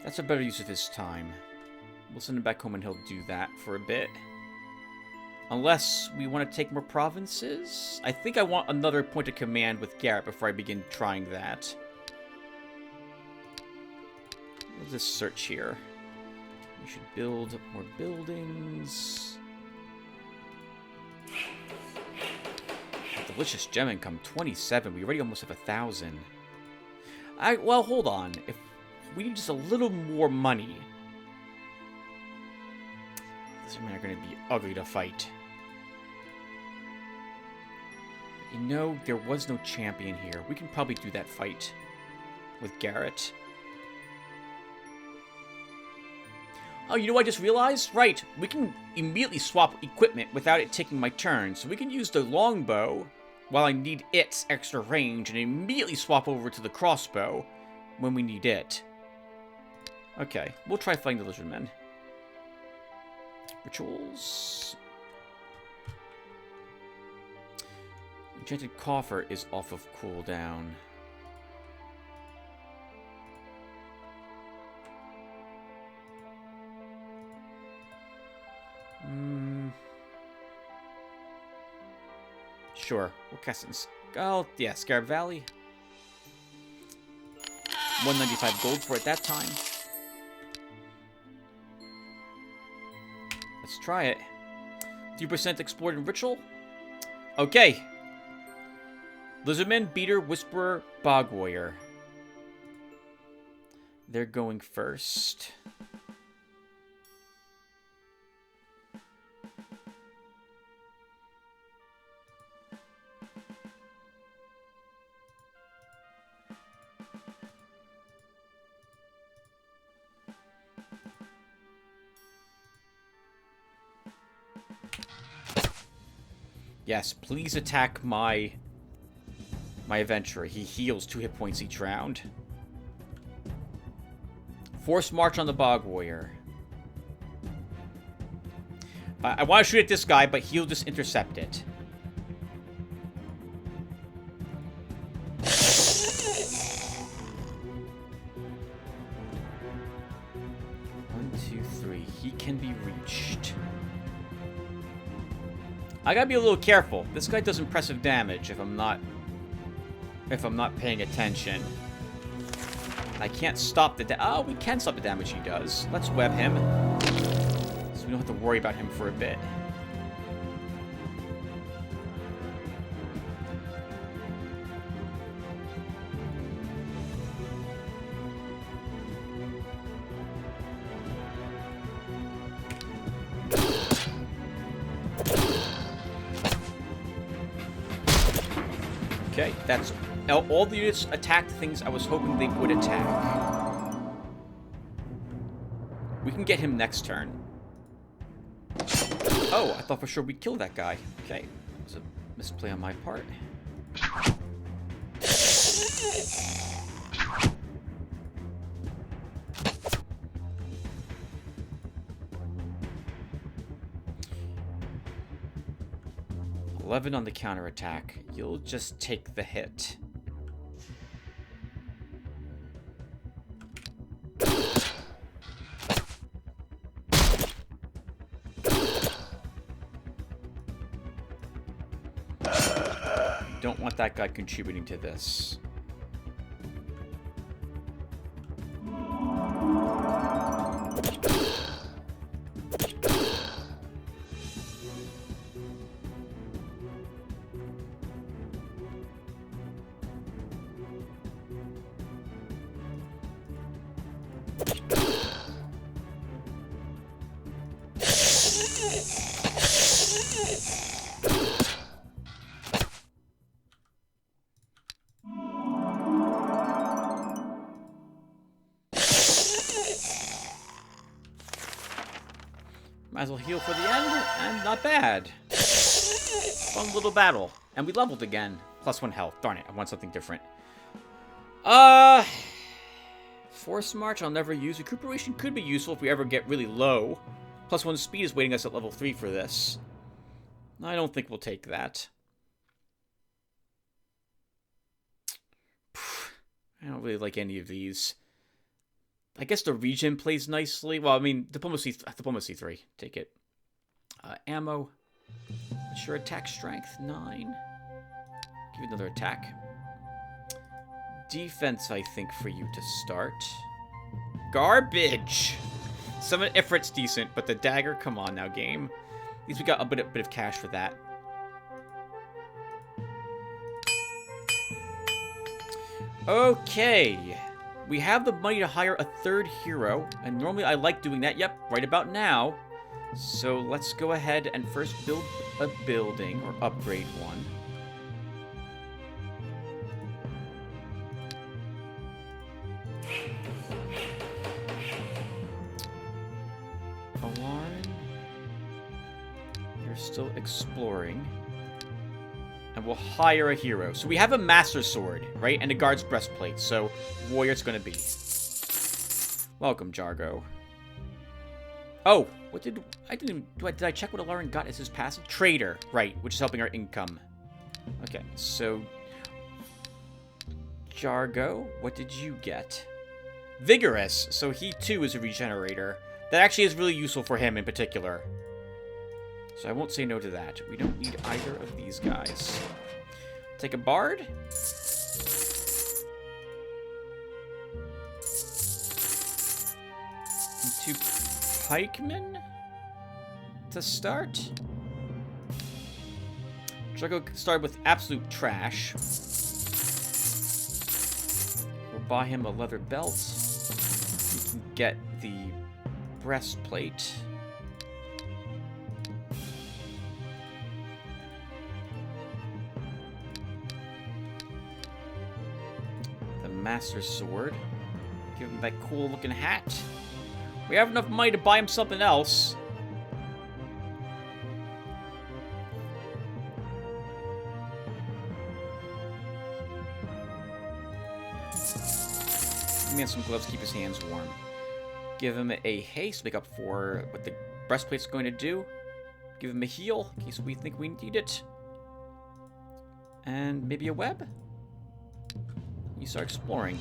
That's a better use of his time. We'll send him back home and he'll do that for a bit. Unless we want to take more provinces. I think I want another point of command with Garrett before I begin trying that. We'll just search here. We should build more buildings. Delicious gem income, 27. We already almost have 1,000. Well, hold on. If we need just a little more money, these men are going to be ugly to fight. You know, there was no champion here. We can probably do that fight with Garrett. Oh, you know what I just realized? Right, we can immediately swap equipment without it taking my turn. So we can use the longbow while I need its extra range and immediately swap over to the crossbow when we need it. Okay, we'll try fighting the lizardmen. Rituals. Enchanted coffer is off of cooldown. Sure, we'll cast it in... Oh, yeah, Scarab Valley. 195 gold for it that time. Let's try it. 3% explored in ritual. Okay. Lizardman, Beater, Whisperer, Bog Warrior. They're going first. Yes, please attack my adventurer. He heals 2 hit points each round. Force march on the Bog Warrior. I want to shoot at this guy, but he'll just intercept it. One, two, three. He can be reached. I gotta be a little careful. This guy does impressive damage if I'm not paying attention. I can't stop the oh, we can stop the damage he does. Let's web him, so we don't have to worry about him for a bit. Okay, that's all the units attacked things I was hoping they would attack. We can get him next turn. Oh, I thought for sure we'd kill that guy. Okay, it was a misplay on my part. $11 on the counterattack. You'll just take the hit. Don't want that guy contributing to this. Might as well heal for the end, and not bad. Fun little battle. And we leveled again. +1 health. Darn it, I want something different. Force March I'll never use. Recuperation could be useful if we ever get really low. +1 speed is waiting us at level 3 for this. I don't think we'll take that. I don't really like any of these. I guess the regen plays nicely. Well, I mean, Diplomacy 3. Take it. Ammo. Sure, attack strength 9. Give you another attack. Defense, I think, for you to start. Garbage! Summon Ifrit's decent, but the dagger, come on now, game. At least we got a bit of cash for that. Okay. We have the money to hire a 3rd hero, and normally I like doing that. Yep, right about now. So let's go ahead and first build a building, or upgrade one. Alarm. You're still exploring. And we'll hire a hero. So we have a Master Sword, right? And a Guard's Breastplate. So, Warrior it's gonna be. Welcome, Jargo. Oh, what did... Did I check what Alarin got as his passive? Trader, right, which is helping our income. Okay, so... Jargo, what did you get? Vigorous, so he too is a regenerator. That actually is really useful for him in particular. So I won't say no to that. We don't need either of these guys. Take a bard. And 2 pikemen to start. Drago started with absolute trash. We'll buy him a leather belt. He can get the breastplate. Master Sword. Give him that cool looking hat. We have enough money to buy him something else. Give me some gloves to keep his hands warm. Give him a haste, make up for what the breastplate's going to do. Give him a heal, in case we think we need it. And maybe a web? You start exploring.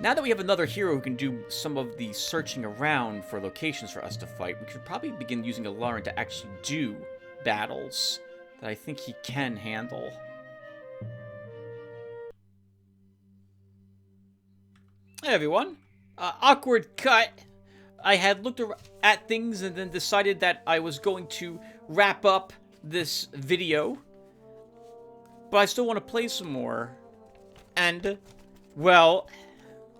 Now that we have another hero who can do some of the searching around for locations for us to fight, we could probably begin using Alarin to actually do battles that I think he can handle. Hey everyone. Awkward cut. I had looked at things and then decided that I was going to wrap up this video. But I still want to play some more. And, well,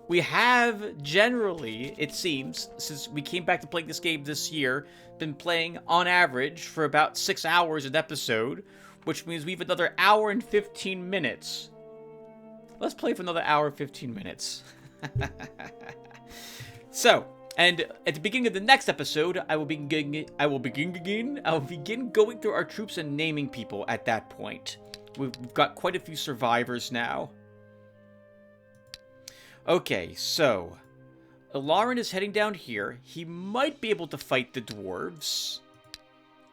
we have generally, it seems, since we came back to playing this game this year, been playing, on average, for about 6 hours an episode, which means we have another hour and 15 minutes. Let's play for another hour and 15 minutes. So, and at the beginning of the next episode, I will begin going through our troops and naming people at that point. We've got quite a few survivors now. Okay, so Alarin is heading down here. He might be able to fight the dwarves.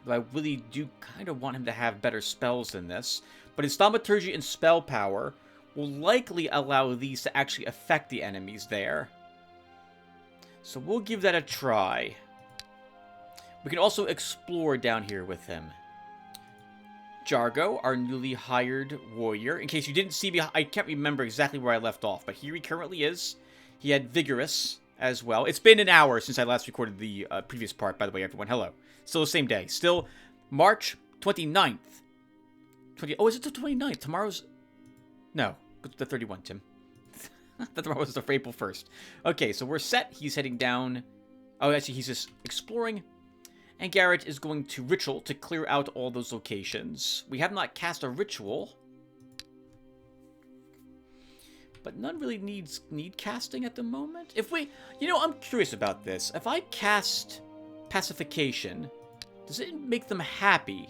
Though I really do kind of want him to have better spells than this. But his thaumaturgy and spell power will likely allow these to actually affect the enemies there. So we'll give that a try. We can also explore down here with him. Jargo, our newly hired warrior. In case you didn't see me, I can't remember exactly where I left off, but here he currently is. He had Vigorous as well. It's been an hour since I last recorded the previous part, by the way, everyone. Hello. Still the same day. Still March 29th. Oh, is it the 29th? Tomorrow's... No, the 31, Tim. I thought tomorrow was the April 1st. Okay, so we're set. He's heading down. Oh, actually, he's just exploring. And Garrett is going to ritual to clear out all those locations. We have not cast a ritual. But none really need casting at the moment. If we... You know, I'm curious about this. If I cast pacification. Does it make them happy?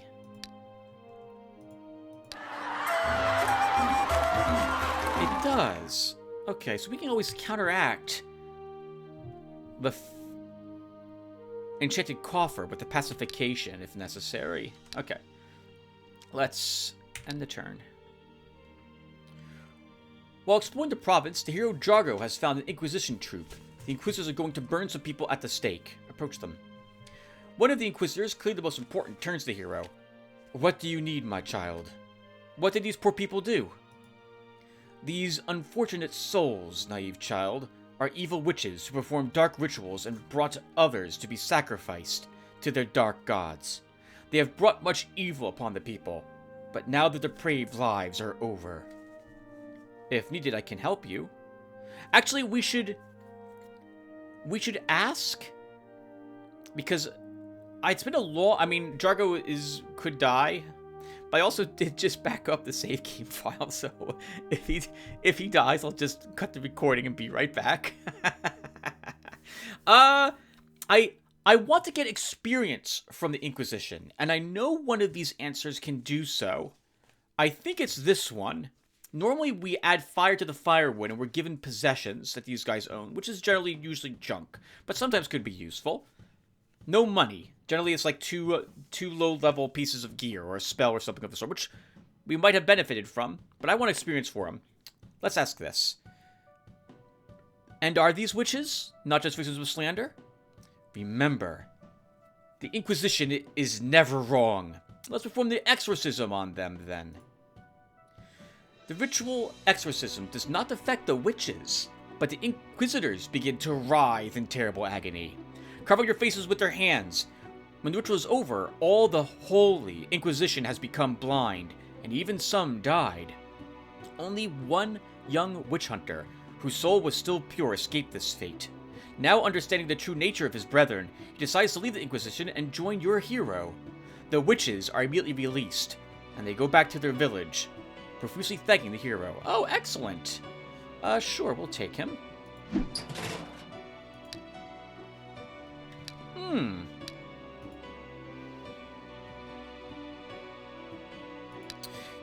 It does. Okay, so we can always counteract the enchanted coffer with the pacification if necessary. Okay. Let's end the turn. While exploring the province, the hero Jargo has found an Inquisition troop. The Inquisitors are going to burn some people at the stake. Approach them. One of the Inquisitors, clearly the most important, turns to the hero. What do you need, my child? What did these poor people do? These unfortunate souls, naive child, are evil witches who perform dark rituals and brought others to be sacrificed to their dark gods. They have brought much evil upon the people, but now their depraved lives are over. If needed, I can help you. Actually, we should ask, because it's been a long. I mean, Jargo could die, but I also did just back up the save game file. So if he dies, I'll just cut the recording and be right back. I want to get experience from the Inquisition, and I know one of these answers can do so. I think it's this one. Normally, we add fire to the firewood, and we're given possessions that these guys own, which is usually junk, but sometimes could be useful. No money. Generally, it's like two low-level pieces of gear, or a spell or something of the sort, which we might have benefited from, but I want experience for them. Let's ask this. And are these witches not just victims of slander? Remember, the Inquisition is never wrong. Let's perform the exorcism on them, then. The ritual exorcism does not affect the witches, but the Inquisitors begin to writhe in terrible agony. Cover your faces with their hands. When the ritual is over, all the holy Inquisition has become blind, and even some died. Only one young witch hunter, whose soul was still pure, escaped this fate. Now understanding the true nature of his brethren, he decides to leave the Inquisition and join your hero. The witches are immediately released, and they go back to their village, profusely thanking the hero. Oh, excellent. Sure, we'll take him.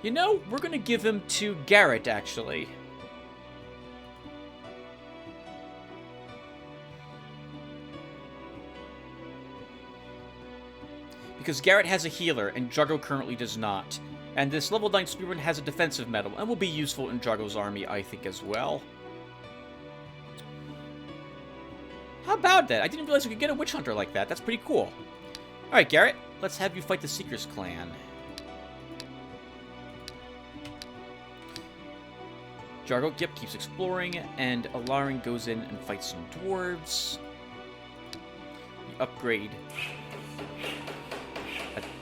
You know, we're gonna give him to Garrett, actually. Because Garrett has a healer, and Jargo currently does not. And this level 9 spearman has a defensive medal, and will be useful in Jargo's army, I think, as well. How about that? I didn't realize we could get a witch hunter like that. That's pretty cool. Alright, Garrett, let's have you fight the Seekers clan. Jargo, yep, keeps exploring, and Alarin goes in and fights some dwarves. We upgrade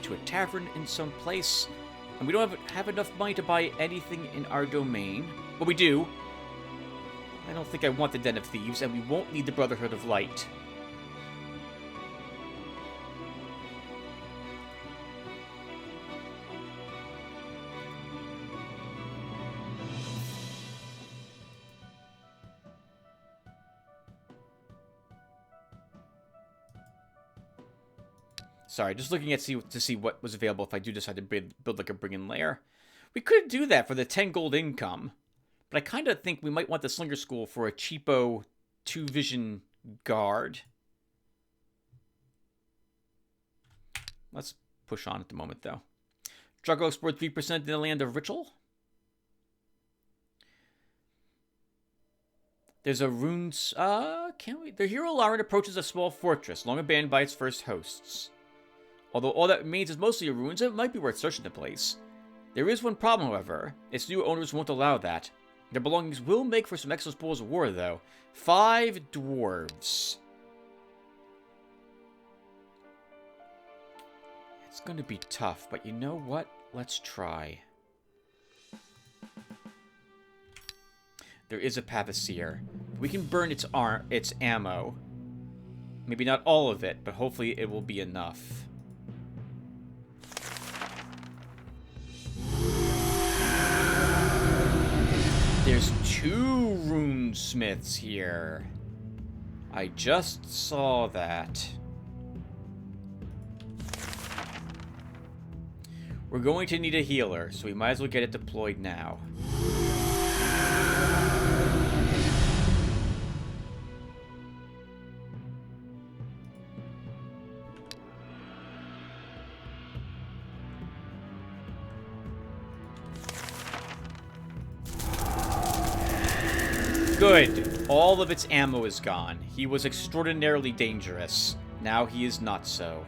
to a tavern in some place, and we don't have enough money to buy anything in our domain, but we do. I don't think I want the Den of Thieves, and we won't need the Brotherhood of Light. Sorry, just looking at to see what was available if I do decide to build like a Brigand lair. We could do that for the 10 gold income, but I kind of think we might want the Slinger School for a cheapo 2-vision guard. Let's push on at the moment, though. Jargo explored 3% in the land of Ritual. There's a runes. Can't we? The hero Lauren approaches a small fortress, long abandoned by its first hosts. Although all that remains is mostly a ruins, it might be worth searching the place. There is one problem, however. Its new owners won't allow that. Their belongings will make for some excellent spoils of war, though. 5 dwarves. It's going to be tough, but you know what? Let's try. There is a Pavasir. We can burn its ammo. Maybe not all of it, but hopefully it will be enough. There's 2 runesmiths here. I just saw that. We're going to need a healer, so we might as well get it deployed now. Good. All of its ammo is gone. He was extraordinarily dangerous. Now he is not so.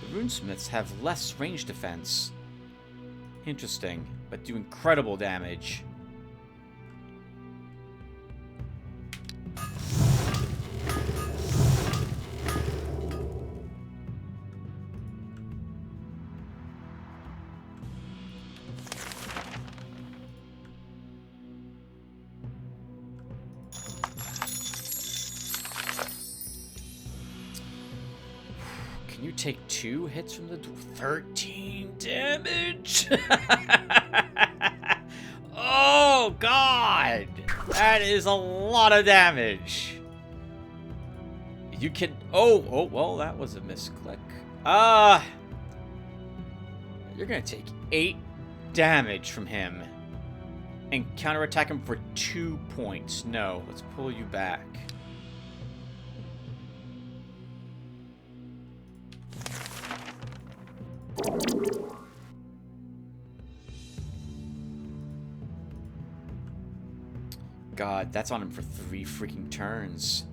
The runesmiths have less range defense. Interesting, but do incredible damage. Can you take 2 hits from the door? 13 damage? Oh, God! That is a lot of damage. You can... Oh, well, that was a misclick. You're gonna take 8 damage from him. And counterattack him for 2 points. No, let's pull you back. God, that's on him for 3 freaking turns.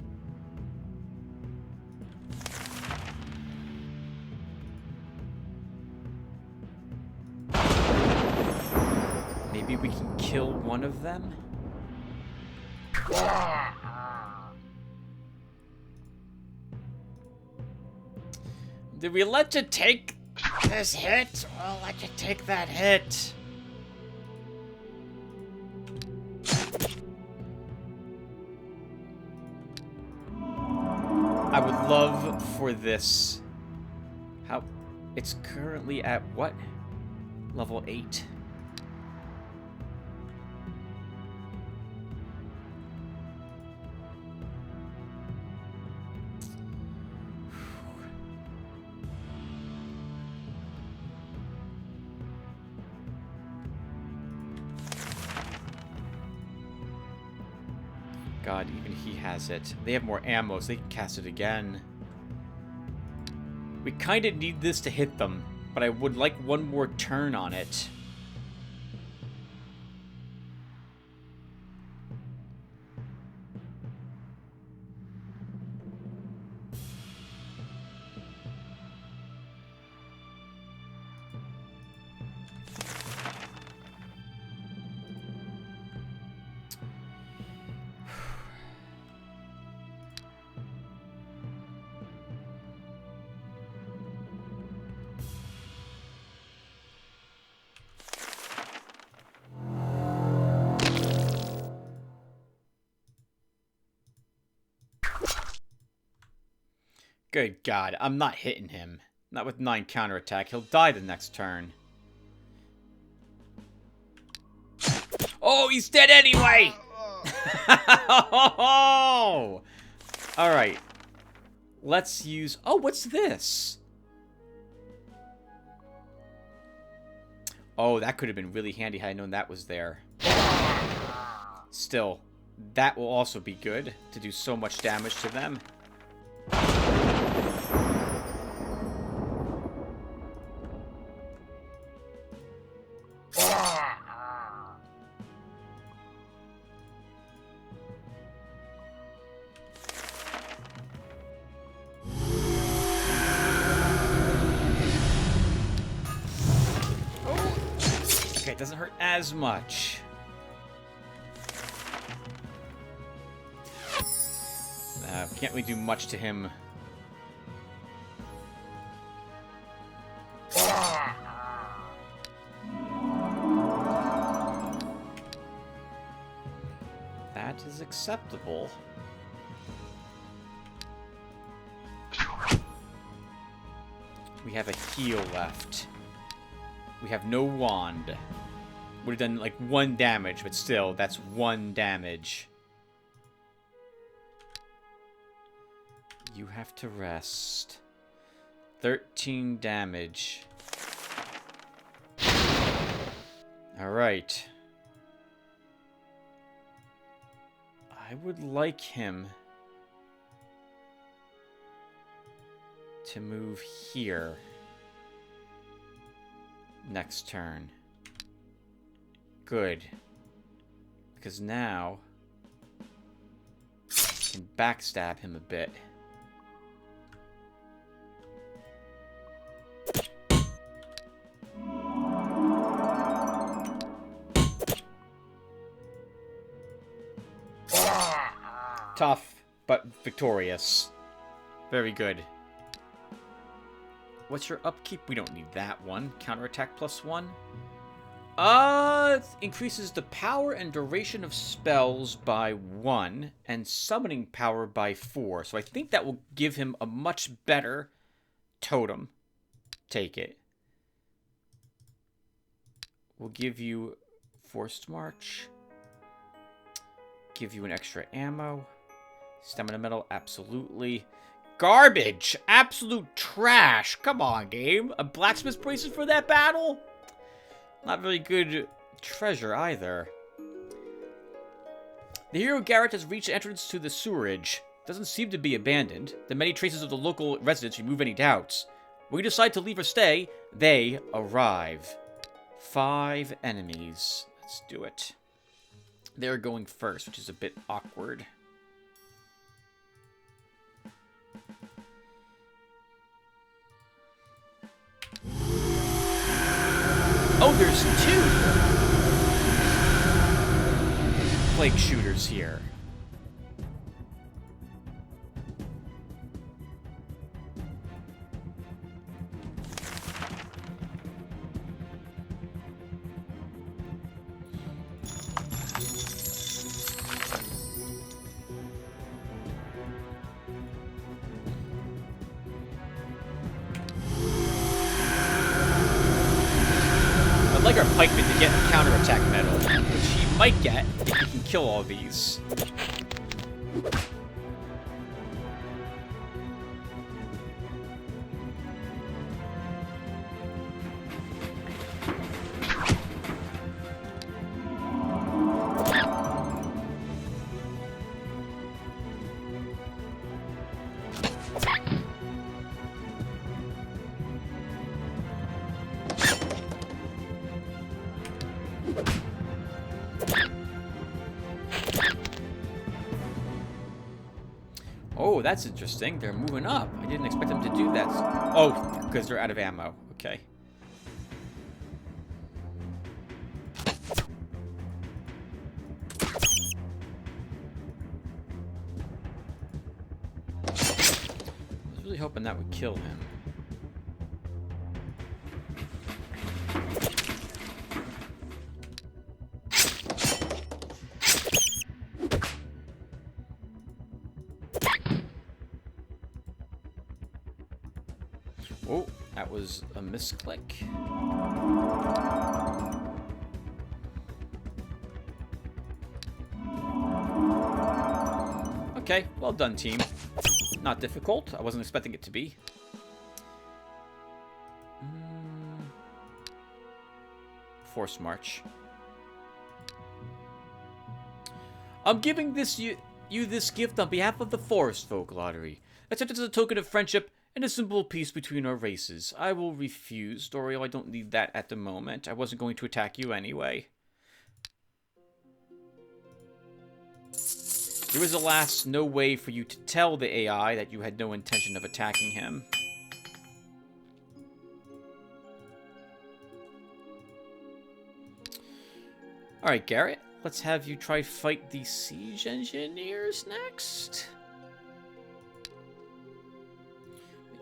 Maybe we can kill one of them? Did we let you take this hit? We'll let you take that hit. I would love for this... How... It's currently at what? Level 8? God, even he has it. They have more ammo, so they can cast it again. We kind of need this to hit them, but I would like one more turn on it. Good God, I'm not hitting him. Not with 9 counterattack. He'll die the next turn. Oh, he's dead anyway! Alright. Let's use... Oh, what's this? Oh, that could have been really handy had I known that was there. Still, that will also be good to do so much damage to them. Okay, it doesn't hurt as much. Can't really do much to him. That is acceptable. We have a heal left. We have no wand. Would have done like 1 damage, but still, that's 1 damage. You have to rest. 13 damage. Alright. I would like him to move here next turn. Good. Because now I can backstab him a bit. Tough, but victorious. Very good. What's your upkeep? We don't need that one. Counterattack +1. Increases the power and duration of spells by 1 and summoning power by 4. So I think that will give him a much better totem. Take it. We'll give you Forced March. Give you an extra ammo. Stamina medal, absolutely. Garbage! Absolute trash! Come on, game. A blacksmith bracelet for that battle? Not very good treasure either. The hero Garrett has reached the entrance to the sewerage. Doesn't seem to be abandoned. The many traces of the local residents remove any doubts. When you decide to leave or stay, they arrive. 5 enemies. Let's do it. They're going first, which is a bit awkward. Oh, there's 2 plague shooters here. I'd like our pikeman to get a counterattack medal, which he might get if he can kill all these. Oh, that's interesting. They're moving up. I didn't expect them to do that. Oh, because they're out of ammo. Okay. I was really hoping that would kill him. Oh, that was a misclick. Okay, well done, team. Not difficult. I wasn't expecting it to be. Force March. I'm giving you this gift on behalf of the Forest Folk, Lotaeri. Accept it as a token of friendship and a simple peace between our races. I will refuse, Dorio. I don't need that at the moment. I wasn't going to attack you anyway. There is, alas, no way for you to tell the AI that you had no intention of attacking him. Alright, Garrett. Let's have you try fight the siege engineers next.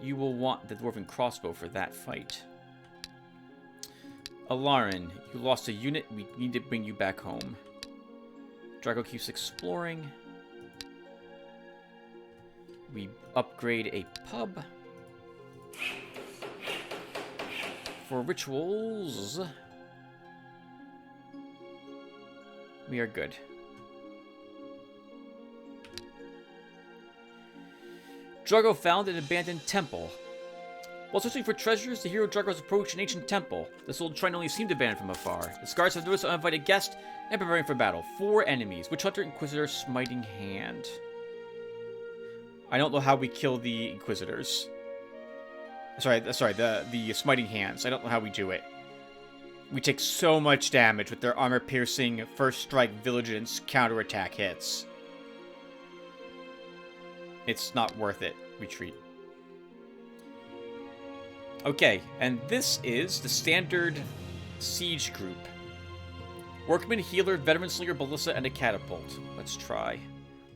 You will want the dwarven crossbow for that fight. Alarin, you lost a unit. We need to bring you back home. Drago keeps exploring. We upgrade a pub. For rituals, we are good. Drago found an abandoned temple. While searching for treasures, the hero Dragos approached an ancient temple. This old shrine only seemed abandoned from afar. The guards have noticed an uninvited guest and preparing for battle. 4 enemies. Witch Hunter, Inquisitor, Smiting Hand. I don't know how we kill the Inquisitors. Sorry, the Smiting Hands. I don't know how we do it. We take so much damage with their armor-piercing, first strike, vigilance, counterattack hits. It's not worth it. Retreat. Okay, and this is the standard siege group. Workman, Healer, Veteran Slinger, Ballista, and a Catapult. Let's try.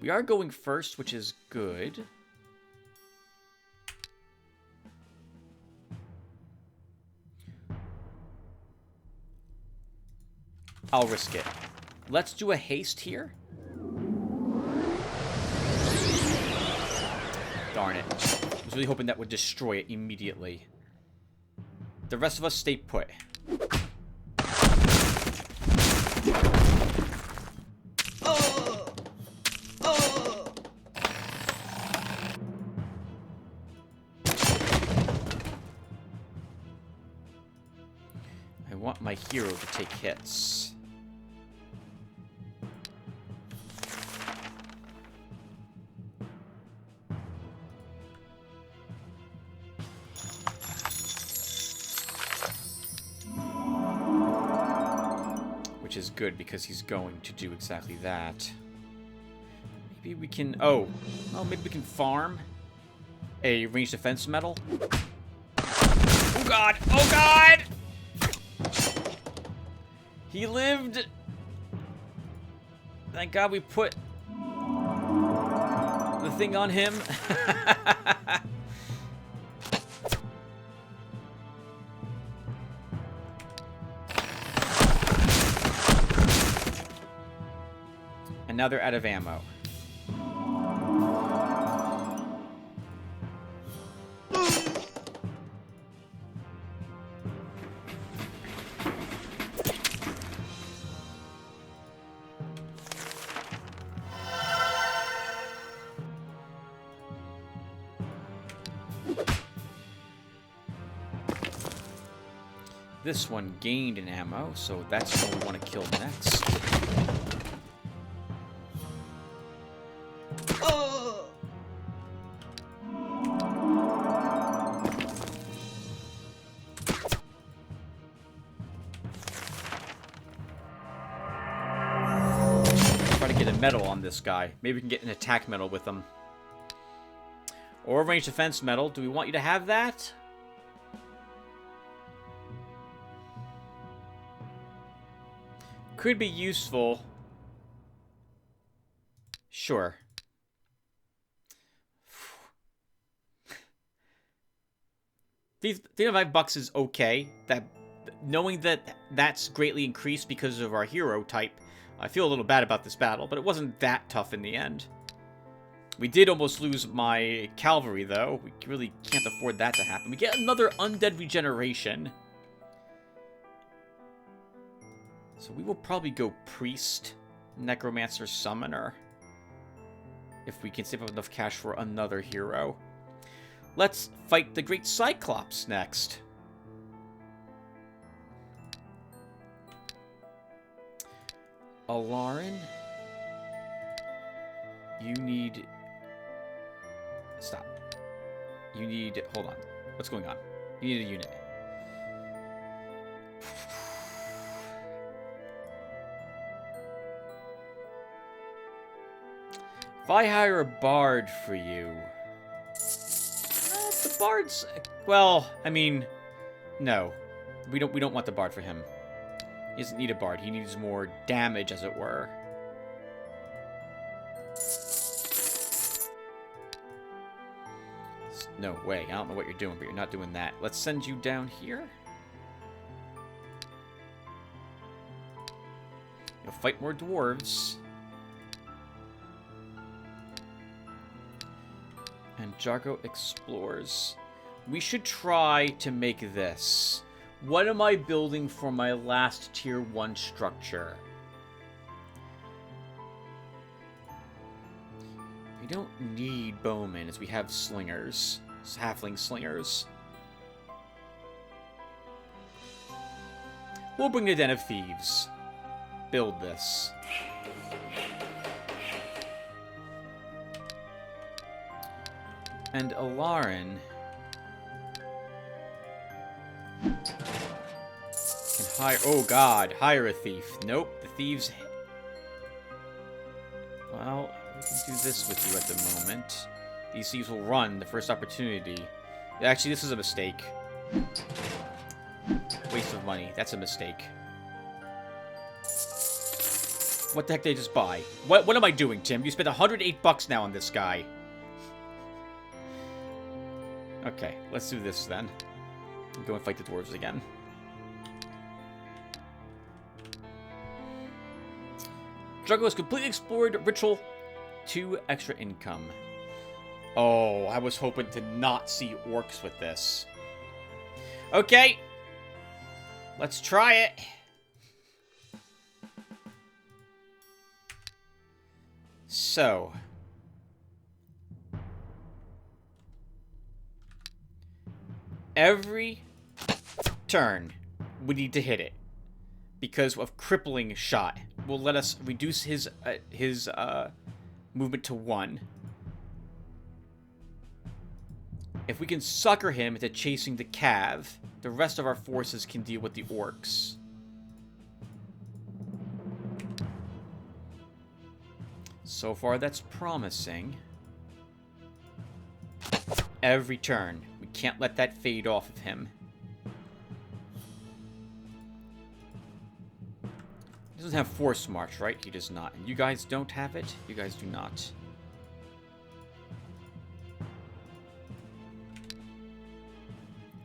We are going first, which is good. I'll risk it. Let's do a haste here. Darn it. I was really hoping that would destroy it immediately. The rest of us stay put. I want my hero to take hits. Which is good, because he's going to do exactly that. Maybe we can... Oh, well, maybe we can farm a ranged defense medal. Oh, God! Oh, God! He lived! Thank God we put the thing on him. Now they're out of ammo. This one gained an ammo, so that's what we want to kill next. Medal on this guy. Maybe we can get an attack medal with him. Or a ranged defense medal. Do we want you to have that? Could be useful. Sure. $5 is okay. That, knowing that that's greatly increased because of our hero type, I feel a little bad about this battle, but it wasn't that tough in the end. We did almost lose my cavalry, though. We really can't afford that to happen. We get another undead regeneration. So we will probably go Priest, Necromancer, Summoner. If we can save up enough cash for another hero. Let's fight the Great Cyclops next. Alarin, you need... Stop. You need... Hold on. What's going on? You need a unit. If I hire a bard for you... the bard's... Well, I mean... No. We don't want the bard for him. He doesn't need a bard. He needs more damage, as it were. No way. I don't know what you're doing, but you're not doing that. Let's send you down here. You'll fight more dwarves. And Jargo explores. We should try to make this. What am I building for my last tier 1 structure? We don't need bowmen, as we have slingers. Halfling slingers. We'll bring the Den of Thieves. Build this. And Alarin can hire... Oh god, hire a thief. Nope, the thieves... Well, we can do this with you at the moment. These thieves will run the first opportunity. Actually, this is a mistake. Waste of money. That's a mistake. What the heck did I just buy? What am I doing, Tim? You spent $108 now on this guy. Okay, let's do this then. Go and fight the dwarves again. Jungle is completely explored. Ritual. 2 extra income. Oh, I was hoping to not see orcs with this. Okay. Let's try it. So. Every turn, we need to hit it. Because of crippling shot. Will let us reduce his movement to 1. If we can sucker him into chasing the cav, the rest of our forces can deal with the orcs. So far, that's promising. Every turn. We can't let that fade off of him. He doesn't have Force March, right? He does not. And you guys don't have it? You guys do not.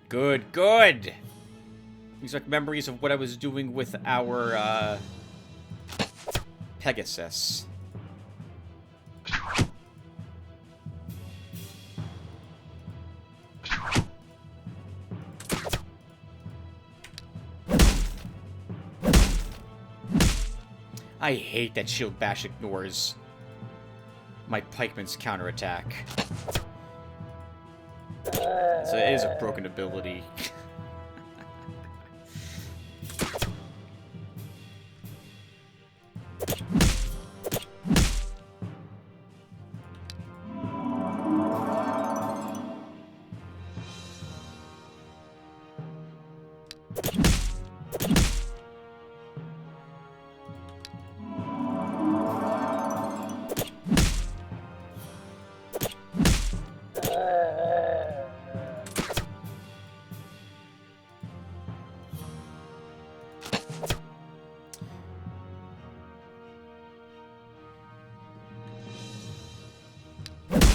Good, good! These are memories of what I was doing with our, Pegasus. I hate that shield bash ignores my pikeman's counterattack. So it is a broken ability.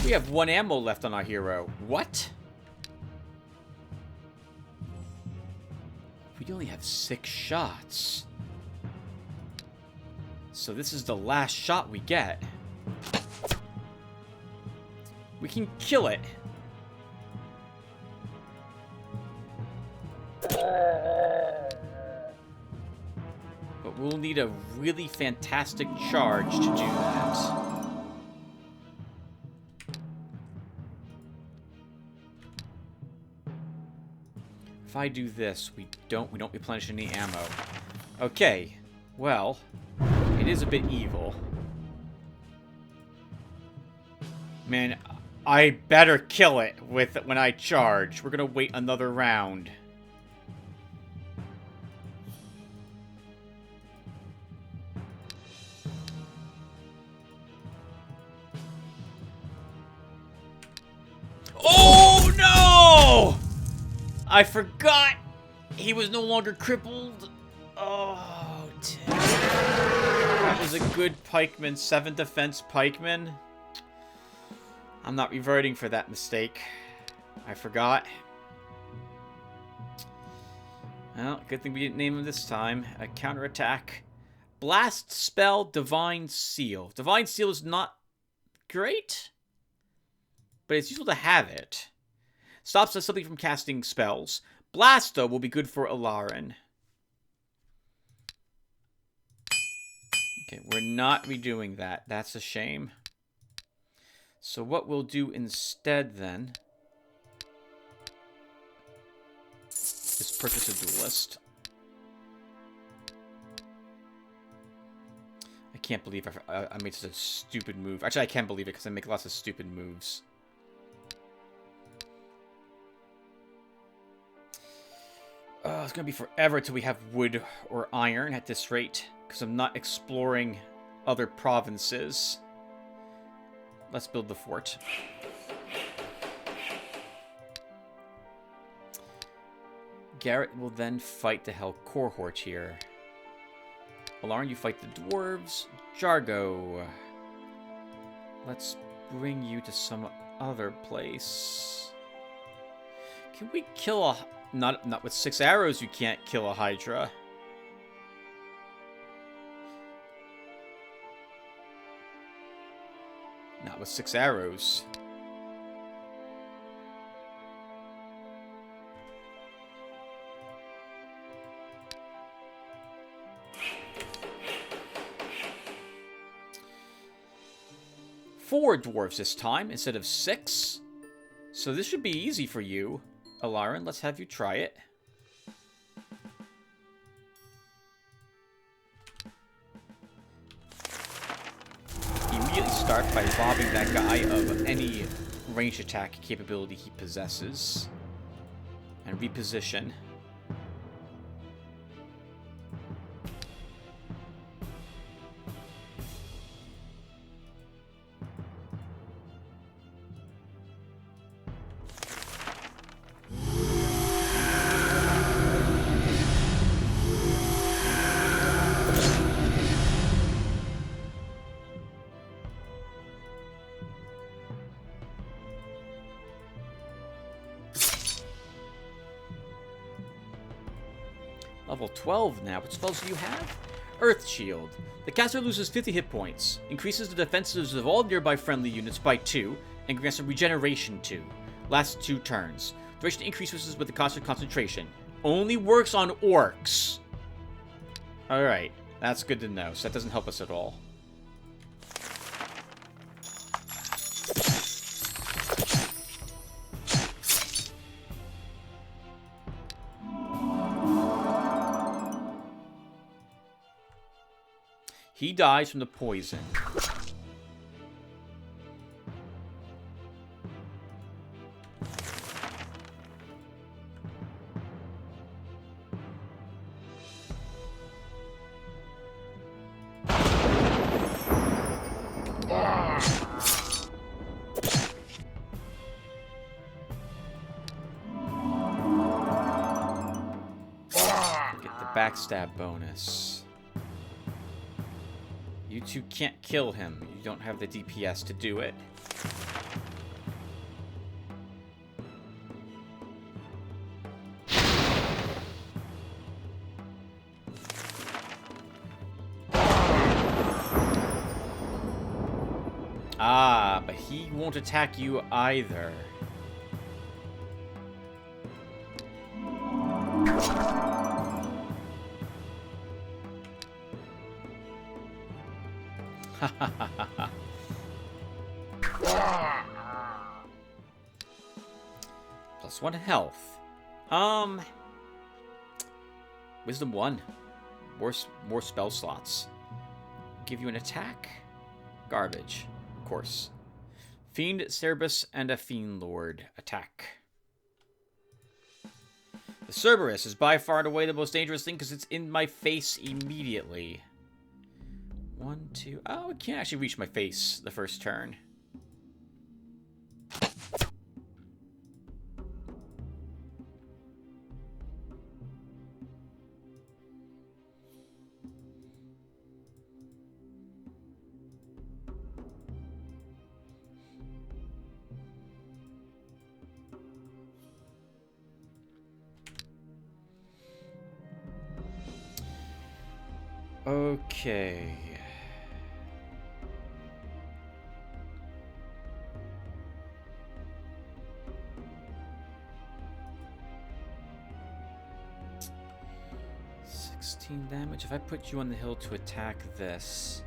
We have 1 ammo left on our hero. What? We only have 6 shots. So this is the last shot we get. We can kill it. But we'll need a really fantastic charge to do that. If I do this, we don't replenish any ammo. Okay, well, it is a bit evil. Man, I better kill it when I charge. We're gonna wait another round. Oh no! I forgot he was no longer crippled. Oh, damn. That was a good pikeman, 7 defense pikeman. I'm not reverting for that mistake. I forgot. Well, good thing we didn't name him this time. A counterattack. Blast spell, Divine Seal. Divine Seal is not great, but it's useful to have it. Stops us something from casting spells. Blast, though, will be good for Alarin. Okay, we're not redoing that. That's a shame. So what we'll do instead then is purchase a duelist. I can't believe I made such a stupid move. Actually, I can't believe it because I make lots of stupid moves. It's going to be forever till we have wood or iron at this rate because I'm not exploring other provinces. Let's build the fort. Garrett will then fight the Hell cohort here. Alarn, you fight the dwarves. Jargo, let's bring you to some other place. Can we kill a... Not with 6 arrows, you can't kill a Hydra. Not with 6 arrows. Four dwarves this time instead of 6. So this should be easy for you, Alarin. Let's have you try it. Immediately start by robbing that guy of any range attack capability he possesses. And reposition. Level 12 now. What spells do you have? Earth Shield. The caster loses 50 hit points, increases the defenses of all nearby friendly units by 2, and grants a regeneration 2. Lasts 2 turns. Duration increases with the caster concentration. Only works on orcs. Alright, that's good to know, so that doesn't help us at all. He dies from the poison. Get the backstab bonus. You two can't kill him. You don't have the DPS to do it. Ah, but he won't attack you either. Plus 1 health. Wisdom 1. More spell slots. Give you an attack. Garbage, of course. Fiend, Cerberus, and a Fiend Lord. Attack. The Cerberus is by far and away the most dangerous thing because it's in my face immediately. 1, 2... Oh, it can't actually reach my face the first turn. Okay. Damage. If I put you on the hill to attack this,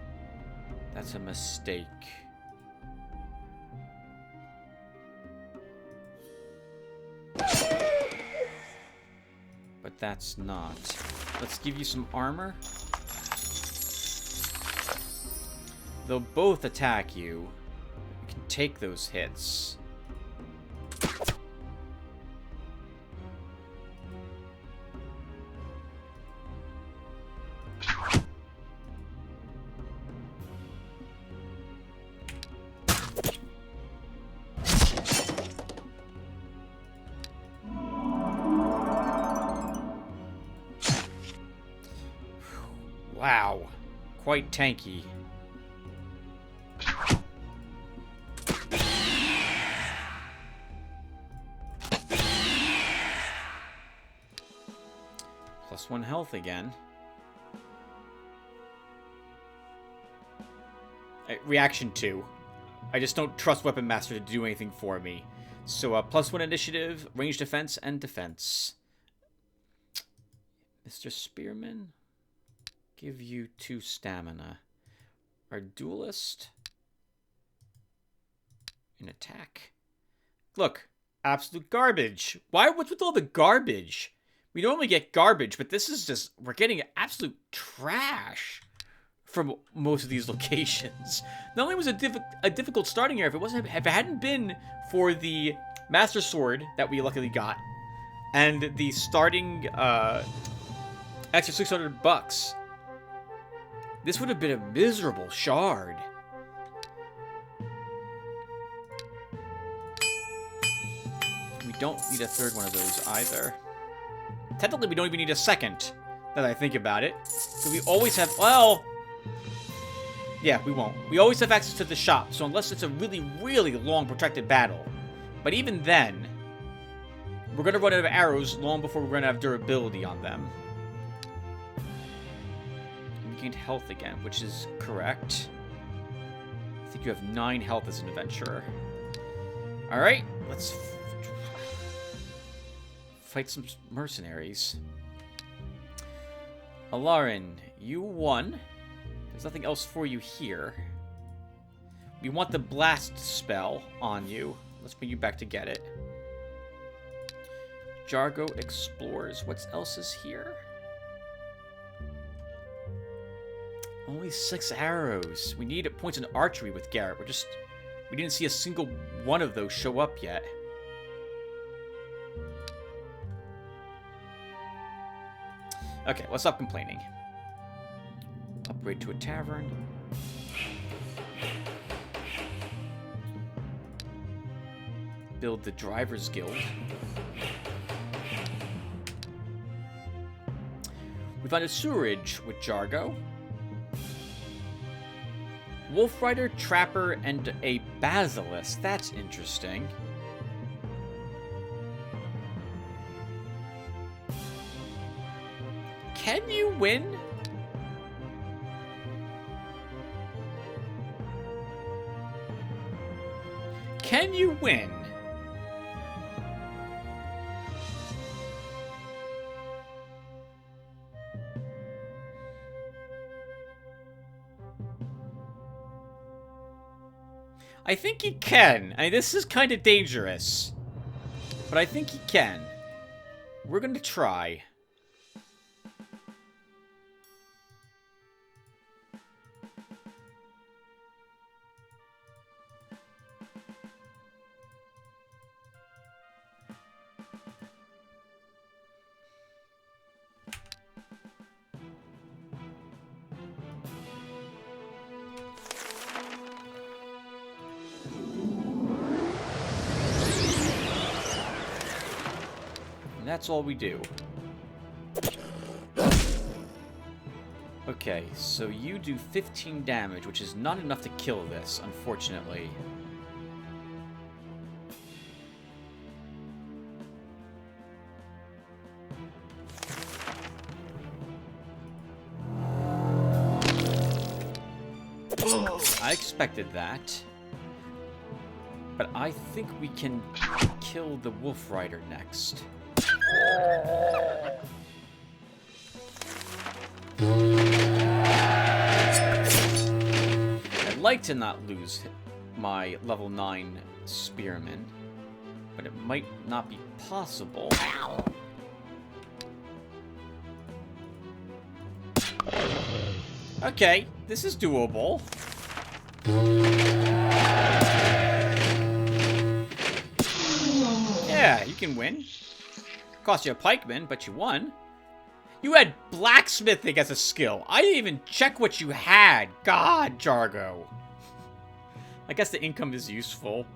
that's a mistake. that's not. Let's give you some armor. They'll both attack you. You can take those hits. Wow, quite tanky. +1 health again. Reaction 2. I just don't trust Weapon Master to do anything for me. So, +1 initiative, range defense, and defense. Mr. Spearman, give you 2 stamina. Our duelist, an attack. Look, absolute garbage. What's with all the garbage? We normally get garbage, but this is just, we're getting absolute trash from most of these locations. Not only was it a difficult starting area, if it hadn't been for the Master Sword that we luckily got, and the starting extra $600, this would have been a miserable shard. We don't need a third one of those either. Technically, we don't even need a second, now that I think about it. So we always have, well, yeah, we won't. We always have access to the shop, so unless it's a really, really long protracted battle. But even then, we're going to run out of arrows long before we're going to have durability on them. We gained health again, which is correct. I think you have 9 health as an adventurer. Alright, let's fight some mercenaries. Alarin, you won. There's nothing else for you here. We want the blast spell on you. Let's bring you back to get it. Jargo explores. What else is here? Only 6 arrows. We need points in archery with Garrett. We didn't see a single one of those show up yet. Okay, let's stop complaining. Upgrade to a tavern. Build the Driver's Guild. We found a sewerage with Jargo. Wolf Rider, Trapper, and a Basilisk. That's interesting. Can you win? Can you win? I think he can. I mean, this is kind of dangerous. But I think he can. We're going to try. That's all we do. Okay, so you do 15 damage, which is not enough to kill this, unfortunately. I expected that. But I think we can kill the Wolf Rider next. I'd like to not lose my level 9 Spearman, but it might not be possible. Okay, this is doable. Yeah, you can win. Cost you a pikeman, but you won. You had blacksmithing as a skill. I didn't even check what you had. God, Jargo. I guess the income is useful.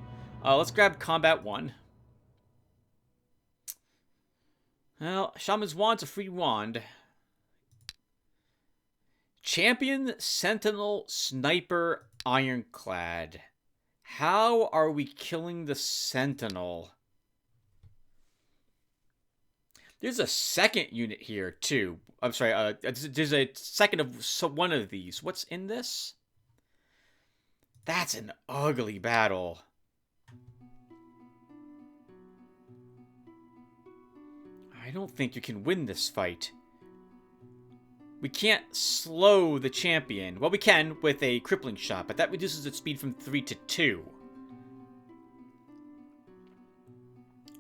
Let's grab combat 1. Well, Shaman's Wand's a free wand. Champion, Sentinel, Sniper, Ironclad. How are we killing the Sentinel? There's a second unit here, too. I'm sorry, there's a second of one of these. What's in this? That's an ugly battle. I don't think you can win this fight. We can't slow the champion. Well, we can with a crippling shot, but that reduces its speed from 3 to 2.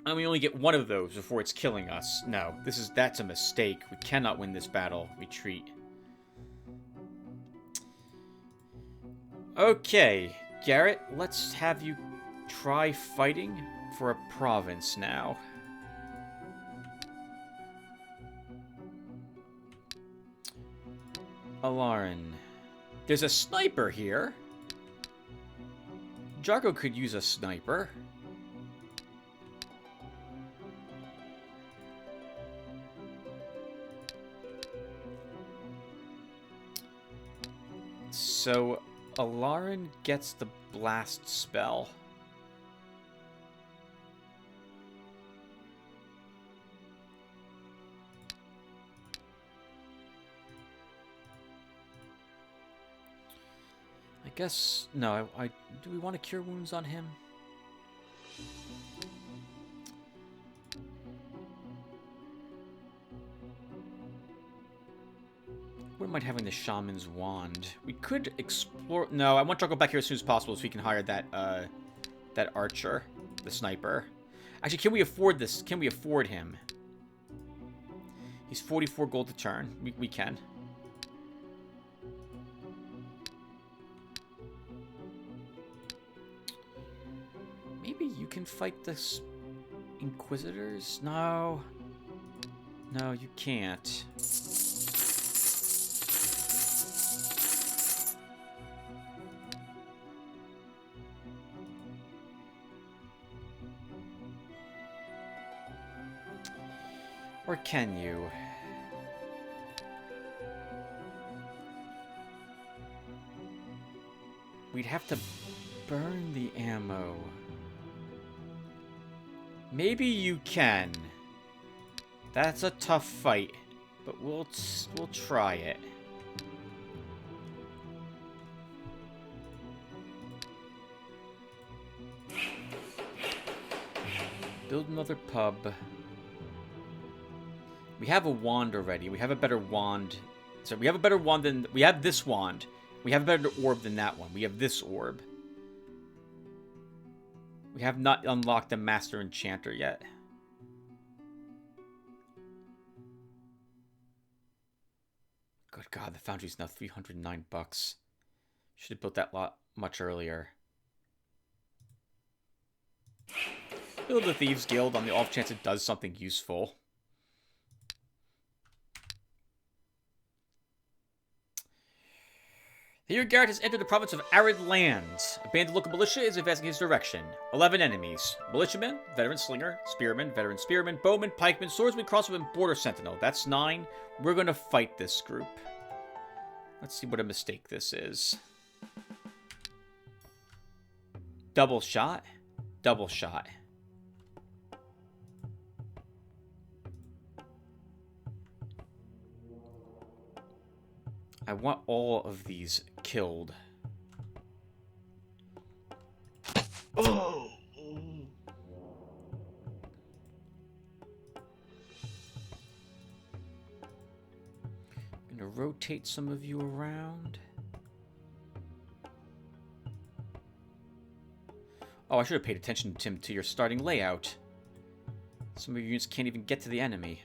And we only get one of those before it's killing us. No, that's a mistake. We cannot win this battle. Retreat. Okay, Garrett, let's have you try fighting for a province now. Alarin. There's a sniper here. Jargo could use a sniper. So, Alarin gets the blast spell. I guess... No, do we want to cure wounds on him? Wouldn't mind having the Shaman's Wand. We could explore... No, I want to go back here as soon as possible so we can hire that, that archer. The sniper. Actually, can we afford this? Can we afford him? He's 44 gold to turn. We can. Maybe you can fight the Inquisitors? No. No, you can't. Or can you? We'd have to burn the ammo. Maybe you can. That's a tough fight, but we'll try it. Build another pub. We have a wand already. We have a better wand. So we have a better wand than... We have this wand. We have a better orb than that one. We have this orb. We have not unlocked the Master Enchanter yet. Good God, the foundry's now $309. Should have built that lot much earlier. Build the Thieves Guild on the off chance it does something useful. Here, Garrett has entered the province of Arid Lands. A band of local militia is advancing his direction. 11 enemies. Militiaman, veteran slinger, spearman, veteran spearman, bowman, pikeman, swordsman, crossbowman, border sentinel. That's 9. We're going to fight this group. Let's see what a mistake this is. Double shot. Double shot. I want all of these killed. Oh! I'm gonna rotate some of you around. Oh, I should have paid attention, Tim, to your starting layout. Some of your units can't even get to the enemy.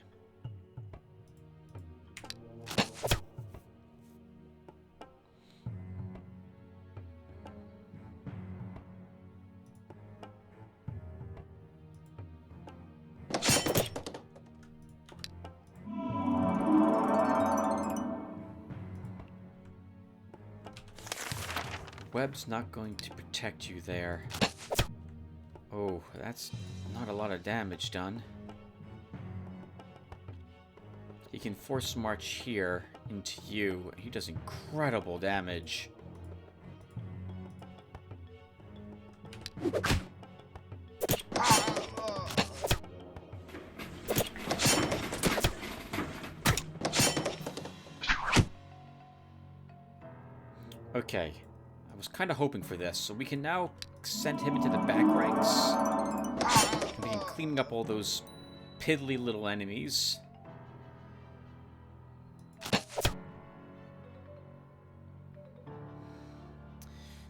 web's not going to protect you there. Oh, that's not a lot of damage done. He can force march here into you. He does incredible damage. Okay, I was kind of hoping for this, so we can now send him into the back ranks. And begin cleaning up all those piddly little enemies.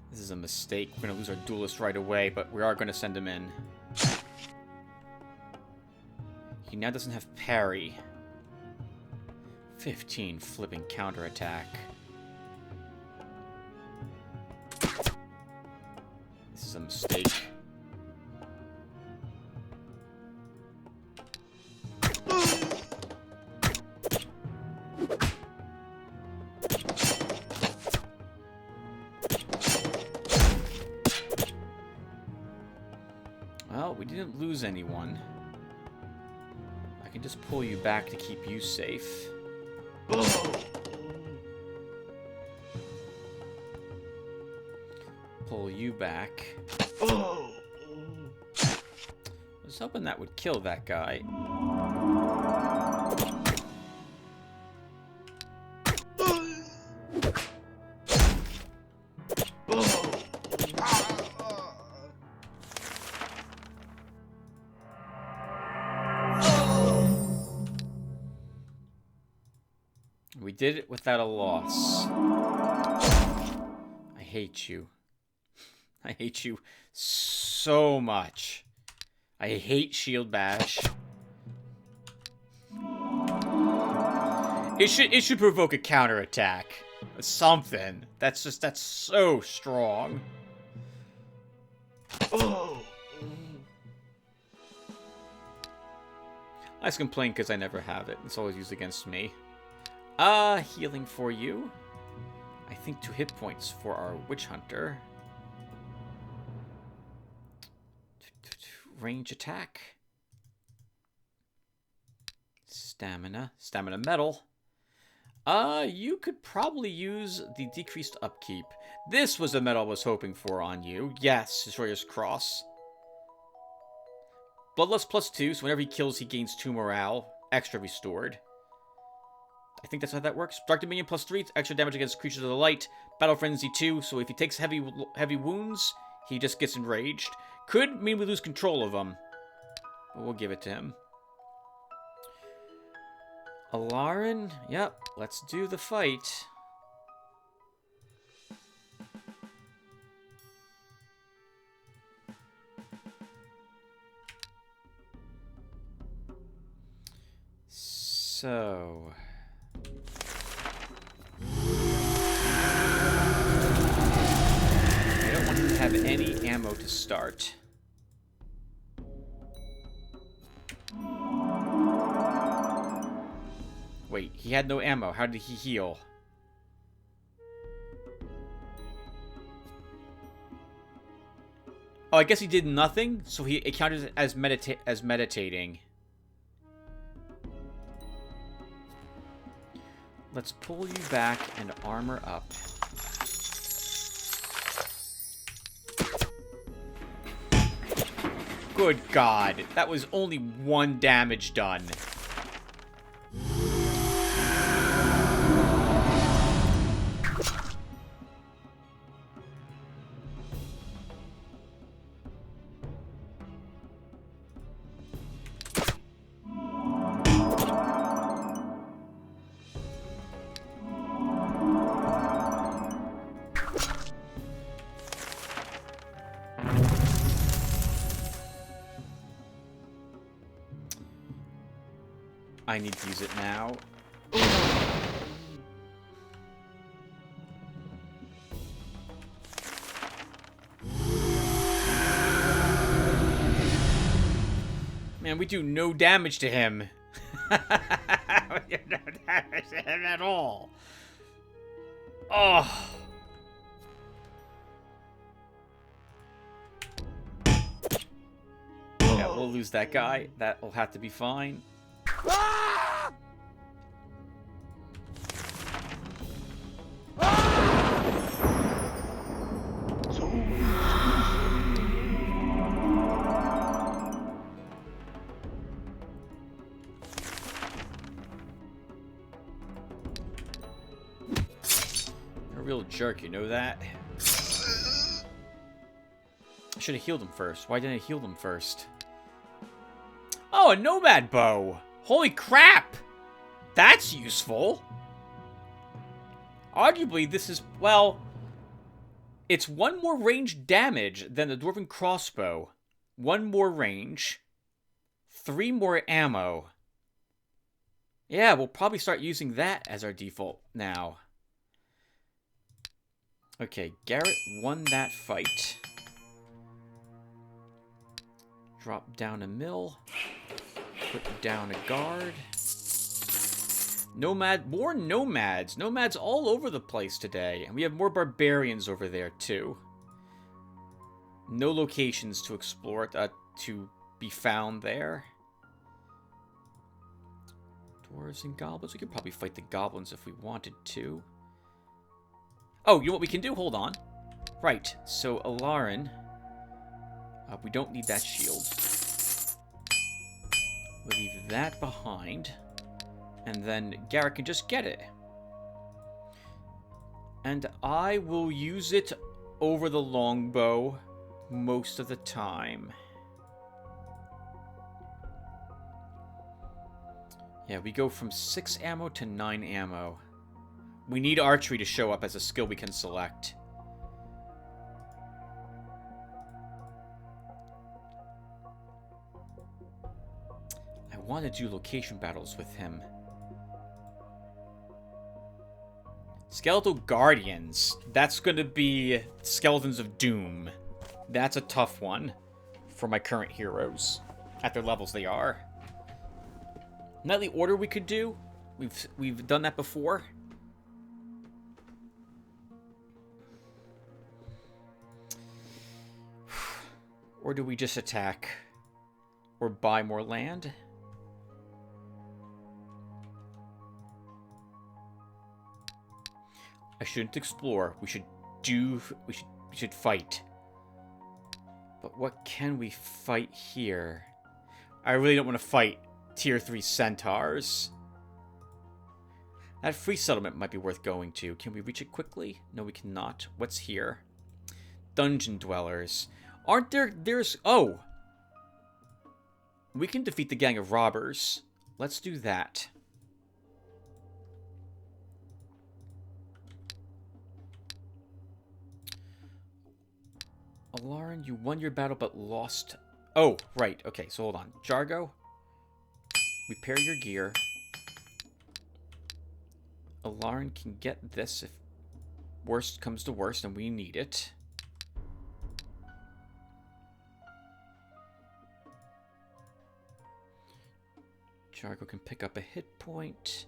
This is a mistake. We're going to lose our duelist right away, but we are going to send him in. He now doesn't have parry. 15 flipping counterattack. This is a mistake. Well, we didn't lose anyone. I can just pull you back to keep you safe. Pull you back. I was hoping that would kill that guy. We did it without a loss. I hate you. I hate you so much. I hate Shield Bash. It should provoke a counterattack. Something. That's so strong. I just complain because I never have it. It's always used against me. Healing for you. I think 2 hit points for our Witch Hunter. Range attack. Stamina. Stamina metal. You could probably use the decreased upkeep. This was the metal I was hoping for on you. Yes, Destroyer's Cross. Bloodlust +2, so whenever he kills, he gains 2 morale. Extra restored. I think that's how that works. Dark Dominion +3, extra damage against creatures of the light. Battle Frenzy 2, so if he takes heavy wounds, he just gets enraged. Could mean we lose control of him. But we'll give it to him. Alarin, yep, let's do the fight. So... I don't want him to have any ammo to start. Wait, he had no ammo. How did he heal? Oh, I guess he did nothing, so it counted as meditating. Let's pull you back and armor up. Good God, that was only 1 damage done. I need to use it now. Man, we do no damage to him. We do no damage to him at all. Oh. we'll lose that guy. That'll have to be fine. A real jerk, you know that? I should have healed him first. Why didn't I heal them first? Oh, a nomad bow! Holy crap! That's useful! Arguably, this is, well... It's one more range damage than the Dwarven crossbow. One more range. 3 more ammo. Yeah, we'll probably start using that as our default now. Okay, Garrett won that fight. Drop down a mill. Put down a guard. More nomads. Nomads all over the place today. And we have more barbarians over there, too. No locations to explore, to be found there. Dwarves and goblins. We could probably fight the goblins if we wanted to. Oh, you know what we can do? Hold on. Right, so Alarin. We don't need that shield. We'll leave that behind. And then Garrett can just get it. And I will use it over the longbow most of the time. Yeah, we go from 6 ammo to 9 ammo. We need archery to show up as a skill we can select. I want to do location battles with him. Skeletal Guardians. That's going to be Skeletons of Doom. That's a tough one for my current heroes at their levels they are. Nightly Order we could do. We've done that before. Or do we just attack? Or buy more land? I shouldn't explore. We should fight. But what can we fight here? I really don't want to fight tier 3 centaurs. That free settlement might be worth going to. Can we reach it quickly? No, we cannot. What's here? Dungeon dwellers. Aren't there's... Oh! We can defeat the gang of robbers. Let's do that. Alarin, you won your battle but lost... Oh, right. Okay, so hold on. Jargo, repair your gear. Alarin can get this if worst comes to worst and we need it. Jargo can pick up a hit point.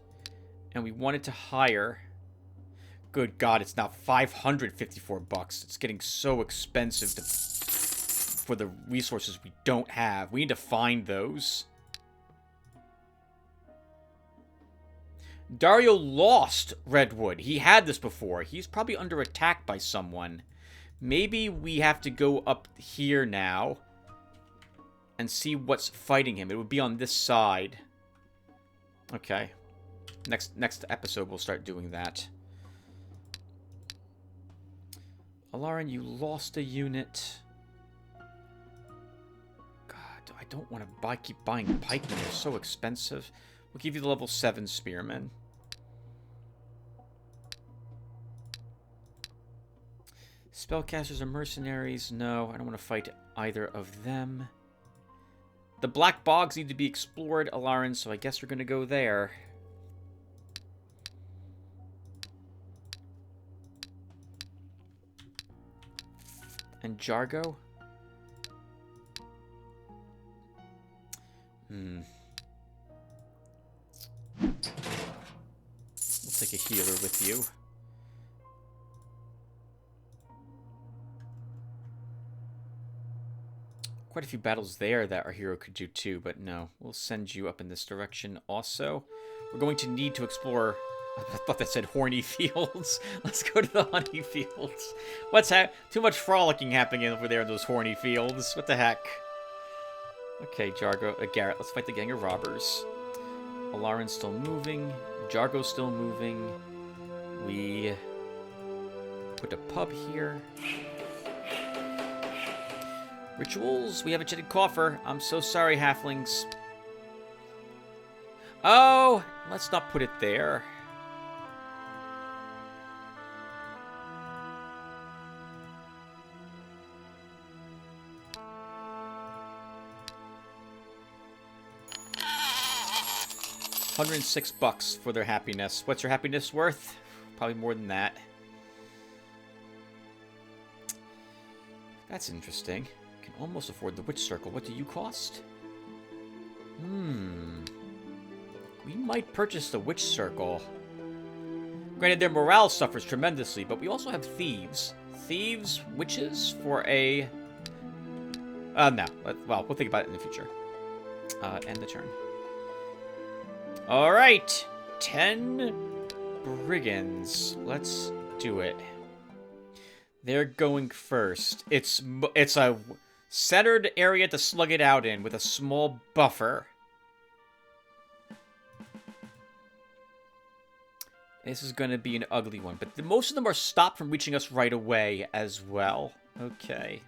And we wanted to hire... Good God, it's now $554. It's getting so expensive for the resources we don't have. We need to find those. Dario lost Redwood. He had this before. He's probably under attack by someone. Maybe we have to go up here now and see what's fighting him. It would be on this side. Okay. Next episode, we'll start doing that. Alarin, you lost a unit. God, I don't want to keep buying pikemen. They're so expensive. We'll give you the level 7 spearmen. Spellcasters and mercenaries. No, I don't want to fight either of them. The Black Bogs need to be explored, Alarin, so I guess we're going to go there. And Jargo? We'll take a healer with you. quite a few battles there that our hero could do too, but no. We'll send you up in this direction also. We're going to need to explore... I thought that said horny fields. Let's go to the honey fields. What's too much frolicking happening over there in those horny fields. What the heck? Okay, Garrett, let's fight the gang of robbers. Alarin's still moving. Jargo's still moving. We put a pub here. Rituals. We have a jetted coffer. I'm so sorry, halflings. Oh, let's not put it there. $106 for their happiness. What's your happiness worth? Probably more than that. That's interesting. Can almost afford the witch circle. What do you cost? We might purchase the witch circle. Granted, their morale suffers tremendously, but we also have thieves. Thieves, witches, for a... no. Well, we'll think about it in the future. End the turn. Alright. 10 brigands. Let's do it. They're going first. It's a centered area to slug it out in with a small buffer. This is going to be an ugly one, but most of them are stopped from reaching us right away as well. Okay.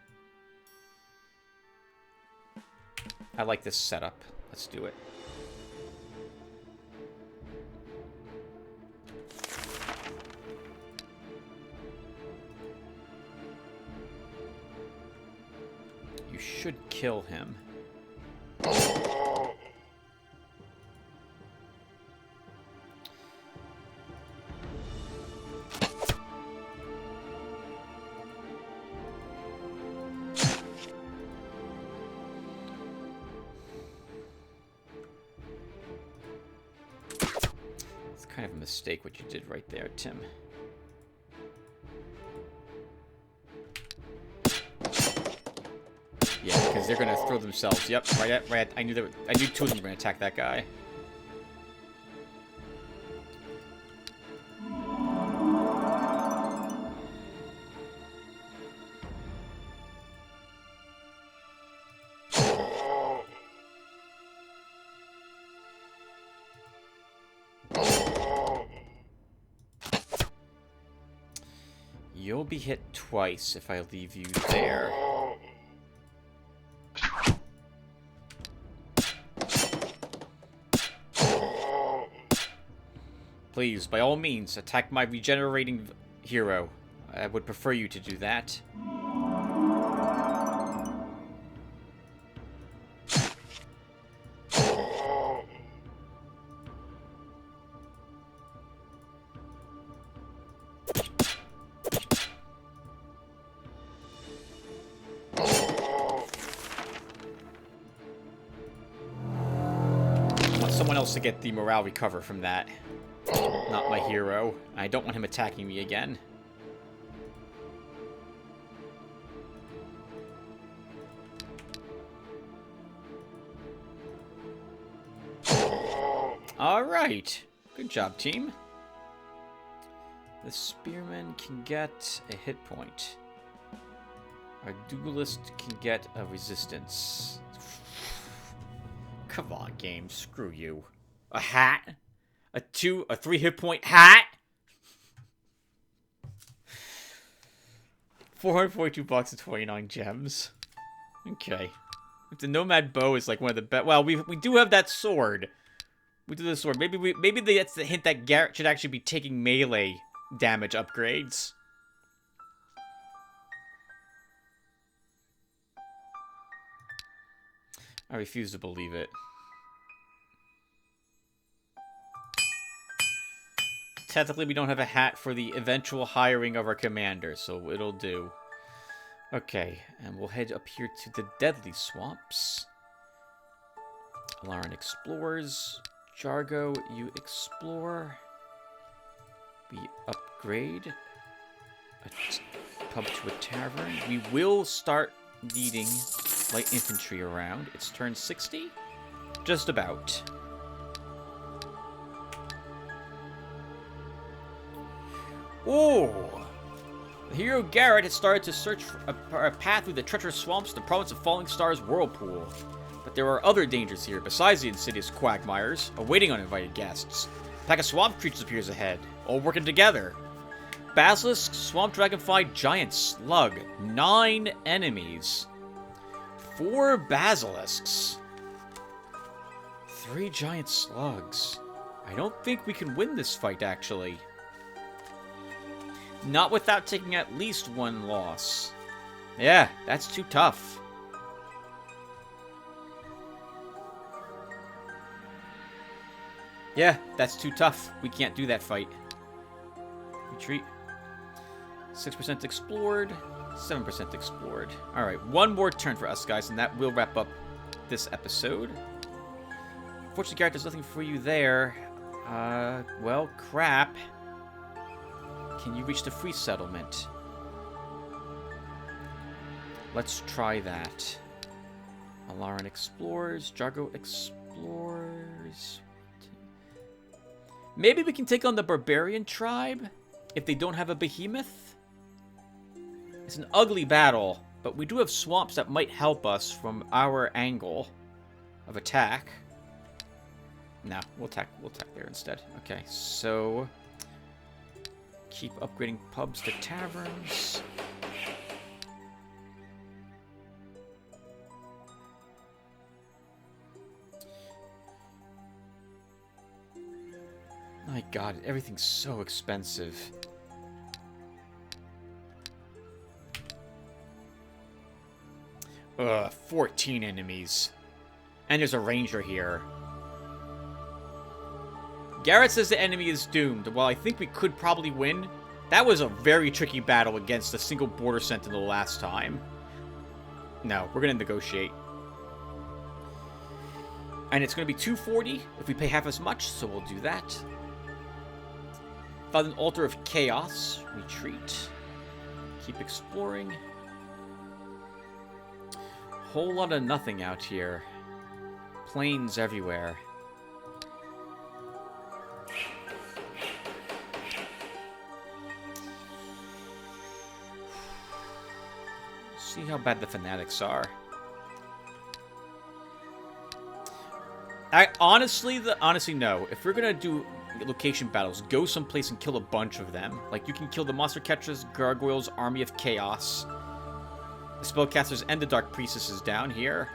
I like this setup. Let's do it. You should kill him. It's kind of a mistake what you did right there, Tim. Yeah, because they're gonna throw themselves. Yep, right. I knew two of them were gonna attack that guy. You'll be hit twice if I leave you there. Please, by all means, attack my regenerating hero. I would prefer you to do that. I want someone else to get the morale recover from that. Not my hero. I don't want him attacking me again. Alright. Good job, team. The spearman can get a hit point. Our duelist can get a resistance. Come on, game. Screw you. A hat? A 3 hit point hat? $442 and 29 gems. Okay. The Nomad Bow is like one of the best. Well, we do have that sword. We do the sword. Maybe that's the hint that Garrett should actually be taking melee damage upgrades. I refuse to believe it. Technically, we don't have a hat for the eventual hiring of our commander, so it'll do. Okay, and we'll head up here to the Deadly Swamps. Alarin explores. Jargo, you explore. We upgrade a pub to a tavern. We will start needing light infantry around. It's turn 60? Just about. Ooh! The hero Garrett has started to search for a path through the treacherous swamps in the province of Falling Star's Whirlpool. But there are other dangers here besides the insidious quagmires, awaiting uninvited guests. A pack of swamp creatures appears ahead, all working together. Basilisk, swamp dragonfly, giant slug. 9 enemies. 4 basilisks. 3 giant slugs. I don't think we can win this fight, actually. Not without taking at least 1 loss. Yeah, that's too tough. Yeah, that's too tough. We can't do that fight. Retreat. 6% explored. 7% explored. Alright, 1 more turn for us, guys, and that will wrap up this episode. Unfortunately, Garrett, there's nothing for you there. Well, crap. Can you reach the free settlement? Let's try that. Alaran explores. Jargo explores. Maybe we can take on the barbarian tribe if they don't have a behemoth. It's an ugly battle, but we do have swamps that might help us from our angle of attack. No, we'll attack there instead. Okay, so keep upgrading pubs to taverns. My god, everything's so expensive. 14 enemies. And there's a ranger here. Garrett says the enemy is doomed. While I think we could probably win, that was a very tricky battle against a single border sentinel last time. No, we're going to negotiate. And it's going to be 240 if we pay half as much, so we'll do that. Found an altar of chaos. Retreat. Keep exploring. Whole lot of nothing out here. Plains everywhere. See how bad the fanatics are. Honestly, no. If we're gonna do location battles, go someplace and kill a bunch of them. Like, you can kill the monster catchers, gargoyles, army of chaos, the spellcasters, and the dark priestesses down here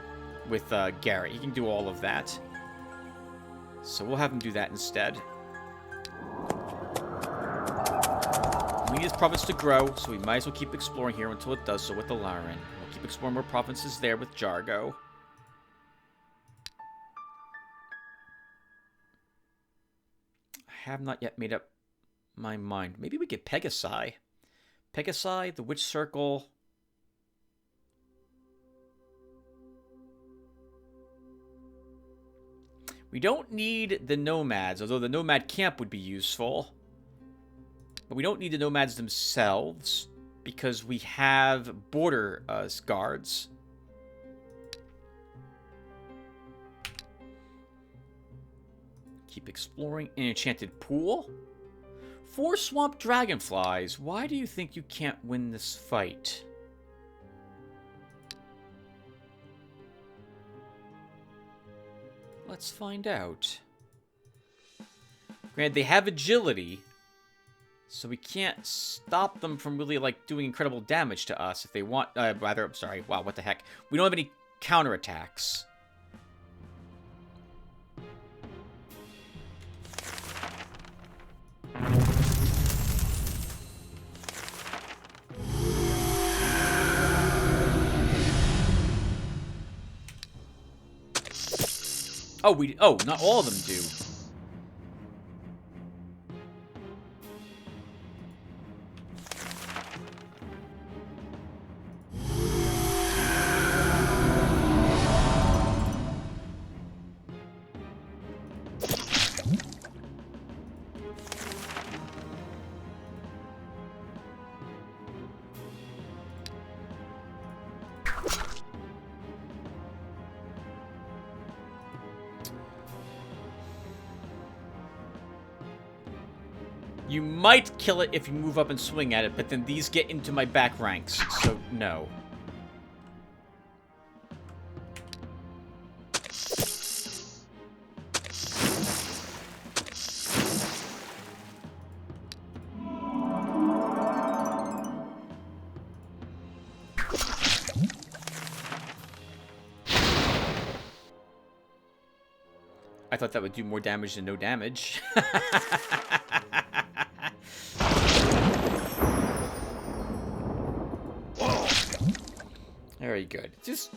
with Garrett. He can do all of that. So we'll have him do that instead. We need this province to grow, so we might as well keep exploring here until it does so with the Lauren. We'll keep exploring more provinces there with Jargo. I have not yet made up my mind. Maybe we get Pegasi. Pegasi, the Witch Circle. We don't need the nomads, although the nomad camp would be useful. But we don't need the nomads themselves, because we have border guards. Keep exploring an enchanted pool. 4 swamp dragonflies. Why do you think you can't win this fight? Let's find out. Granted, they have agility, so we can't stop them from really, like, doing incredible damage to us if they want... rather, I'm sorry. Wow, what the heck. We don't have any counterattacks. Oh, not all of them do. You might kill it if you move up and swing at it, but then these get into my back ranks, so no. I thought that would do more damage than no damage. Very good. Just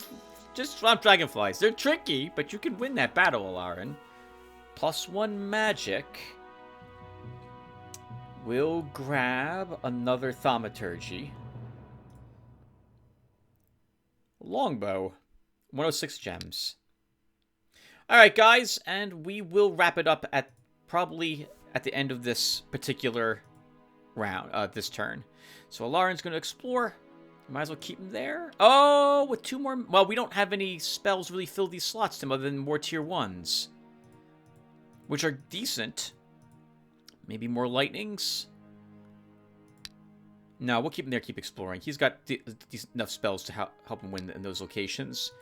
swamp dragonflies. They're tricky, but you can win that battle, Alarin. +1 magic. We'll grab another thaumaturgy. Longbow. 106 gems. Alright, guys, and we will wrap it up at probably at the end of this particular round, this turn. So Alarin's going to explore. Might as well keep him there. Oh, with 2 more... Well, we don't have any spells really fill these slots, Tim, other than more tier 1s. Which are decent. Maybe more lightnings? No, we'll keep him there, keep exploring. He's got enough spells to help him win in those locations.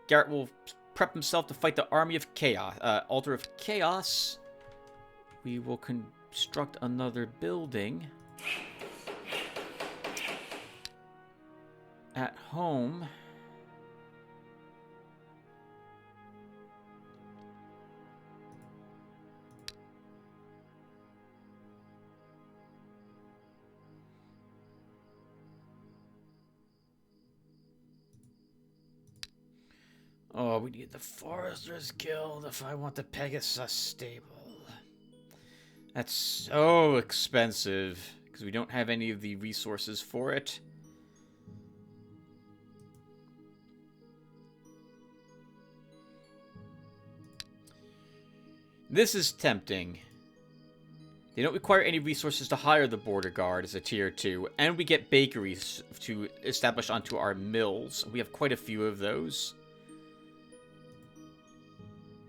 Garrett will prep himself to fight the Army of Chaos, Altar of Chaos. We will construct another building. At home. Oh, we need the Forester's Guild if I want the Pegasus stable. That's so expensive because we don't have any of the resources for it. This is tempting. They don't require any resources to hire the border guard as a tier 2, and we get bakeries to establish onto our mills. We have quite a few of those.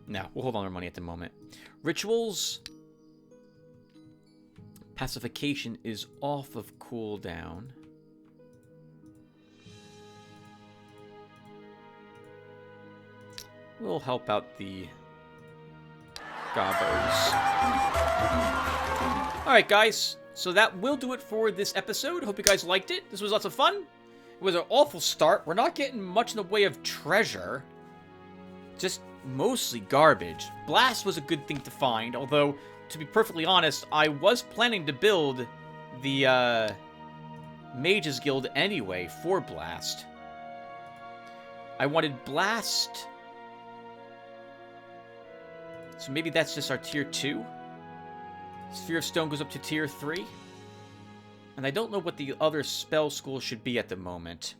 No, we'll hold on our money at the moment. Rituals. Pacification is off of cooldown. We'll help out the Gobos. Alright, guys. So that will do it for this episode. Hope you guys liked it. This was lots of fun. It was an awful start. We're not getting much in the way of treasure. Just mostly garbage. Blast was a good thing to find, although, to be perfectly honest, I was planning to build the Mages Guild anyway for Blast. I wanted Blast... So maybe that's just our tier 2. Sphere of Stone goes up to tier 3. And I don't know what the other spell school should be at the moment.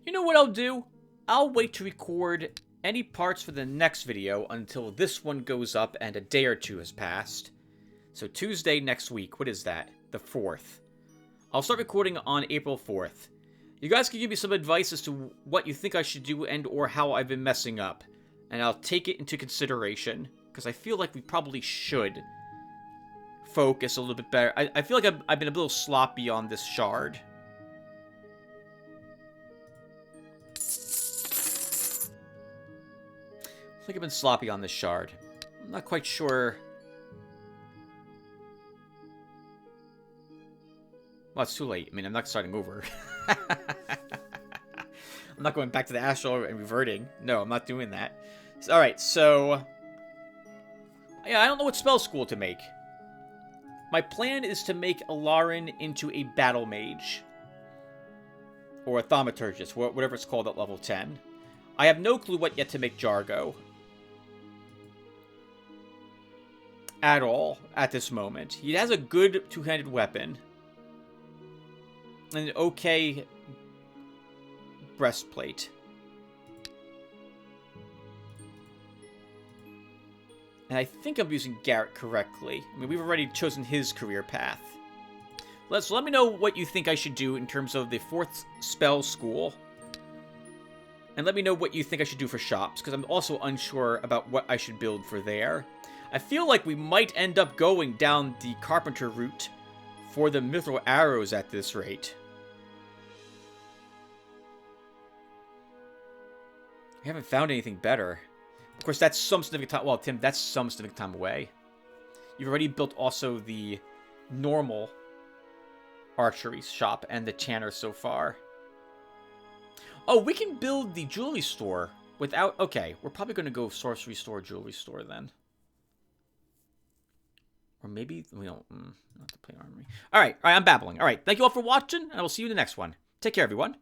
You know what I'll do? I'll wait to record any parts for the next video until this one goes up and a day or 2 has passed. So Tuesday next week. What is that? The 4th. I'll start recording on April 4th. You guys can give me some advice as to what you think I should do and or how I've been messing up. And I'll take it into consideration. Because I feel like we probably should focus a little bit better. I feel like I've been a little sloppy on this shard. I think I've been sloppy on this shard. I'm not quite sure. Well, it's too late. I mean, I'm not starting over. I'm not going back to the Astral and reverting. No, I'm not doing that. Alright, so... Yeah, I don't know what spell school to make. My plan is to make Alarin into a battle mage. Or a thaumaturgist, whatever it's called at level 10. I have no clue what yet to make Jargo. At all, at this moment. He has a good two-handed weapon. An okay breastplate. And I think I'm using Garrett correctly. I mean, we've already chosen his career path. So let me know what you think I should do in terms of the 4th spell school. And let me know what you think I should do for shops, because I'm also unsure about what I should build for there. I feel like we might end up going down the carpenter route for the mithril arrows at this rate. We haven't found anything better. Of course, that's some significant time. Well, Tim, that's some significant time away. You've already built also the normal archery shop and the tanner so far. Oh, we can build the jewelry store without... Okay, we're probably going to go sorcery store, jewelry store then. Or maybe we don't... not to play armory. All right, I'm babbling. All right, thank you all for watching, and I will see you in the next one. Take care, everyone.